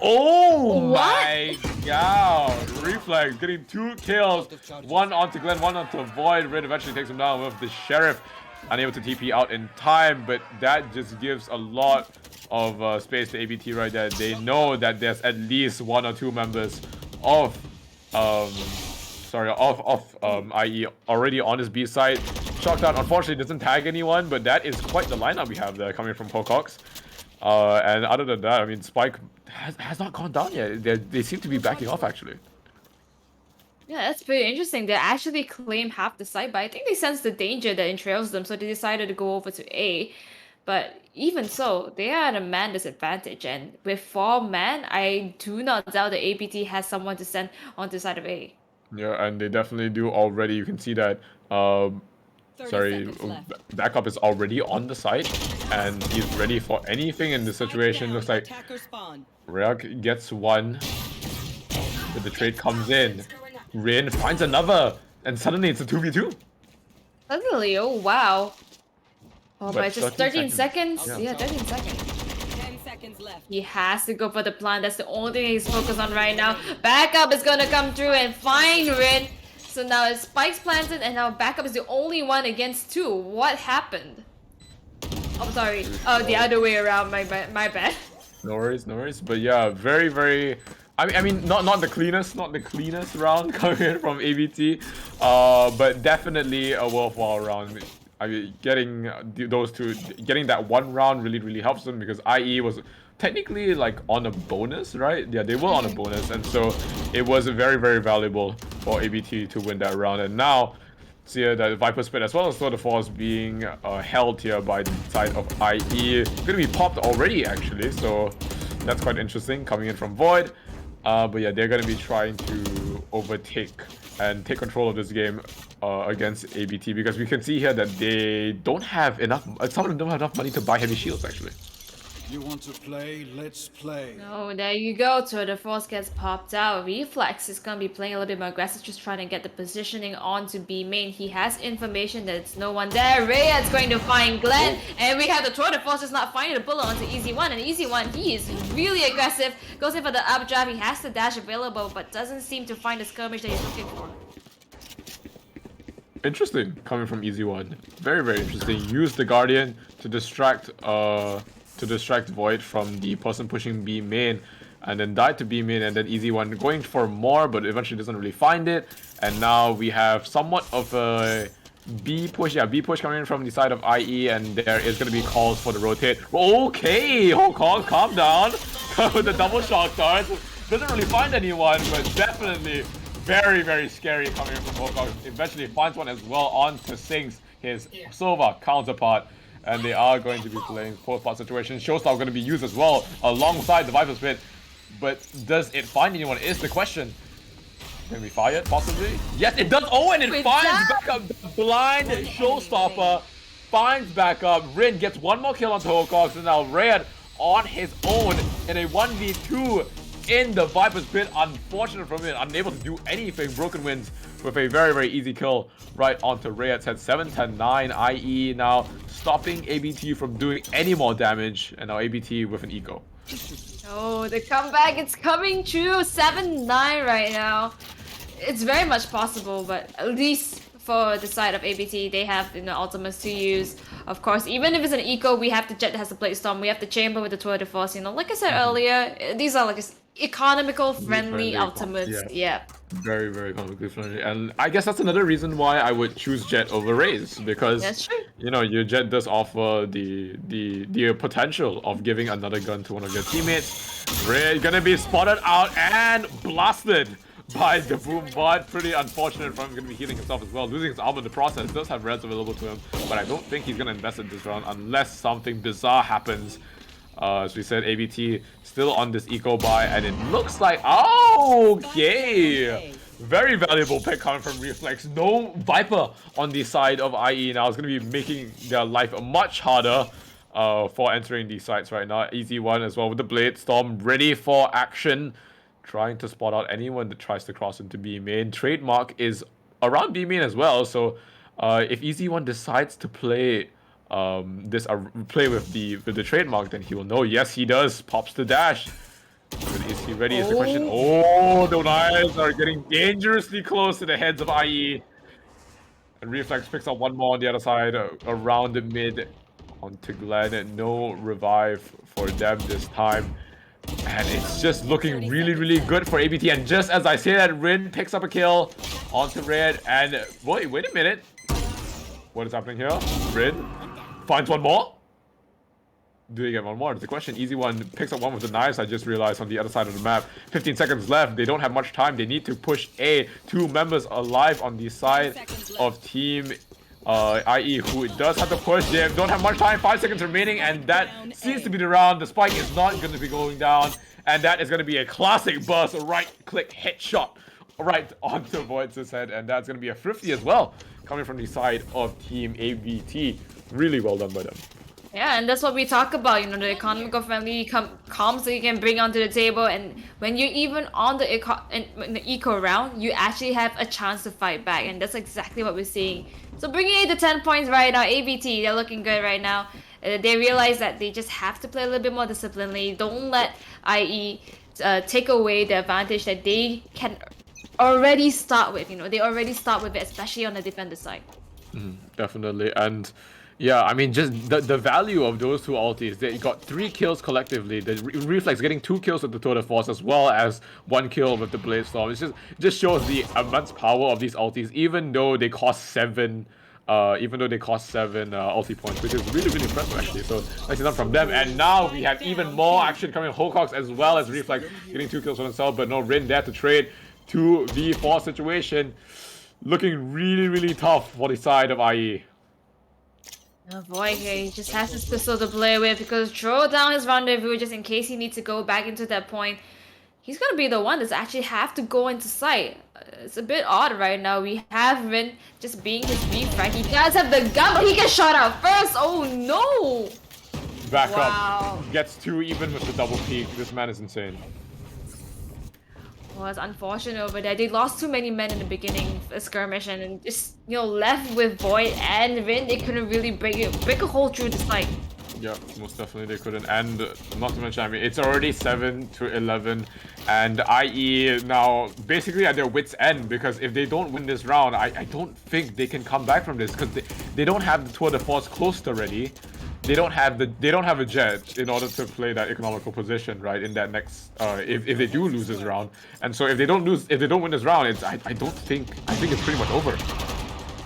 Oh my god! Reflex getting 2 kills, 1 onto Glenn, 1 onto Void. Red eventually takes him down with the Sheriff. Unable to TP out in time, but that just gives a lot of space to ABT right there. They know that there's at least 1 or 2 members of IE already on his B side. Shockdown unfortunately doesn't tag anyone, but that is quite the lineup we have there coming from Pocox. And other than that, I mean, Spike has not gone down yet. They seem to be backing off actually. Yeah, that's pretty interesting. They actually claim half the side, but I think they sense the danger that entrails them, so they decided to go over to A. But even so, they are at a man disadvantage, and with 4 men, I do not doubt that ABT has someone to send onto the side of A. Yeah, and they definitely do already. You can see that sorry, backup is already on the site, and he's ready for anything in the situation. Looks like Ryuk gets one, but the trade comes in. Rin finds another, and suddenly it's a 2v2. Suddenly, oh wow. Oh, But but just 13 seconds? Yeah. Yeah, 13 seconds. 10 seconds left. He has to go for the plant. That's the only thing he's focused on right now. Backup is gonna come through and find Rin. So now it's Spike's planted, and now Backup is the only one against two. What happened? Oh, sorry. Oh, the other way around. My bad. No worries. But yeah, very. I mean, not the cleanest round coming in from ABT, but definitely a worthwhile round. I mean, getting getting that one round really helps them, because IE was technically like on a bonus, right? Yeah, they were on a bonus, and so it was very valuable for ABT to win that round. And now see here that Viper Spit as well as Sword of Force being held here by the side of IE. Gonna be popped already actually, so that's quite interesting coming in from Void. But yeah, they're gonna be trying to overtake and take control of this game against ABT, because we can see here that they don't have enough. Some of them don't have enough money to buy heavy shields actually. You want to play? Let's play. Oh, there you go. So the Force gets popped out. Reflex is going to be playing a little bit more aggressive, just trying to get the positioning onto B main. He has information that it's no one there. Rayad's going to find Glenn. And we have the Tour de Force just not finding the bullet onto Easy One. And Easy One, he is really aggressive. Goes in for the updraft. He has the dash available, but doesn't seem to find the skirmish that he's looking for. Interesting coming from Easy One. Very interesting. Use the Guardian to distract Void from the person pushing B main, and then died to B main, and then Easy One going for more, but eventually doesn't really find it. And now we have somewhat of a B push. Yeah, B push coming in from the side of IE, and there is going to be calls for the rotate. Okay, Hong Kong, calm down. With the double shock darts. Doesn't really find anyone, but definitely very scary coming in from Hong Kong. Eventually finds one as well onto Sinks, his Sova counterpart. And they are going to be playing 4-part situation. Showstop going to be used as well alongside the Viper Spit. But does it find anyone is the question. Can we fire it possibly? Yes, it does. Oh, and it finds backup. Blind Showstopper finds backup. Rin gets one more kill onto Hawkins, and now Red on his own in a 1v2 in the Viper's Pit. Unfortunate from him, unable to do anything. Broken wins with a very easy kill right onto Rayad's head. 7-10-9, IE now stopping ABT from doing any more damage, and now ABT with an eco. Oh, the comeback, it's coming true. 7-9 right now. It's very much possible, but at least for the side of ABT, they have ultimates to use. Of course, even if it's an eco, we have the Jet that has the Plate Storm, we have the Chamber with the Tour de Force. Like I said earlier, these are like economical, friendly ultimates. Yeah. Very economically friendly, and I guess that's another reason why I would choose Jet over Raze, because that's true. Your Jet does offer the potential of giving another gun to one of your teammates. Ray gonna be spotted out and blasted by the boom bot. Pretty unfortunate for him. Gonna be healing himself as well, losing his armor in the process. Does have res available to him, but I don't think he's gonna invest in this round unless something bizarre happens. As we said, ABT still on this eco buy, and it looks like okay, very valuable pick coming from Reflex. No Viper on the side of IE now. It's going to be making their life much harder for entering these sites right now. Easy One as well with the Blade Storm ready for action, trying to spot out anyone that tries to cross into B main. Trademark is around B main as well, so if Easy One decides to play play with the trademark, then he will know. Yes, he does. Pops the dash. But is he ready? Is the question. Oh, the knives are getting dangerously close to the heads of IE. And Reflex picks up one more on the other side, around the mid onto Glenn. No revive for them this time. And it's just looking really good for ABT. And just as I say that, Rin picks up a kill onto Red. And wait a minute. What is happening here? Rin finds one more. Do they get one more? It's the question. Easy One picks up one with the knives. I just realized on the other side of the map. 15 seconds left. They don't have much time. They need to push A. 2 members alive on the side of team IE, who does have to push. They don't have much time. 5 seconds remaining, and that seems to be the round. The spike is not going to be going down, and that is going to be a classic burst, a right-click headshot right onto Void's head, and that's going to be a 50 as well. coming from the side of Team ABT. Really well done by them. Yeah, and that's what we talk about, you know, the economical friendly comms that you can bring onto the table. And when you're even on the eco round, you actually have a chance to fight back. And that's exactly what we're seeing. So bringing 8 to 10 points right now, ABT, they're looking good right now. They realize that they just have to play a little bit more disciplinedly. Don't let IE take away the advantage that they can already start with. You know, they already start with it, especially on the defender side. Definitely. And yeah, I mean, just the value of those two ultis. They got 3 kills collectively. The Reflex getting 2 kills with the Tour de Force as well as 1 kill with the Blade Storm. It just shows the immense power of these ultis, even though they cost 7 ulti points, which is really, really impressive actually. So nice done from them. And now we have even more action coming. Hocox as well as Reflex getting 2 kills for himself, but no Rin there to trade. 2v4 situation. Looking really, really tough for the side of IE. Oh boy, he just has his pistol to play with because throw down his rendezvous just in case he needs to go back into that point. He's gonna be the one that's actually have to go into sight. It's a bit odd right now. We have Rin just being his refrag. He does have the gun, but he gets shot out first. Oh no! Back up. Gets 2 even with the double peak. This man is insane. Well, it's unfortunate over there. They lost too many men in the beginning of the skirmish and just, you know, left with Void and Rin. They couldn't really break a hole through the fight. Yeah, most definitely they couldn't. And not to mention, I mean, it's already 7 to 11. And IE now basically at their wits' end, because if they don't win this round, I don't think they can come back from this, because they don't have the Tour de Force closed already. They don't have a jet in order to play that economical position, right? In that next, if they do lose this round, and so if they don't win this round, I think it's pretty much over.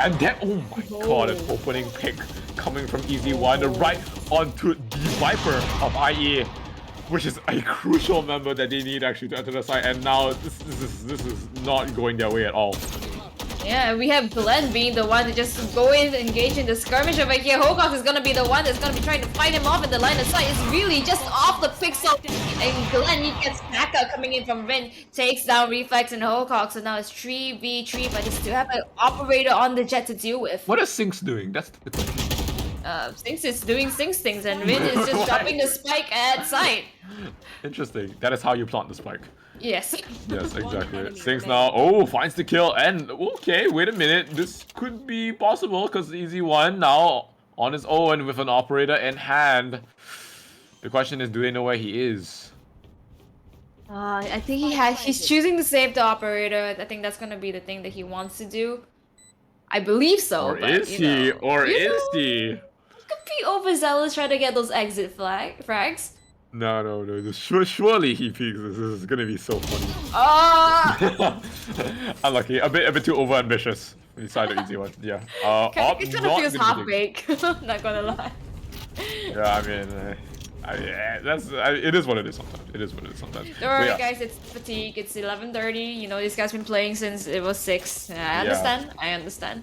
And then, oh my god, an opening pick coming from Easy One right onto the Viper of IE, which is a crucial member that they need actually to enter the side. And now this is not going their way at all. Yeah, we have Glenn being the one to just go in and engage in the skirmish over here. Hocox is gonna be the one that's gonna be trying to fight him off in the line of sight. It's really just off the pixel. And Glenn, he gets backup coming in from Rin, takes down Reflex and Hocox. So now it's 3v3, but they still have an operator on the jet to deal with. What is Sinks doing? That's the question. Sinks is doing Sinks things and Rin is just dropping the spike at sight. Interesting. That is how you plant the spike. Yes. Yes, exactly. Sinks now. Oh, finds the kill. And okay, wait a minute. This could be possible because Easy One now on his own with an operator in hand. The question is, do they know where he is? I think he's choosing to save the operator. I think that's gonna be the thing that he wants to do. I believe so. Or but, is he? Or is he? He could be overzealous trying to get those exit frags. No. Surely he peeks. This is gonna be so funny. Unlucky. A bit too overambitious. Decided Easy One. Yeah. It kind of feels half-baked. Not gonna lie. Yeah, I mean, it is what it is sometimes. It is what it is sometimes. Don't worry, guys. It's fatigue. It's 11:30. You know, these guys been playing since it was 6. I understand. I understand.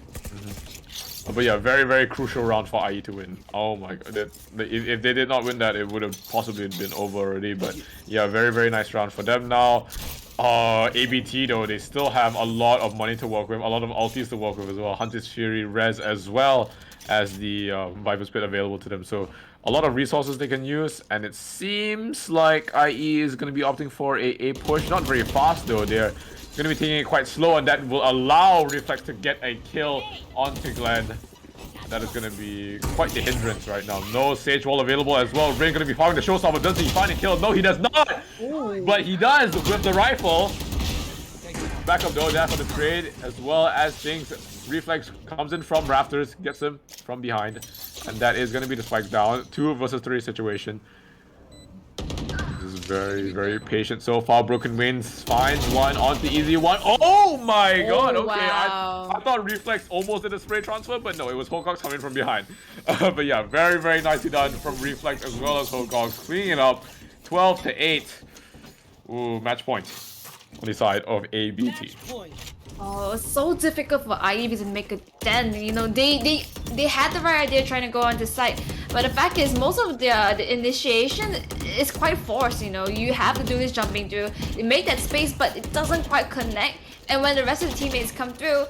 But yeah, very, very crucial round for IE to win. Oh my god. If they did not win that, it would have possibly been over already. But yeah, very, very nice round for them now. ABT though, they still have a lot of money to work with, a lot of ultis to work with as well. Hunter's Fury, Res, as well as the Viper's Pit available to them. So a lot of resources they can use, and it seems like IE is going to be opting for a push. Not very fast though. They're going to be taking it quite slow, and that will allow Reflex to get a kill onto Glenn. That is going to be quite the hindrance right now. No Sage Wall available as well. Rin going to be following the showstopper. Does he find a kill? No, he does not! Ooh. But he does with the rifle. Back up though, there for the trade, as well as things. Reflex comes in from rafters, gets him from behind. And that is going to be the spike down. 2 versus 3 situation. This is very, very patient so far. Broken Wings finds one onto Easy One. Oh my god! Okay, wow. I thought Reflex almost did a spray transfer, but no, it was Hocox coming from behind. But yeah, very, very nicely done from Reflex as well as Hocox. Cleaning it up. 12 to 8. Ooh, match point on the side of ABT. Oh, it's so difficult for IE to make a dent. You know, they had the right idea trying to go onto site, but the fact is most of the initiation is quite forced. You know, you have to do this jumping through. They make that space, but it doesn't quite connect. And when the rest of the teammates come through,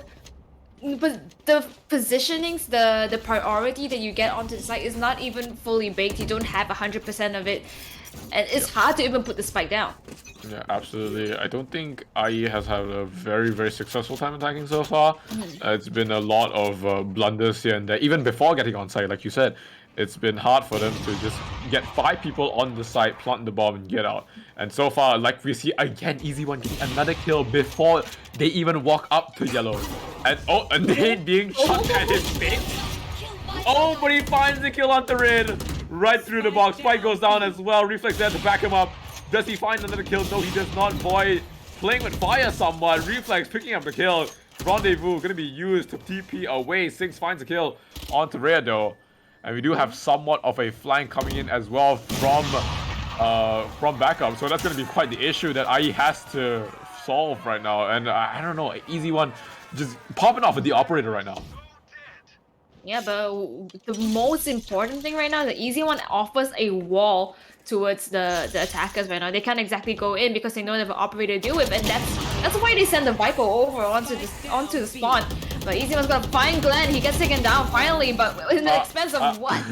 but the positionings, the priority that you get onto the site is not even fully baked. You don't have 100% of it, and it's hard to even put the spike down. Yeah, absolutely. I don't think IE has had a very, very successful time attacking so far. It's been a lot of blunders here and there. Even before getting on site, like you said, it's been hard for them to just get 5 people on the site, plant the bomb, and get out. And so far, like we see again, Easy One getting another kill before they even walk up to yellow. And oh, a nade being shot at his face. Oh, but he finds the kill on the red. Right through the box. Spike goes down as well. Reflex there to back him up. Does he find another kill? No, he does not. Void playing with fire somewhat. Reflex picking up the kill. Rendezvous gonna be used to TP away. Six finds a kill onto Rhea though. And we do have somewhat of a flank coming in as well from backup. So that's gonna be quite the issue that IE has to solve right now. And I don't know, Easy One just popping off with the operator right now. Yeah, but the most important thing right now, the Easy One offers a wall towards the attackers right now. They can't exactly go in because they know they have an operator to deal with, and that's why they send the Viper over onto the spawn. But Easy One's gonna find Glenn. He gets taken down finally, but at the expense of what?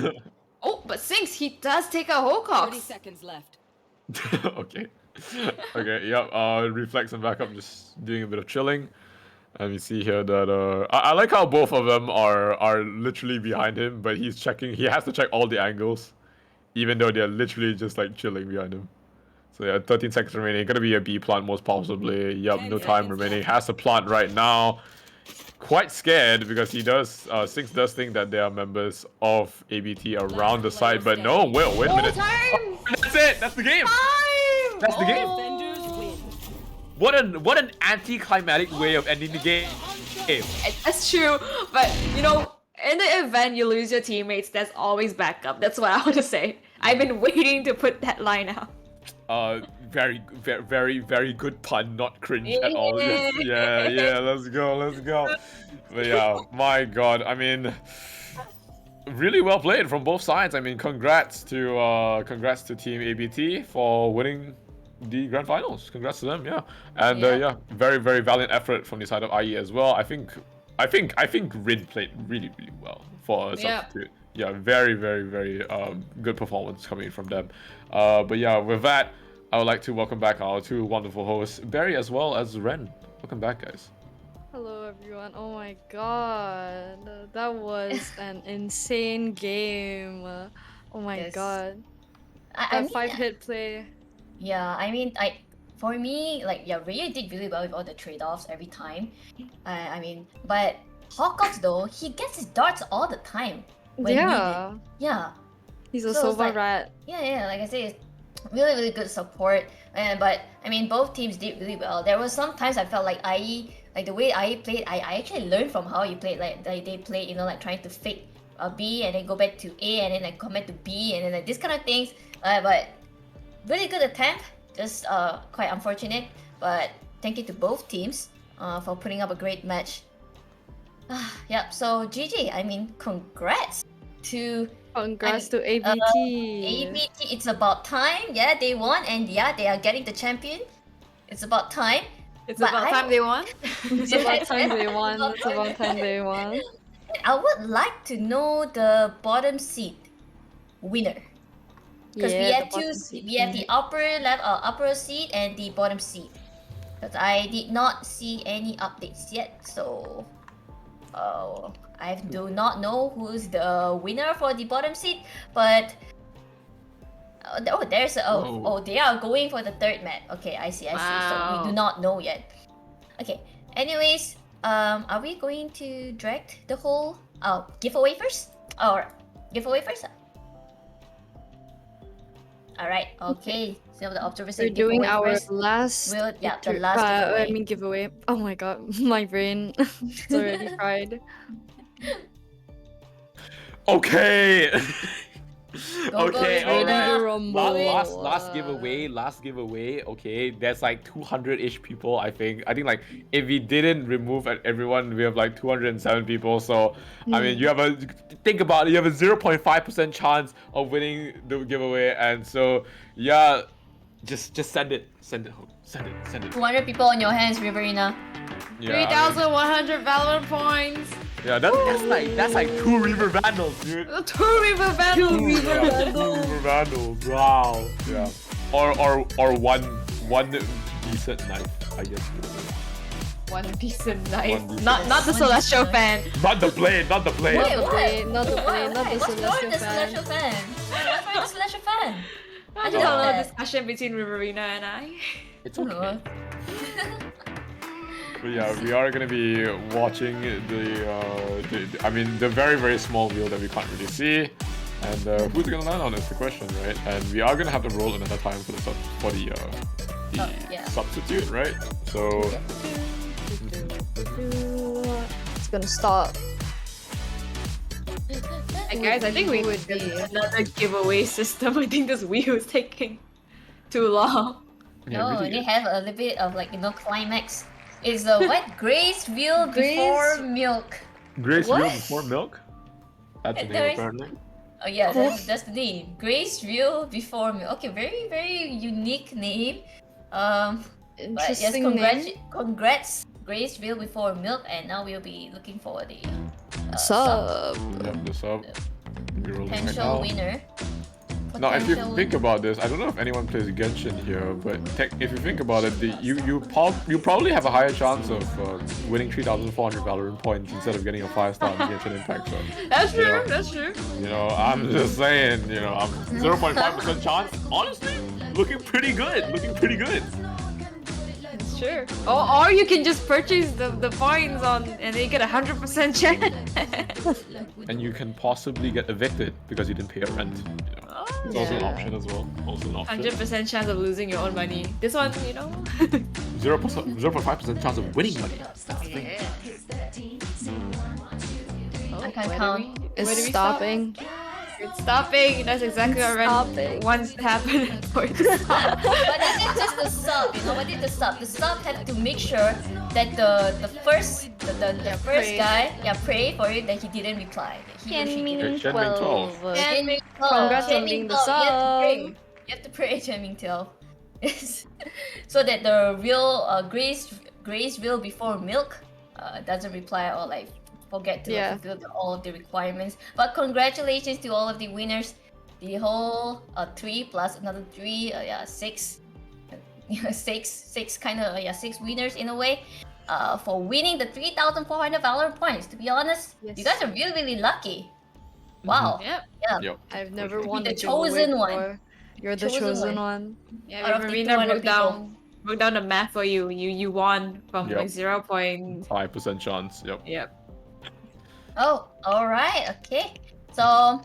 Oh, but Sinks, he does take a 30 Hawk. seconds left. Okay. Okay, yep. Reflex and backup just doing a bit of chilling. And we see here that I like how both of them are literally behind him, but he's checking. He has to check all the angles, even though they're literally just like chilling behind him. So yeah, 13 seconds remaining. Gonna be a B plant most possibly. Yep, no time remaining. Has to plant right now. Quite scared because he does. Sinks does think that there are members of ABT around the site, but no. Wait a minute. Time! That's it. That's the game. Time! That's the game. Defenders win. What an anticlimactic way of ending the game. That's true, but you know, in the event you lose your teammates, there's always backup. That's what I want to say. I've been waiting to put that line out. Very good pun, not cringe at all. Yeah, let's go. But yeah, my god, I mean, really well played from both sides. I mean, congrats to Team ABT for winning the grand finals. Congrats to them, yeah. And yeah, very valiant effort from the side of IE as well. I think Rin played really well for a substitute. Yeah, very good performance coming from them. But yeah, with that, I would like to welcome back our two wonderful hosts, Berry as well as Ren. Welcome back, guys. Hello everyone. Oh my god. That was an insane game. Oh my god. I mean, 5-hit play. yeah, I mean, for me, like, yeah, Ray did really well with all the trade-offs every time. I mean, but Hawkox though, he gets his darts all the time. When Yeah. needed. Yeah. He's a So it's Sova like- rat. Yeah, like I say, it's really good support. But I mean, both teams did really well. There was some times I felt like IE, like the way IE played, I actually learned from how he played. Like they played, you know, like trying to fake B and then go back to A and then like come back to B and then like this kind of things. But really good attempt. Just quite unfortunate. But thank you to both teams for putting up a great match. Yep. So GG. I mean, congrats to. Congrats to ABT. ABT, it's about time. Yeah, they won, and yeah, they are getting the champion. It's about time. It's But about I- time they won. It's about time they won. It's about time they won. I would like to know the bottom seed winner. Because we have two. We have the upper seed and the bottom seed. Because I did not see any updates yet, so I do not know who's the winner for the bottom seed. But there's they are going for the third map. Okay, I see. So Wow. we do not know yet. Okay. Anyways, are we going to direct the whole giveaway first? Or giveaway first? Alright, okay. So the observers We're say doing giveaway our first. last. The last giveaway. I mean giveaway. Oh my god, my brain. It's already fried. Okay. Go, Okay, go, alright. Rumble. Last giveaway. Okay, there's like 200-ish people. I think like if we didn't remove everyone, we have like 207 people. So I mean, you have a 0.5% chance of winning the giveaway, and so yeah, just send it home. Send it. 200 people on your hands, Riverina. Yeah, I mean, 3,100 Valorant points. yeah, that's like 2 Reaver Vandals, dude. 2 Reaver Vandals. Yeah, 2 Reaver Vandals. Wow. Yeah. Or one decent knife, I guess. One decent knife. One decent Not the Celestial fan. Not the blade, not the blade. Wait, the what? blade, not the Wait, blade, not the what's wrong with the Celestial Celestial fan? What's wrong with the Celestial fan? I didn't don't know know that. discussion between Riverina and I. It's I don't okay. know. But yeah, we are gonna be watching I mean, the very, very small wheel that we can't really see. And who's gonna land on is the question, right? And we are gonna have to roll another time for the yeah. substitute, right? So It's gonna stop. Hey guys, I think we would be another giveaway system. I think this wheel is taking too long. yeah, No, really, they have a little bit of like climax. It's the what? Grace wheel before milk. Grace What? wheel before milk. That's the name There is- apparently. Oh yeah, that's the name. Grace wheel before milk. Okay, very very unique name. But yes, Interesting name. congrats, Grace wheel before milk, and now we'll be looking for the Sub. Yep, the sub. We're rolling right potential now. winner. Now, if you Potential think winner. about this, I don't know if anyone plays Genshin here, but if you think about it, you probably have a higher chance of winning 3,400 Valorant points instead of getting a 5-star in Genshin Impact. So, That's true. Yeah. That's true. you know, I'm just saying, you know, I'm 0.5% chance. Honestly, looking pretty good. Looking pretty good. It's true. Or you can just purchase the points on, and then you get 100% chance. And you can possibly get evicted because you didn't pay your rent. You know, it's also an Yeah. option as well. Also an option. 100% chance of losing your own money. This one, 0.5% chance of winning money. I can count. It's stopping. It's stopping. That's exactly what stopping. Ren wants to happen for it to stop. But this is just the sub, you know. What is the sub? The sub had to make sure that the first pray. guy, pray for it that he didn't reply. That he or she didn't. Shen Ming 12. Shen Congrats on Ming being the 12, sub. You have to pray, Shen Ming 12. So that the real Grace will before milk doesn't reply or like forget to Yeah. fulfill all of the requirements. But congratulations to all of the winners. The whole 3 plus another 3, 6. Six winners in a way. For winning the 3,400 Valorant points. To be honest, Yes. you guys are really, really lucky. Wow. Yep. Yep. I've never sure. won The a giveaway chosen one. before. You're the Chosen chosen one. one. Yeah, Out of the Marina 200 broke down the math for you. You won from Yep. like 0. 5% chance. Yep. Yep. Oh, alright, okay. So,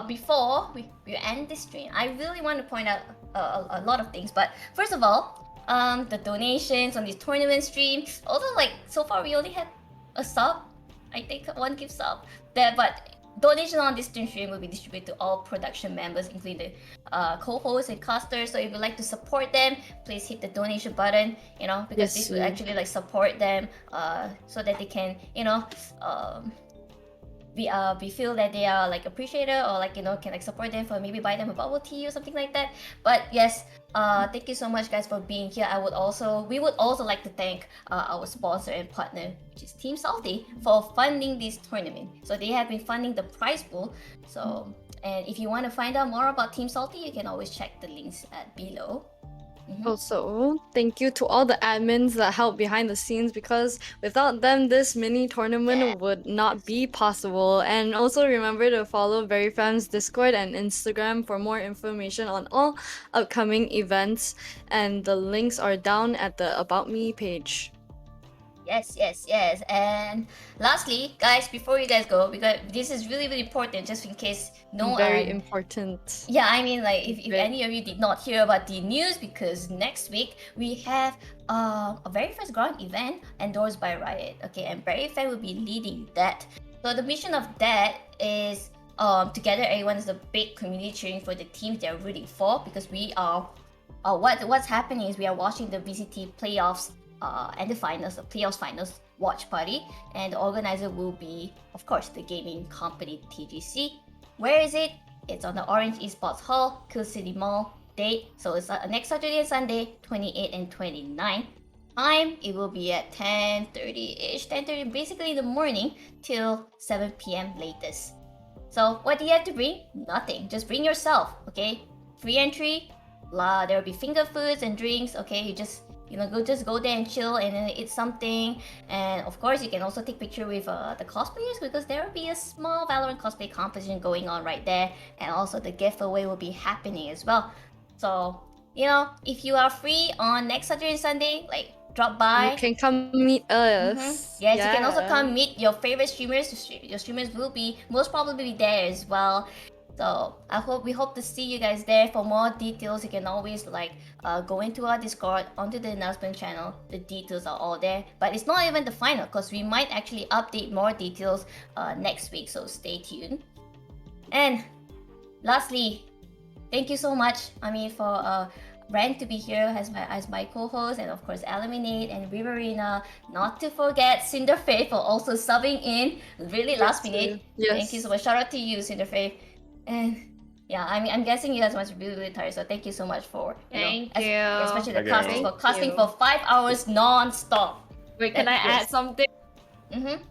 before we end this stream, I really want to point out a lot of things. But first of all, the donations on this tournament stream. Although, like, so far we only had a sub. I think one gift sub. But donation on this stream will be distributed to all production members, including the co-hosts and casters. So if you'd like to support them, please hit the donation button. You know, because Yes, this will sir. actually like support them, so that they can, you know, we feel that they are like appreciated, or like, you know, can like support them for maybe buy them a bubble tea or something like that. But yes, thank you so much guys for being here. We would also like to thank our sponsor and partner, which is Team Salty, for funding this tournament. So they have been funding the prize pool. So, and if you want to find out more about Team Salty, you can always check the links below. Also, thank you to all the admins that help behind the scenes, because without them, this mini tournament would not be possible. And also remember to follow BerryFam's Discord and Instagram for more information on all upcoming events. And the links are down at the About Me page. Yes. And lastly, guys, before you guys go, because this is really, really important, just in case Very important. Yeah, I mean, like, if Right. any of you did not hear about the news, because next week we have a very first ground event endorsed by Riot, okay, and BerryFam will be leading that. So the mission of that is to gather everyone as a big community cheering for the teams they're rooting for, because we are what's happening is we are watching the VCT playoffs and the finals, the playoffs finals watch party, and the organizer will be, of course, the gaming company TGC. Where is it? It's on the Orange Esports Hall, Kill City Mall. Date, so it's next Saturday and Sunday, 28 and 29. time, it will be at 10:30-ish, 10:30, basically in the morning till 7 p.m. latest. So what do you have to bring? Nothing. Just bring yourself, okay? Free entry. There will be finger foods and drinks, okay? You just go there and chill and then eat something. And of course, you can also take picture with the cosplayers because there will be a small Valorant cosplay competition going on right there, and also the giveaway will be happening as well. So if you are free on next Saturday and Sunday, like drop by. You can come meet us. Yes, you can also Yeah. come meet your favorite streamers. Your streamers will be most probably be there as well. So we hope to see you guys there. For more details, you can always go into our Discord, onto the announcement channel. The details are all there. But it's not even the final because we might actually update more details next week. So stay tuned. And lastly, thank you so much, for Ren to be here as my co-host, and of course Eliminate and Riverina. Not to forget Cinderfaith for also subbing in really last minute. Yes. Thank you so much. Shout out to you, Cinderfaith. And yeah, I'm guessing you guys must be really, really tired. So thank you so much for Thank you. especially the Thank casters you. for casting you. for 5 hours non-stop. Wait, can I add something? Mm-hmm.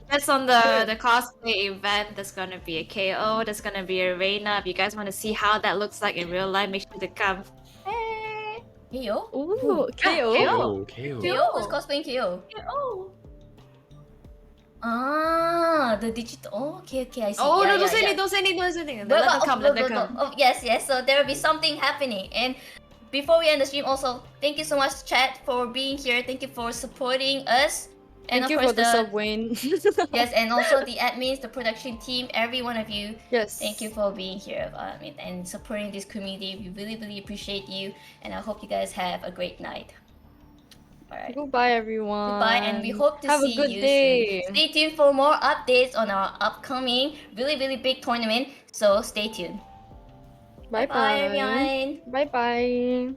That's on the cosplay event. There's gonna be a KO. There's gonna be a Reina. If you guys want to see how that looks like in real life, make sure to come. Hey, KO? Ooh, KO. KO. KO? Who's cosplaying KO? Oh, The digital. Oh, okay, I see. oh Yeah, no! yeah, Don't say yeah. anything. Don't say anything. Don't say anything. But- Let them but- come. oh, Let them but- come. oh, yes. So there will be something happening. And before we end the stream, also thank you so much, chat, for being here. Thank you for supporting us. And Thank you of course for the sub, Wayne. yes, and also the admins, the production team, every one of you. Yes. Thank you for being here and supporting this community. We really, really appreciate you. And I hope you guys have a great night. All right. Goodbye, everyone. Goodbye, and we hope to Have see a good you day. soon. Stay tuned for more updates on our upcoming really, really big tournament. So stay tuned. Bye Bye, everyone. Bye bye.